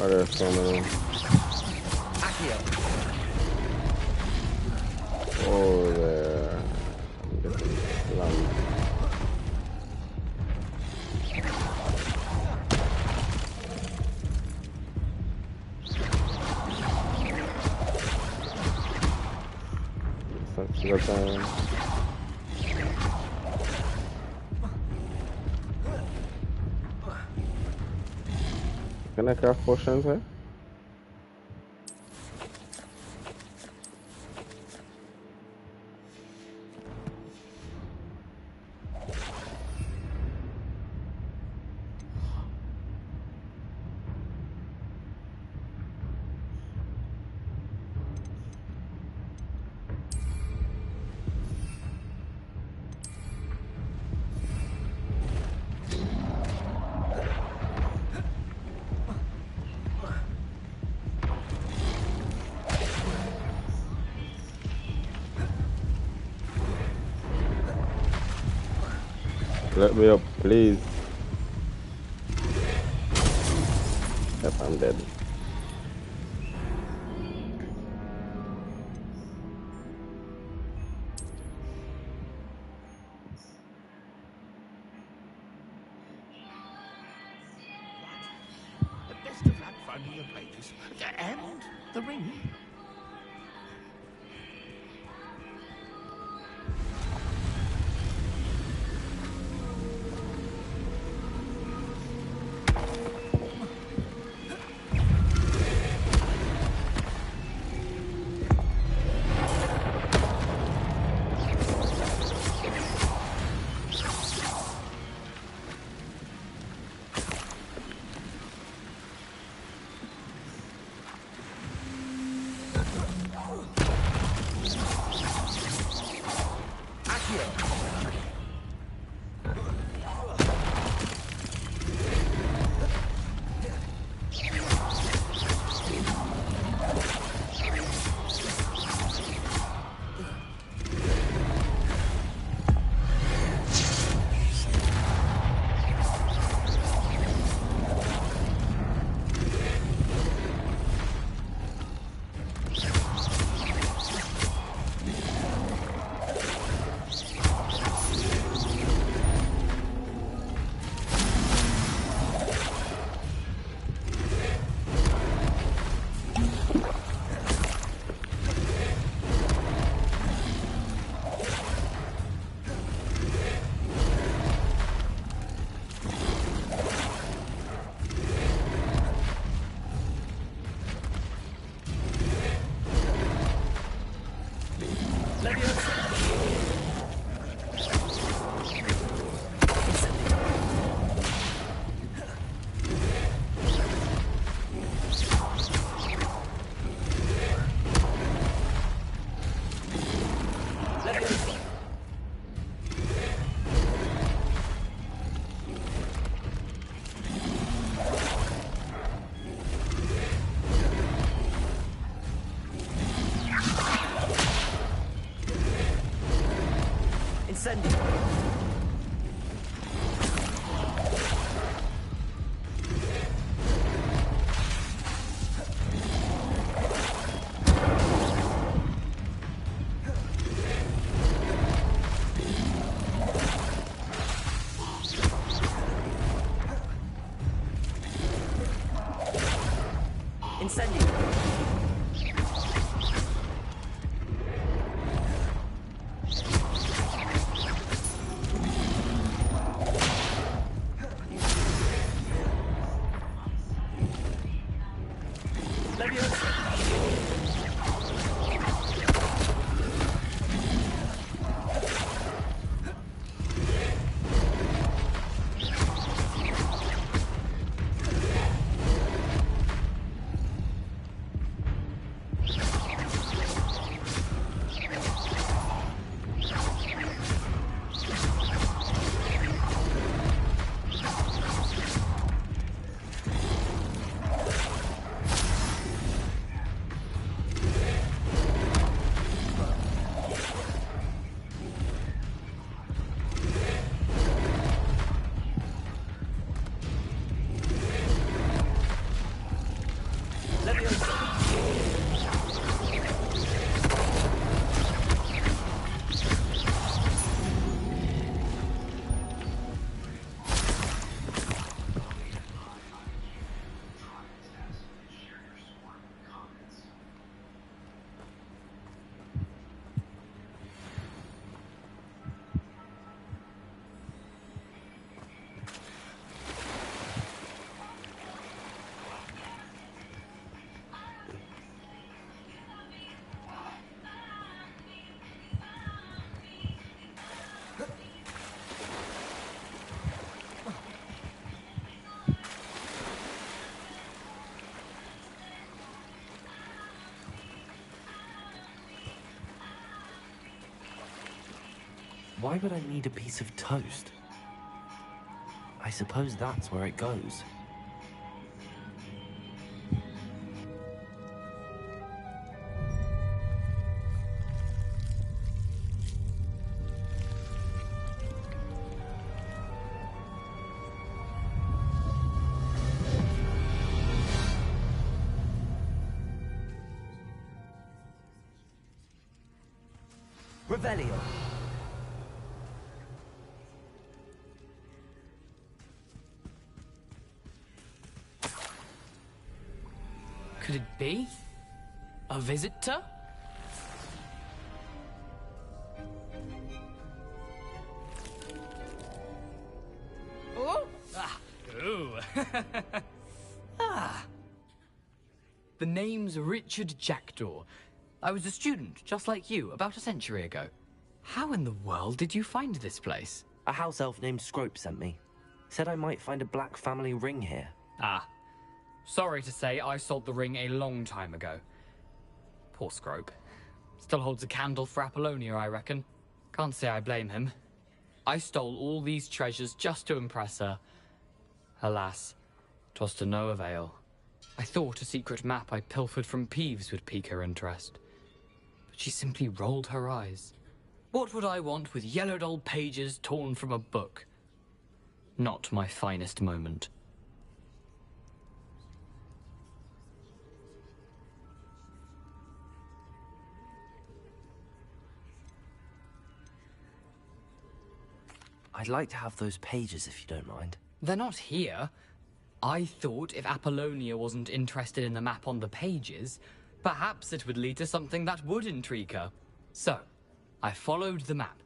Are there so many? Oh, there. the time. Can I craft potions here? Let me up, please. Yep, I'm dead. Best of luck finding the pages. And the ring. Why would I need a piece of toast? I suppose that's where it goes. Revelio. Could it be? A visitor? Oh! Ah! Ooh! Ah! The name's Richard Jackdaw. I was a student, just like you, about a century ago. How in the world did you find this place? A house elf named Scrope sent me. Said I might find a black family ring here. Ah. Sorry to say, I sold the ring a long time ago. Poor Scrope. Still holds a candle for Apollonia, I reckon. Can't say I blame him. I stole all these treasures just to impress her. Alas, 'twas to no avail. I thought a secret map I pilfered from Ps5 would pique her interest. But she simply rolled her eyes. What would I want with yellowed old pages torn from a book? Not my finest moment. I'd like to have those pages if you don't mind. They're not here. I thought if Apollonia wasn't interested in the map on the pages, perhaps it would lead to something that would intrigue her. So, I followed the map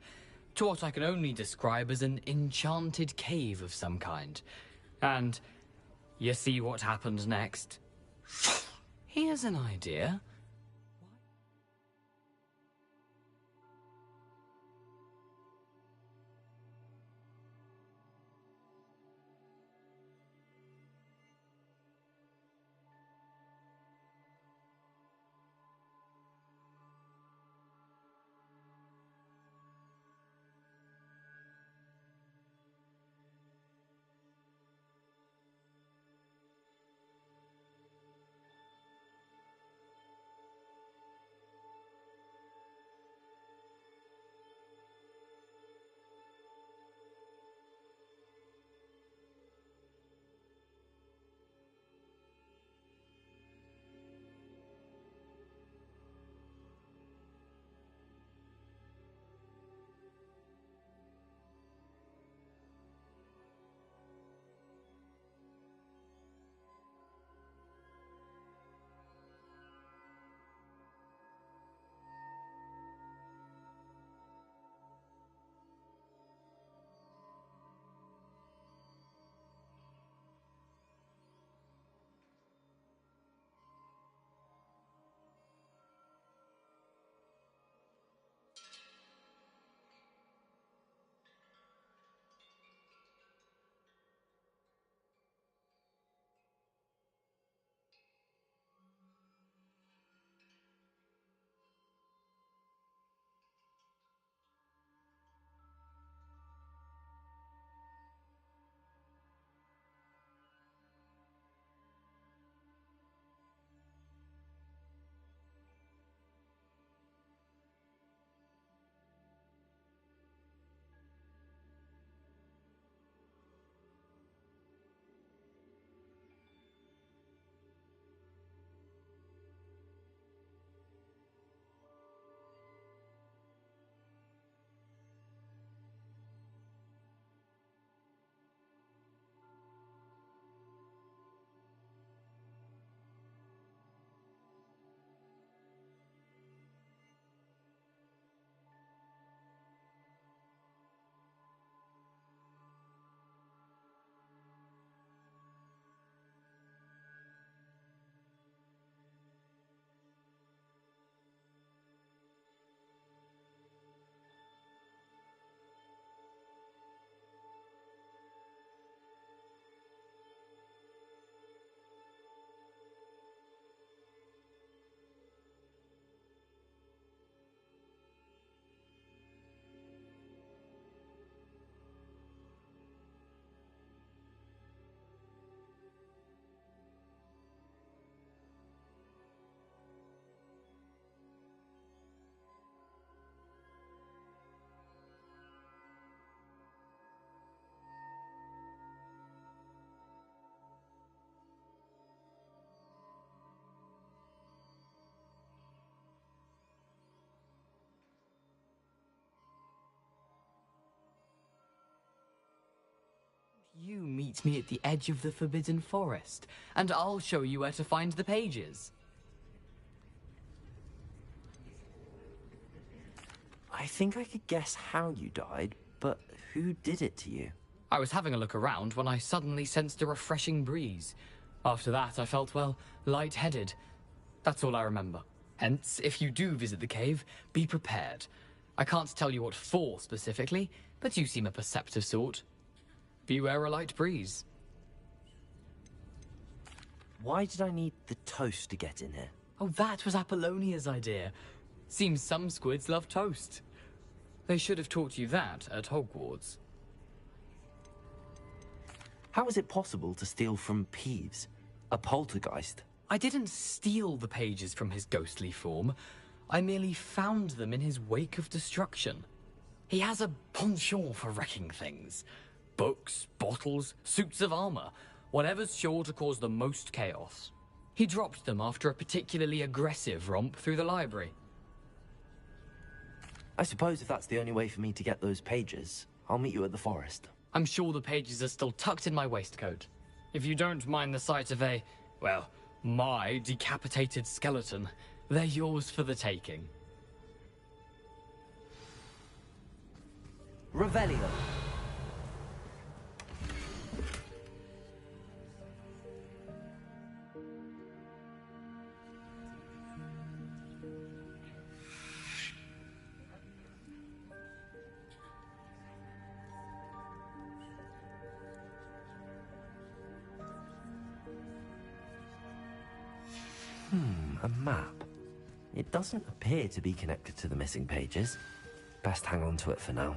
to what I can only describe as an enchanted cave of some kind. And you see what happened next? Here's an idea. meet me at the edge of the Forbidden Forest, and I'll show you where to find the pages. I think I could guess how you died, but who did it to you? I was having a look around when I suddenly sensed a refreshing breeze. After that, I felt, well, lightheaded. That's all I remember. Hence, if you do visit the cave, be prepared. I can't tell you what for specifically, but you seem a perceptive sort. Beware a light breeze. Why did I need the toast to get in here? Oh, that was Apollonia's idea. Seems some squids love toast. They should have taught you that at Hogwarts. How is it possible to steal from Peeves, a poltergeist? I didn't steal the pages from his ghostly form. I merely found them in his wake of destruction. He has a penchant for wrecking things. Books, bottles, suits of armor, whatever's sure to cause the most chaos. He dropped them after a particularly aggressive romp through the library. I suppose if that's the only way for me to get those pages, I'll meet you at the forest. I'm sure the pages are still tucked in my waistcoat. If you don't mind the sight of a, well, my decapitated skeleton, they're yours for the taking. Revelio. A map. It doesn't appear to be connected to the missing pages. Best hang on to it for now.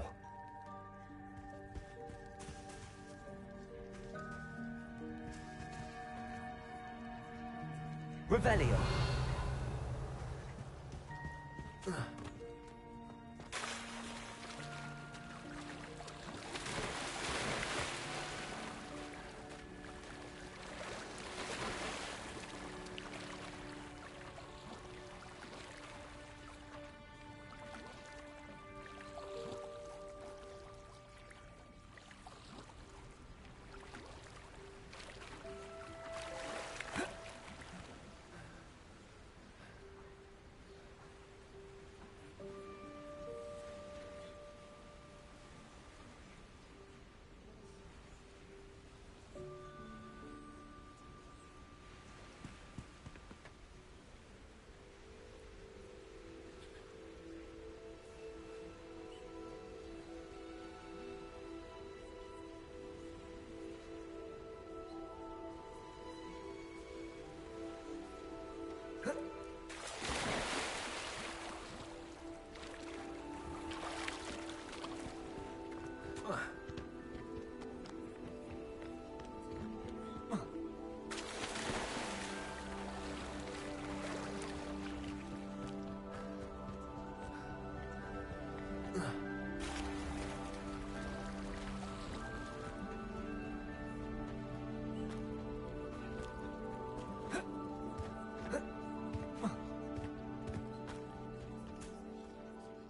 Revelio.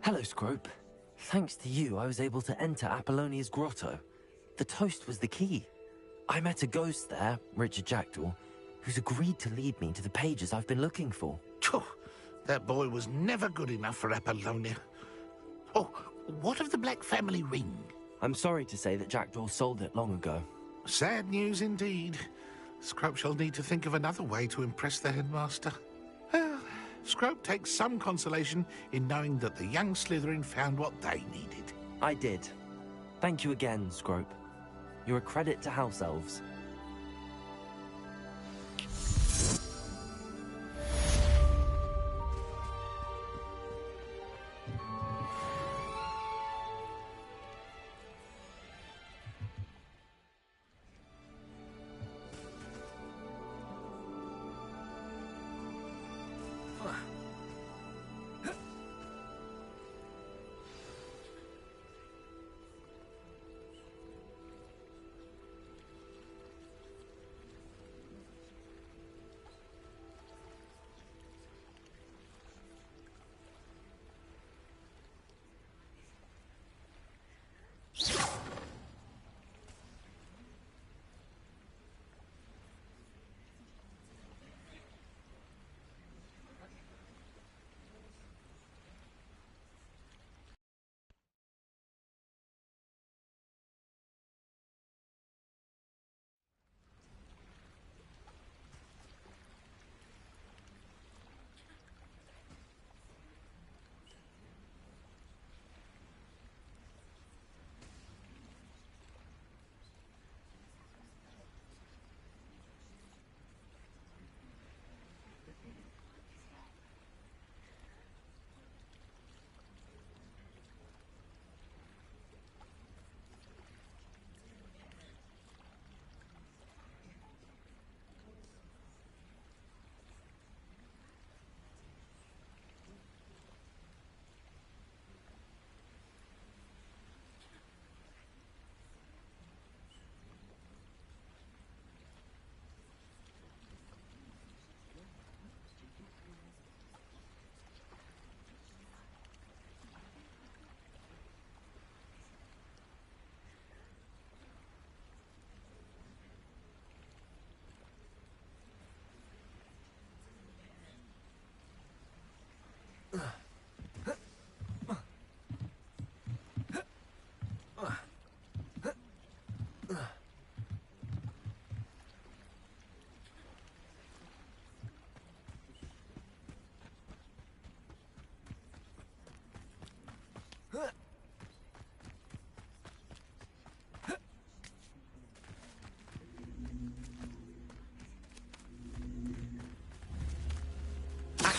Hello, Scrope. Thanks to you, I was able to enter Apollonia's grotto. The toast was the key. I met a ghost there, Richard Jackdaw, who's agreed to lead me to the pages I've been looking for. Phew, that boy was never good enough for Apollonia. Oh, what of the Black family ring? I'm sorry to say that Jackdaw sold it long ago. Sad news indeed. Scrope shall need to think of another way to impress the headmaster. Well, Scrope takes some consolation in knowing that the young Slytherin found what they needed. I did. Thank you again, Scrope. You're a credit to House Elves.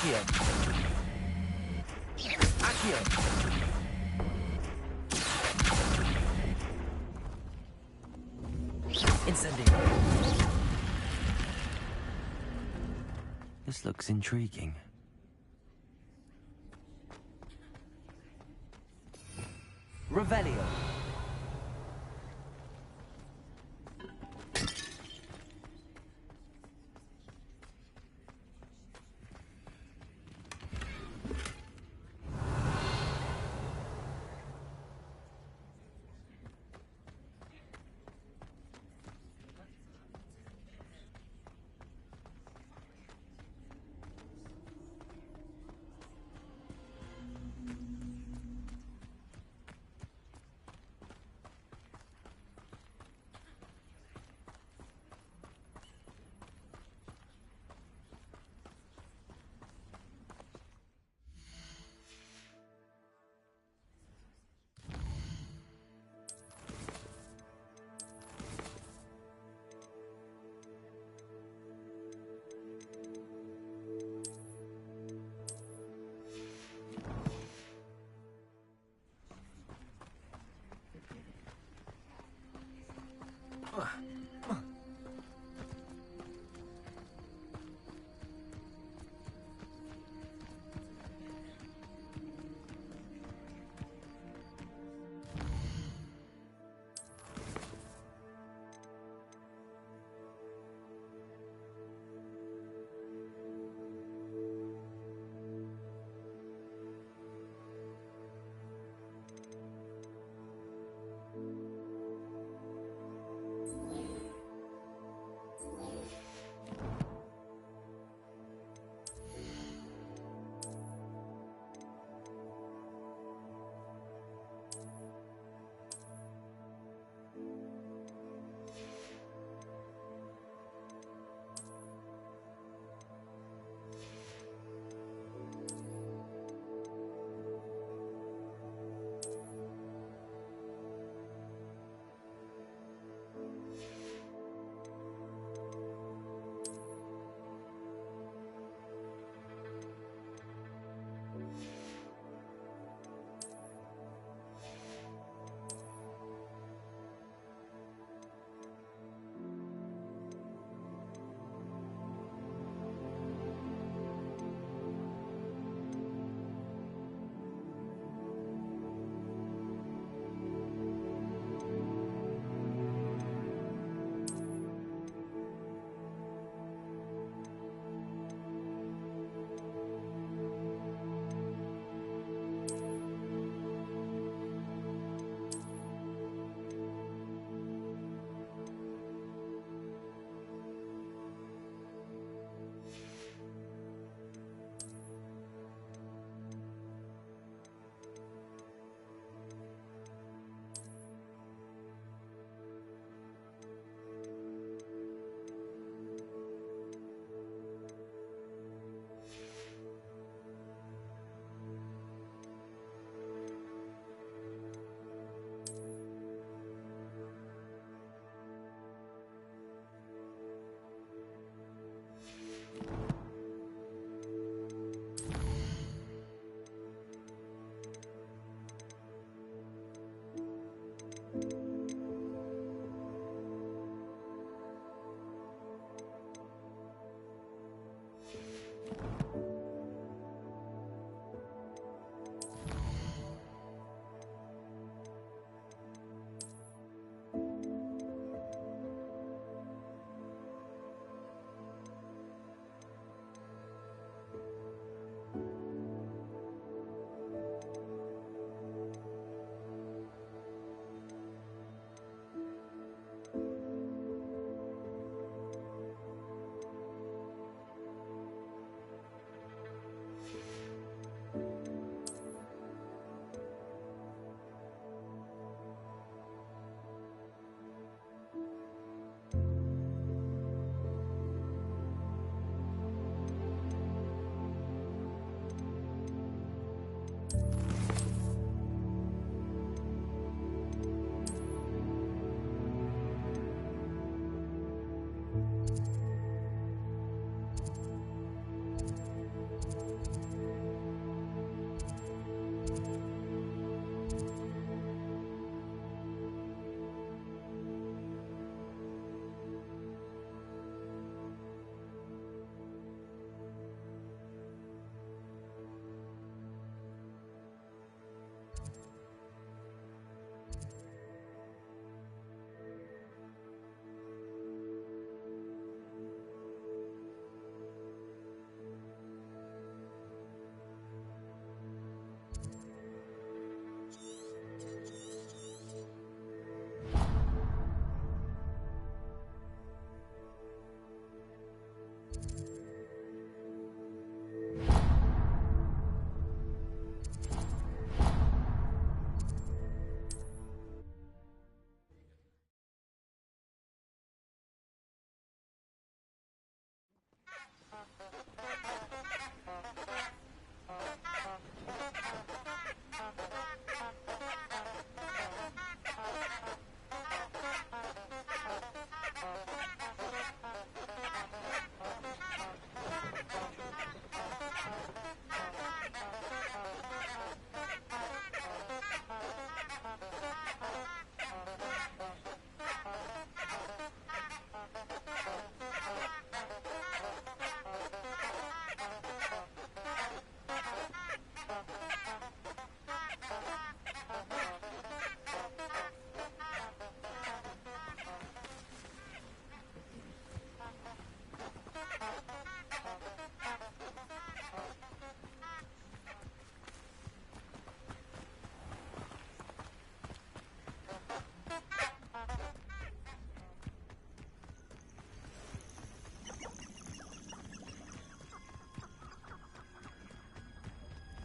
Accio. Accio. Incendio. This looks intriguing. Revelio.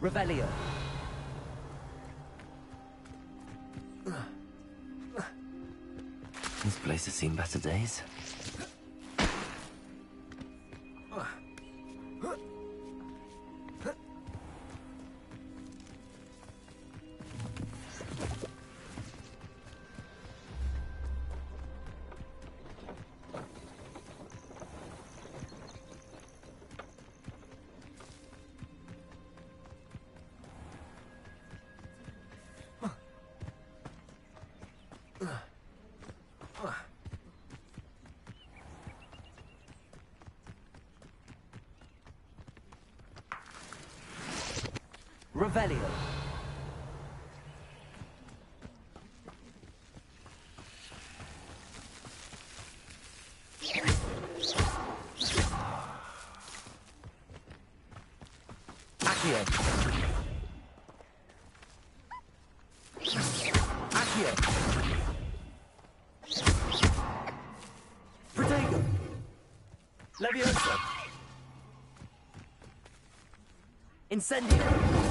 Revelio. This place has seen better days. Revelio. Accio. Accio. Protego. Leviosa. Incendio.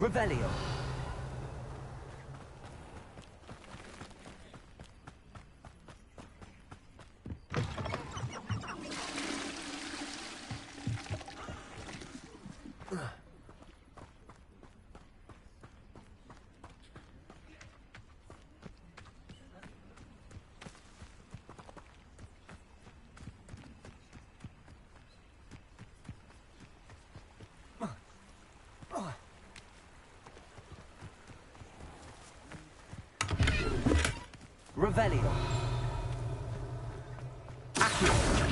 Revelio. Revelio. Accio.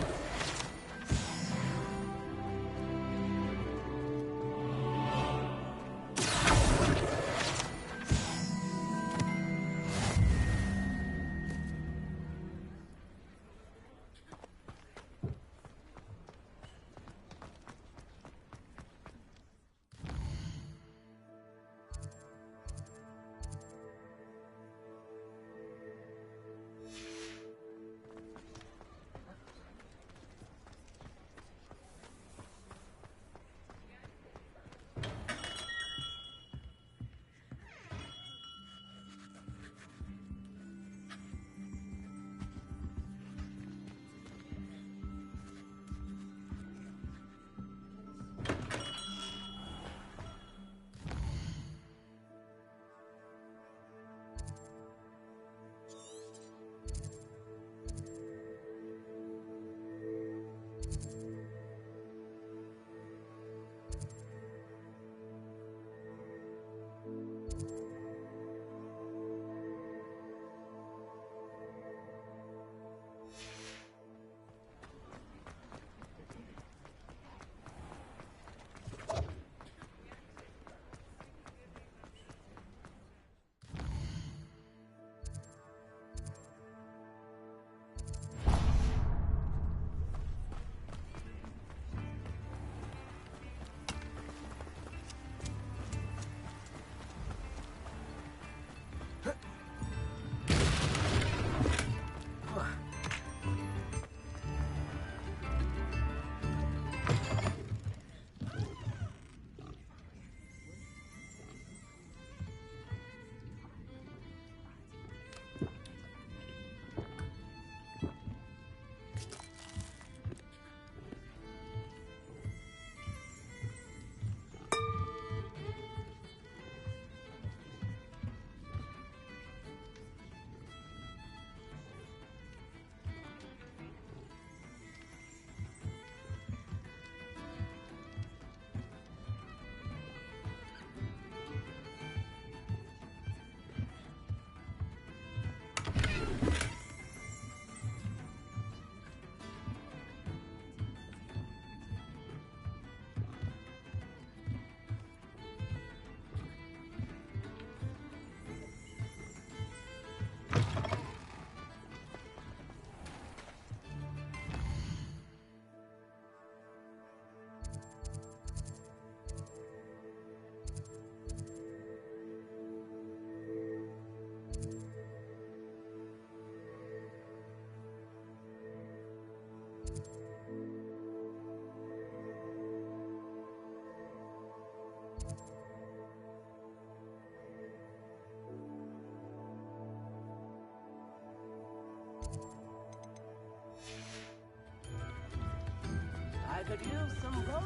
could use some gold.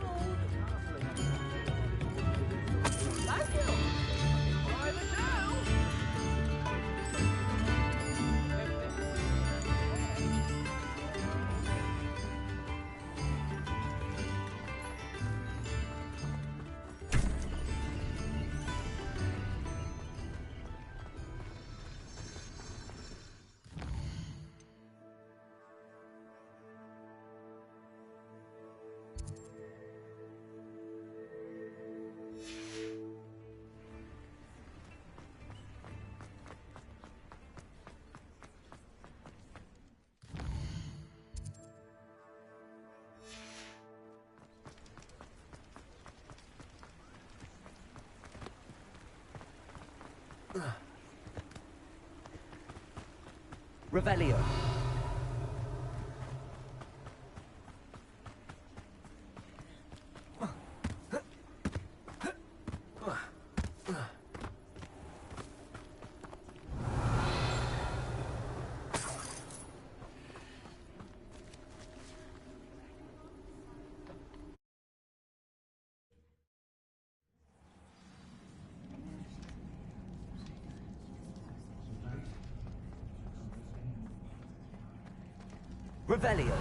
Thank you. Private now. Revelio. Revelio.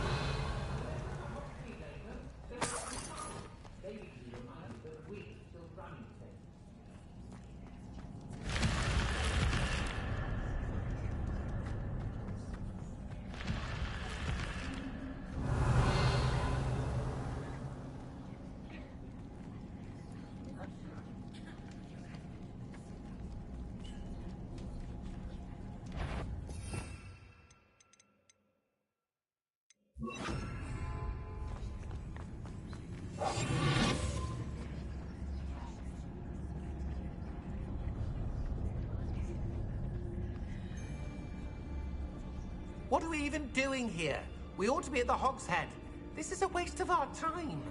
What are we even doing here? We ought to be at the Hog's Head. This is a waste of our time.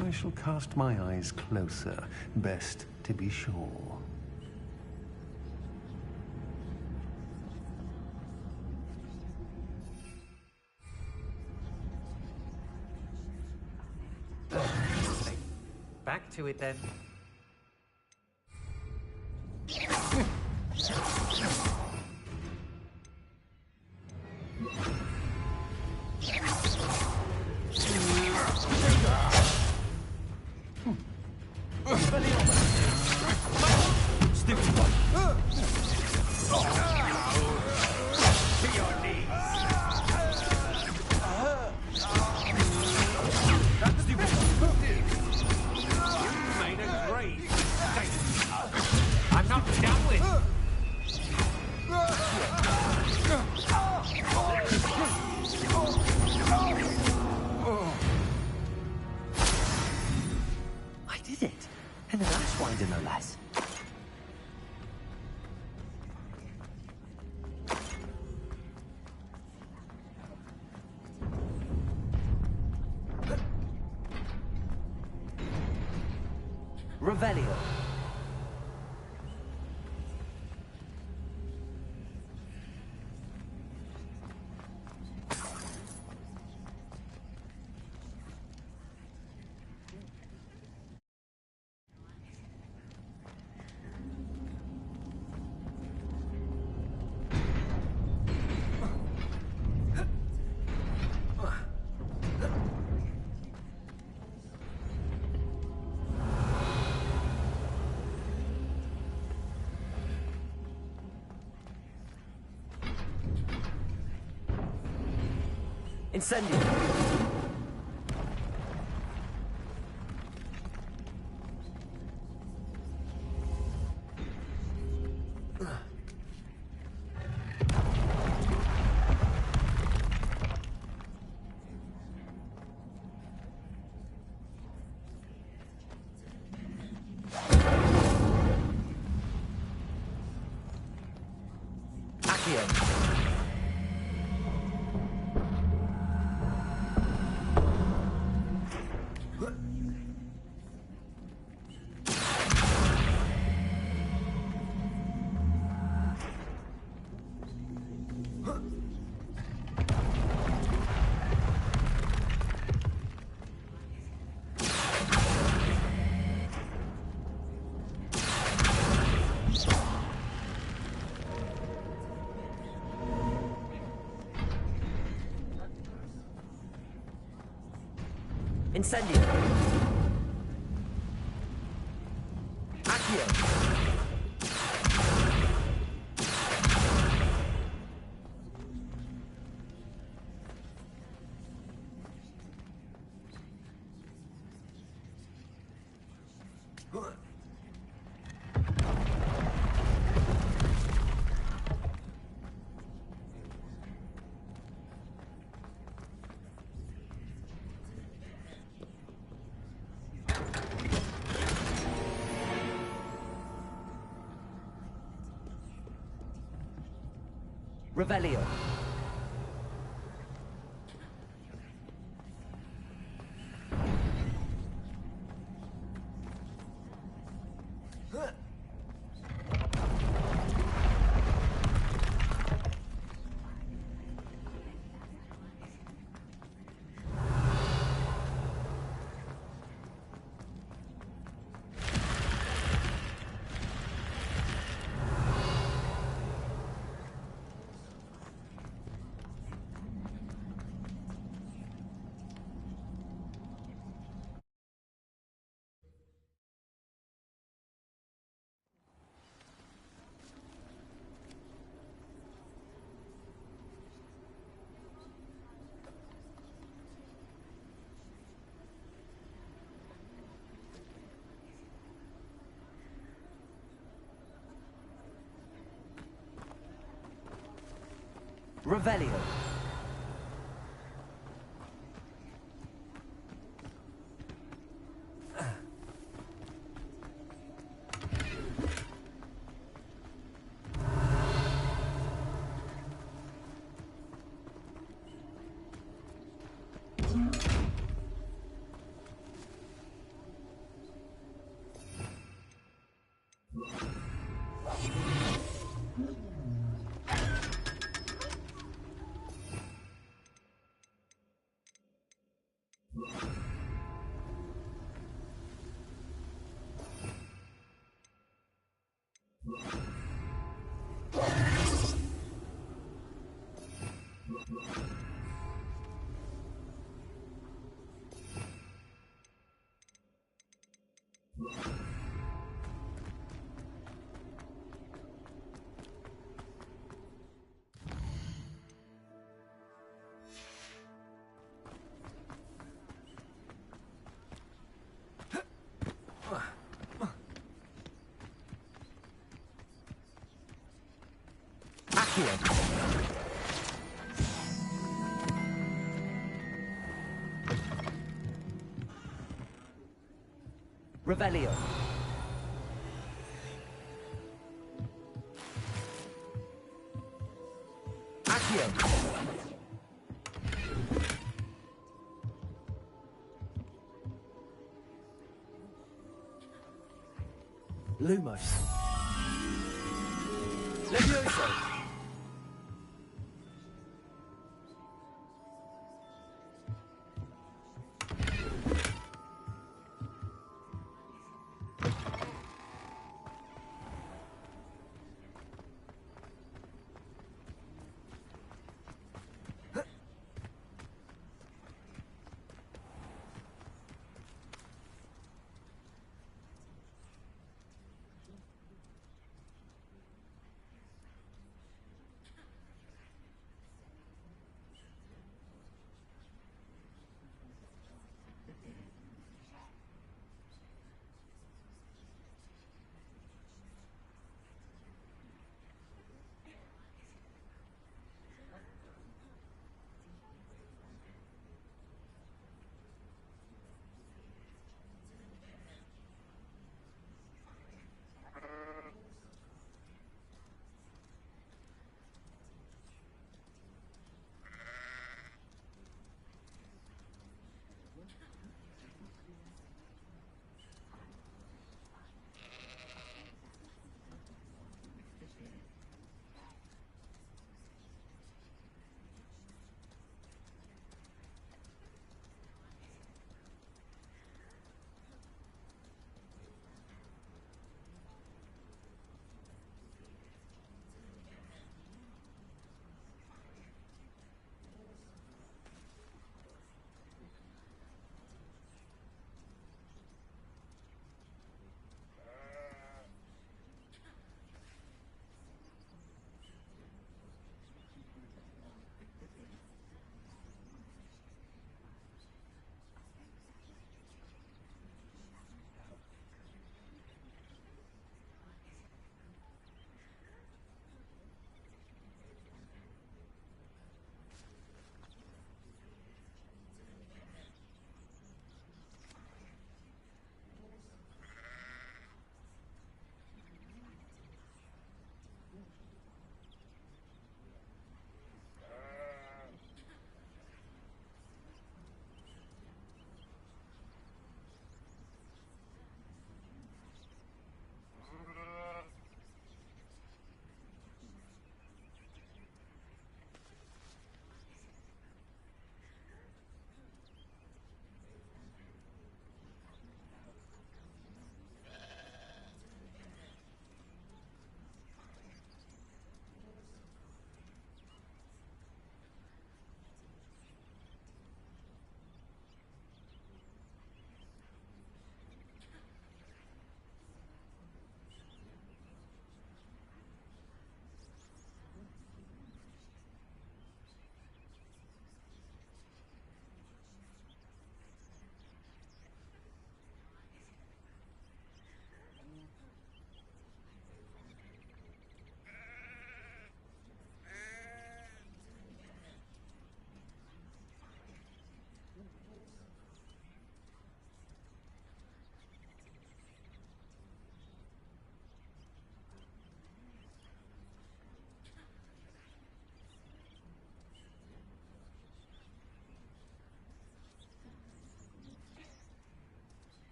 I shall cast my eyes closer, best to be sure. Back to it then. Revelio. Incendio. Accio. Incendio. Accio. Revelio. Revelio. Revelio. Accio. Lumos. Levioso.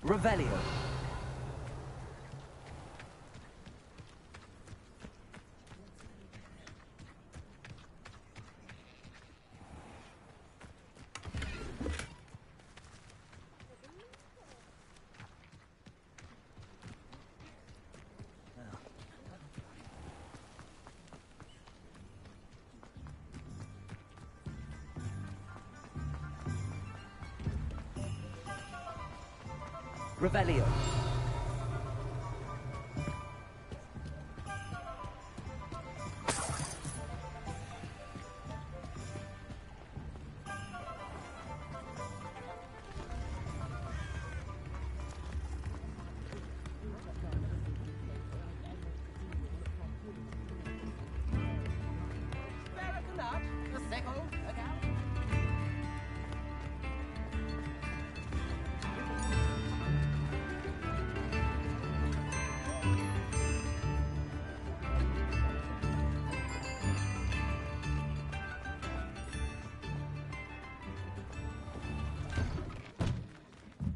Revelio. Revelio.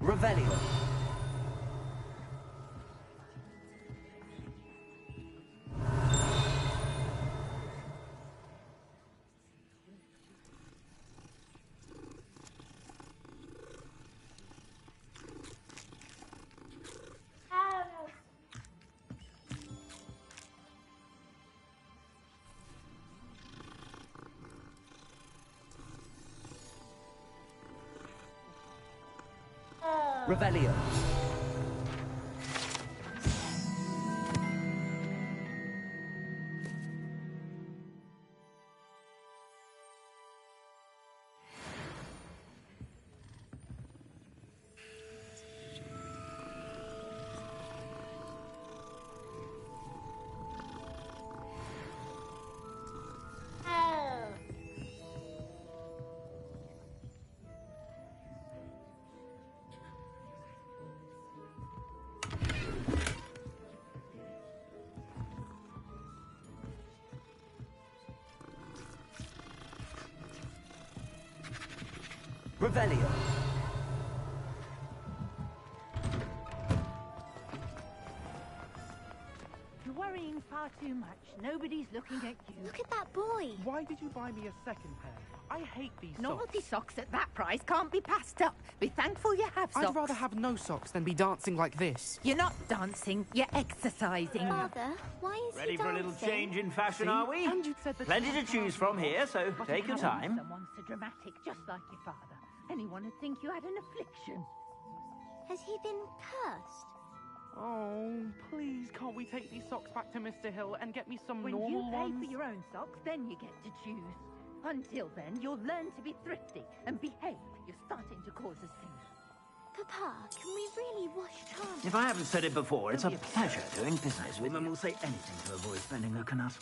Revelio. Revelio. Revelio. You're worrying far too much. Nobody's looking at you. Look at that boy. Why did you buy me a second pair? I hate these Novelty socks. socks at that price can't be passed up. Be thankful you have socks. I'd rather have no socks than be dancing like this. You're not dancing, you're exercising. Father, why is Ready he for a little dancing? change in fashion, See? are we? And you'd said that Plenty you to had choose from here, so But take your having time. Someone so dramatic, just like your father. Anyone would think you had an affliction. Has he been cursed? Oh, please, can't we take these socks back to Mr. Hill and get me some When normal you pay ones? for your own socks, then you get to choose. Until then, you'll learn to be thrifty and behave. You're starting to cause a scene. Papa, can we really wash Charlie? If I haven't said it before, it's a pleasure doing business with them. We'll say anything to avoid spending looking at us.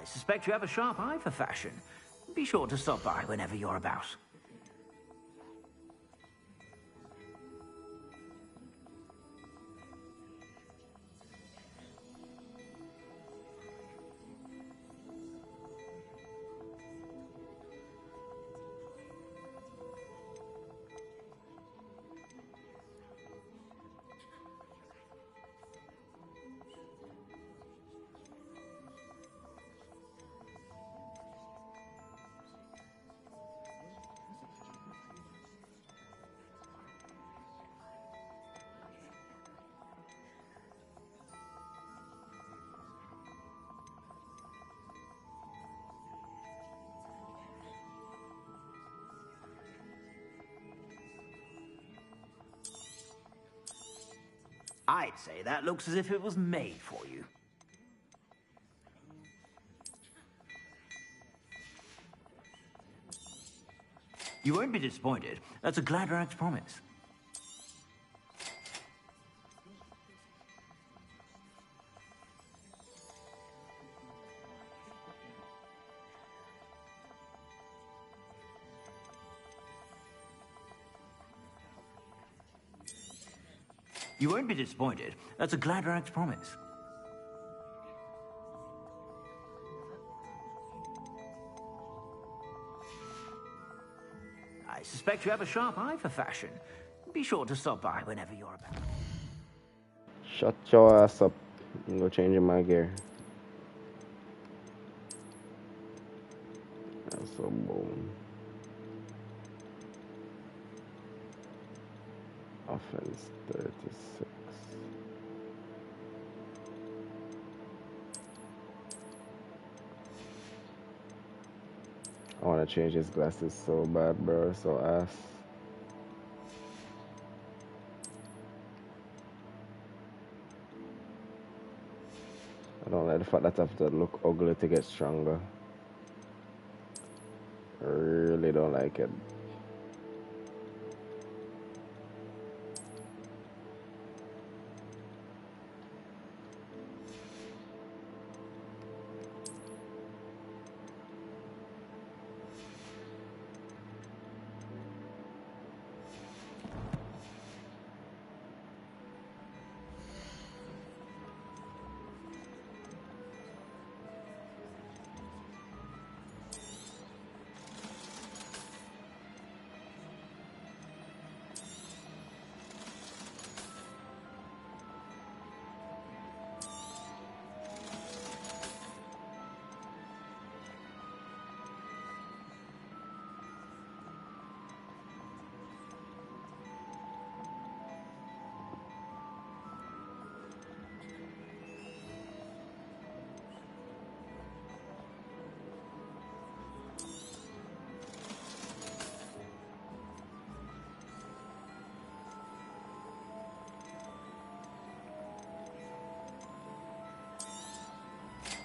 I suspect you have a sharp eye for fashion. Be sure to stop by whenever you're about. I'd say that looks as if it was made for you. You won't be disappointed. That's a Gladrax promise. You won't be disappointed. That's a Gladrax promise. I suspect you have a sharp eye for fashion. Be sure to stop by whenever you're about. Shut your ass up. I'm go changing my gear. That's so boom. Offense 36. I want to change his glasses so bad, bro. So ass. I don't like the fact that I have to look ugly to get stronger. I really don't like it.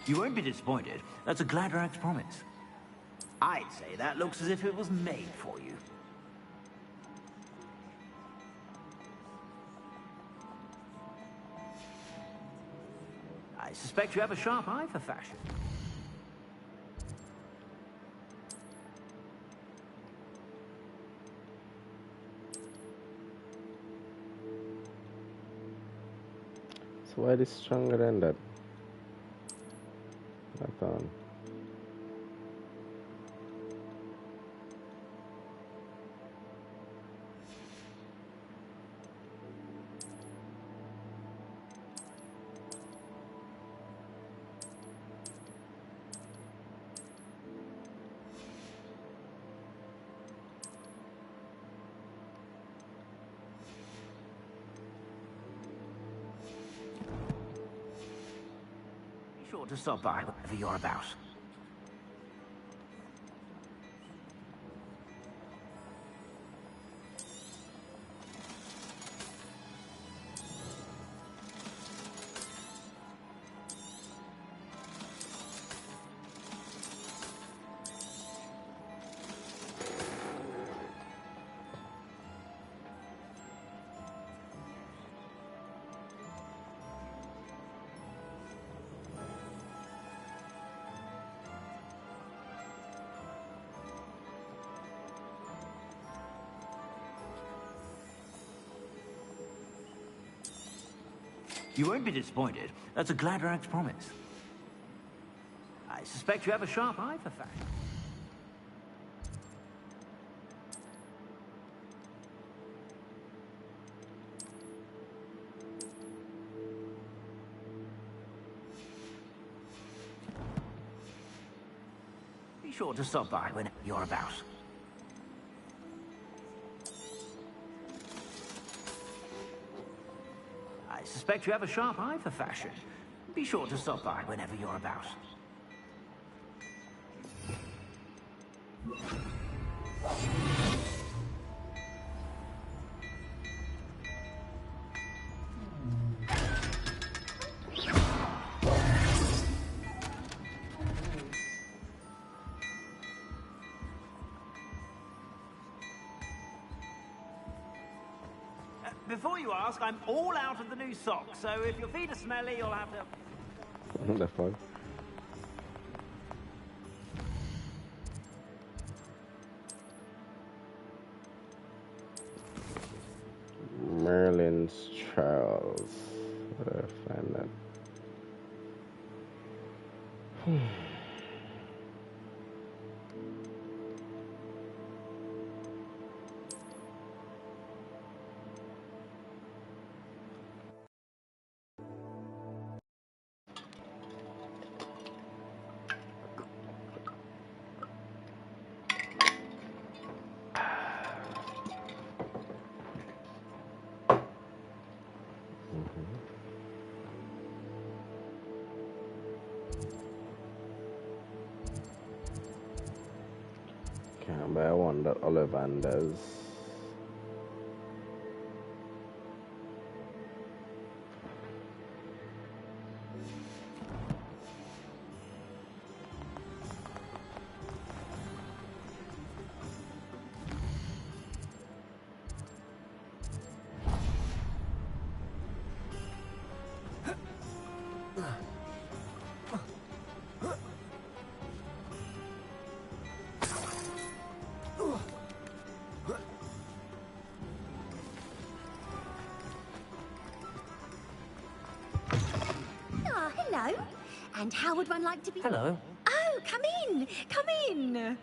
You won't be disappointed. That's a Gladrax promise. I'd say that looks as if it was made for you. I suspect you have a sharp eye for fashion. So why is stronger than that? That's on. Be sure to stop by whenever you're about. You won't be disappointed. That's a Gladrax promise. I suspect you have a sharp eye for fashion. Be sure to stop by whenever you're about. I suspect you have a sharp eye for fashion. Be sure to stop by whenever you're about. Before you ask, I'm all out of the new socks, so if your feet are smelly, you'll have to... That's fine. Merlin's Charles. Where do I find that? Can't buy one that Ollivanders. Hello. And how would one like to be... Hello. Oh, come in. Come in.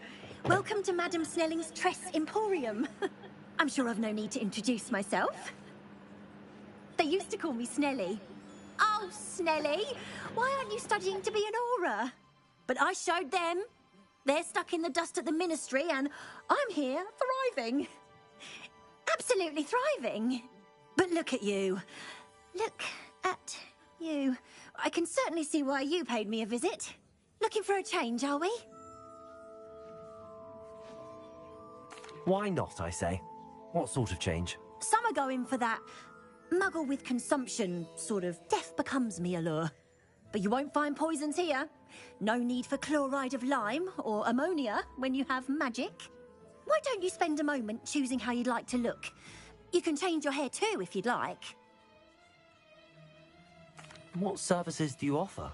Welcome to Madame Snelling's Tress Emporium. I'm sure I've no need to introduce myself. They used to call me Snelly. Oh, Snelly, why aren't you studying to be an aura? But I showed them. They're stuck in the dust at the ministry, and I'm here thriving. Absolutely thriving. But look at you. Look at you. I can certainly see why you paid me a visit. Looking for a change, are we? Why not, I say? What sort of change? Some are going for that muggle with consumption, sort of death becomes me allure. But you won't find poisons here. No need for chloride of lime or ammonia when you have magic. Why don't you spend a moment choosing how you'd like to look? You can change your hair too if you'd like. What services do you offer?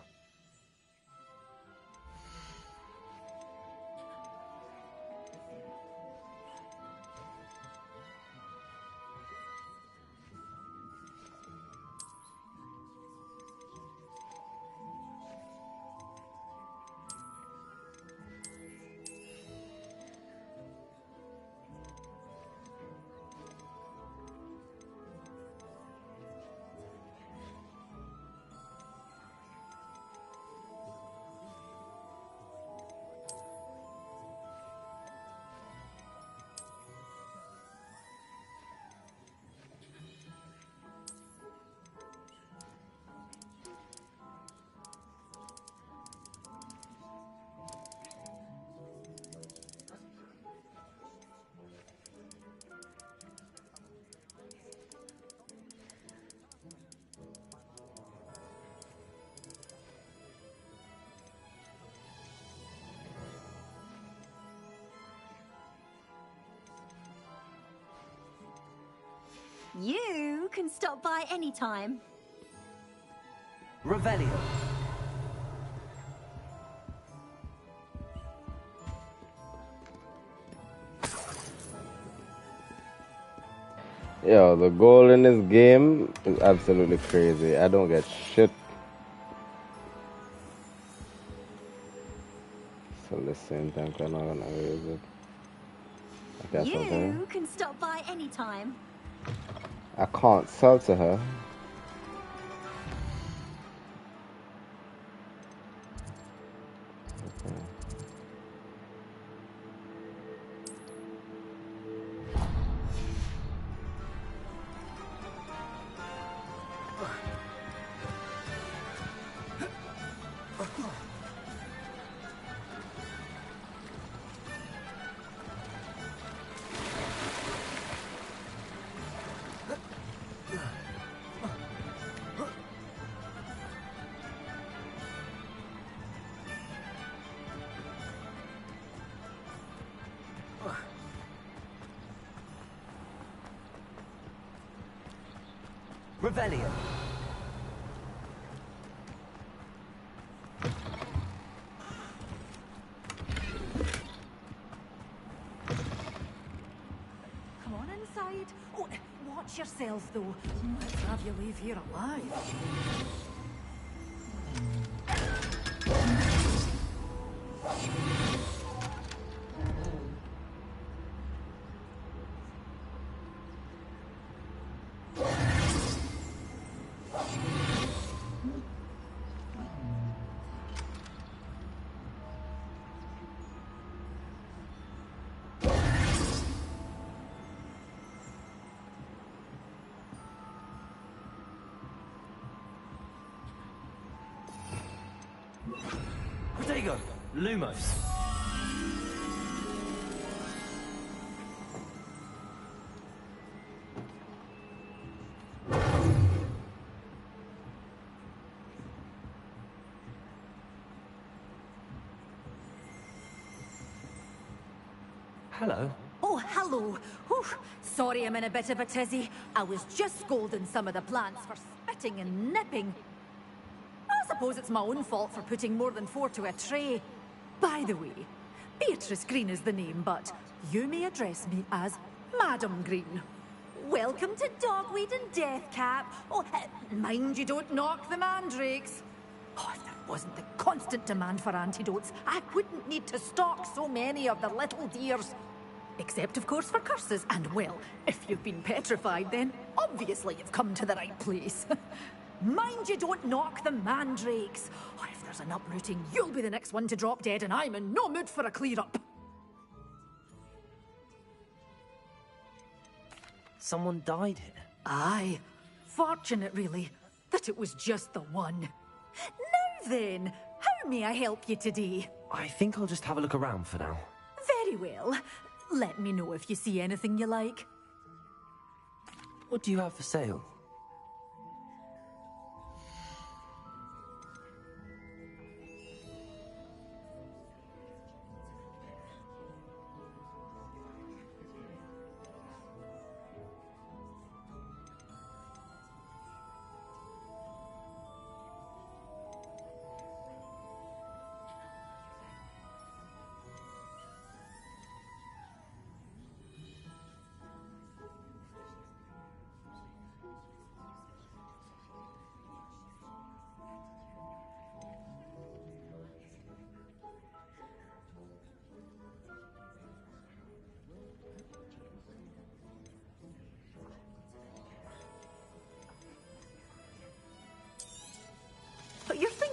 You can stop by anytime. Revelio. Yo, the goal in this game is absolutely crazy. I don't get shit. So at the same time, I'm not gonna use it. Okay, something. You can stop by anytime. I can't sell to her. Okay. Revelio. Come on inside. Oh, watch yourself, though. Let's have you leave here alive. Protego. Lumos. Hello. Oh, hello. Whew. Sorry I'm in a bit of a tizzy. I was just scolding some of the plants for spitting and nipping. I suppose it's my own fault for putting more than 4 to a tray. By the way, Beatrice Green is the name, but you may address me as Madam Green. Welcome to Dogweed and Deathcap. Oh, mind you don't knock the mandrakes. Oh, if there wasn't the constant demand for antidotes, I wouldn't need to stock so many of the little dears. Except, of course, for curses. And, well, if you've been petrified, then obviously you've come to the right place. Mind you don't knock the mandrakes. Oh, if there's an uprooting, you'll be the next one to drop dead, and I'm in no mood for a clear-up. Someone died here. Aye. Fortunate, really, that it was just the one. Now then, how may I help you today? I think I'll just have a look around for now. Very well. Let me know if you see anything you like. What do you have for sale?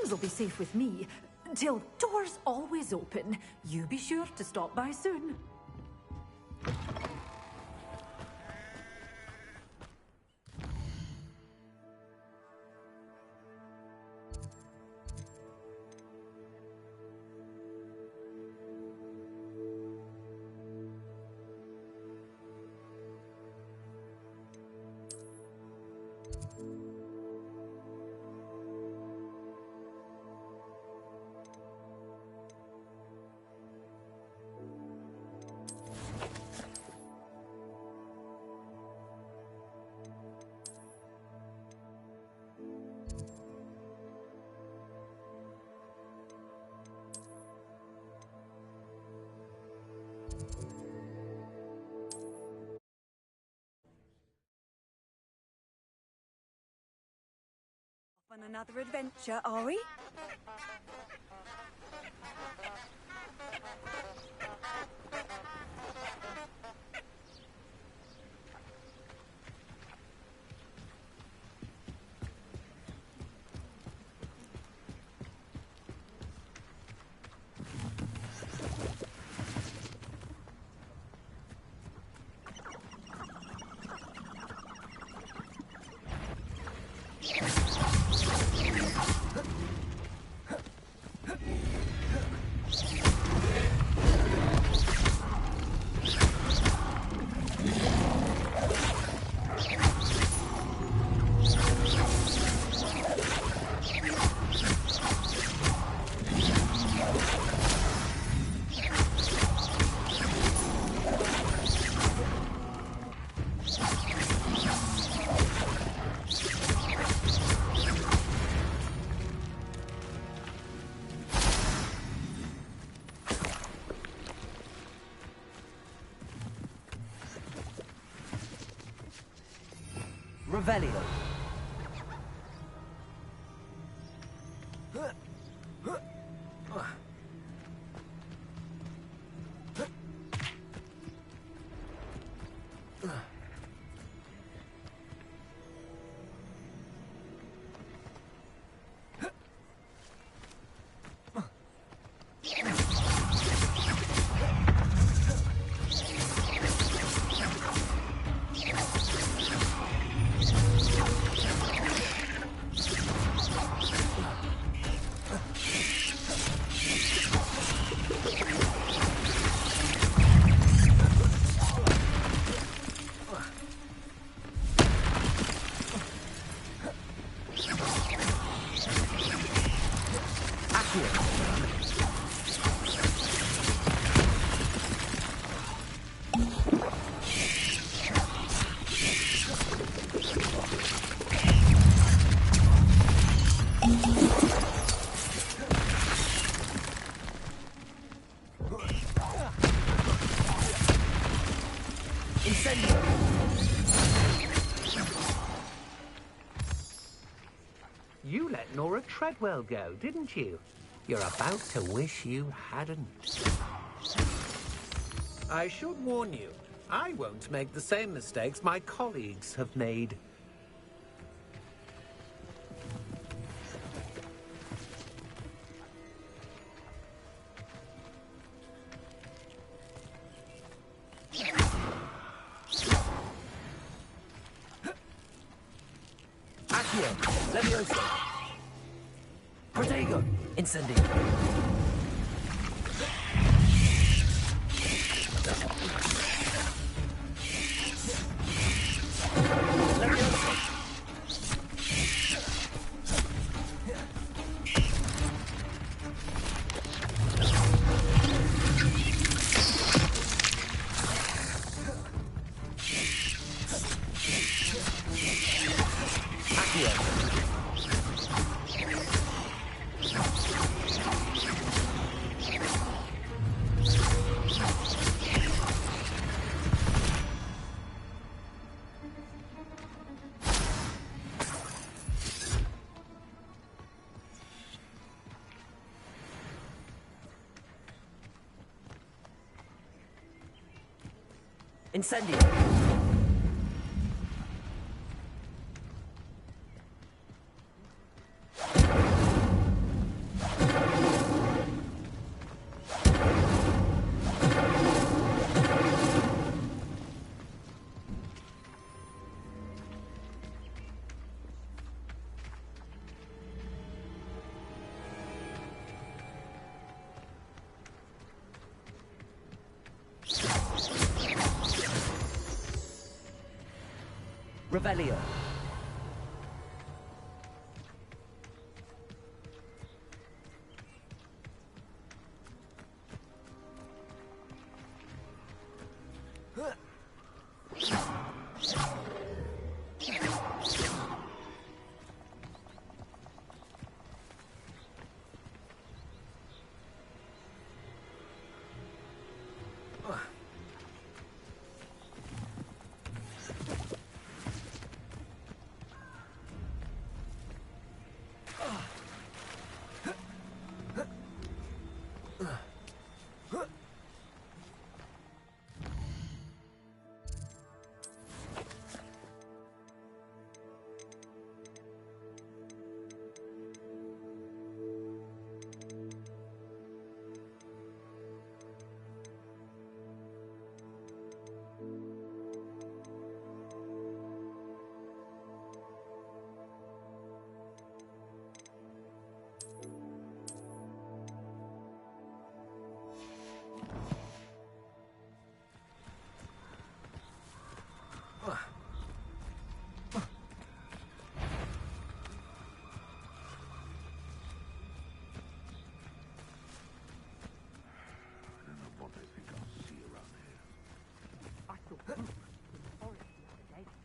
Things will be safe with me. Till doors always open. You be sure to stop by soon. On another adventure, are we? Revelio. You let Nora Treadwell go, didn't you? You're about to wish you hadn't. I should warn you, I won't make the same mistakes my colleagues have made. Levioso. Protego. Incendio. Levioso. Incendio. Revelio.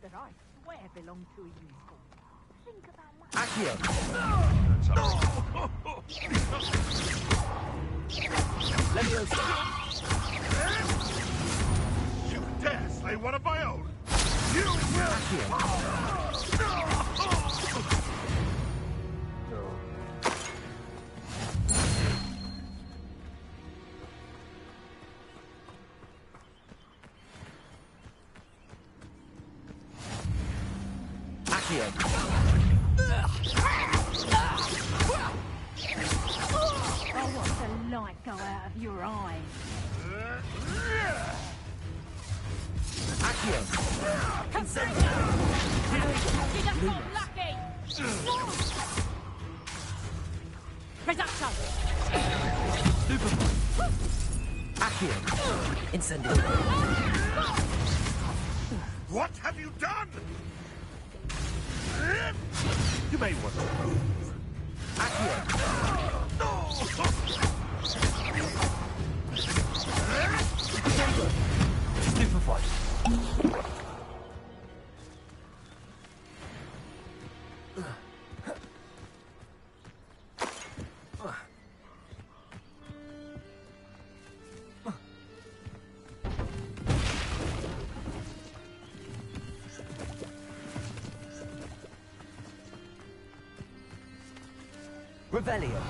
That I swear belonged to a unicorn. Think about my... Accio! Leviosa! You dare slay one of my own? You will... Oh, watch the light go out of your eyes. Accio! Lucky! Reducto! Accio! Incendio! What have you done? You may want to move. Accio! Stupefy! Revelio.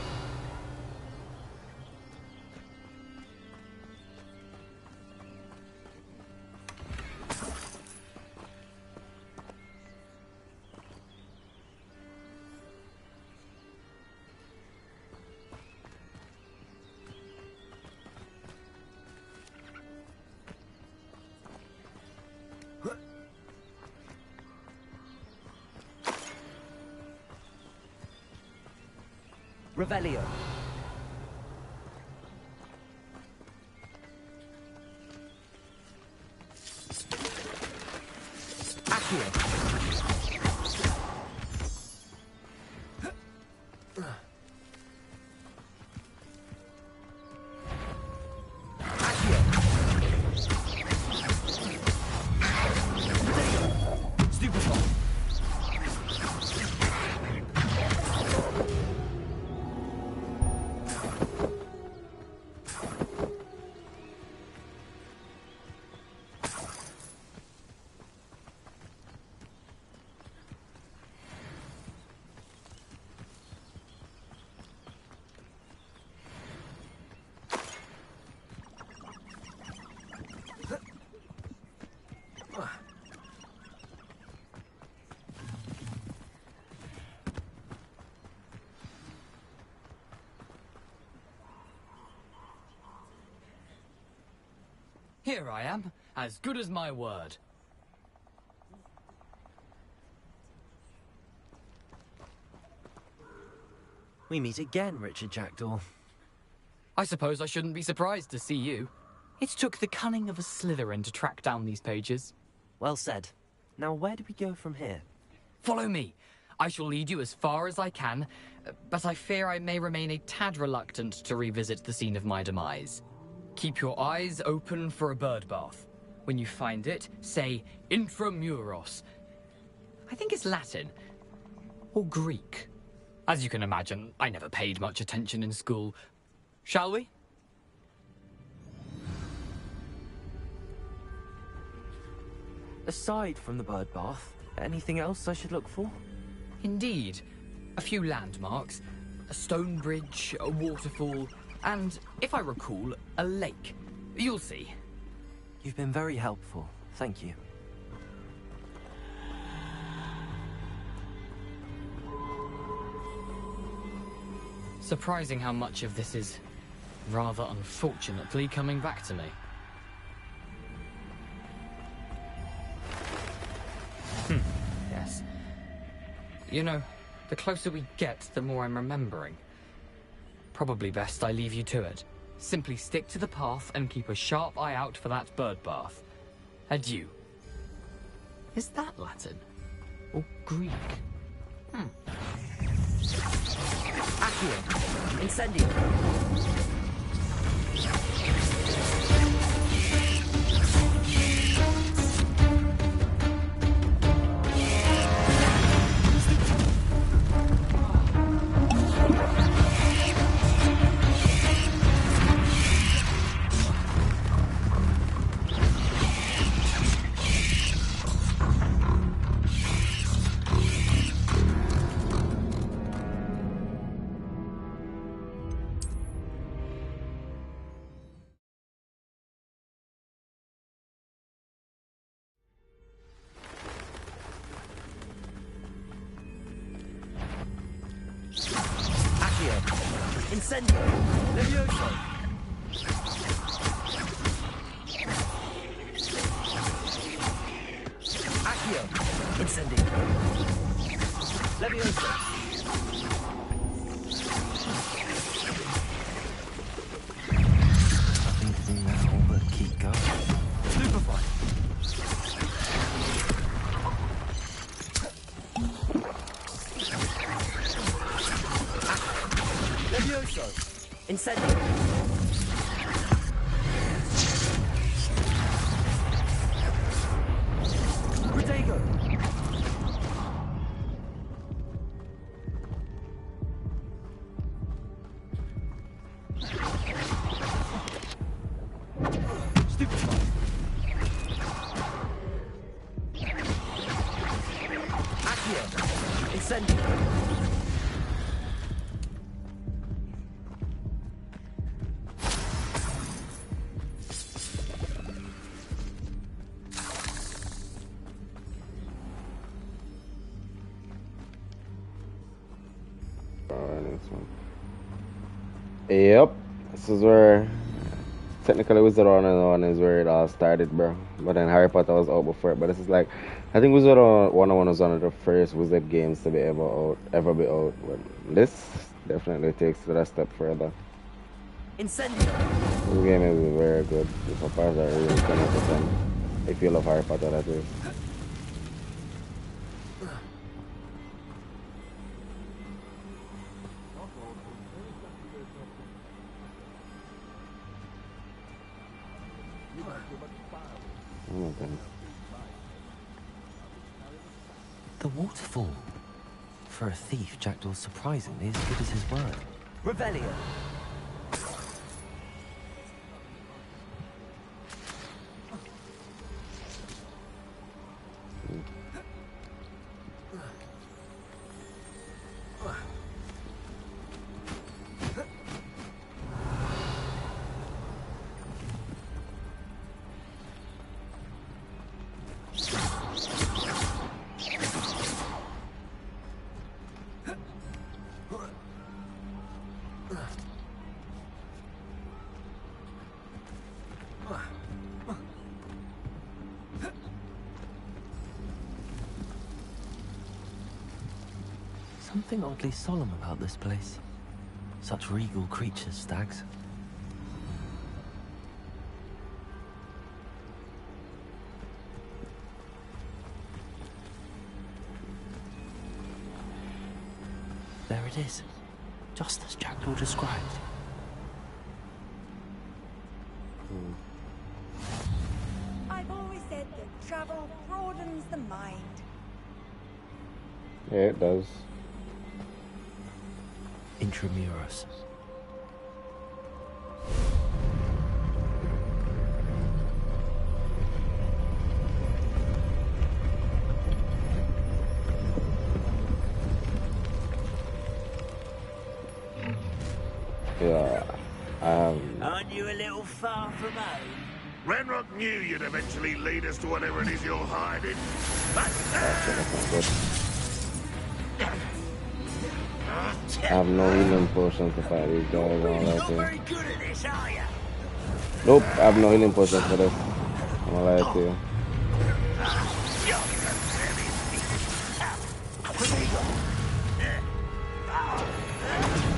Revelio. Accio. Accio. Stupefy. Here I am, as good as my word. We meet again, Richard Jackdaw. I suppose I shouldn't be surprised to see you. It took the cunning of a Slytherin to track down these pages. Well said. Now, where do we go from here? Follow me. I shall lead you as far as I can, but I fear I may remain a tad reluctant to revisit the scene of my demise. Keep your eyes open for a bird bath. When you find it, say intramuros. I think it's Latin. Or Greek. As you can imagine, I never paid much attention in school. Shall we? Aside from the bird bath, anything else I should look for? Indeed. A few landmarks, a stone bridge, a waterfall, and, if I recall, a lake. You'll see. You've been very helpful. Thank you. Surprising how much of this is, rather unfortunately, coming back to me. Yes. You know, the closer we get, the more I'm remembering. Probably best I leave you to it. Simply stick to the path and keep a sharp eye out for that bird bath. Adieu. Is that Latin? Or Greek? Accio. Incendio. Incendio. Levioso. Accio. Incendio. Levioso. Nothing to do now but keep going. Stupefy. Levioso. Incendio. Protego. Stupefy. Accio. Incendio. Yep, this is where technically Wizard 101 is where it all started, bro. But then Harry Potter was out before it. But this is like, I think Wizard 101 was one of the first Wizard games to be ever be out. But this definitely takes it a step further. Incendio. This game is very good. It's a part that really 10 if you love Harry Potter, that is. The waterfall. For a thief, Jackdaw's surprisingly as good as his word. Revelio. Something oddly solemn about this place. Such regal creatures, stags. There it is. Just as Jackdaw described. I've always said that travel broadens the mind. Yeah, it does. Intramuros. Yeah, Aren't you a little far from home? Renrock knew you'd eventually lead us to whatever it is you're hiding. I have no healing potions to fight these guys. All that Not very good at this, are you? Nope, I have no healing potions for this. I'm gonna lie to you.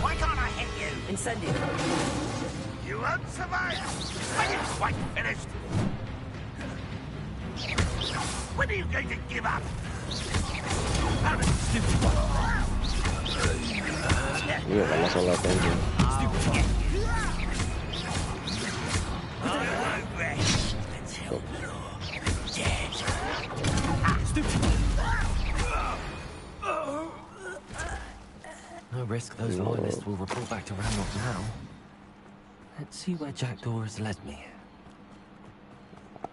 Why can't I hit you? Incendio. You won't survive. When it's quite finished. When are you going to give up? Yeah, that's all I can do. No risk those loyalists will report back to Ranrock now. Let's see where Jackdaw has led me.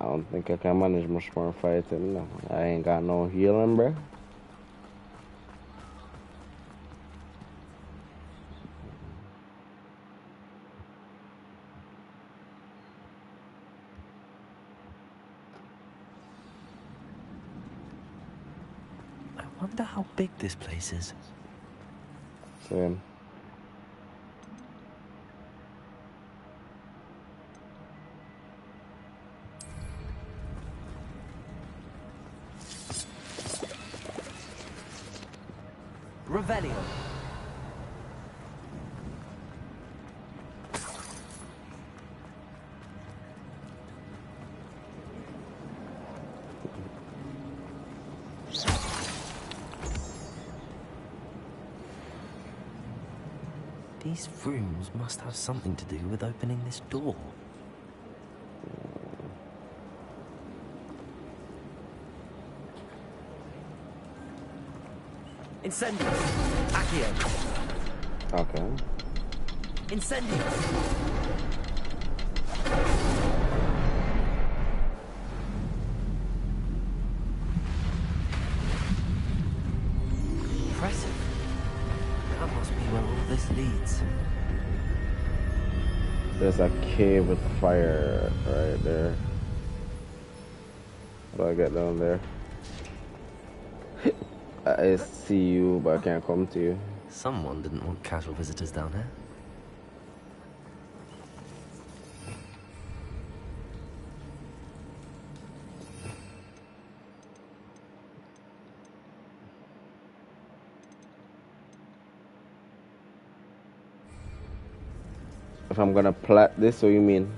I don't think I can manage much more fighting. No. I ain't got no healing, bruh. I wonder how big this place is. Same. Revelio. These rooms must have something to do with opening this door. Incendio. Accio. Okay. Incendio. Impressive. That must be where all this leads. There's a cave with fire right there. How do I get down there? I see you, but I can't come to you. Someone didn't want casual visitors down here. If I'm gonna plat this, what you mean?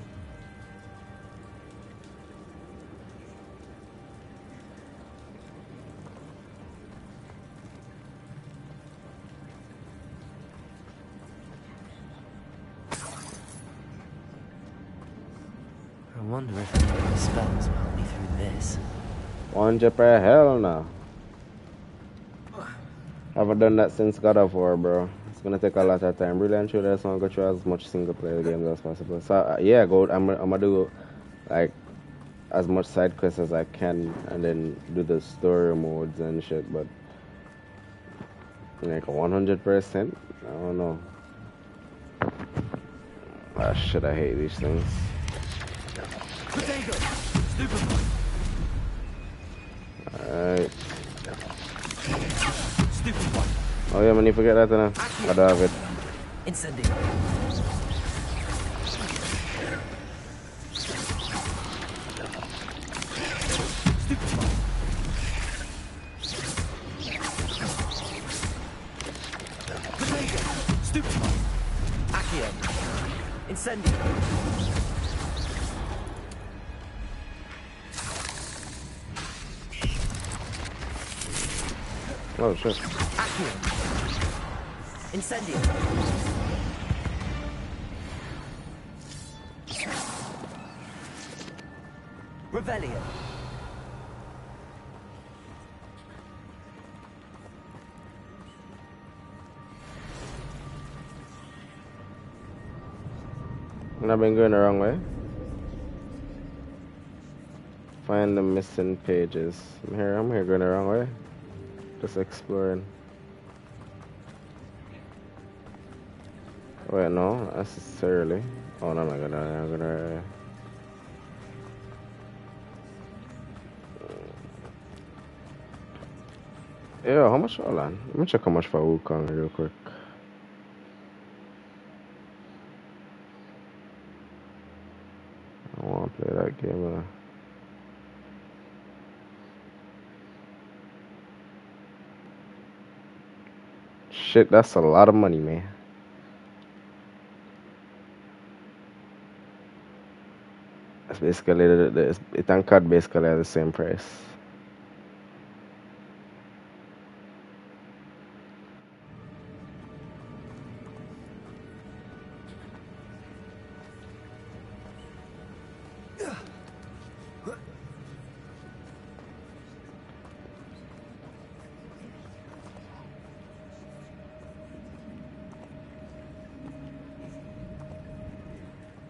I wonder if any of my spells will help me through this. 100 per hell no. Haven't done that since God of War, bro. It's gonna take a lot of time. Really and truly, I just want to go through as much single player games as possible. So yeah, I'm gonna do like as much side quests as I can, and then do the story modes and shit. But like 100%, I don't know. Ah shit, I hate these things. Alright. Oh yeah, man, you forget that now. I don't have it. Incendio. Accio. Incendio. Oh shit. Accio. Incendio. Revelio. I've been going the wrong way. Find the missing pages. I'm here going the wrong way. Just exploring. Wait, no, not necessarily. Oh no, I'm gonna yeah, how much? Hold on. Let me check how much for Wukong real quick. I wanna play that game. Shit, that's a lot of money, man. That's basically it and COD basically at the same price.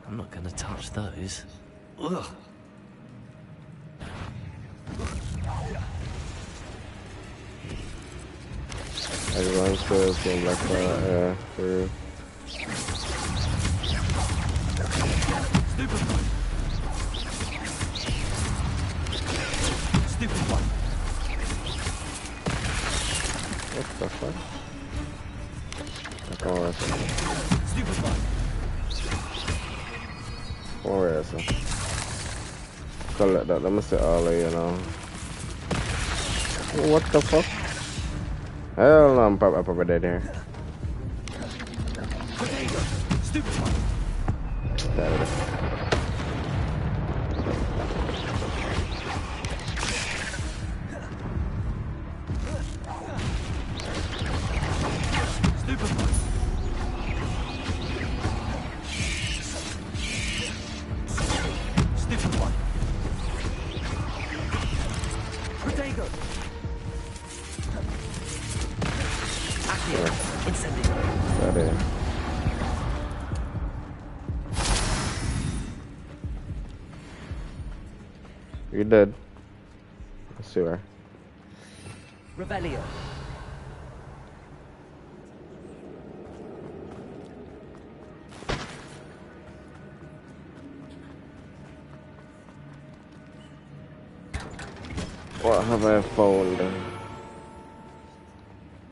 I'm not gonna touch those. Ugh. Everyone's still seeing like through. Stupid one. What the fuck? Come on, Stupid one. Where is it? Collect that. Let me see all of you now. What the fuck? Hell no, I'm probably dead here. Stupid one. There it is. Stupid one. Stupid one. Protego. Accio. Incendio. That is. You dead. Let's see where. Revelio. What have I found?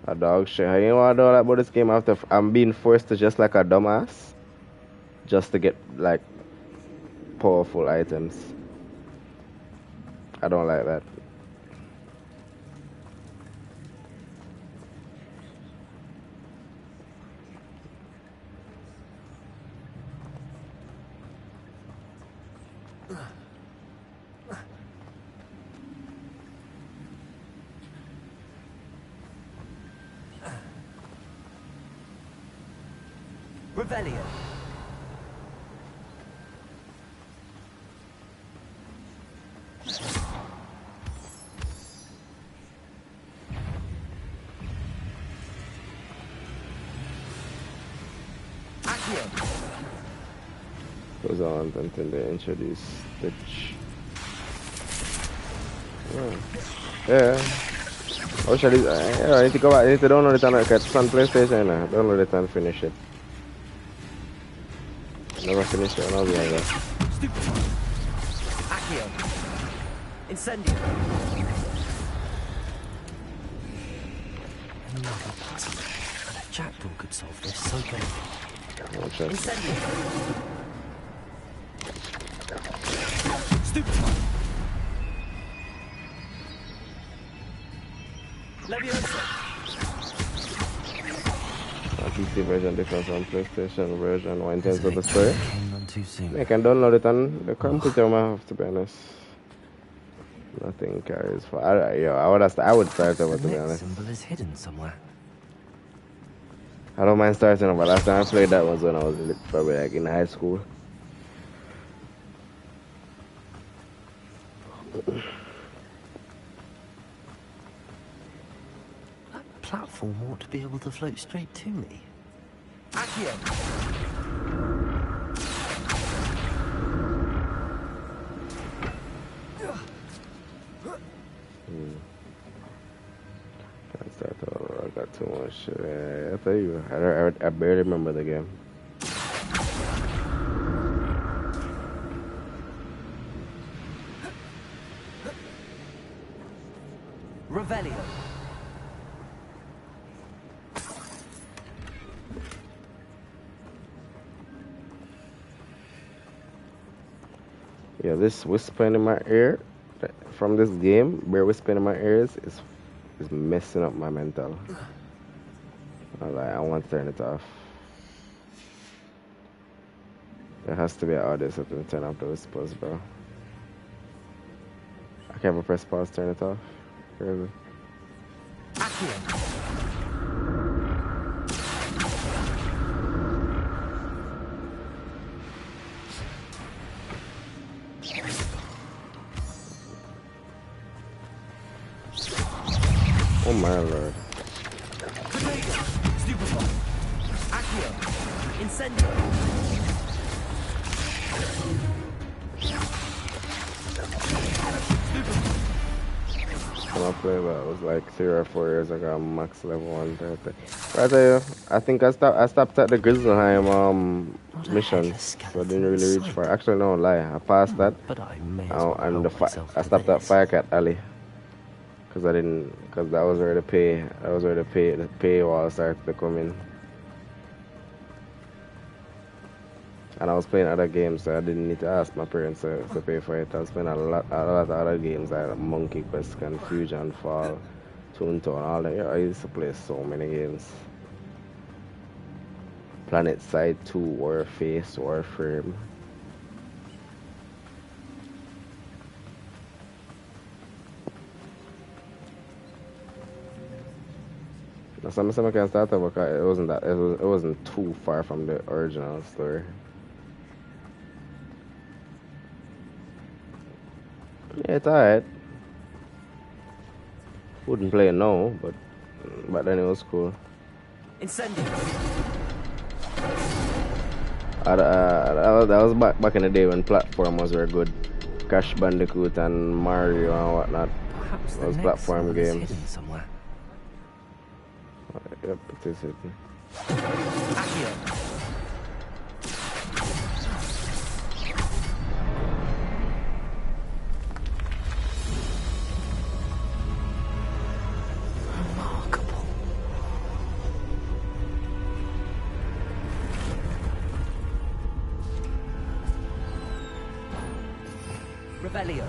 A dog shit. You know what I don't like about this game? I'm being forced to just like a dumbass. Just to get like powerful items. I don't like that. Revelio. Accio. Goes on until they introduce Stitch. Yeah. Oh, shall I need to go back. I need to download it on PlayStation. Download it and finish it. Never finished it, and I'll be like that. Accio. Incendio. And a jackdaw could solve this so good. Incendio. Stupid one. Leviosa. PC version different from PlayStation version. One in terms of the story. I can download it on the computer, myself, to be honest. Nothing carries for. I would start over, to be honest. Symbol is hidden somewhere. I don't mind starting over. Last time I played that was when I was probably like in high school. That platform ought to be able to float straight to me. Accio! I got too much shit. I tell you, I barely remember the game. Revelio. Yeah, this whispering in my ear from this game, bare whispering in my ears is messing up my mental. I want to turn it off. There has to be an audio setting to turn off the whispers, bro. I can't even press pause, turn it off. Crazy. Oh my lord. Stupefy. Accio. Incendio. When I played that, it was like 3 or 4 years ago, max level 130. But I tell you, I think I stopped at the Grizzleheim mission, so I didn't really reach far. Actually, no lie, I passed that. But I may as well And help myself I to stopped at this. Firecat Alley. Because that was where the paywall started to come in. And I was playing other games, so I didn't need to ask my parents to pay for it. I was playing a lot of other games like Monkey Quest, Confusion, Fall, Toontown, all that. Yeah, I used to play so many games. Planet Side 2, Warface, Warframe. Now, some I can start up because it wasn't too far from the original story. Yeah, it's alright. Wouldn't play it now, but then it was cool. Incendio. That was back in the day when platformers were good. Crash Bandicoot and Mario and whatnot. Perhaps Those the platform next one is games. hidden somewhere. Yep, it is hidden. Accio. Revelio.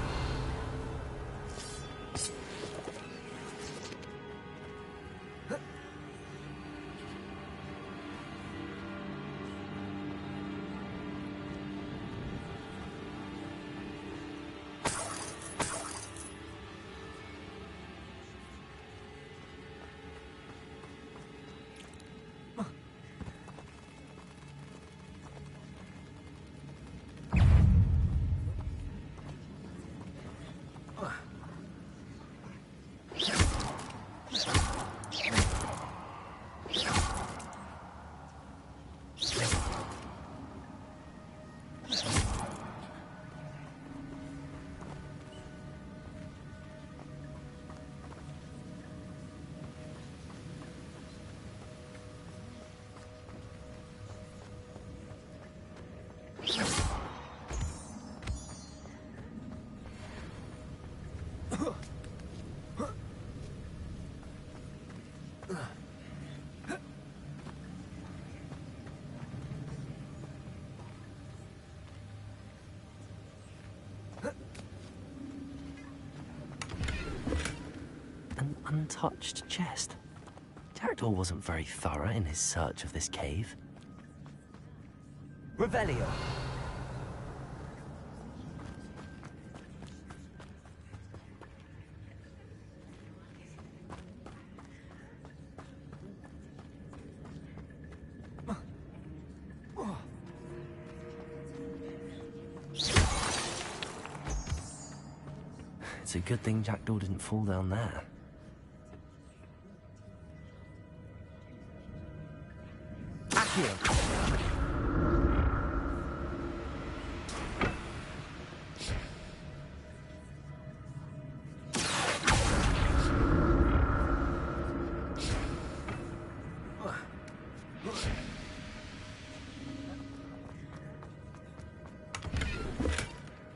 An untouched chest. Jackdaw wasn't very thorough in his search of this cave. Revelio. It's a good thing Jackdaw didn't fall down there. Accio!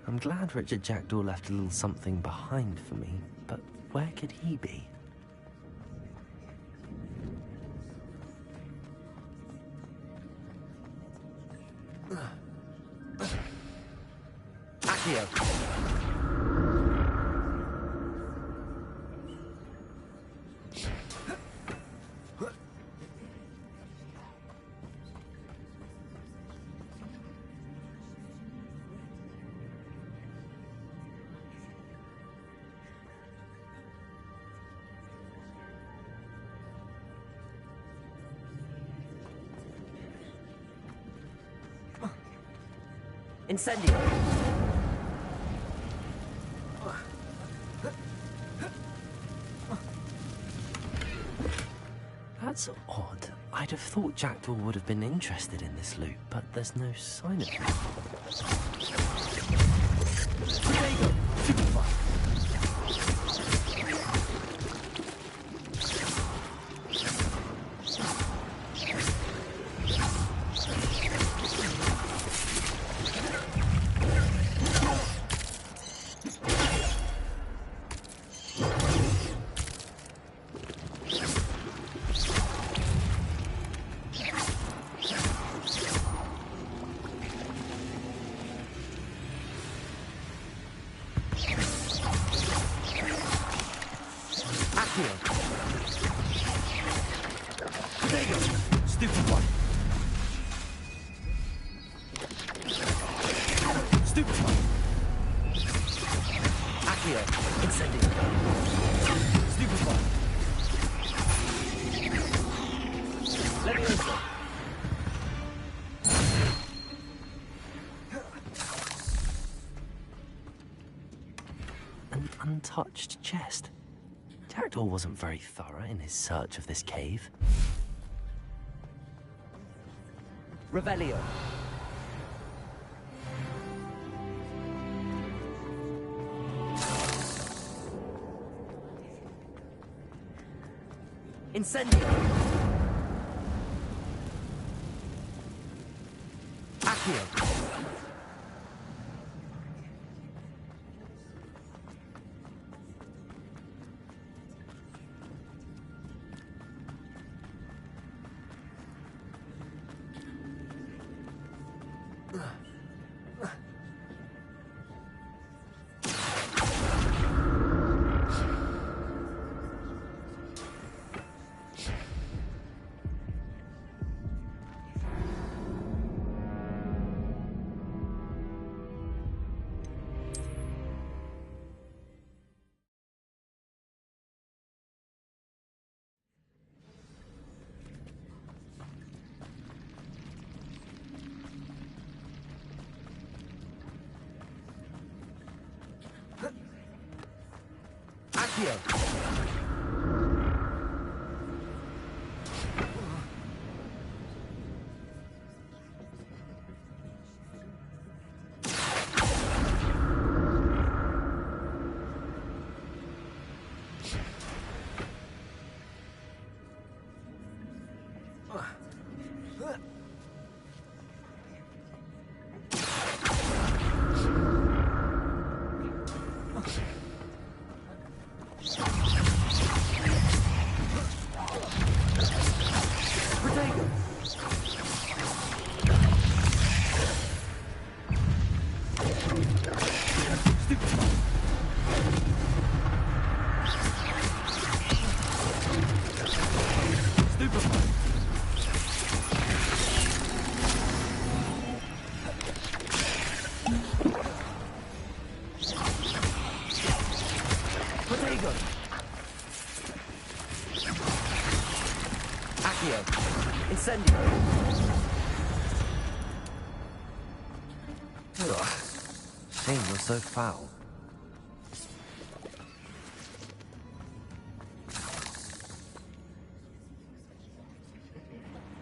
I'm glad Richard Jackdaw left a little something behind for me, but where could he be? Accio! Incendio! That's odd. I'd have thought Jackdaw would have been interested in this loot, but there's no sign of it. There you go! Super fun! Stupid one. Stupid one. Accio, incendio. Stupid one. Leviosa. An untouched chest. Jackdaw wasn't very thorough in his search of this cave. Revelio. Incendio. Accio. Accio. Incendio. Shame you're so foul.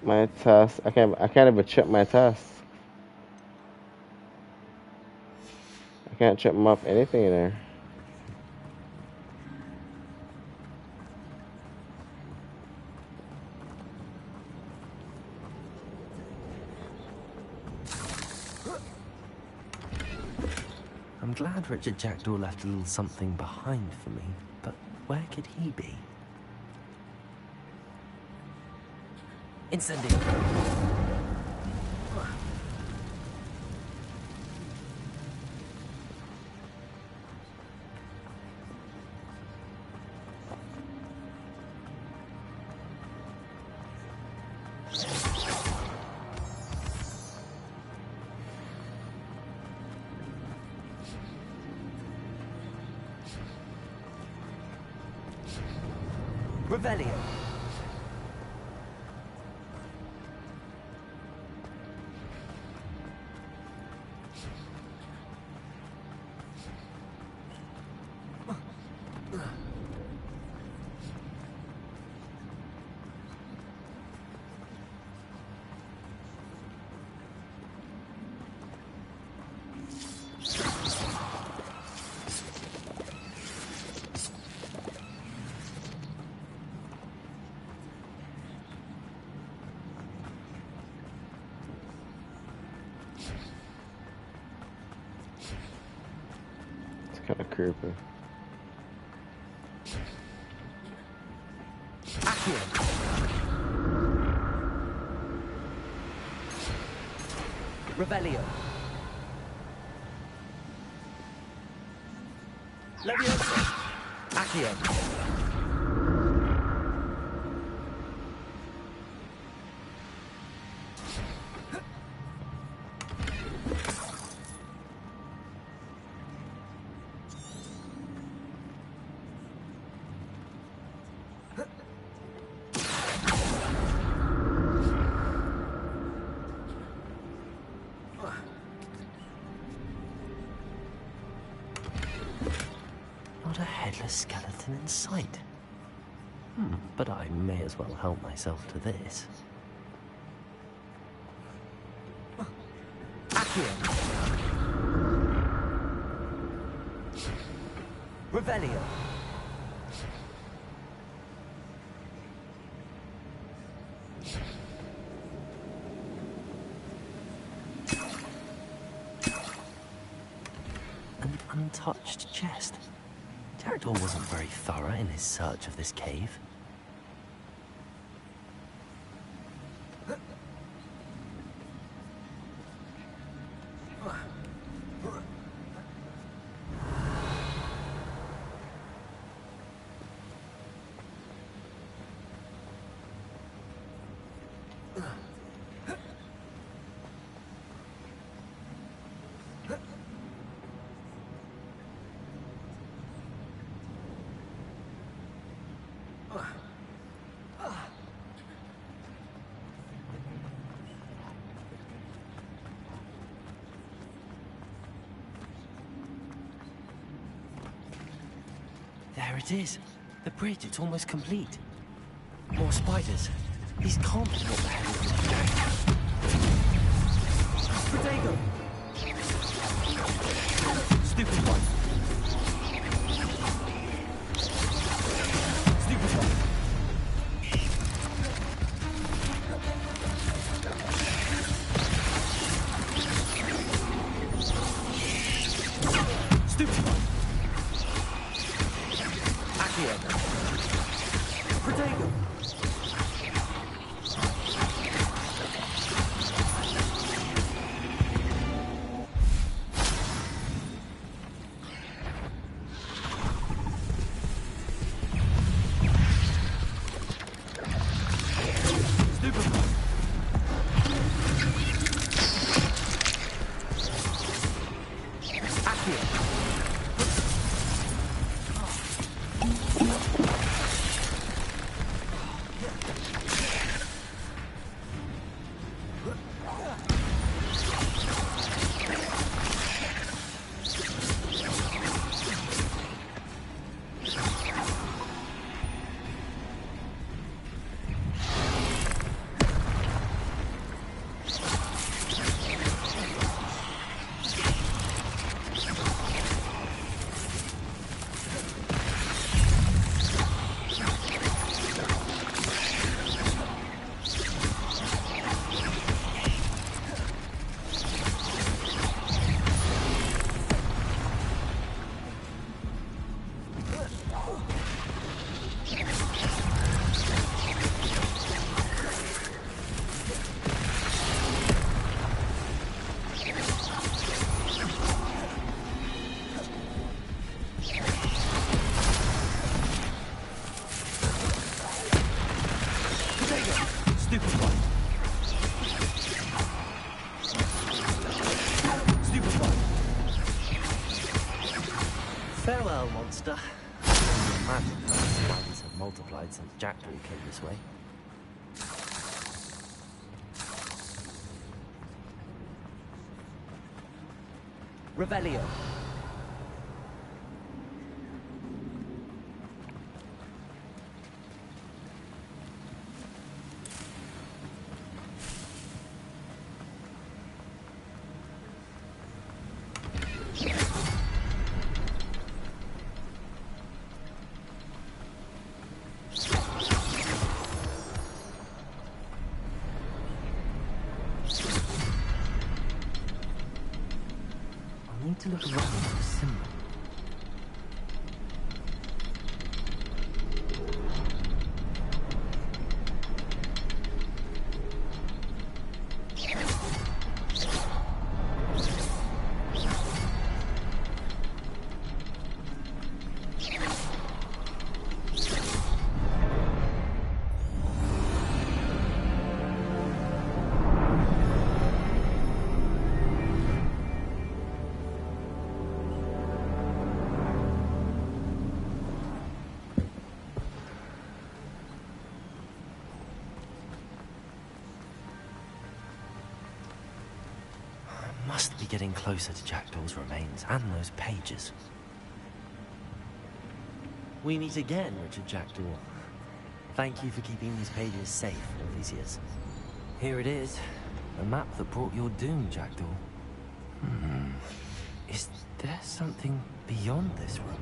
My task. I can't even check my tasks. I can't check them off anything in there. I'm glad Richard Jackdaw left a little something behind for me, but where could he be? Incendio! Revelio. Kind of creepy. Revelio. Leviosa. Accio. Not a headless skeleton in sight. But I may as well help myself to this. Accio. Revelio. An untouched chest. Jackdaw wasn't very thorough in his search of this cave. There it is. The bridge, it's almost complete. More spiders. These can't be what the hell is Protego! Stupid one. Stupid one. Stupid one. Protego! Farewell, monster. Imagine how spiders have multiplied since Jackdaw came this way. Revelio. To look around for a symbol. Must be getting closer to Jackdaw's remains and those pages. We meet again, Richard Jackdaw. Thank you for keeping these pages safe all these years. Here it is, the map that brought your doom, Jackdaw. Is there something beyond this room?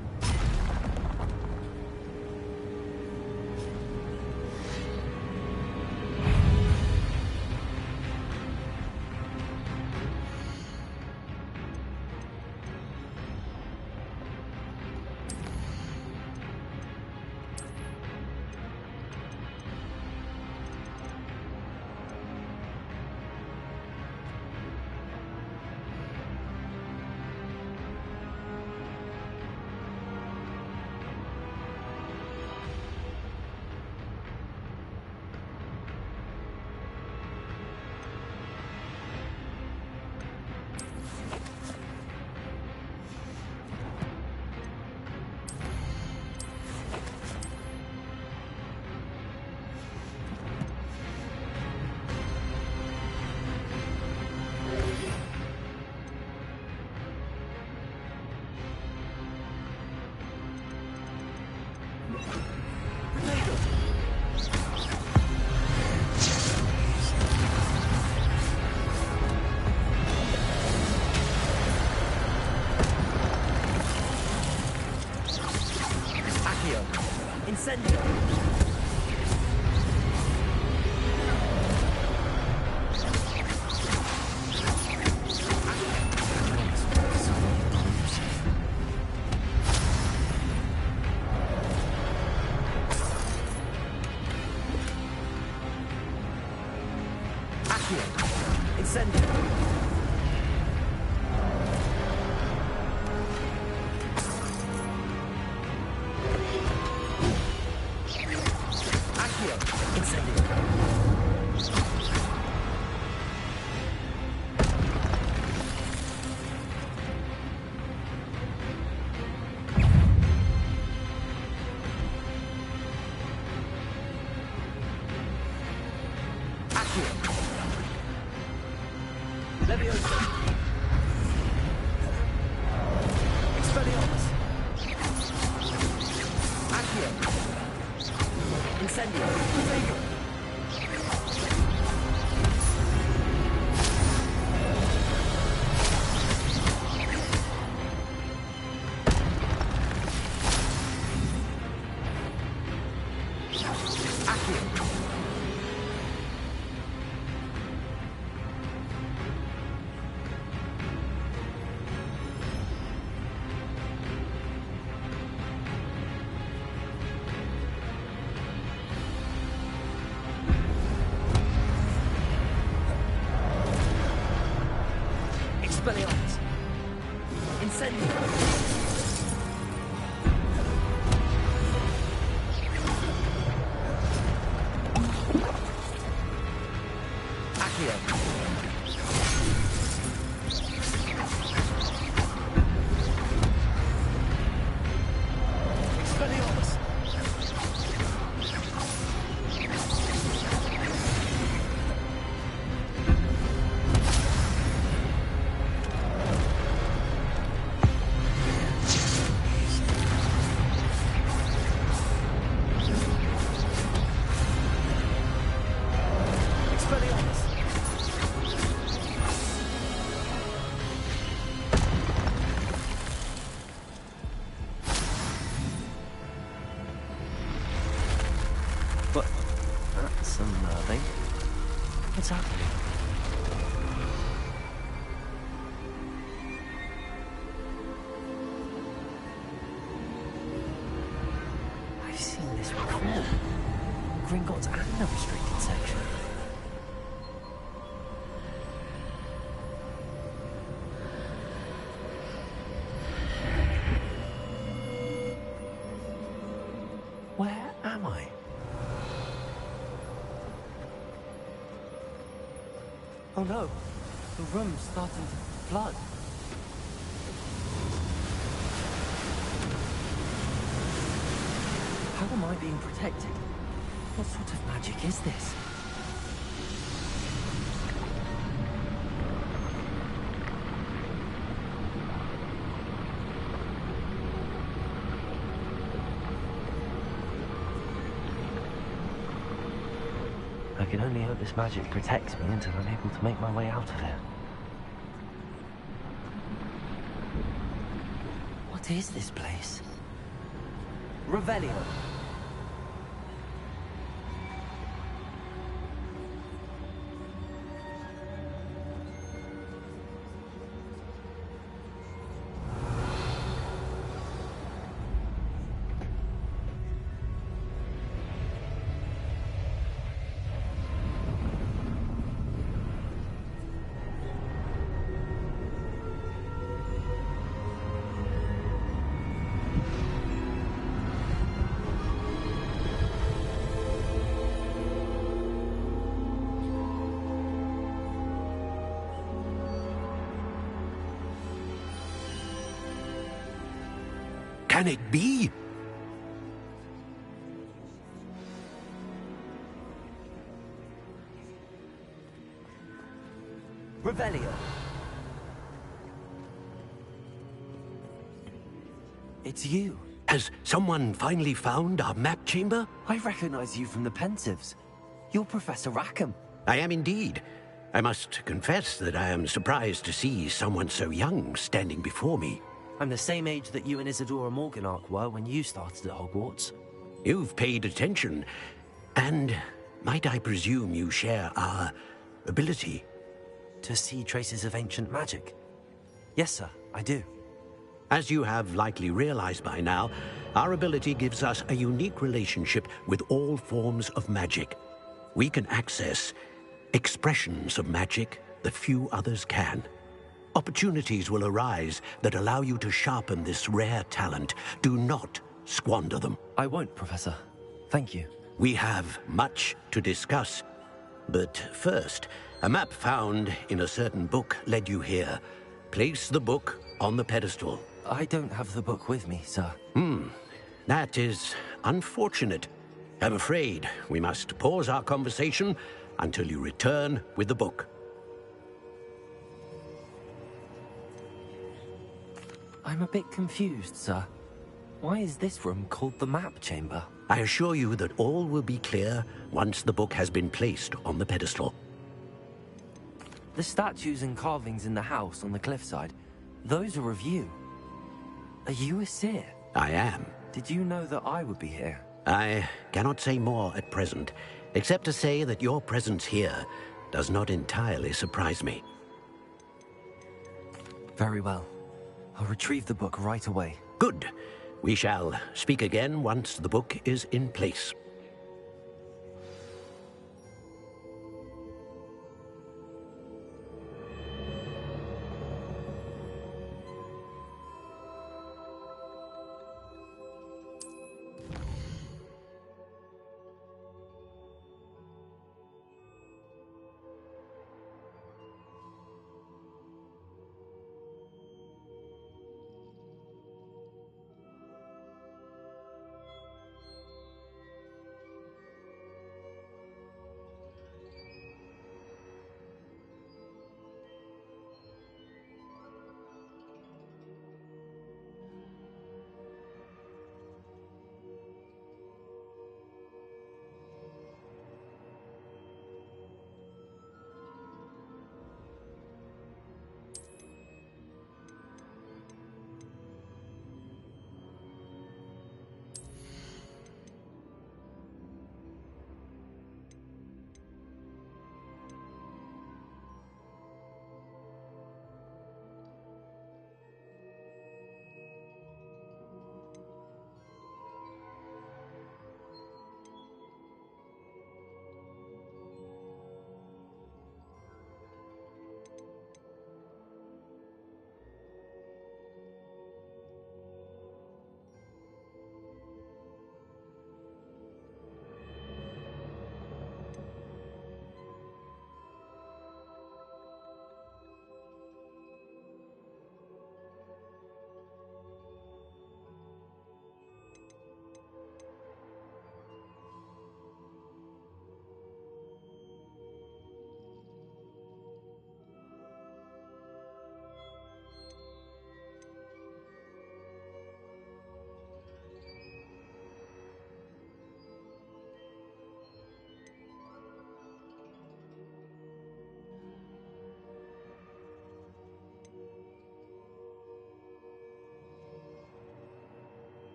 Incendio. Expelliarmus. Incendio. Oh no, the room's starting to flood. How am I being protected? What sort of magic is this? I can only hope this magic protects me until I'm able to make my way out of it. What is this place? Revelio. Can it be? Revelio. It's you. Has someone finally found our map chamber? I recognize you from the Pensives. You're Professor Rackham. I am indeed. I must confess that I am surprised to see someone so young standing before me. I'm the same age that you and Isadora Morganach were when you started at Hogwarts. You've paid attention, and might I presume you share our ability? To see traces of ancient magic? Yes, sir, I do. As you have likely realized by now, our ability gives us a unique relationship with all forms of magic. We can access expressions of magic that few others can. Opportunities will arise that allow you to sharpen this rare talent. Do not squander them. I won't, Professor. Thank you. We have much to discuss. But first, a map found in a certain book led you here. Place the book on the pedestal. I don't have the book with me, sir. That is unfortunate. I'm afraid we must pause our conversation until you return with the book. I'm a bit confused, sir. Why is this room called the map chamber? I assure you that all will be clear once the book has been placed on the pedestal. The statues and carvings in the house on the cliffside, those are of you. Are you a seer? I am. Did you know that I would be here? I cannot say more at present, except to say that your presence here does not entirely surprise me. Very well. I'll retrieve the book right away. Good. We shall speak again once the book is in place.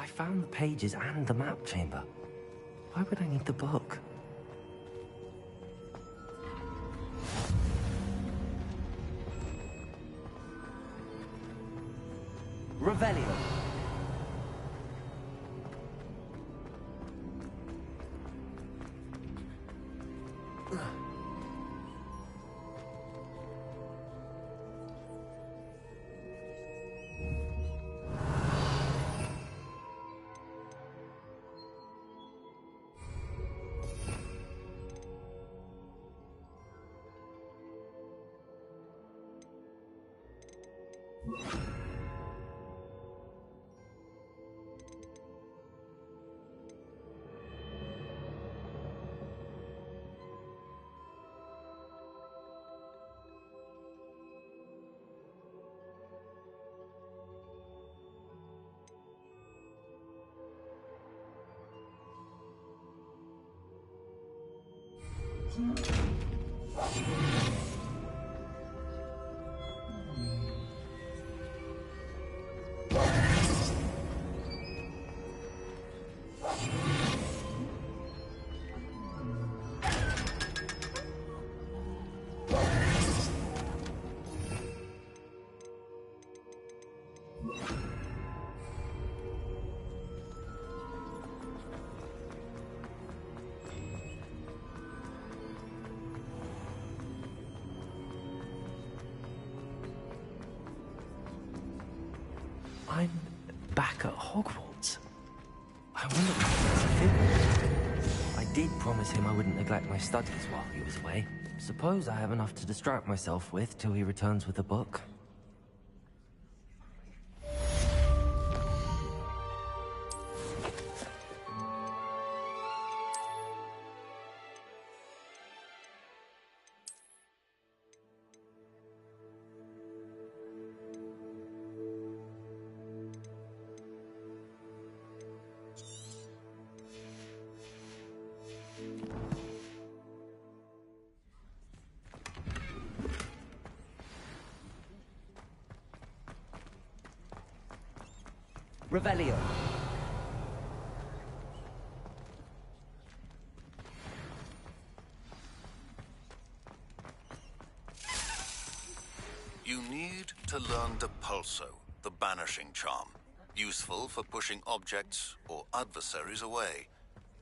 I found the pages and the map chamber. Why would I need the book? Revelio. I'm back at Hogwarts. I wonder what I did promise him I wouldn't neglect my studies while he was away. Suppose I have enough to distract myself with till he returns with a book. Revelio. You need to learn Depulso, the banishing charm. Useful for pushing objects or adversaries away.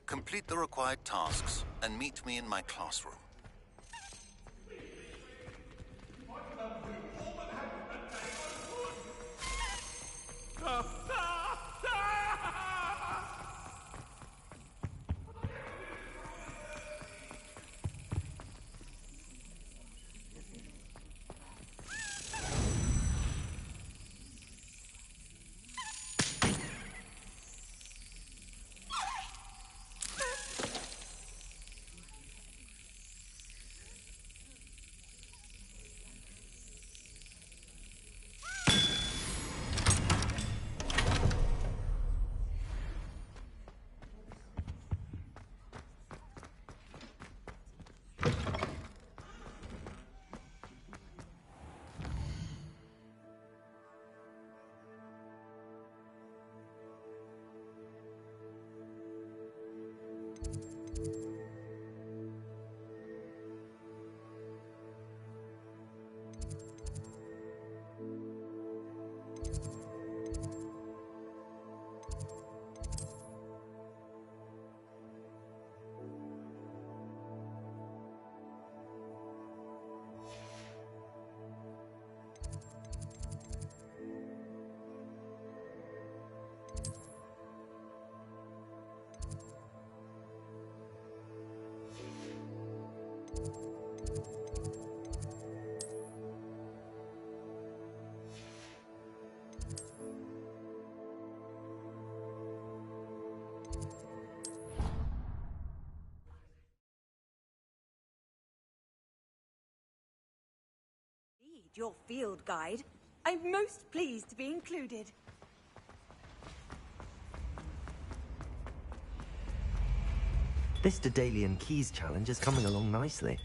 Complete the required tasks and meet me in my classroom. Your field guide. I'm most pleased to be included. This Daedalian Keys challenge is coming along nicely.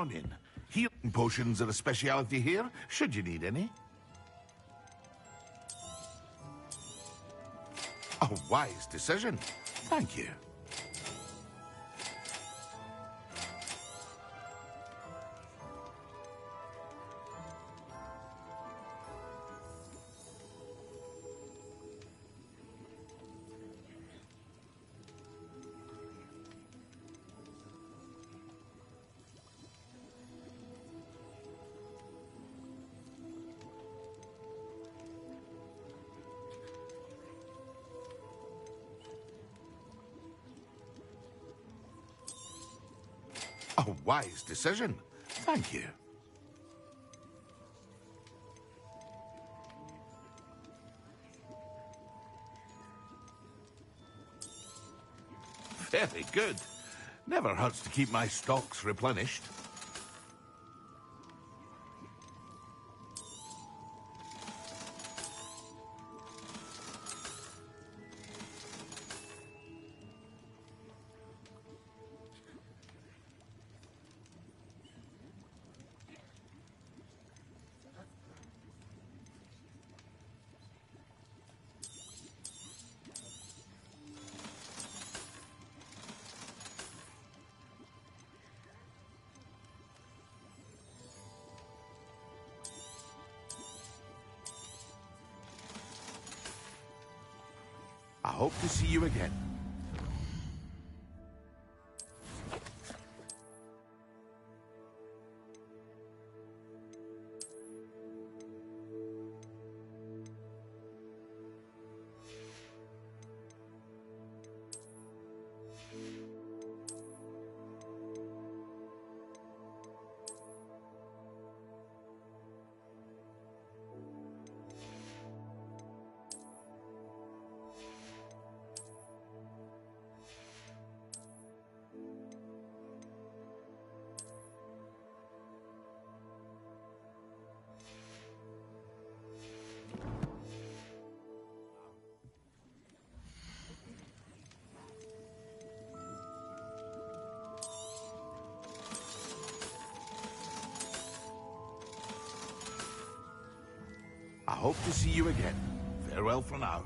on in. Healing potions are a speciality here, should you need any. A wise decision. Thank you. A wise decision. Thank you. Very good. Never hurts to keep my stocks replenished. I hope to see you again. I hope to see you again. Farewell for now.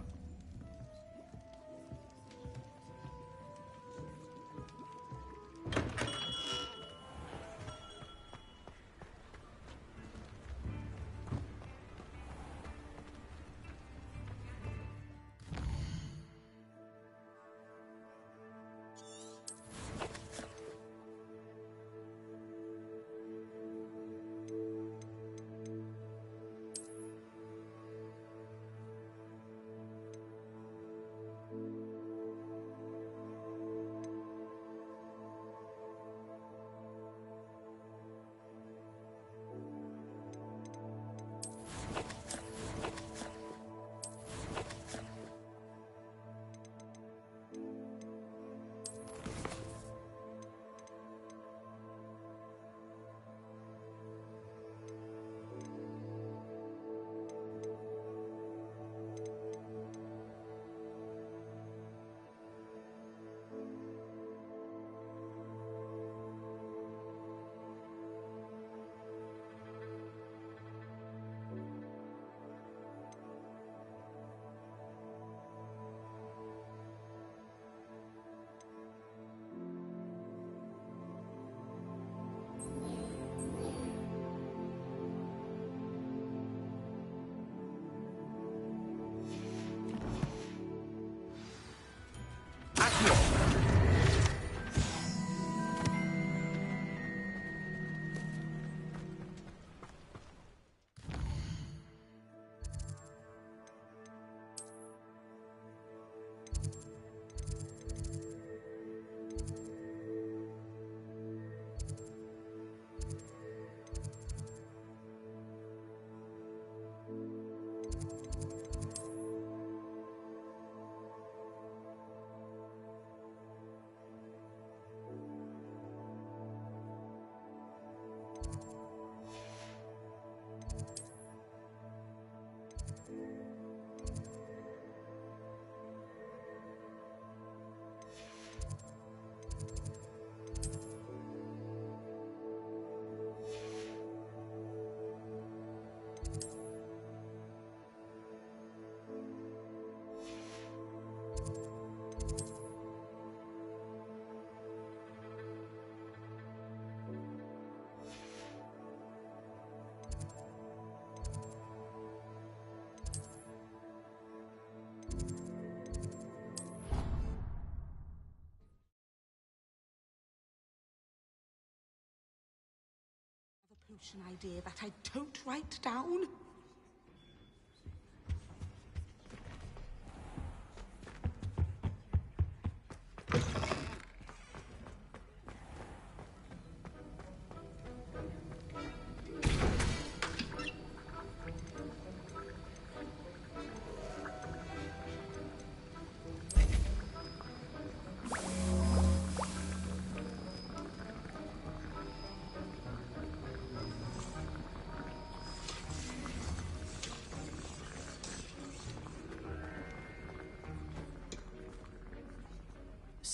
potion idea that I don't write down?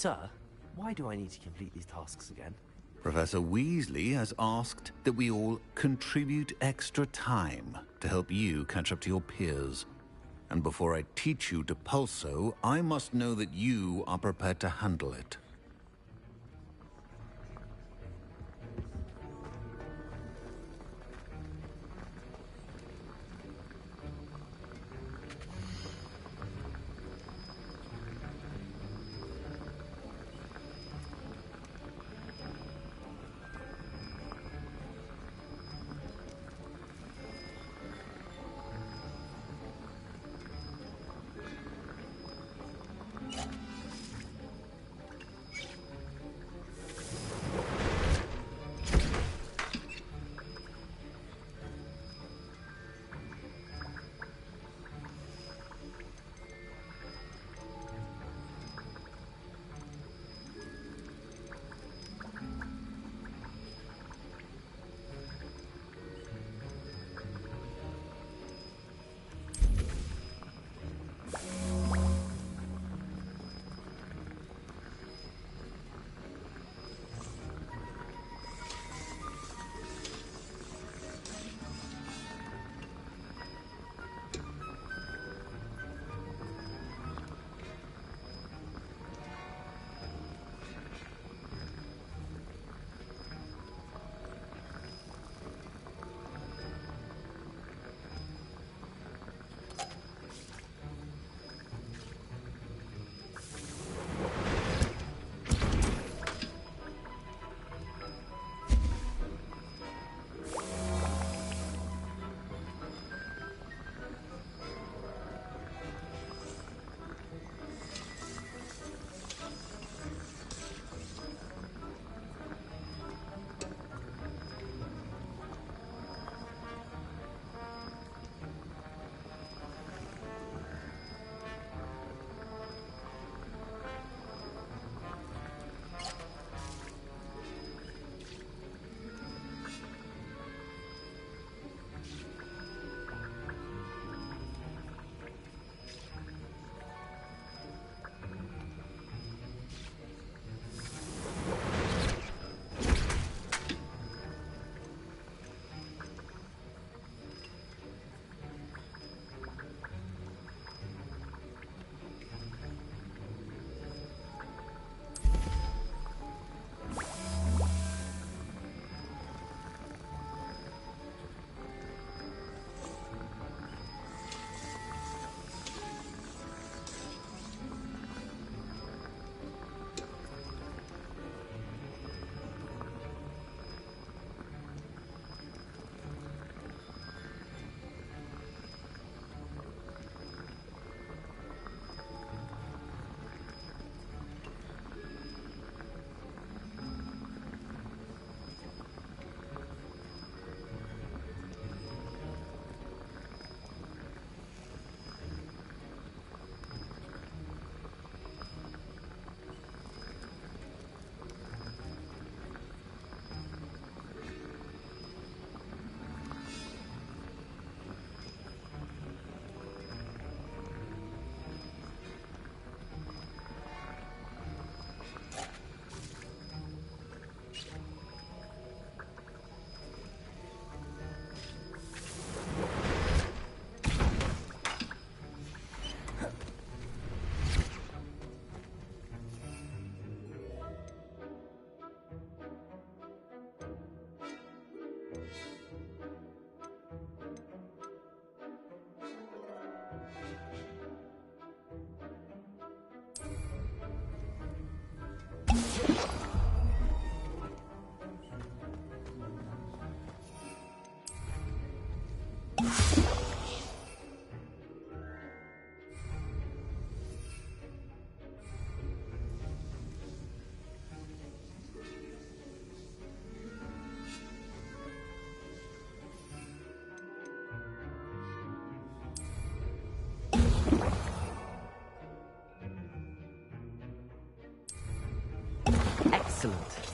Sir, why do I need to complete these tasks again? Professor Weasley has asked that we all contribute extra time to help you catch up to your peers. And before I teach you to pulso, I must know that you are prepared to handle it. Excellent.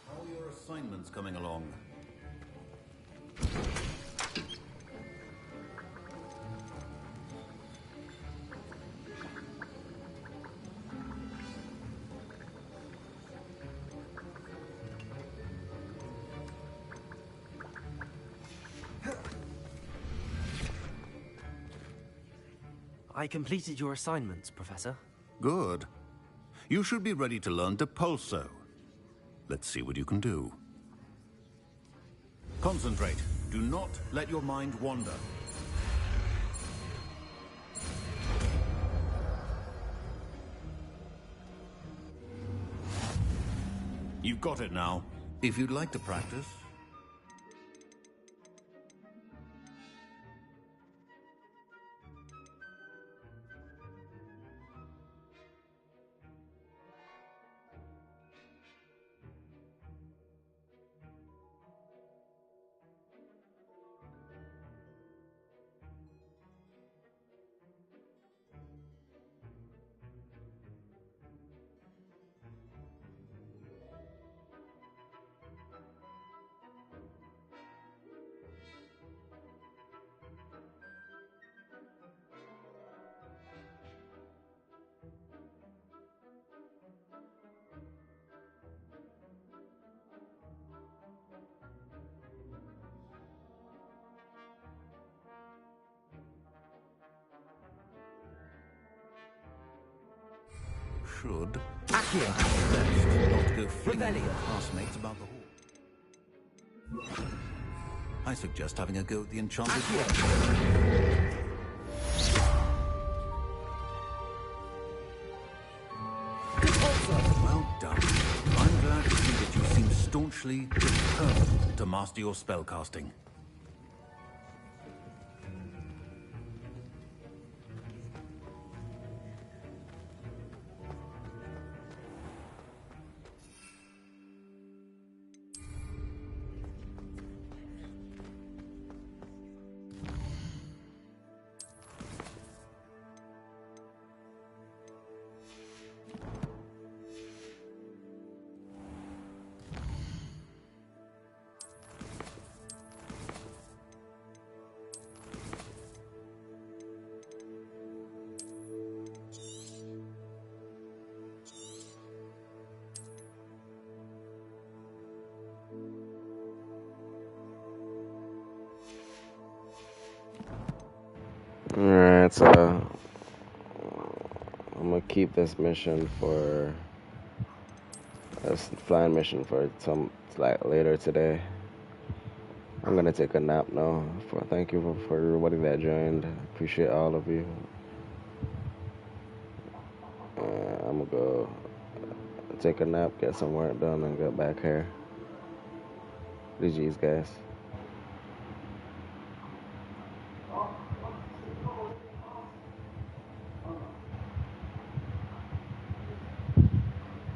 How are your assignments coming along? I completed your assignments, Professor. Good. You should be ready to learn Depulso. Let's see what you can do. Concentrate. Do not let your mind wander. You've got it now. If you'd like to practice. Should. Accio! Not go flinging Rebellion. your classmates about the hall. I suggest having a go at the enchanted Well done. I'm glad to see that you seem staunchly determined to master your spellcasting. Alright, so I'm gonna keep this mission for this flying mission for some like later today. I'm gonna take a nap now. Thank you for everybody that joined. Appreciate all of you. I'm gonna go take a nap, get some work done, and get back here. GG's, guys.